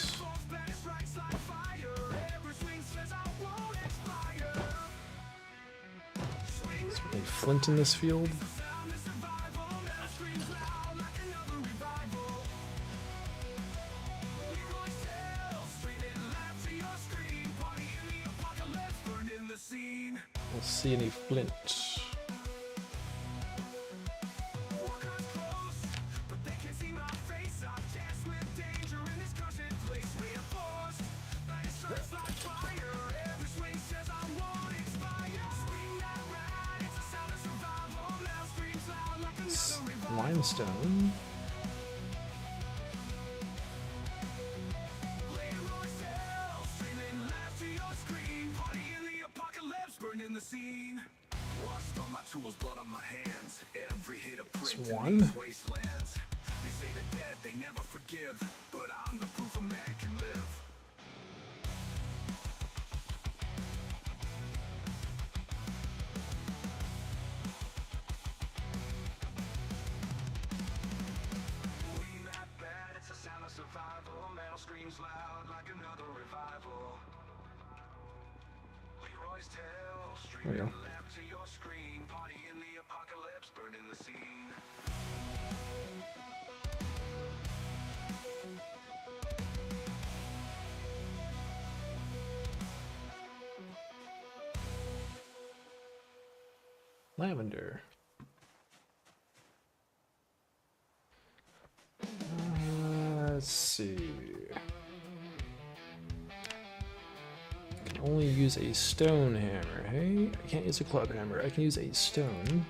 Is there any flint in this field? We'll see any flint. Limestone. That's one. There we go. Lavender. Let's see. Can only use a stone hammer, hey? I can't use a club hammer. I can use a stone.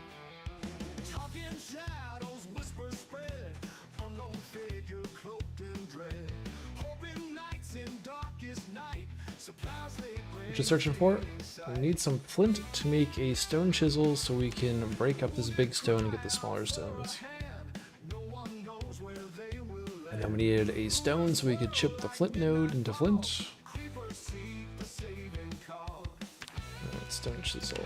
What you searching for? We need some flint to make a stone chisel so we can break up this big stone and get the smaller stones. And then we needed a stone so we could chip the flint node into flint. Stone chisel.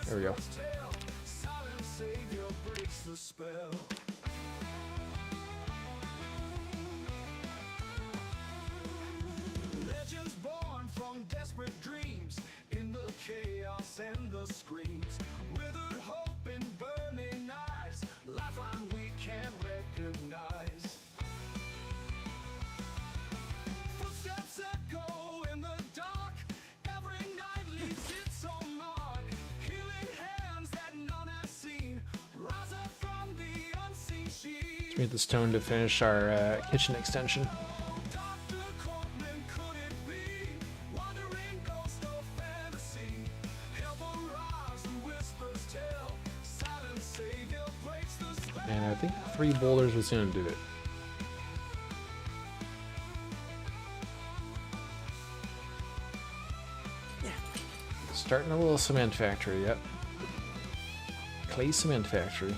There we go. Legends born from desperate dreams in the chaos and the screams. Withered hope and burning eyes, lifeline we can't recognize. Footsteps echo in the dark, every night leaves its own mark. Healing hands that none has seen, rise up from the unseen sheet. We need the stone to finish our kitchen extension. And I think 3 boulders was gonna do it. Starting a little cement factory, yep. Clay cement factory.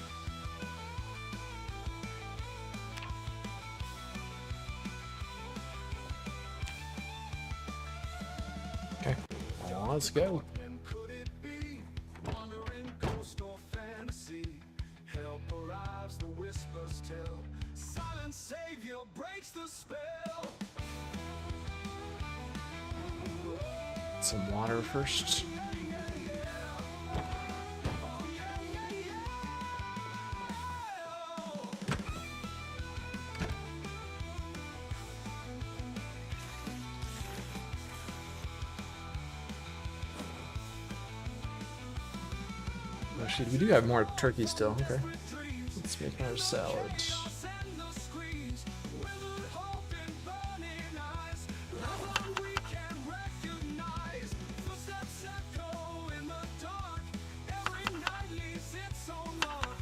Let's go. Could it be wandering ghost or fantasy? Help arrives, the whispers tell. Silent savior breaks the spell. Some water first. Oh shit, we do have more turkey still. Okay. Let's make another salad. Send the screens, withered hope and burning eyes. Love one we can recognize. Footsteps echo in the dark. Every night leaves its own mark.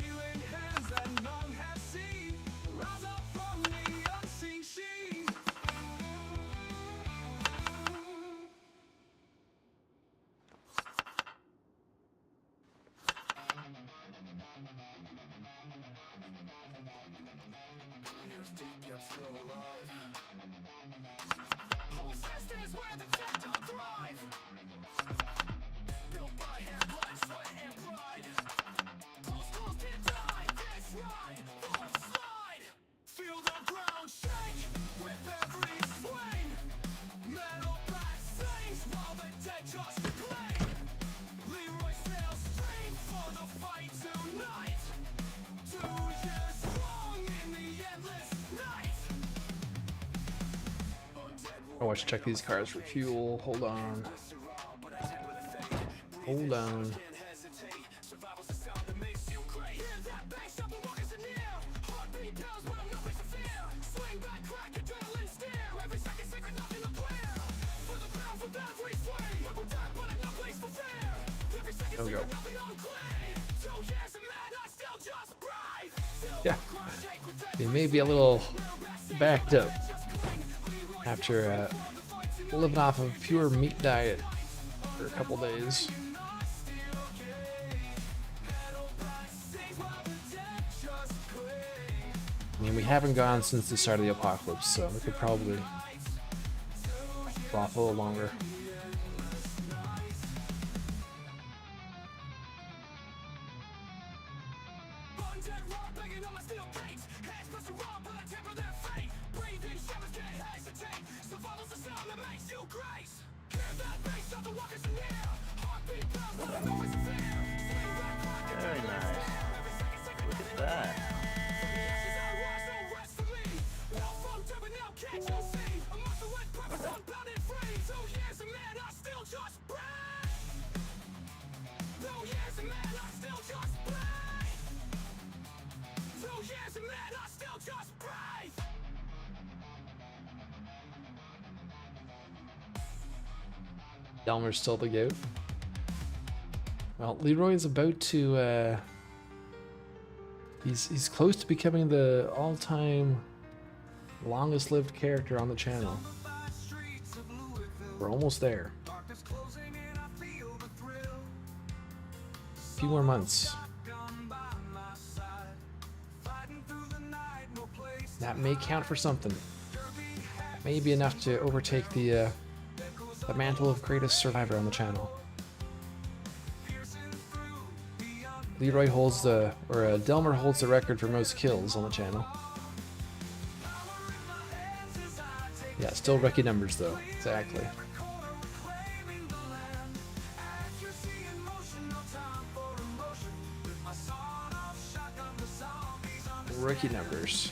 Healing hands that none has seen. Rise up from the unseen sheen. Here's deep yet still alive. Whole systems where the dead don't thrive. Built by hand, blood, sweat, and pride. Those schools did die, this ride. Full slide. Feel the ground shake with every swing. Metal back sings while the dead just play. Leroy's sails stream for the fight tonight. 2 years long in the endless night. Oh, I should check these cars for fuel. Hold on. Hold on. Survival's the sound that makes you great. Hear that bass, up and walkers in the air. Heartbeat pounds, but I'm no place to fear. Swing back, crack, adrenaline stare. Every second sacred, nothing to clear. For the battle, for battle, we swing. We're dead, but I'm no place for fear. Every second There we go. sacred, nothing unclean. 2 years and man, I still just breathe. Yeah. They may be a little backed up after living off of pure meat diet for a couple days. I mean, we haven't gone since the start of the apocalypse, so we could probably go off a little longer. Undead raw, banging on my steel gates. Hands pressing raw, but I temper their fate. Breathing shadows can't hesitate. Survival's the sound that makes you grace. Hear that bass of the walkers in here. Heartbeat pounds, but I'm always fear. Swing back, crack, Very nice. Look at that. ashes I rise, no rest for me. Now from Durban, now can't you see? A muscle with purpose, unbound and free. 2 years and man, I still just breathe. 2 years and man, I still just breathe. 2 years and man, I still just breathe. Delmer's still the goat. Well, Leroy is about to. He's close to becoming the all-time longest-lived character on the channel. We're almost there. A few more months. That may count for something. That may be enough to overtake the mantle of greatest survivor on the channel. Leroy holds Delmer holds the record for most kills on the channel. Yeah, still rookie numbers though. Exactly. Rookie numbers.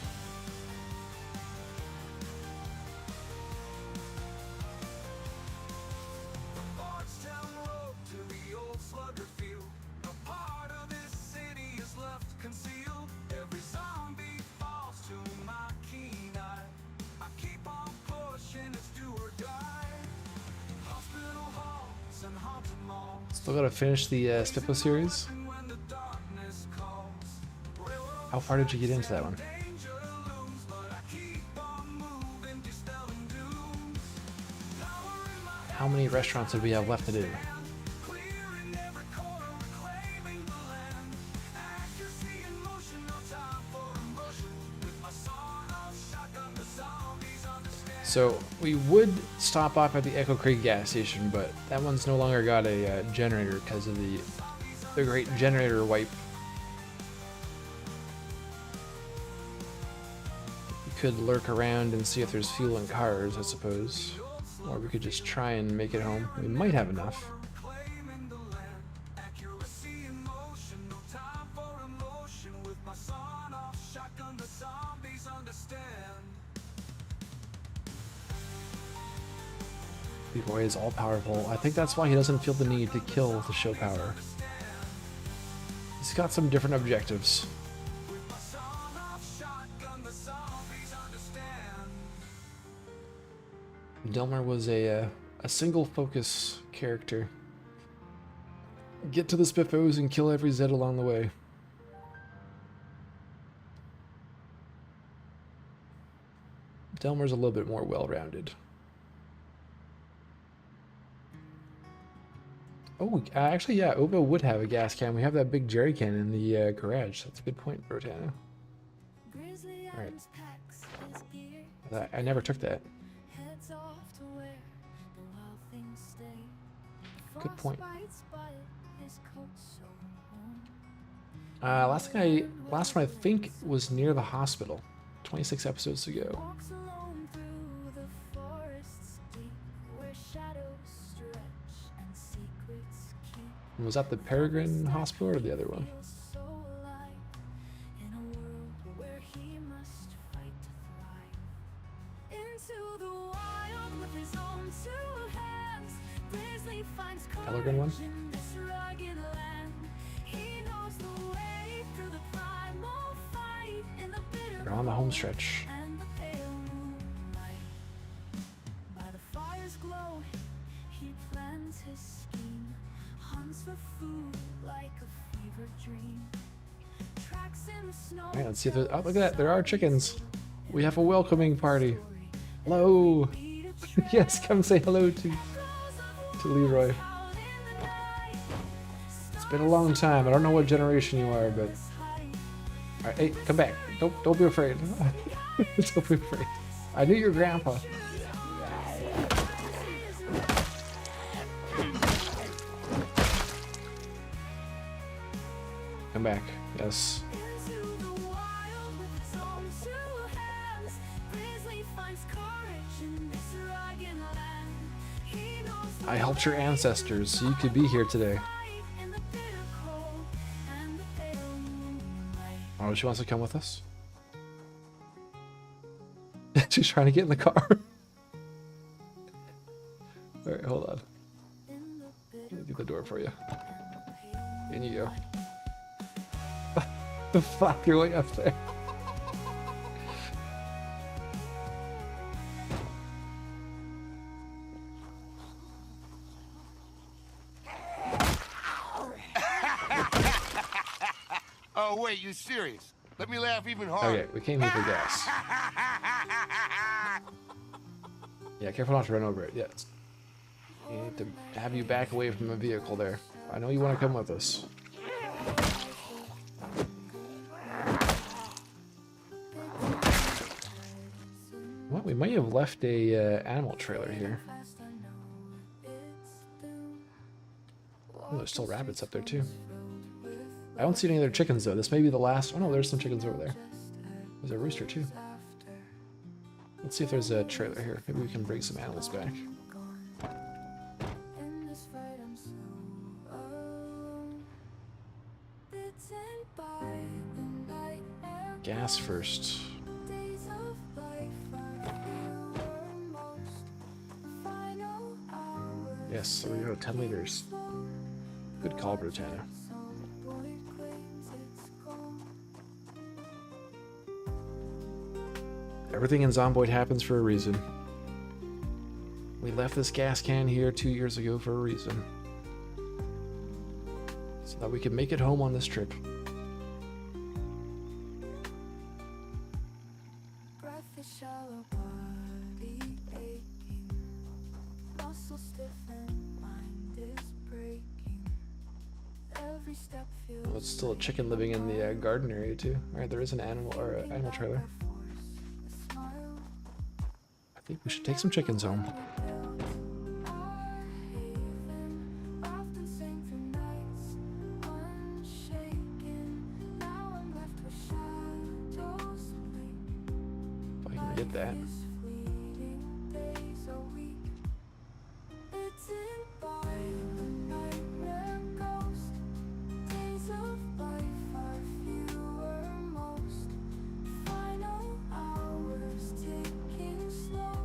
Still gotta finish the Stippo series. How far did you get into that one? How many restaurants did we have left to do? So we would stop off at the Echo Creek gas station, but that one's no longer got a generator because of the great generator wipe. We could lurk around and see if there's fuel in cars, I suppose. Or we could just try and make it home. We might have enough. Leroy is all-powerful. I think that's why he doesn't feel the need to kill to show power. He's got some different objectives. Delmar was a single focus character. Get to the Spiffos and kill every Zed along the way. Delmar's a little bit more well-rounded. Oh, actually, yeah, Ovo would have a gas can. We have that big jerry can in the garage. That's a good point, Rotana. Alright. I never took that. Good point. Last one I think was near the hospital, 26 episodes ago. Was that the Peregrine Hospital or the other one? Peregrine one? We're on the home stretch. Alright, let's see if there's... Oh, look at that. There are chickens. We have a welcoming party. Hello. Yes, come say hello to Leroy. It's been a long time. I don't know what generation you are, but... Alright, hey, come back. Don't be afraid. Don't be afraid. I knew your grandpa. Come back. Yes. I helped your ancestors so you could be here today. Oh, she wants to come with us? She's trying to get in the car. Alright, hold on. Let me get the door for you. In you go. The fuck, you're way up there. Oh wait, you serious? Let me laugh even harder. Okay, we came here for gas. Yeah, careful not to run over it. Yeah, we need to have you back away from the vehicle there. I know you want to come with us. Well, we might have left a animal trailer here. Oh, there's still rabbits up there too. I don't see any other chickens though. This may be the last. Oh no, there's some chickens over there. There's a rooster too. Let's see if there's a trailer here. Maybe we can bring some animals back. Gas first. Yes, there we go. 10 liters. Good call, Britannia. Everything in Zomboid happens for a reason. We left this gas can here 2 years ago for a reason. So that we could make it home on this trip. Well, it's still a chicken living in the garden area too. Alright, there is an animal or an animal trailer. I I think we should take some chickens home. Often sang through nights unshaken. Now I'm left with shadows If I can get that. fleeting days are weak. Bitten by the nightmare ghost. Days of life are fewer most. Final hours ticking slow.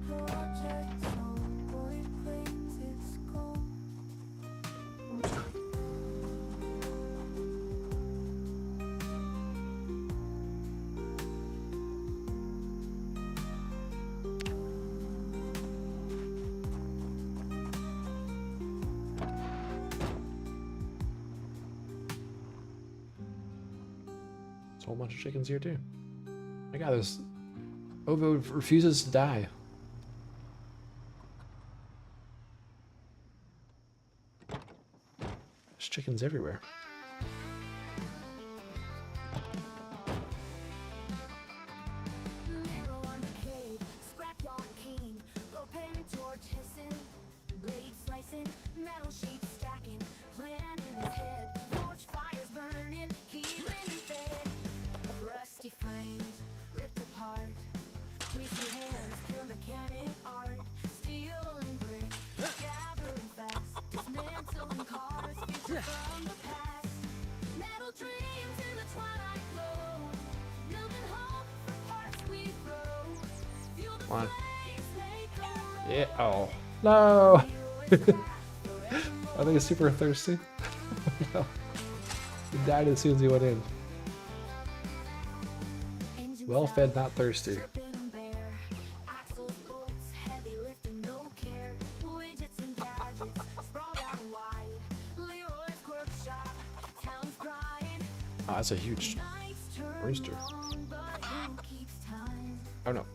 Project Zomboid claims its goal. There's a whole bunch of chickens here too. My god, this Ovo refuses to die. There's chickens everywhere. Narrow arcade, scrapyard king, propane torch hissing, blade slicing, metal sheets stacking, plan in his head, forge fires burning, healing fed, rusty frames ripped apart, greasy hands, pure mechanic art, steel and brick, gathering fast, dismantling cars, future from the past, metal dreams in the twilight glow, building hope for parts we throw, fuel the Come on. flames, make a road. Yeah. Oh no! I think he's super thirsty. No. He died as soon as he went in. Well fed, not thirsty. Stripping bare, axles, bolts, heavy lifting, no care. Widgets and gadgets sprawled out wide. Leroy's workshop, town's crying. Oh, that's a huge Nights turn rooster. long, but who keeps time? Oh no.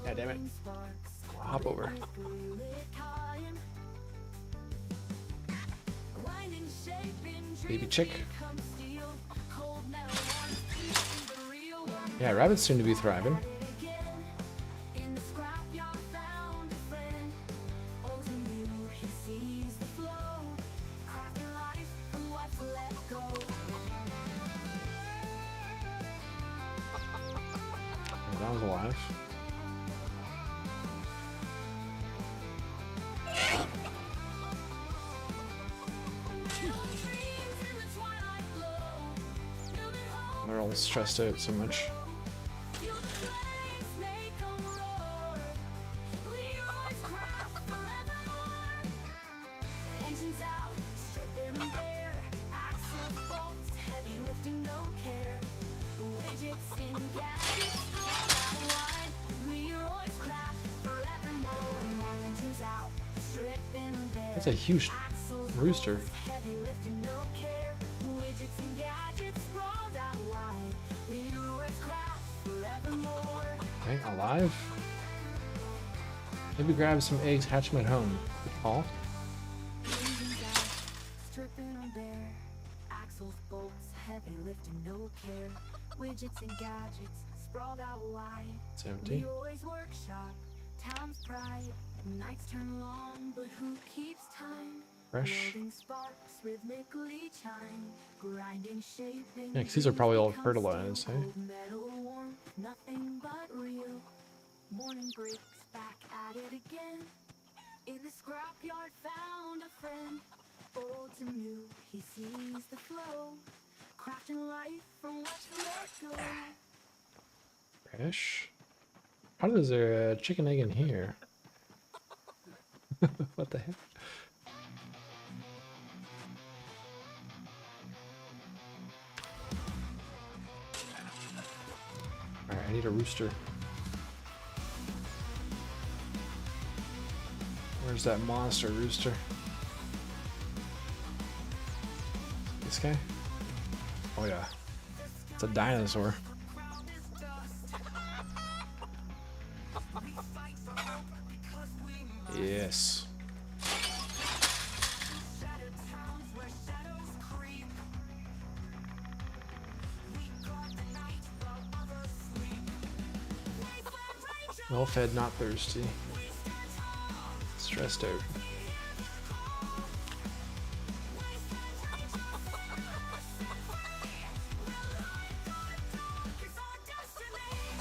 God damn it. Sparks, I'll hop over. lit time. Winding shape in Baby dreams chick. become steel. Cold metal ones piercing the real one. Yeah, rabbits seem to be thriving. Again, in the scrapyard found a friend. Oh, to you, he sees the flow. Crafting life from what's let go. Oh, that was alive. Dreams in the twilight glow. Building hope, They're all stressed out so much. feel the flames make 'em roar. Leroy's craft forevermore. Engines out, stripping them bare. Axles, bolts, heavy lifting, no care. Widgets in gadgets, thrown out wide. Leroy's craft forevermore. Engines out, stripping them bare. That's a huge Axles, rooster. bolts, heavy lifting, no care. Widgets and gadgets sprawled out wide. Leroy's craft forevermore. Okay, alive. Maybe grab some eggs, hatch them at home. Paul? Engines out, stripping them bare. Axles, bolts, heavy lifting, no care. Widgets and gadgets sprawled out wide. It's empty. Leroy's workshop, town's pride. Nights turn long, but who keeps time? Fresh. Building sparks rhythmically chime. Grinding, shaping. Yeah, 'cause these are probably all become fertilized, steel. eh? Old metal warm, nothing but real. Morning breaks back at it again. In the scrapyard found a friend. Old to new, he sees the flow. Crafting life from what's let go. Fresh. How is there a chicken egg in here? What the heck? Alright, I need a rooster. Where's that monster rooster? This guy? Oh yeah. It's a dinosaur. Yes. Well fed, not thirsty. Stressed out.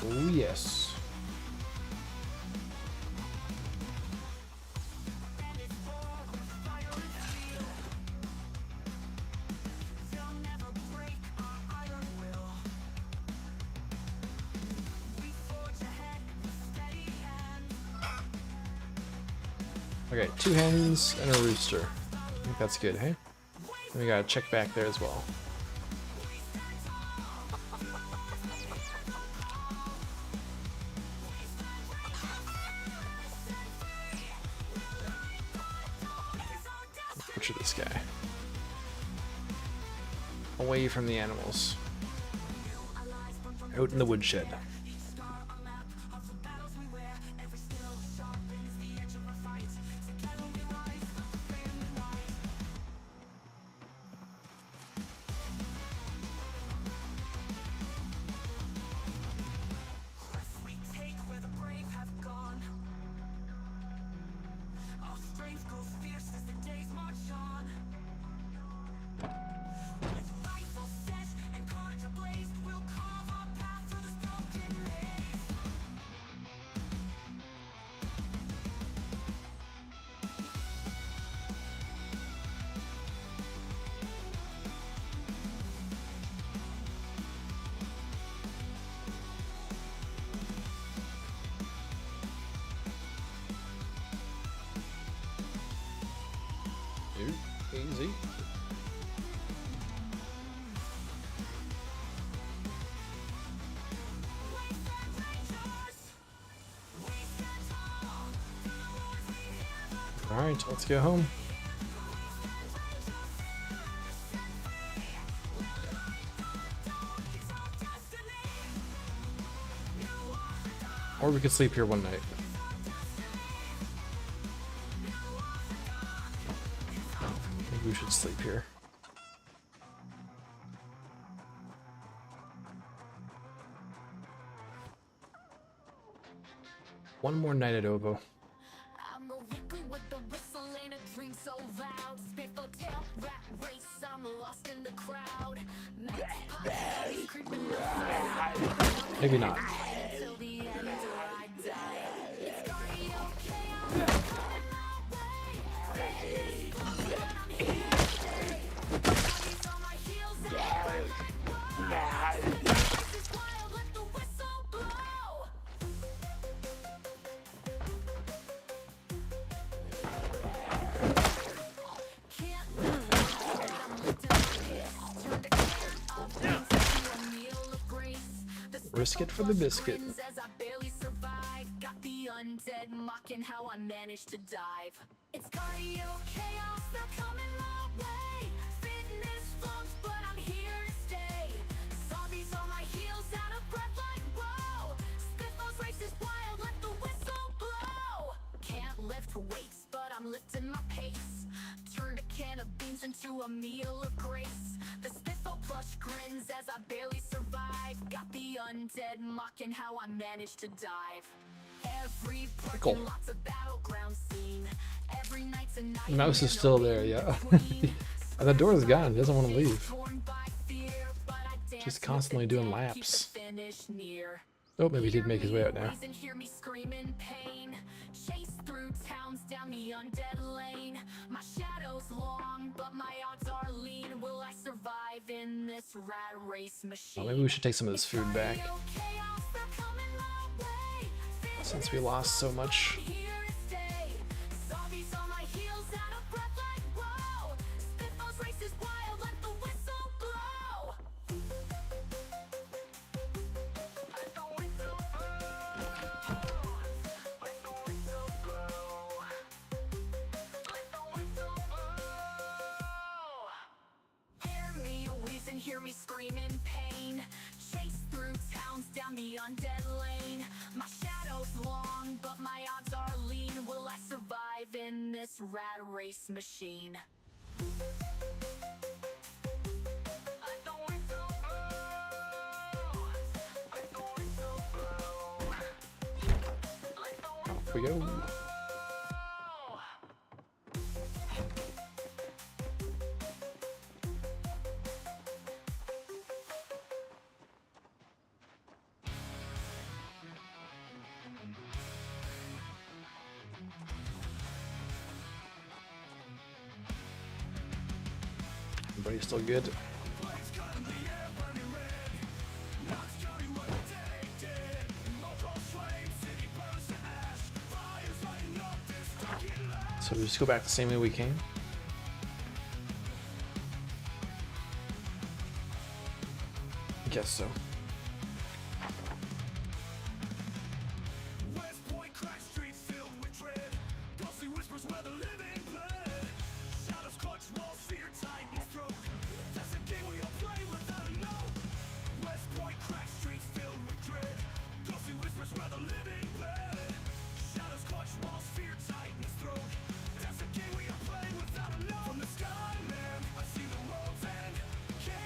Oh yes. Okay, 2 hens and a rooster. I think that's good, hey? And we gotta check back there as well. Butcher this guy. Away from the animals. Out in the woodshed. Easy. All right, let's go home. Or we could sleep here one night. Maybe we should sleep here. One more night at Ovo. I'm a weekly with the whistle and a dream so loud. Spit the tail, rat race, I'm lost in the crowd. Maybe not. Till the end or I die. It's cardio chaos. Risk it for the biscuit. As I barely survive, got the undead mocking how I managed to dive. It's cardio chaos, they're coming my way. Fitness flunks, but I'm here to stay. Zombies on my heels, out of breath like whoa. Spitballs races wild, let the whistle blow. Can't lift weights, but I'm lifting my pace. Turned a can of beans into a meal of grace. The spitball plush grins as I barely survive. Got the undead mocking how I managed to dive. Every parking lot's a battleground scene. Every night's a night. The mouse is still there, yeah. The door is gone. He doesn't want to leave. Just constantly doing laps. Oh, maybe he did make his way out now. Chase through towns down the undead lane. My shadow's long, but my odds are lean. Will I survive in this rat race machine? Well, maybe we should take some of this food back, since we lost so much. Hear me scream in pain. Chase through towns down the undead lane. My shadow's long, but my odds are lean. Will I survive in this rat race machine? we go. Everybody's still good. So we just go back the same way we came. I guess so.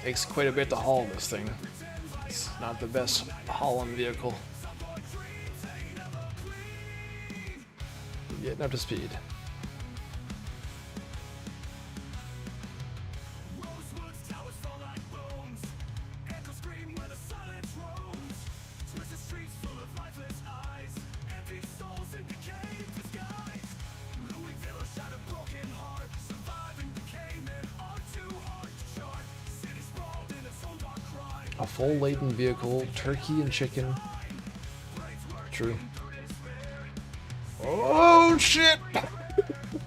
Takes quite a bit to haul this thing. It's not the best hauling vehicle. Getting up to speed. A full laden vehicle, turkey and chicken. True. Oh shit!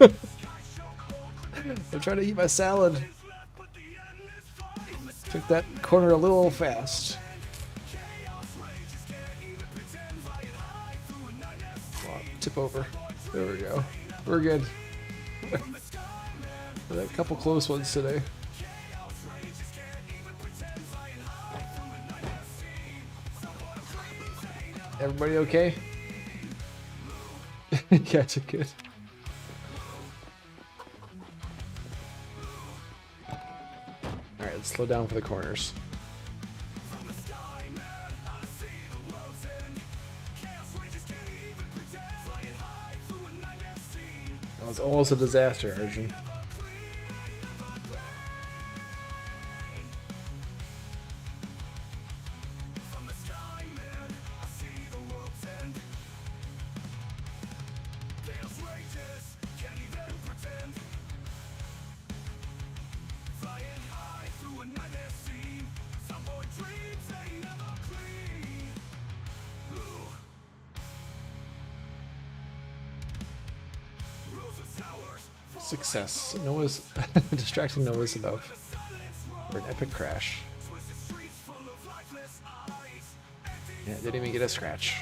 I'm trying to eat my salad. Took that corner a little fast. Oh, tip over. There we go. We're good. Had a couple close ones today. Everybody okay? You guys are good. Alright, let's slow down for the corners. That was almost a disaster, Arjun. Success. Noah's distracting Noah's enough for an epic crash. Yeah, didn't even get a scratch.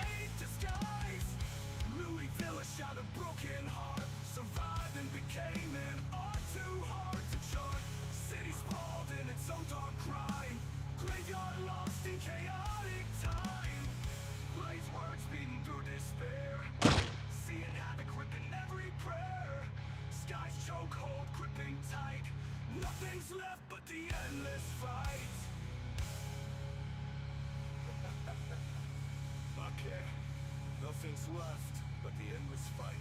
Nothing's left but the endless fight.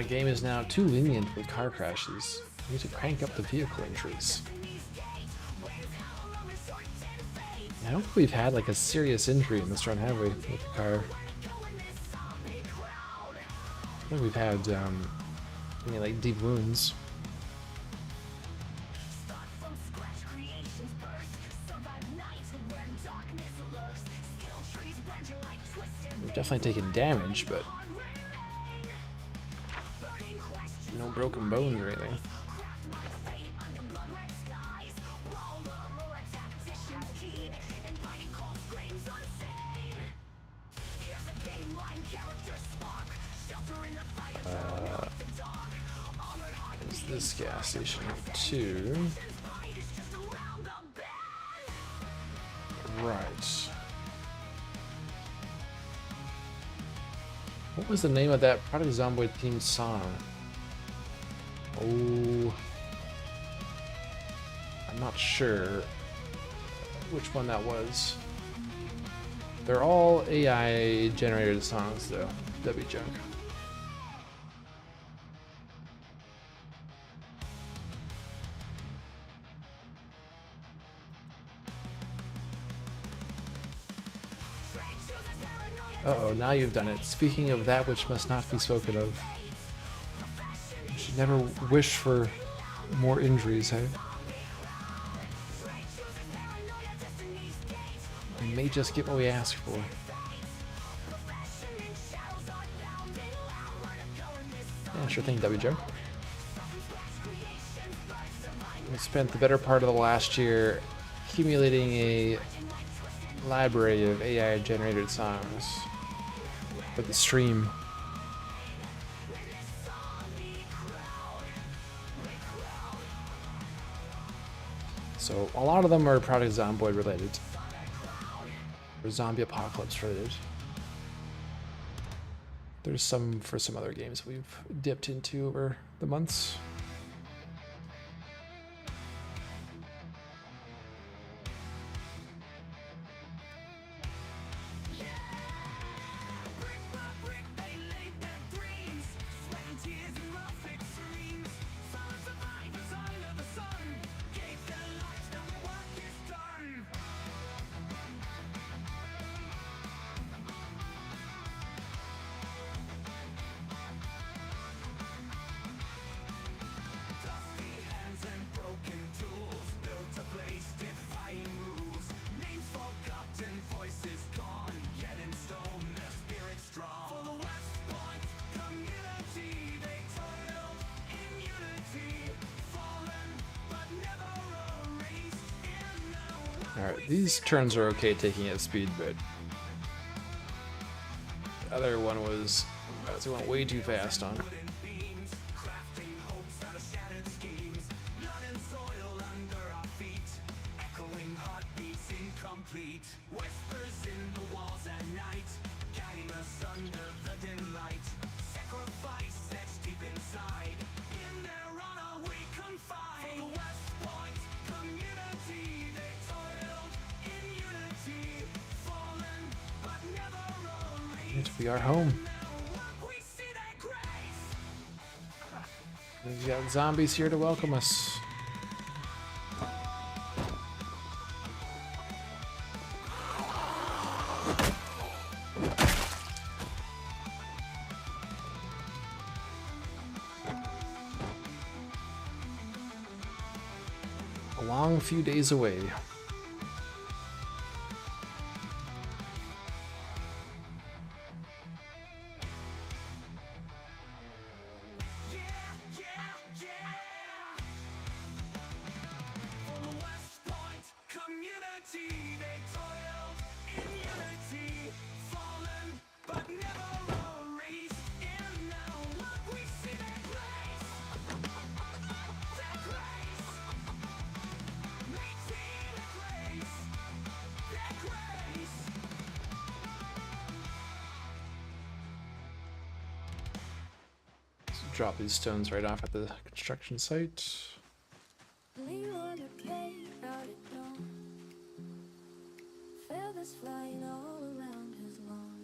Game is now too lenient with car crashes. We need to crank up the vehicle injuries. I don't think we've had like a serious injury in this run, have we, with the car? I think we've had any like deep wounds. We've definitely taken damage, but no broken bones or anything. this gas station too. Right. What was the name of that Project Zomboid themed song? Oh, I'm not sure which one that was. They're all AI generated songs though. That'd be junk. Uh-oh, now you've done it. Speaking of that which must not be spoken of. You should never wish for more injuries, hey? We may just get what we ask for. Yeah, sure thing, W. Joe. We spent the better part of the last year accumulating a library of AI generated songs for the stream. So a lot of them are Project Zomboid related, or zombie apocalypse related. There's some for some other games we've dipped into over the months. Alright, these turns are okay taking at speed, but the other one was, it went way too fast on. We are home. We've got zombies here to welcome us. A long few days away. Drop these stones right off at the construction site. Leroy play out at dawn. Feathers flying all around his lawn.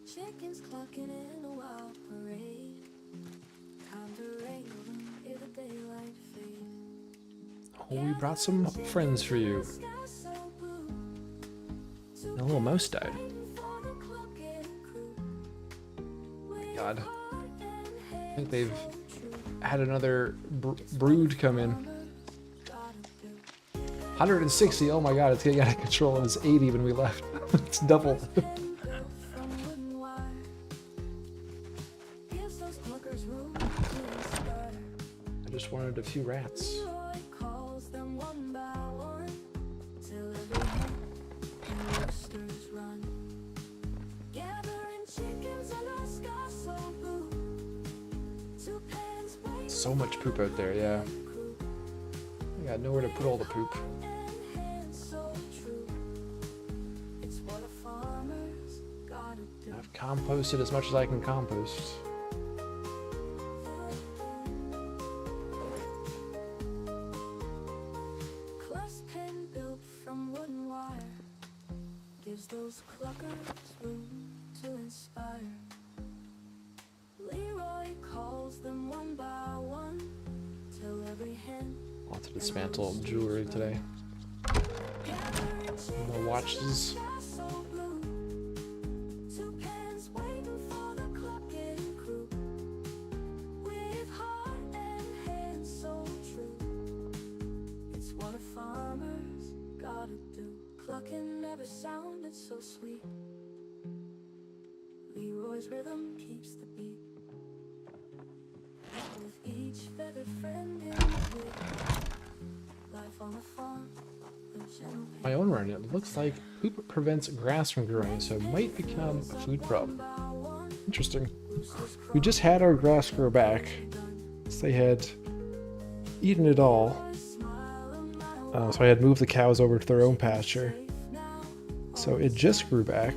Chickens clucking in a wild parade. Time to wrangle them ere the daylight fades. Oh, we brought some friends for you. And a little mouse died. God. I think they've had another brood come in. 160, oh my god, it's getting out of control. It was 80 when we left. It's doubled. I just wanted a few rats. So much poop out there, yeah. I got nowhere to put all the poop. I've composted as much as I can compost. Clothespin built from wooden wire gives those cluckers room to inspire. Leroy calls them one by one till every hen. Lots of dismantle jewelry today. More watches. Clucking never sounded so sweet. Leroy's rhythm keeps the beat. With each feathered friend in the wood. Life on the farm, the gentle My own run, it looks like poop prevents grass from growing, so it might become a food problem. Interesting. We just had our grass grow back. So they had eaten it all. So I had moved the cows over to their own pasture. So it just grew back.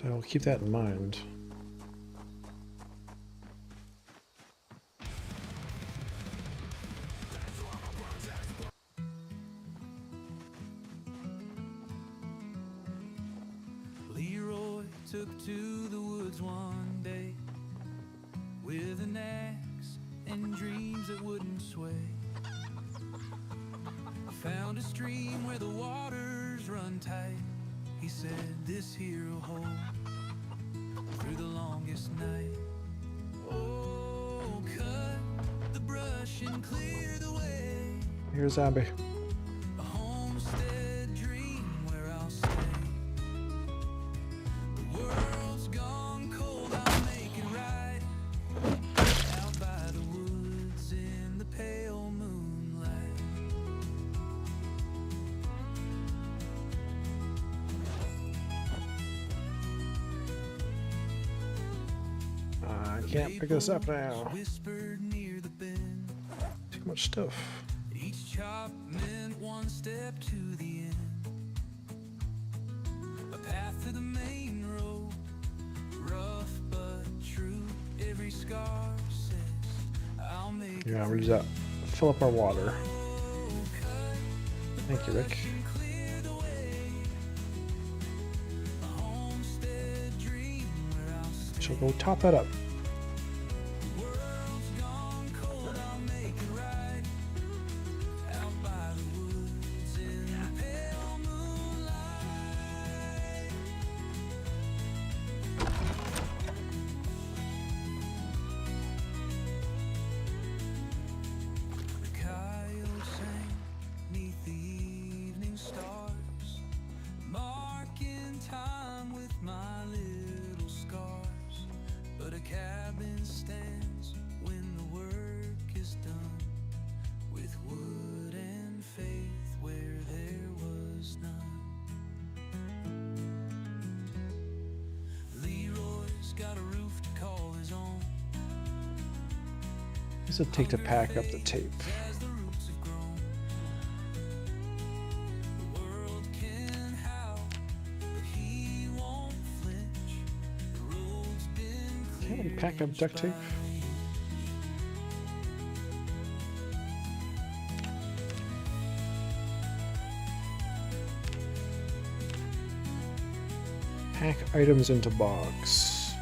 So I'll keep that in mind. Leroy took to the woods one day with an axe and dreams that wouldn't sway. Found a stream where the waters run tight. He said, "This here will hold through the longest night." Oh, cut the brush and clear the way. Here's Zombie. A homestead dream where I'll stay. The world's gone cold, I'll make it right. Out by the woods in the pale moonlight. I can't pick this up now. Whispered near the bend. Too much stuff. Each chop meant one step to the end. A path to the main road, rough but true. Every scar says I'll make Yeah, we'll use that. Fill up our water. Thank you, Rick. clear the way. A homestead dream where I'll stay. So go top that up. World's gone cold, I'll make it right. Out by the woods in the pale moonlight. The coyote sang 'neath the evening stars, marking time with my little scars. But a cabin stands when the work is done, with wood and faith where there was none. Leroy's got a roof to call his own. What's it take to pack up the tape? As the roots have grown, the world can howl, but he won't flinch. The road's been Can't we cleared pack up duct tape? Pack items into box.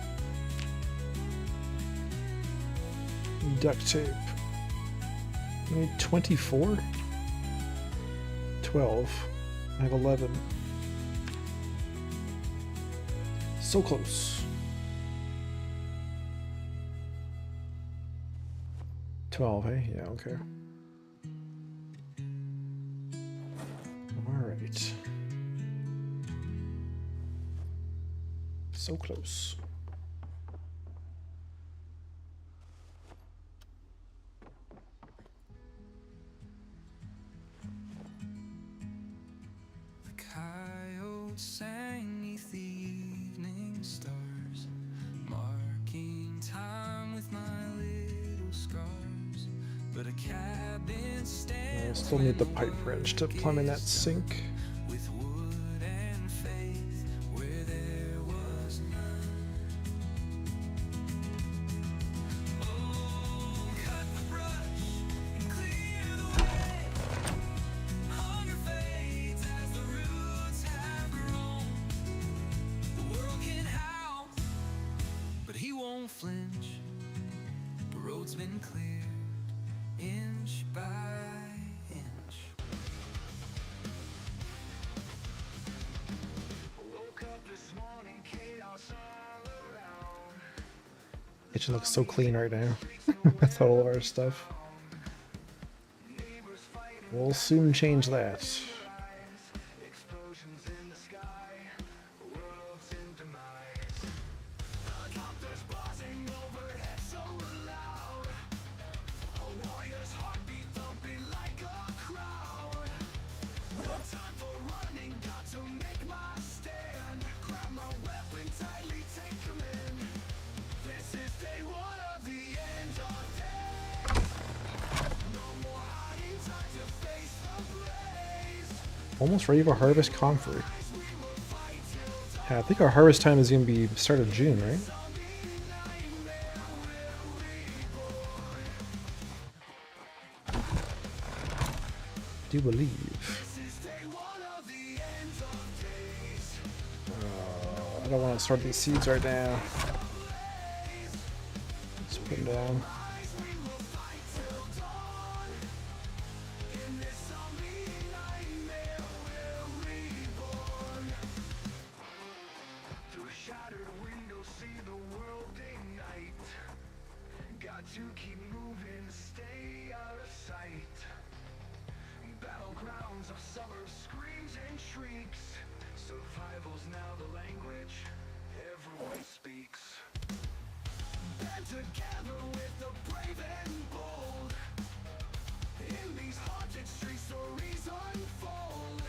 Duct tape. We need 24? 12. I have 11. So close. 12, eh? Yeah, okay. Alright. So close. boat sang 'neath the evening stars, marking time with my little scars. But a cabin I stands still need the pipe wrench to plumb in that sink. with wood and faith where there was none. Oh, cut the brush and clear the way. Hunger fades as the roots have grown. The world can howl, but he won't flinch. The road's been cleared inch by inch. Woke up this morning, chaos all around. Kitchen looks so clean right now. With all of our stuff. We'll soon change that. Explosions in the sky, worlds in demise. Helicopters buzzing overhead so loud. A warrior's heartbeat thumping like a crowd. No time for running, got to make my stand. Grab my weapon tightly, take command. This is day one of the end of days. No more hiding, time to face the blaze. Almost ready to harvest comfrey. Yeah, I think our harvest time is going to be start of June, right? Do believe. I don't want to sort these seeds right now. Let's put them down. Through shattered windows, see the world ignite. Got to keep moving, stay out of sight. Battlegrounds of summer screams and shrieks. Survival's now the language everyone speaks. Band together with the brave and bold. In these haunted streets, stories unfold.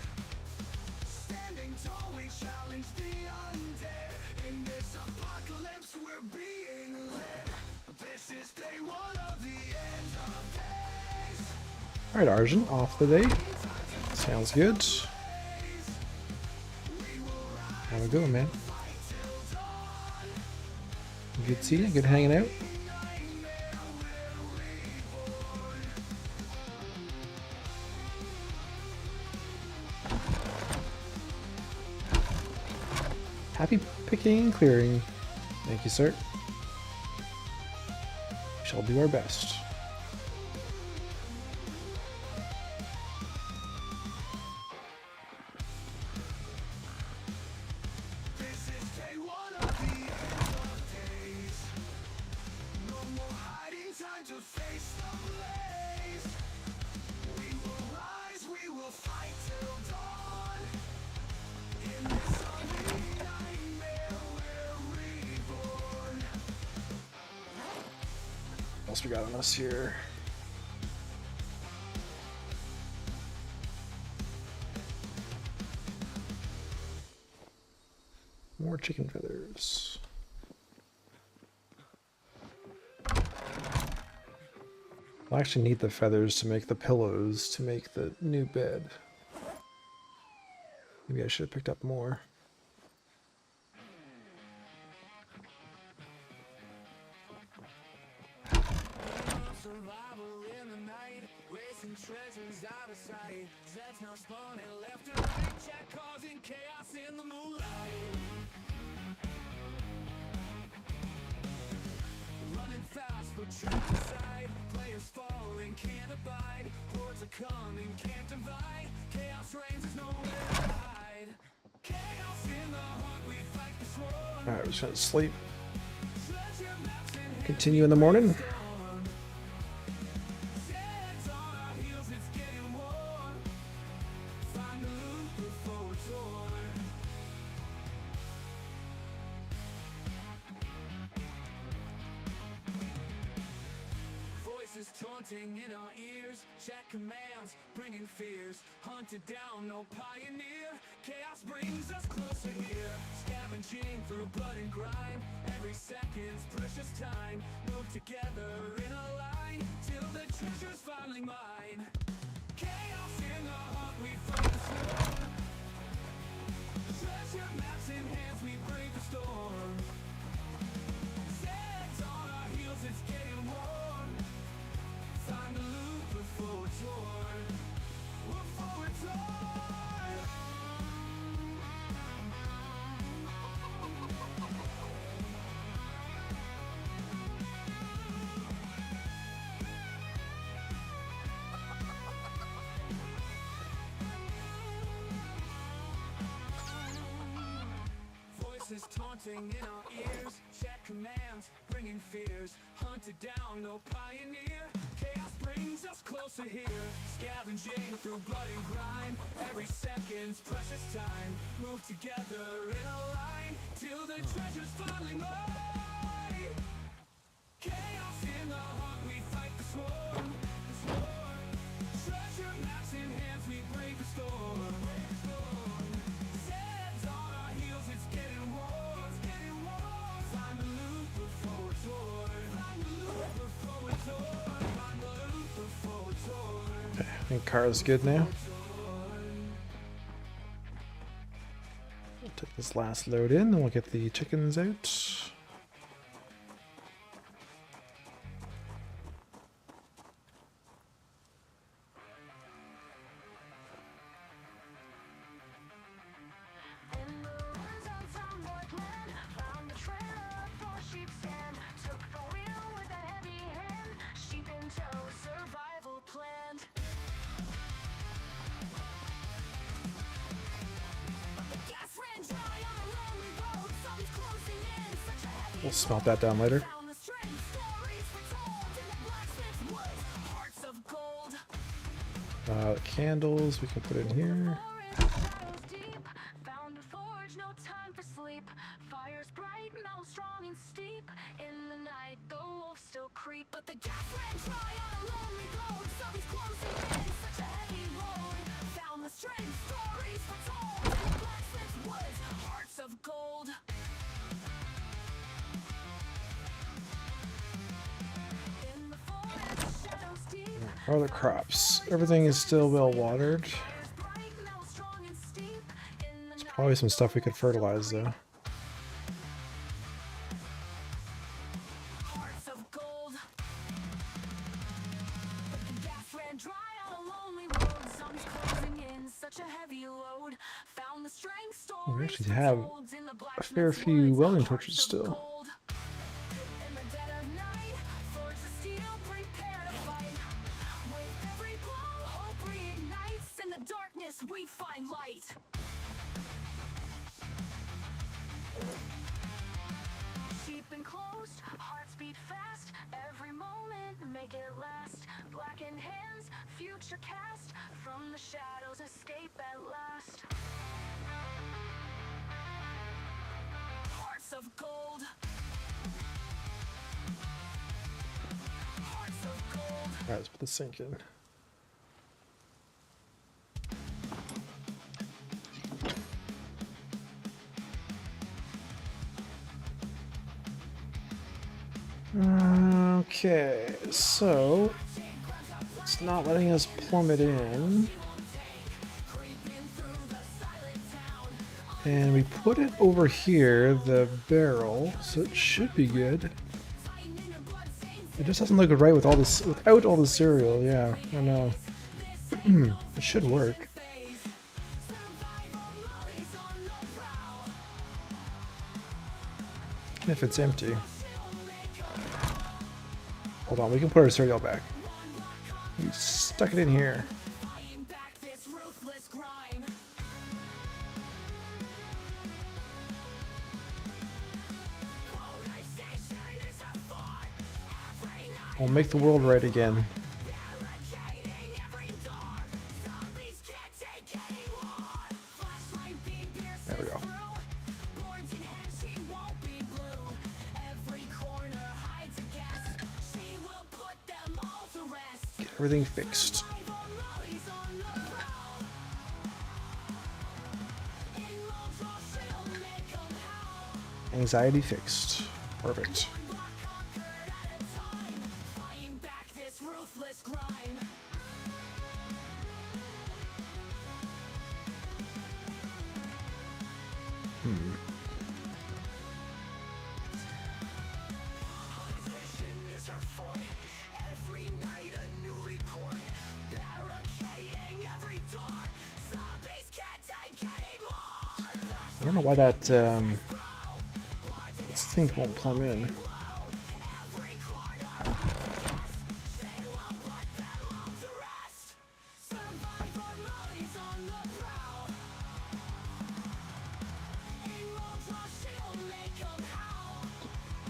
Standing tall, we challenge the undead. In this apocalypse, we're being led. This is day one of the end of days. Alright, Arjun, off the date. Sounds good. Have a good one, man. Good seeing you, good hanging out. Happy picking and clearing. Thank you, sir. We shall do our best. This is day one of the end of days. No more hiding, time to face the blaze. We will rise, we will fight till dawn. In this ugly nightmare, we're reborn. What else we got on us here? More chicken feathers. I'll actually need the feathers to make the pillows to make the new bed. Maybe I should have picked up more. Survival in the night, racing treasures out of sight. Zed's now spun and left and right, Jack causing chaos in the moonlight. Running fast but trapped aside, players falling, can't abide. Hordes are coming, can't divide. Chaos reigns, there's nowhere to hide. Chaos in the heart, we fight the sword. Alright, we're just gonna sleep. Treasure maps and Continue in the morning. Zed's on our heels, it's getting warm. Find the loot before we're torn. Voices taunting in our ears, check command commands, bringing fears. Hunted down, no pioneer. Chaos brings us closer here. Scavenging through blood and grime. Every second's precious time. Move together in a line till the treasure's finally mine. Chaos in the hunt, we fight the storm. Treasure maps in hands, we brave the storm. Heads on our heels, it's getting warm. Time to loot before we're torn. Before we're torn. Voices taunting in our ears. Chat commands, bringing fears. Hunted down, no pioneer. Chaos brings us closer here. Scavenging through blood and grime. Every second's precious time. Move together in a line till the treasure's finally mine. Chaos in the hunt, we fight the swarm. The swarm. Treasure maps in hands, we brave the storm. Heads on our heels, it's getting warm. It's getting warm. Time to loot before we're torn. Time to loot before we're torn. Time to loot before we're torn. I think car's good now. We'll take this last load in, then we'll get the chickens out. In the woods on Zomboid land, found the trailer for sheep's den. Took the wheel with a heavy hand, sheep in tow, survival planned. But the gas ran dry on a lonely road, zombies closing in, such a heavy We'll smelt that down later. found the strange stories retold in the blacksmith's woods, hearts of gold. Candles we can put in here. Shadows deep, found a forge, no time for sleep. Fire's bright, metal strong and steep. In the night, the wolves still creep, but the gas ran dry on a lonely road. Zombies closing in, such a heavy load. Found the strange stories foretold in the blacksmith's woods, hearts of gold. In the forest, shadows deep. How are the crops? Everything is still well watered. There's probably some stuff we could fertilize though. Hearts of gold. But the gas ran dry on a lonely road. Zombies closing in, such a heavy load. Found the strength stories We actually have foretold in the a fair blacksmith's few woods, welding hearts torches of still. gold. In the dead of night, forge the steel, prepare to fight. With every blow, hope reignites. In the darkness, we find light. Sheep enclosed, hearts beat fast. Every moment, make it last. Blackened hands, future cast. From the shadows, escape at last. Hearts of gold. Hearts of gold. Alright, let's put the sink in. Okay, so it's not letting us plumb it in. And we put it over here, the barrel, so it should be good. It just doesn't look right with all this, without all the cereal. Yeah, I know. It should work. If it's empty. Hold on, we can put our cereal back. We stuck it in here. We'll make the world right again. There we go. Get everything fixed. Anxiety fixed. Perfect. I don't know why that this thing won't plumb in.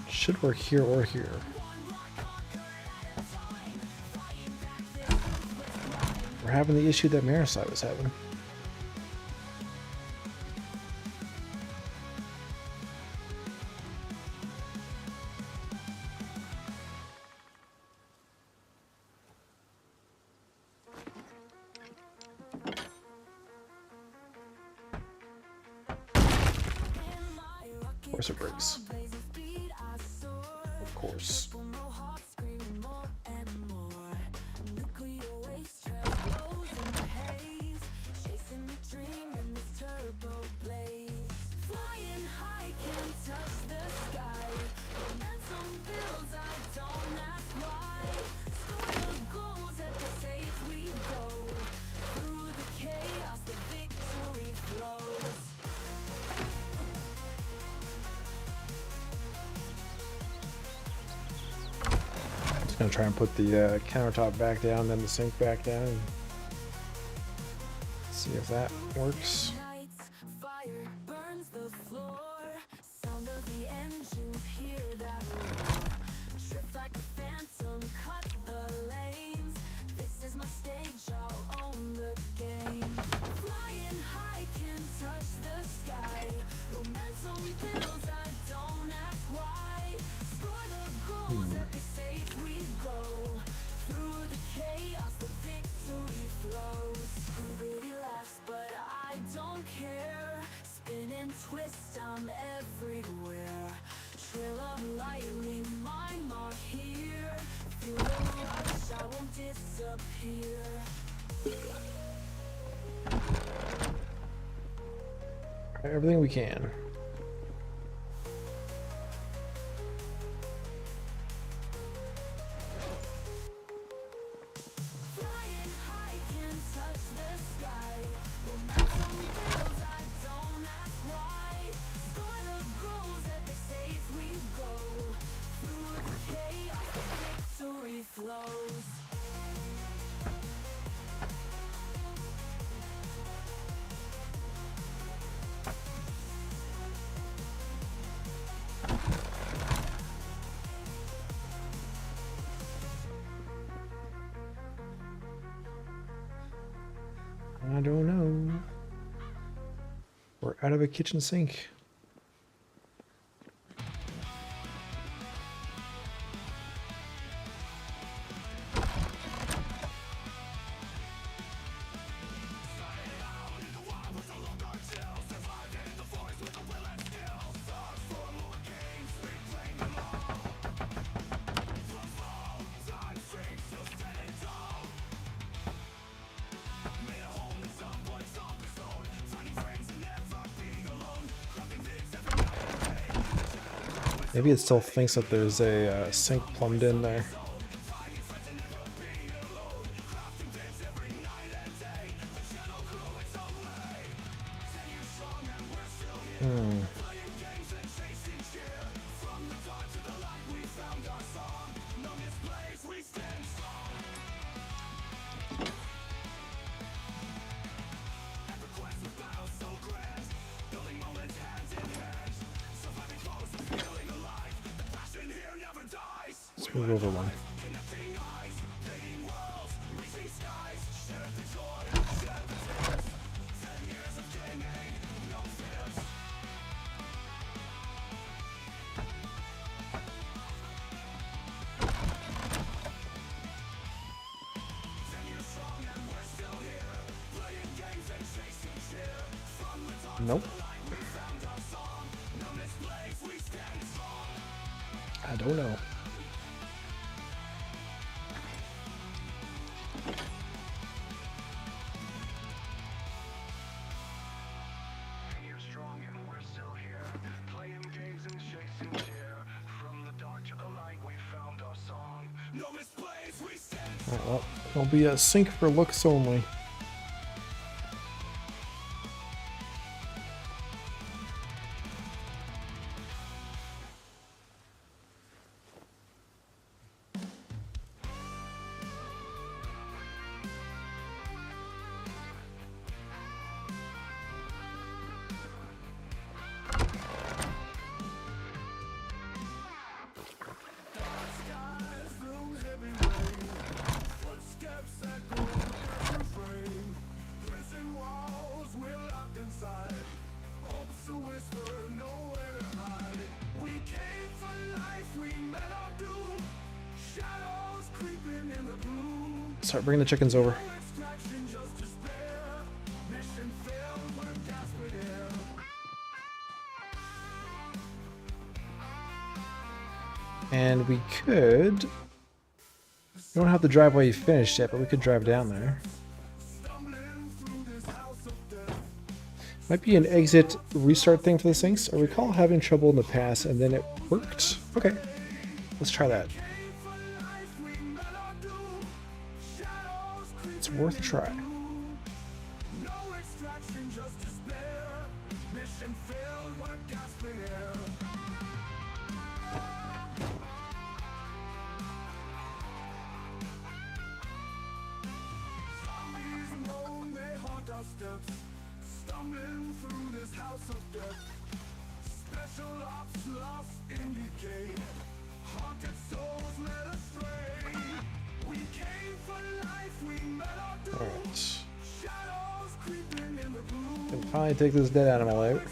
Should work here or here. We're having the issue that Marisite was having. Of course it breaks. Of course. Gonna try and put the countertop back down, then the sink back down, and see if that works. Twist, I'm everywhere. Trail of light, leave my mark here. Feel the rush, I won't disappear. Everything we can. I don't know. We're out of a kitchen sink. Maybe it still thinks that there's a sink plumbed in there. Let's move over one. Nope. I don't know. Oh, well, it'll be a sync for looks only. Start bringing the chickens over. And we could... We don't have the driveway finished yet, but we could drive down there. Might be an exit restart thing for the sinks. I recall having trouble in the past and then it worked. Okay, let's try that. It's worth a try. Alright. Can finally take this dead animal out.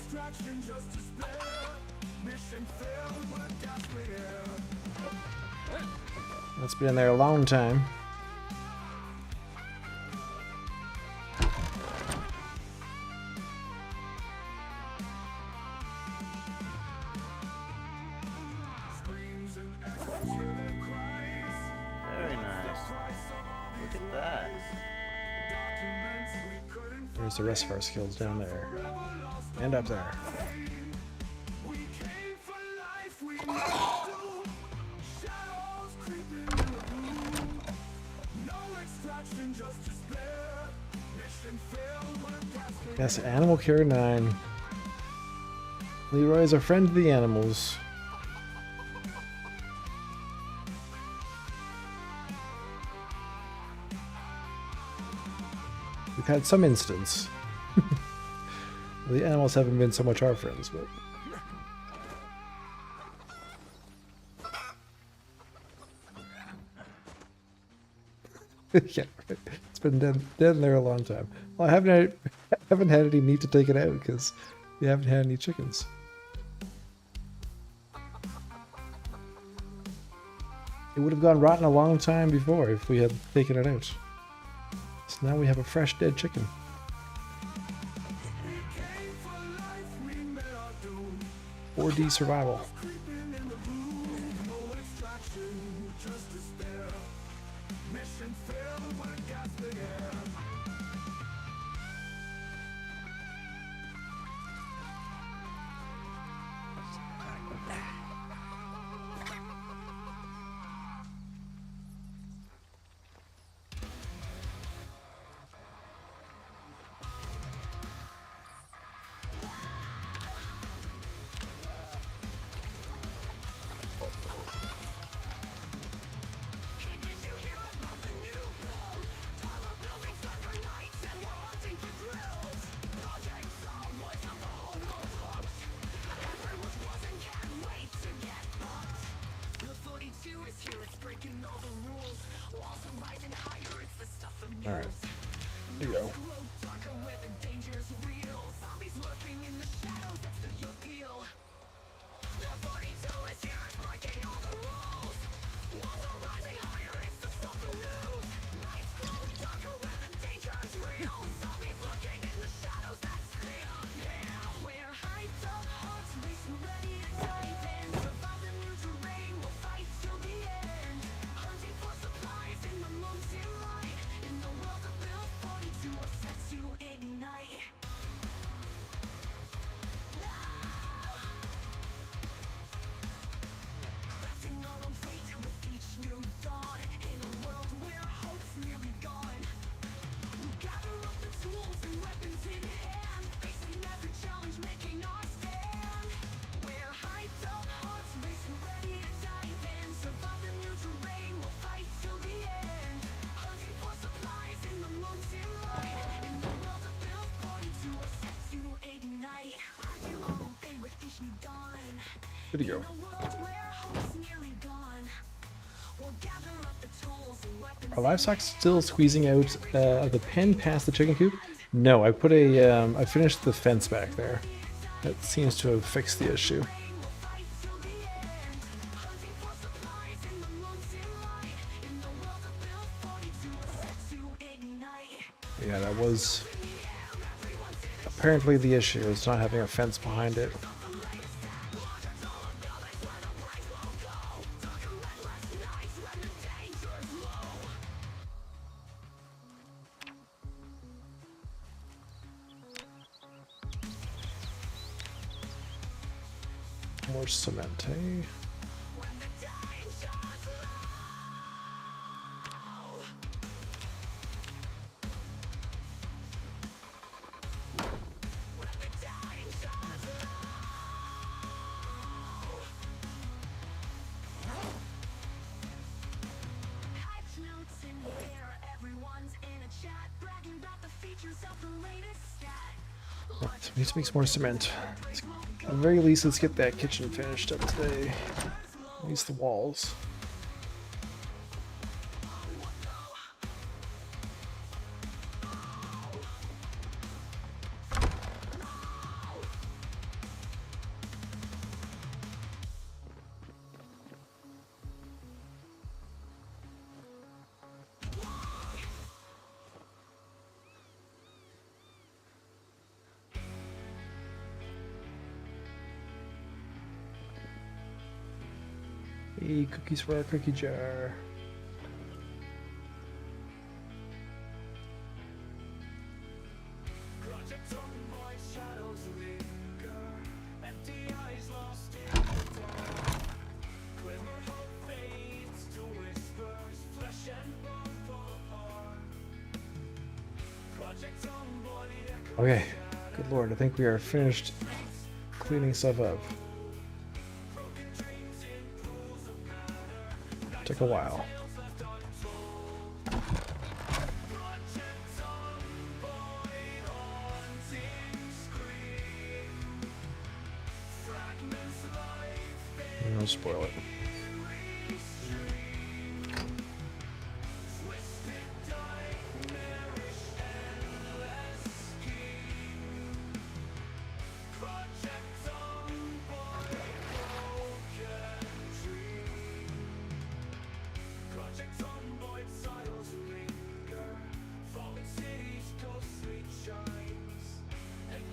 It's been in there a long time. Very nice. Look at that. There's the rest of our skills down there. And up there. Yes, Animal Care 9. Leroy is a friend to the animals. We've had some instance. The animals haven't been so much our friends, but... yeah, right. It's been dead in there a long time. Well, I haven't had any need to take it out because we haven't had any chickens. It would have gone rotten a long time before if we had taken it out. So now we have a fresh dead chicken. 4D survival. Alright, here you go. Good to go. Are livestock still squeezing out the pen past the chicken coop? No, I put a I finished the fence back there. That seems to have fixed the issue. Yeah, that was apparently the issue, is not having a fence behind it. More cement, eh? Right, we need to make some more cement. At the very least, let's get that kitchen finished up today. At least the walls. Hey, cookies for our cookie jar. Okay, good lord, I think we are finished cleaning stuff up. Took a while. I'll spoil it.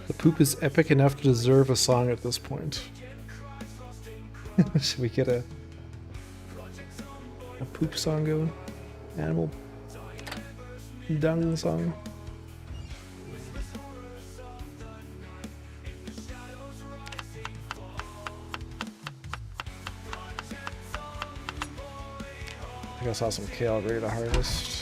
The poop is epic enough to deserve a song at this point. Should we get a poop song going? Animal dung song? I think I saw some kale ready to harvest.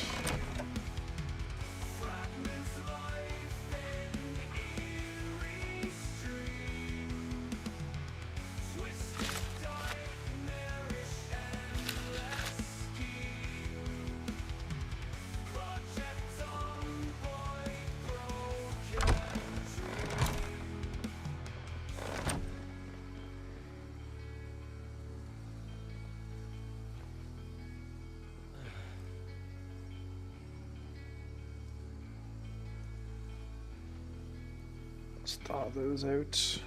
Let's thaw those out.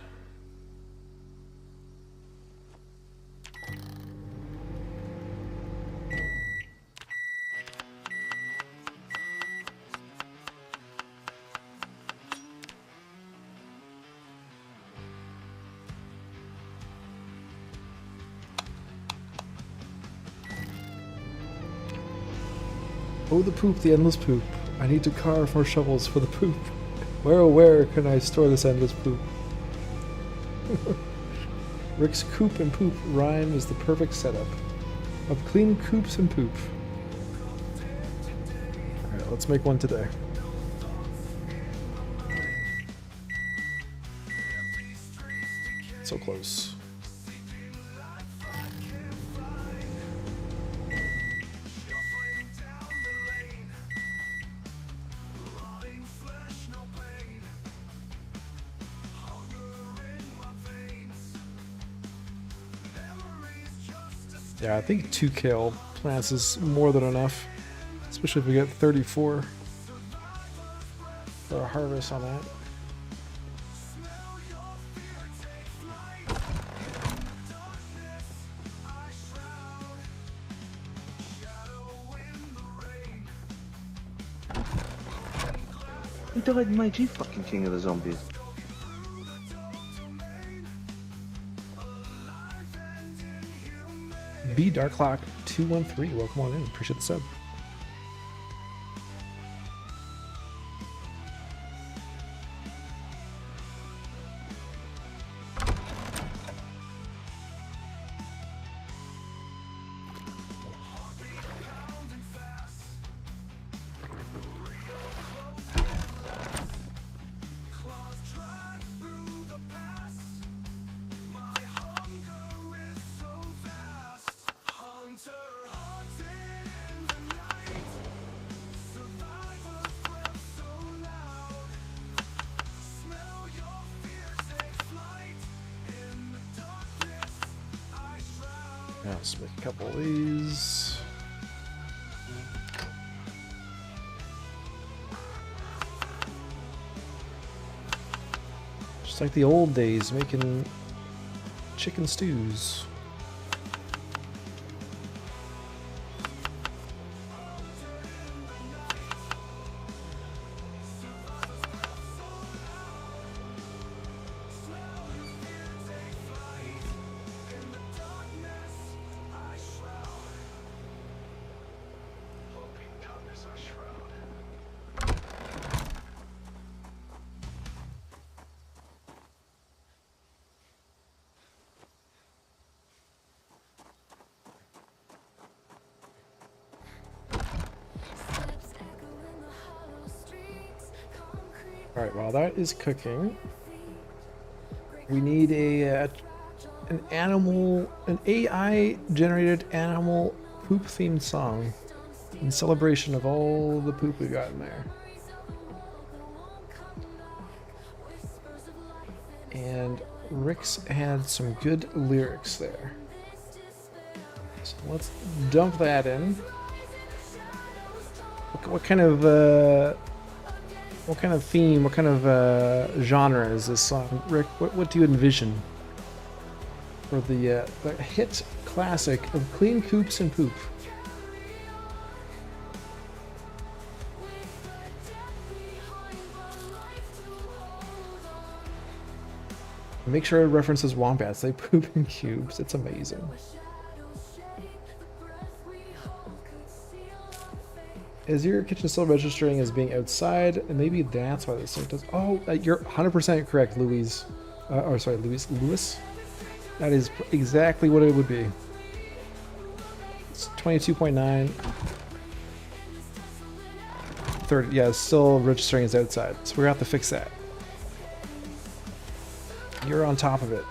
Oh, the poop, the endless poop. I need to carve more shovels for the poop. Where, oh, where can I store this endless poop? Rick's coop and poop rhyme is the perfect setup of clean coops and poop. Alright, let's make one today. So close. Yeah, I think 2 kill plants is more than enough, especially if we get 34 for a harvest on that. Who died my G fucking king of the zombies? B Darklock 213, welcome on in. Appreciate the sub. Yeah, let's make a couple of these. Just like the old days, making chicken stews. Alright, while that is cooking, we need an AI generated animal poop themed song in celebration of all the poop we got in there. And Rick's had some good lyrics there. So let's dump that in. What kind of theme, what kind of genre is this song? Rick, what do you envision for the hit classic of Clean Coops and Poop? Make sure it references wombats. They poop in cubes. It's amazing. Is your kitchen still registering as being outside? And maybe that's why this thing does. Oh, you're 100% correct, Louise. Lewis. That is exactly what it would be. It's 22.9. 30. Yeah, it's still registering as outside. So we're gonna have to fix that. You're on top of it.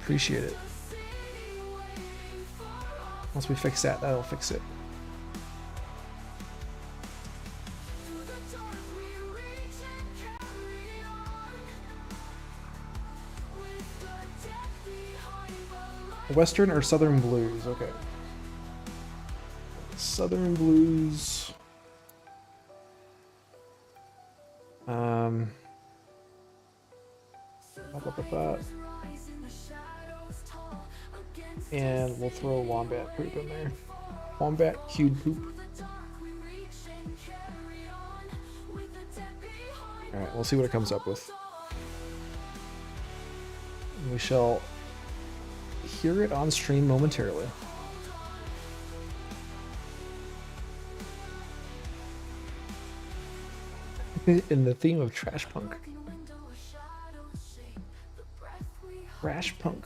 Appreciate it. Once we fix that, that'll fix it. Western or Southern blues? Okay. Southern blues. And we'll throw wombat poop in there. Wombat cube poop. Alright, we'll see what it comes up with. We shall hear it on stream momentarily. In the theme of trash punk. Trash punk.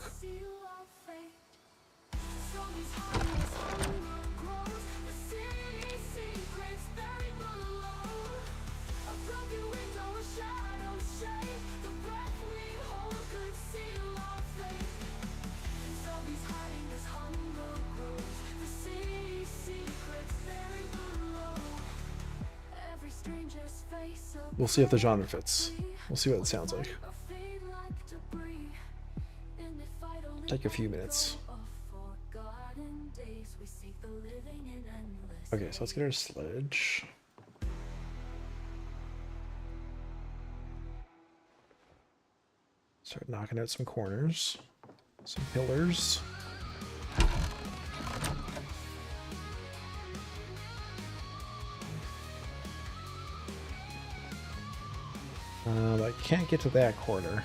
We'll see if the genre fits. We'll see what it sounds like. Take a few minutes. Okay, so let's get our sledge. Start knocking out some corners, some pillars. I can't get to that corner.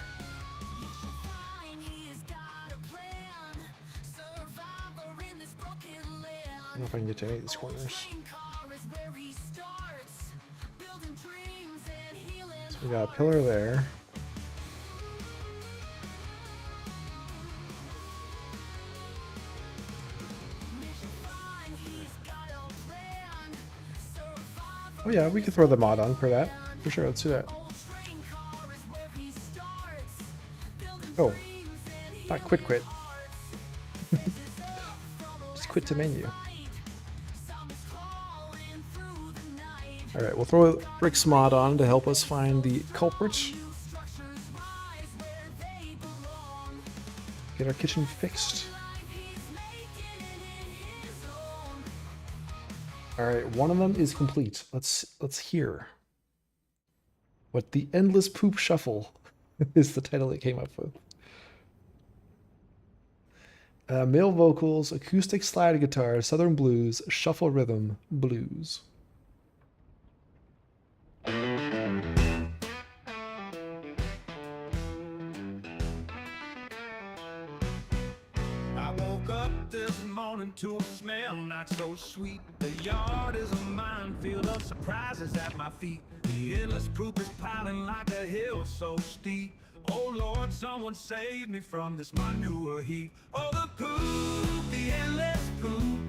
I don't know if I can get to any of these corners. So we got a pillar there. Oh yeah, we could throw the mod on for that. For sure, let's do that. Oh, not quit. Just quit to menu. Alright, we'll throw Rick's mod on to help us find the culprit. Get our kitchen fixed. Alright, one of them is complete. Let's hear what the Endless Poop Shuffle is the title it came up with. Male vocals, acoustic slide guitar, southern blues, shuffle rhythm, blues. I woke up this morning to a smell not so sweet. The yard is a minefield of surprises at my feet. The endless poop is piling like a hill so steep. Oh Lord, someone save me from this manure heap. Oh, the poop, the endless poop,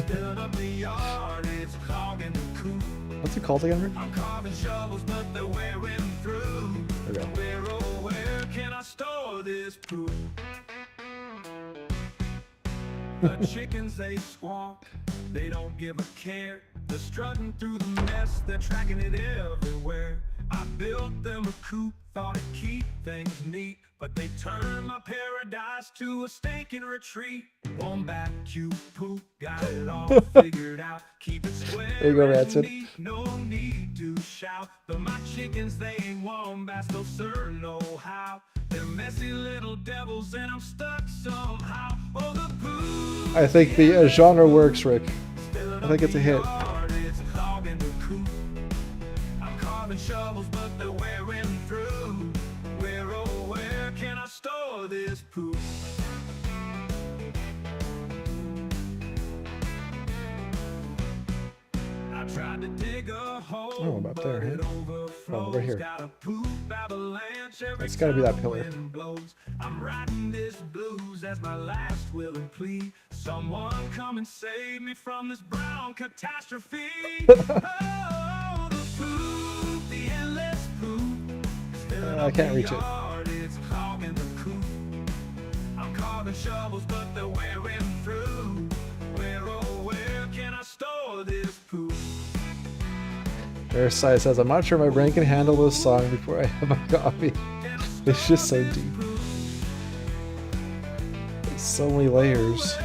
filling up the yard, it's clogging the coop. What's it called again, Rick? I'm carving shovels, but they're wearing through. There we go. Where, oh, where can I store this poop? The chickens, they squawk, they don't give a care. They're strutting through the mess, they're tracking it everywhere. I built them a coop, thought it'd keep things neat, but they turned my paradise to a stinking retreat. Wombat, cute poop, got it all figured out. Keep it square. There you go, Ratson. Neat, no need to shout. But my chickens, they ain't wombats, they'll sure know how. They're messy little devils, and I'm stuck somehow. Oh, the poop. I think the genre works, Rick. I think it's a hit. I'm carving shovels, but they're wearing through. Where, oh, where can I store this poop? I tried to dig a hole, Oh, about there, but huh? it overflows. Oh, right here. Got a poop avalanche every It's gotta be that time pillar. the wind blows. I'm writing this blues as my last will and plea. Someone come and save me from this brown catastrophe. Oh, the poop, the endless poop. I can't reach it. It's clogging the coop. I'm carving shovels, but they're wearing through. Where, oh, where can I store this poop? Versailles says, I'm not sure my brain can handle this song before I have my coffee. It's just so deep. It's so many layers.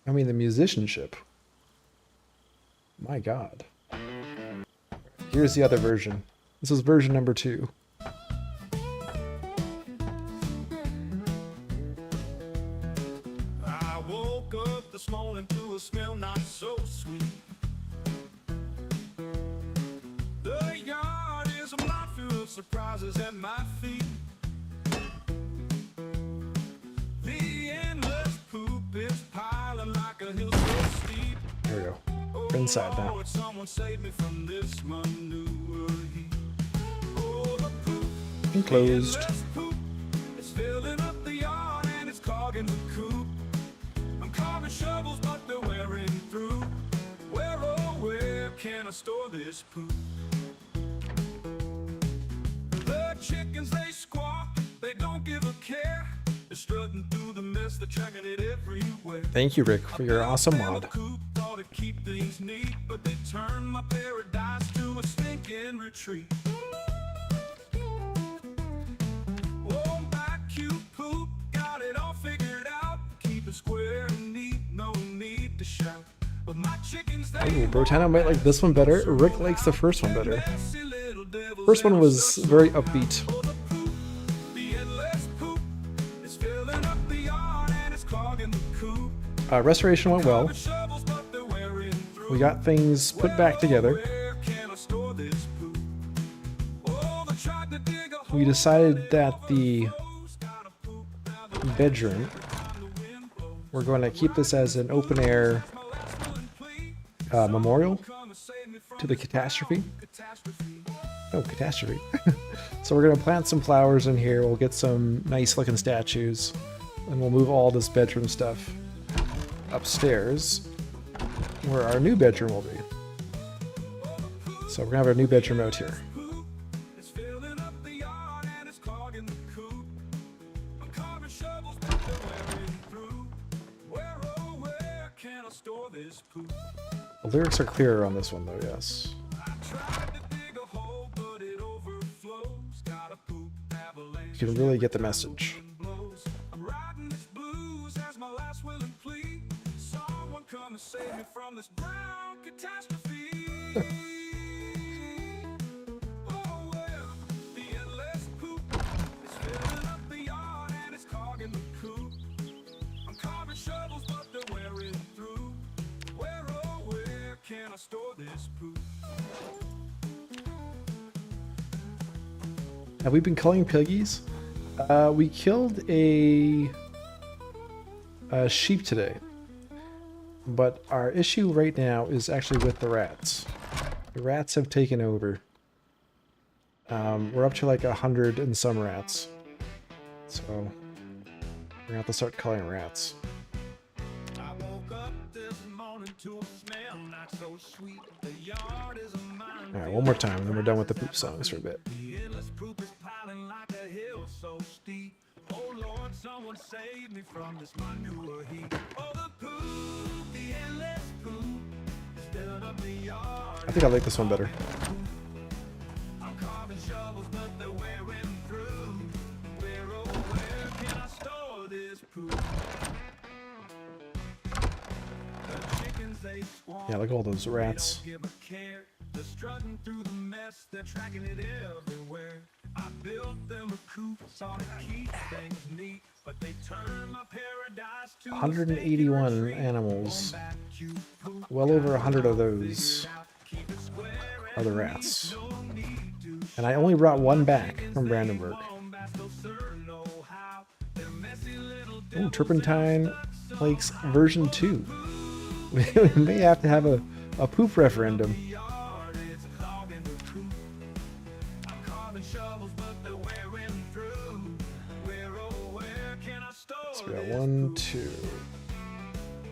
I mean, the musicianship. My God. Here's the other version. This is version number 2. I woke up this morning to a smell not so sweet. The yard is a minefield of surprises at my feet. The endless poop is piling like a hill so steep. There we go. We're inside now. Lord, someone save me from this manure heap. Oh, the poop, Enclosed. the endless poop, it's filling up the yard and it's clogging the coop. I'm carving shovels, but they're wearing through. Where, oh, where can I store this poop? The chickens, they squawk, they don't give a care. They're strutting through the mess, they're tracking it everywhere. Thank you, Rick, for your awesome mod. Coop, thought to keep things neat, but they turned my paradise to a stinking retreat. Oh, back cute poop, got it all figured out. Keep it square and neat, no need to shout. But my chickens, they Ooh, Brotano might like this one better. Rick likes the first one better. First one was very upbeat. Restoration went well. We got things put back together. We decided that the bedroom, we're going to keep this as an open air memorial to the catastrophe. Oh, catastrophe. So we're going to plant some flowers in here. We'll get some nice looking statues. And we'll move all this bedroom stuff upstairs where our new bedroom will be. So we're going to have our new bedroom out here. The lyrics are clearer on this one though, yes. You can really get the message. Save me from this brown catastrophe. Oh, well, the endless poop is filling up the yard and it's clogging the coop. I'm carving shovels, but they're wearing through. Where, oh, where can I store this poop? Have we been killing piggies? We killed a sheep today. But our issue right now is actually with the rats. The rats have taken over. We're up to like 100 and some rats. So we're gonna have to start culling rats. I woke up this morning to a smell not so sweet. The yard is a mine. Alright, one more time, and then we're done with the poop songs for a bit. The endless poop is piling like a hill so steep. Oh Lord, someone save me from this manure heap. Oh, the poop, the endless poop, filling up the yard. I think I like this one better. I'm carving shovels, but they're wearing through. Where, oh, where can I store this poop? The chickens, they swarm. Yeah, look at all those rats. They don't give a care. They're strutting through the mess, they're tracking it everywhere. I built them a coop, saw to keep things neat, but they turned my paradise to 181 animals. Well over 100 of those are the rats. And I only brought one back from Brandenburg. Ooh, Turpentine Lakes version 2. We may have to have a poop referendum. So we got 1, 2.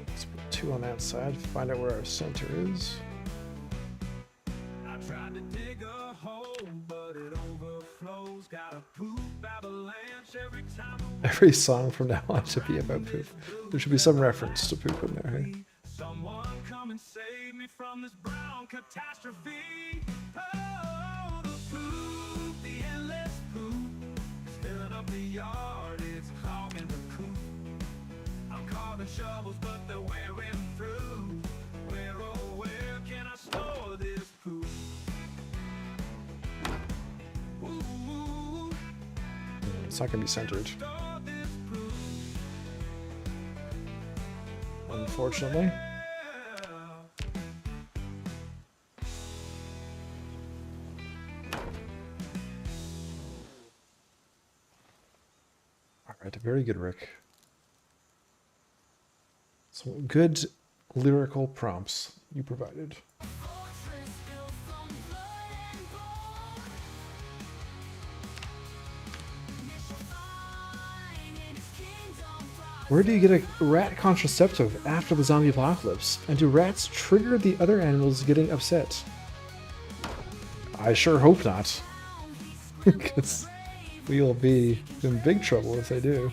Let's put 2 on that side. Find out where our center is. I tried to dig a hole, but it overflows. Got a poop avalanche every time. Every song from now on should be about poop. There should be some reference to poop in there. Hey? Someone come and save me from this brown catastrophe. Oh, the poop, the endless poop, is filling up the yard, it's clogging the coop. I'm carving shovels, but they're wearing through. Where, oh, where can I store this poop? Ooh, It's not going to be centered, store this poop. unfortunately. Alright, very good, Rick. Some good lyrical prompts you provided. Where do you get a rat contraceptive after the zombie apocalypse? And do rats trigger the other animals getting upset? I sure hope not. Because we'll be in big trouble if they do.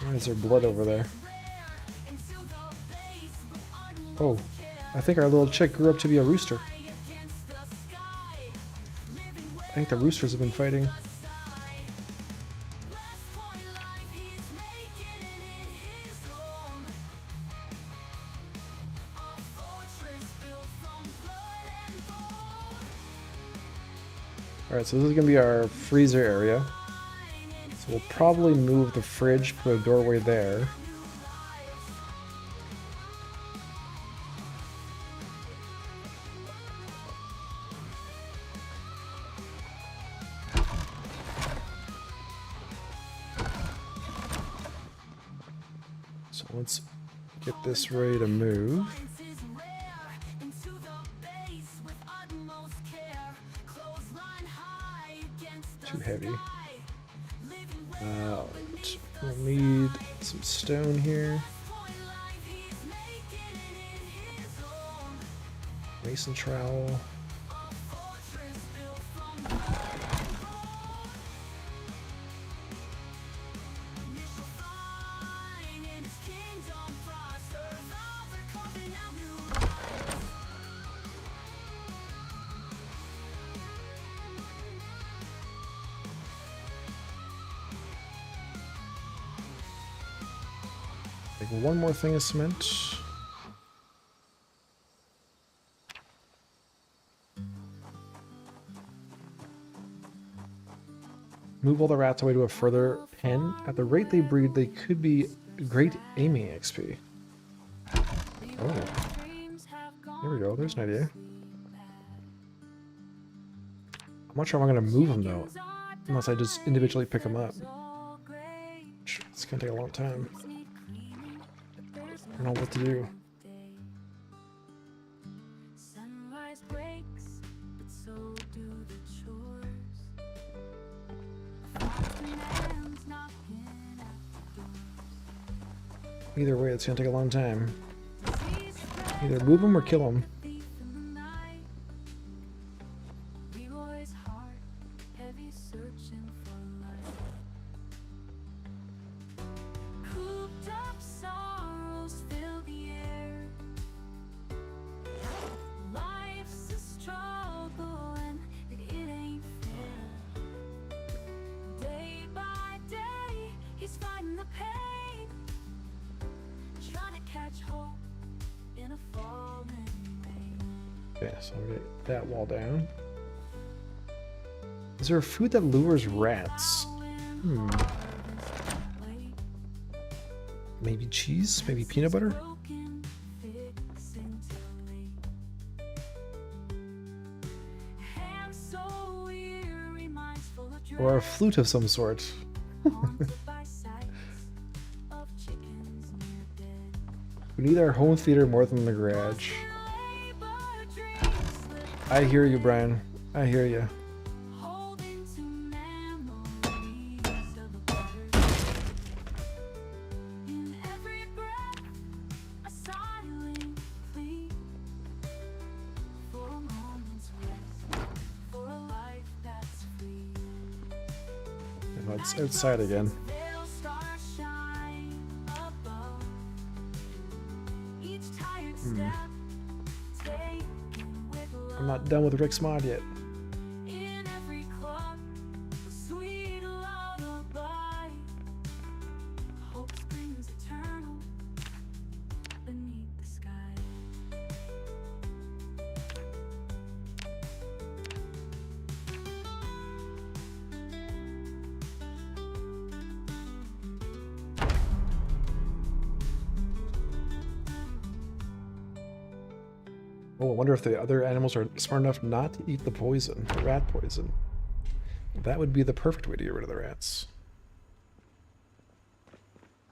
Why is there blood over there? Oh, I think our little chick grew up to be a rooster. I think the roosters have been fighting. Alright, so this is going to be our freezer area. So we'll probably move the fridge, put a doorway there. So let's get this ready to move. Too heavy. We'll need some stone here. Mason trowel. Take one more thing of cement. Move all the rats away to a further pen. At the rate they breed, they could be great aiming XP. Oh. There we go, there's an idea. I'm not sure I'm going to move them though, unless I just individually pick them up. It's going to take a long time. I don't know what to do. Either way, it's going to take a long time. Either move them or kill them. Okay, so I'm gonna get that wall down. Is there a food that lures rats? Maybe cheese? Maybe peanut butter? Or a flute of some sort. We need our home theater more than the garage. I hear you, Brian. I hear you. No, it's outside again. I'm not done with Rick's mod yet. Oh, I wonder if the other animals are smart enough not to eat the poison, the rat poison. That would be the perfect way to get rid of the rats.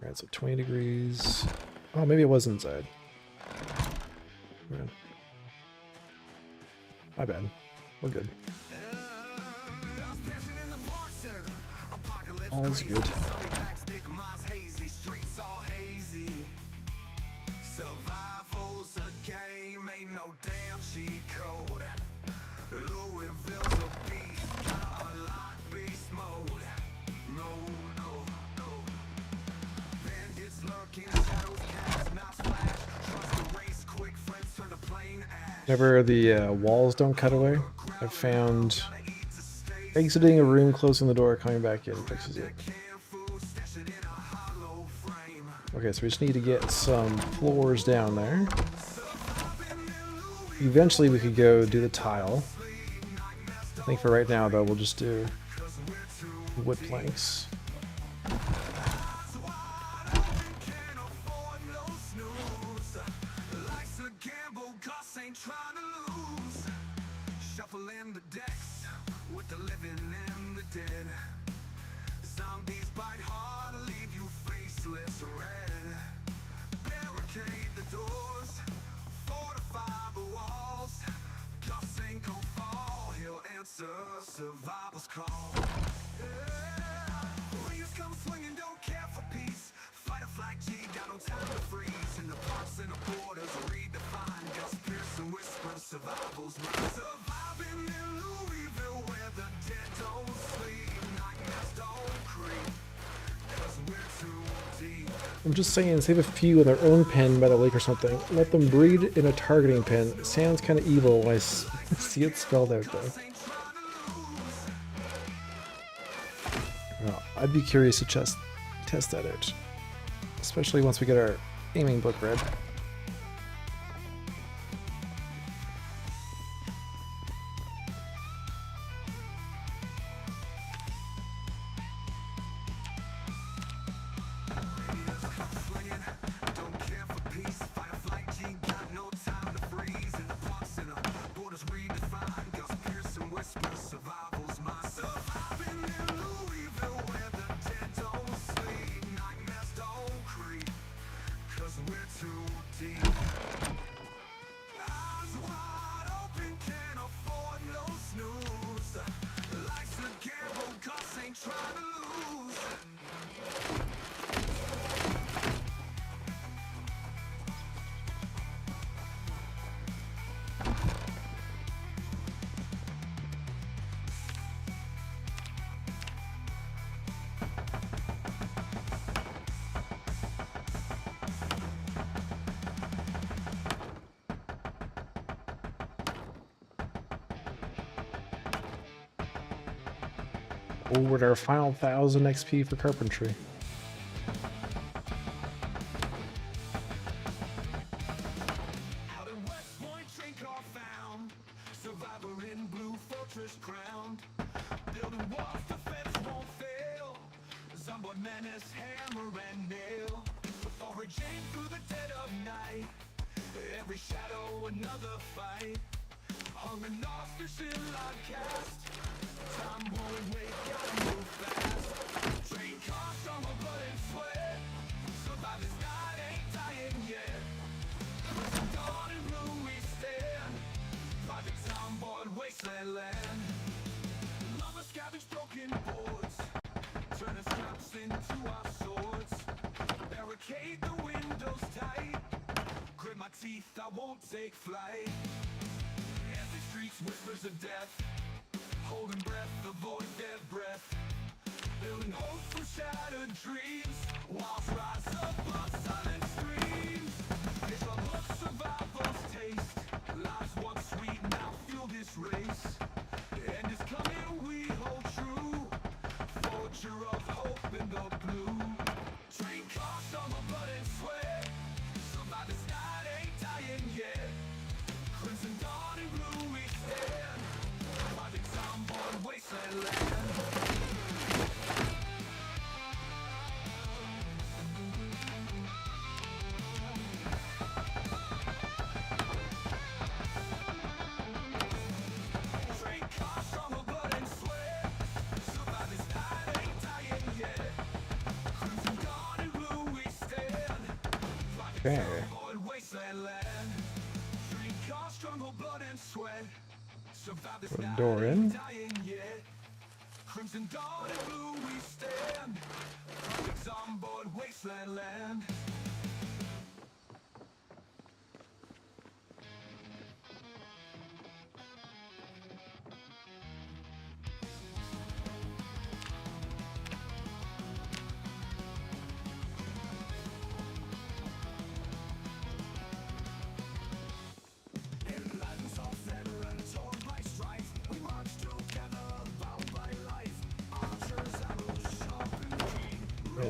Rats at 20 degrees. Oh, maybe it was inside. Man. My bad. We're good. All's good. Whenever the walls don't cut away, I've found exiting a room, closing the door, coming back in fixes it. Okay, so we just need to get some floors down there. Eventually we could go do the tile. I think for right now though, we'll just do wood planks. Shuffling the decks with the living and the dead. Zombies bite hard, leave you faceless red. Barricade the doors, fortify the walls. Gus ain't gon' fall, he'll answer survival's call. Yeah. Rings come swinging, don't care for peace. Fight or flight, G, got no time to freeze. In the parks and the borders, redefine. Gus Pearson whispers, survival's mine. Surviving in Louisville where the dead don't sleep. Nightmares don't creep, 'cause we're too deep. I'm just saying, save a few in their own pen by the lake or something. Let them breed in a targeting pen. It sounds kind of evil when I see it spelled out though. Well, I'd be curious to test that out. Especially once we get our aiming book read. Oh, we're at our final 1000 XP for carpentry. Out in West Point, train car found. Survivor in blue fortress crowned. Building walls, defense won't fail. Zomboid menace, hammer and nail. Foraging through the dead of night. Every shadow, another fight. Hung an auspicious light cast. Time won't wait, gotta move fast. Train car, summer, blood and sweat. Survive this night, ain't dying yet. Dawn and blue we stand. Project Zomboid, wasteland land. Lumber scavenge broken boards. Turning scraps into our swords. Barricade the windows tight. Grit my teeth, I won't take flight. Empty streets, whispers of death. Holding breath, avoid dead breath. Building hope from shattered dreams. Walls rise above silent screams. It's a look, survival's taste. Lives once sweet, now fuel this race. The end is coming, we hold true. Forger of hope in the blue. Train car, summer, blood and sweat. Survive this night, ain't dying yet. Crimson dawn and blue we stand. Project Zomboid, wasteland land. Train car, summer, blood and sweat. Survive this night, ain't dying yet. Crimson dawn and blue we stand. Project Okay. Zomboid, wasteland land. Train car, struggle, blood and sweat. Survive this Put a night, door ain't in. dying yet. Crimson dawn and blue we stand. Project Zomboid, wasteland land.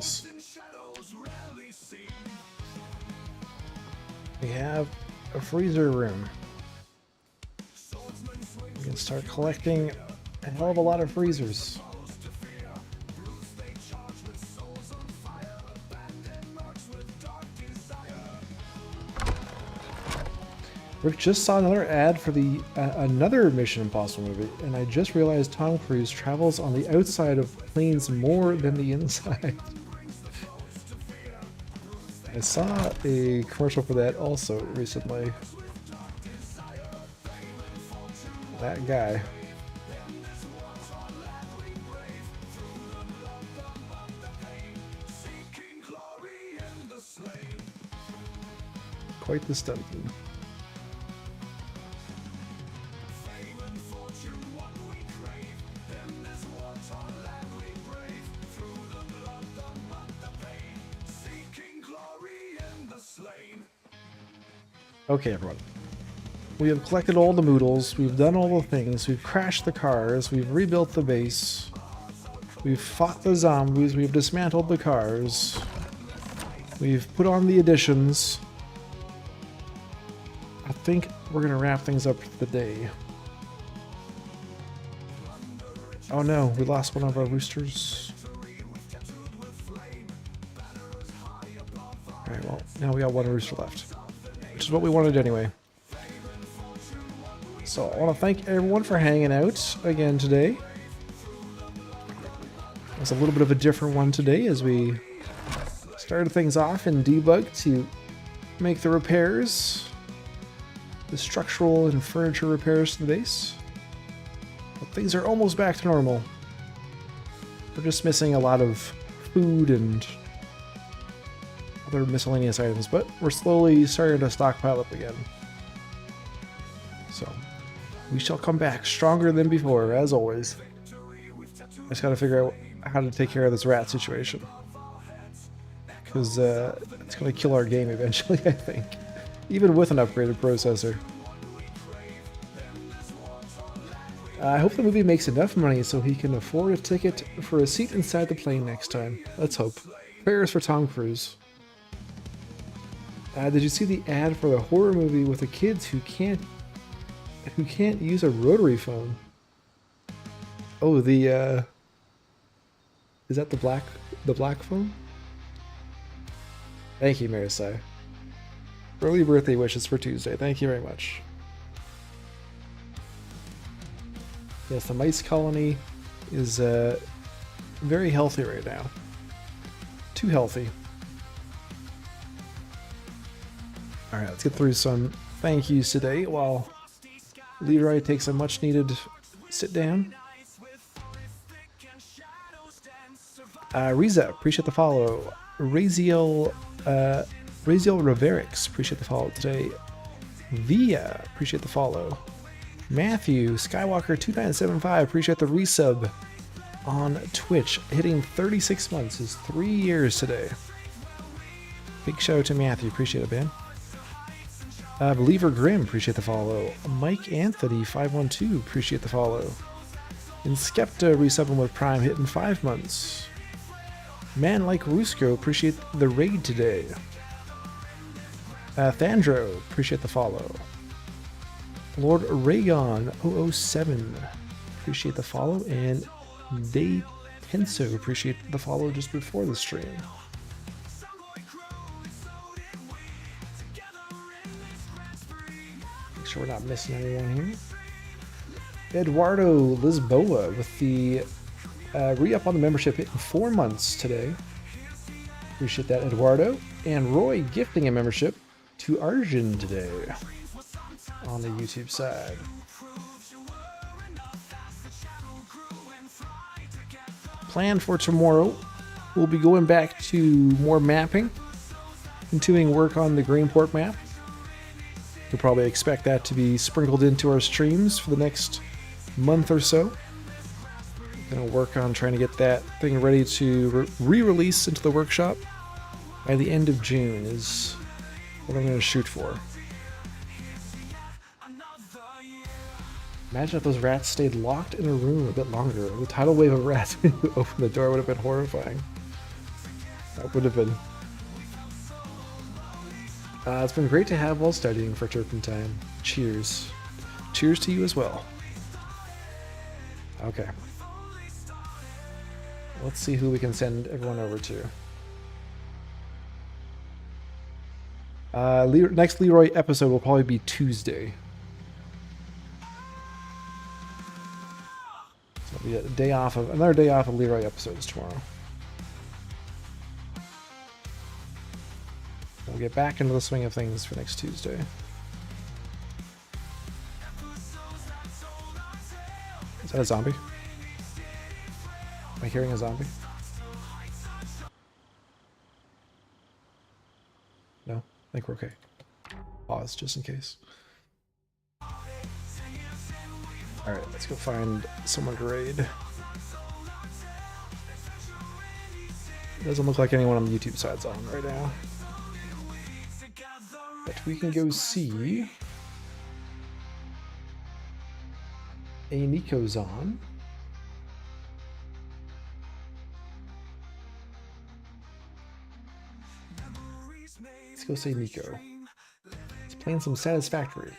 things. We have a freezer room. We can start collecting a hell of a lot of freezers. Rick just saw another ad for the another Mission Impossible movie, and I just realized Tom Cruise travels on the outside of planes more than the inside. I saw a commercial for that also recently. That guy. Quite the stunt. Okay, everyone. We have collected all the moodles, we've done all the things, we've crashed the cars, we've rebuilt the base, we've fought the zombies, we've dismantled the cars, we've put on the additions. I think we're gonna wrap things up for the day. Oh no, we lost one of our roosters. Alright, well, now we got one rooster left, which is what we wanted anyway. So I want to thank everyone for hanging out again today. It's a little bit of a different one today as we started things off in debug to make the repairs, the structural and furniture repairs to the base. But things are almost back to normal. We're just missing a lot of food and other miscellaneous items, but we're slowly starting to stockpile up again. So we shall come back stronger than before, as always. I just gotta figure out how to take care of this rat situation. Because it's gonna kill our game eventually, I think. Even with an upgraded processor. I hope the movie makes enough money so he can afford a ticket for a seat inside the plane next time. Let's hope. Prayers for Tom Cruise. Did you see the ad for the horror movie with the kids who can't use a rotary phone? Oh, the is that the black phone? Thank you, Marisai. Early birthday wishes for Tuesday. Thank you very much. Yes, the mice colony is very healthy right now. Too healthy. Alright, let's get through some thank yous today while Leroy takes a much needed sit down. Riza, appreciate the follow. Raziel Riverix, appreciate the follow today. Via, appreciate the follow. Matthew, Skywalker2975, appreciate the resub on Twitch. Hitting 36 months is 3 years today. Big shout out to Matthew, appreciate it, man. Believer Grim, appreciate the follow. Mike Anthony 512, appreciate the follow. And Skepta resubbing with Prime, hitting 5 months. Man Like Rusko, appreciate the raid today. Thandro, appreciate the follow. Lord Raygon 007, appreciate the follow. And Day Tenso, appreciate the follow just before the stream. Make sure we're not missing anyone here. Eduardo Lisboa with the re-up on the membership, hitting 4 months today. Appreciate that, Eduardo. And Roy gifting a membership to Arjun today on the YouTube side. Plan for tomorrow, we'll be going back to more mapping, continuing work on the Greenport map. You'll probably expect that to be sprinkled into our streams for the next month or so. Gonna work on trying to get that thing ready to re-release into the workshop by the end of June is what I'm gonna shoot for. Imagine if those rats stayed locked in a room a bit longer. The tidal wave of rats when you open the door would have been horrifying. That would have been. It's been great to have while studying for Turpentine. Cheers. Cheers to you as well. Okay. Let's see who we can send everyone over to. Next Leroy episode will probably be Tuesday. So it'll be another day off of Leroy episodes tomorrow. We'll get back into the swing of things for next Tuesday. Is that a zombie? Am I hearing a zombie? No? I think we're okay. Pause just in case. Alright, let's go find someone to raid. It doesn't look like anyone on the YouTube side's on right now. But we can go see. A Nico's on. Let's go say Nico. He's playing some Satisfactory.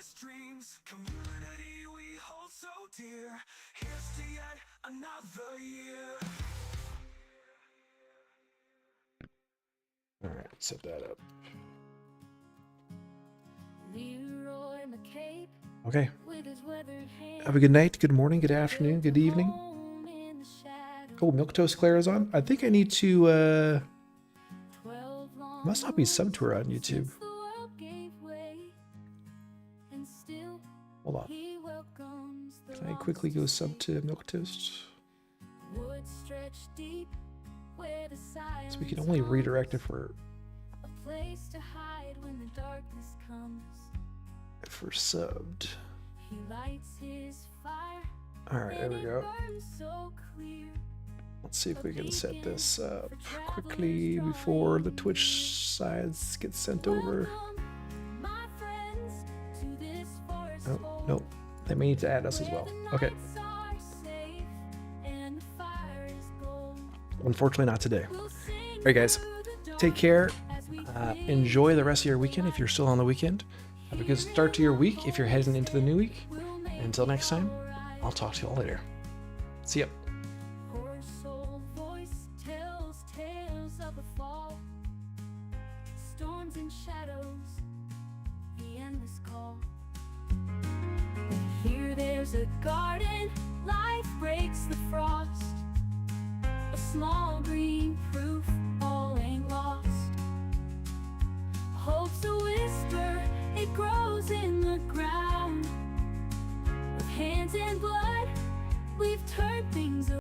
Alright, set that up. Okay. Have a good night, good morning, good afternoon, good evening. Oh, Milk Toast Claire is on. I think I need to, must not be subbed to her on YouTube. Hold on. Can I quickly go sub to Milk Toast? So we can only redirect if we're subbed. Alright, there we go. Let's see if we can set this up quickly before the Twitch sides get sent over. Oh, no. They may need to add us as well. Okay. Unfortunately, not today. Alright, guys. Take care. Enjoy the rest of your weekend if you're still on the weekend. Have a good start to your week if you're heading into the new week. Until next time, I'll talk to you all later. See ya. Here there's a garden, life breaks the frost. A small green proof, all ain't lost. Hope's a whisper, it grows in the ground. With hands and blood, we've turned things around.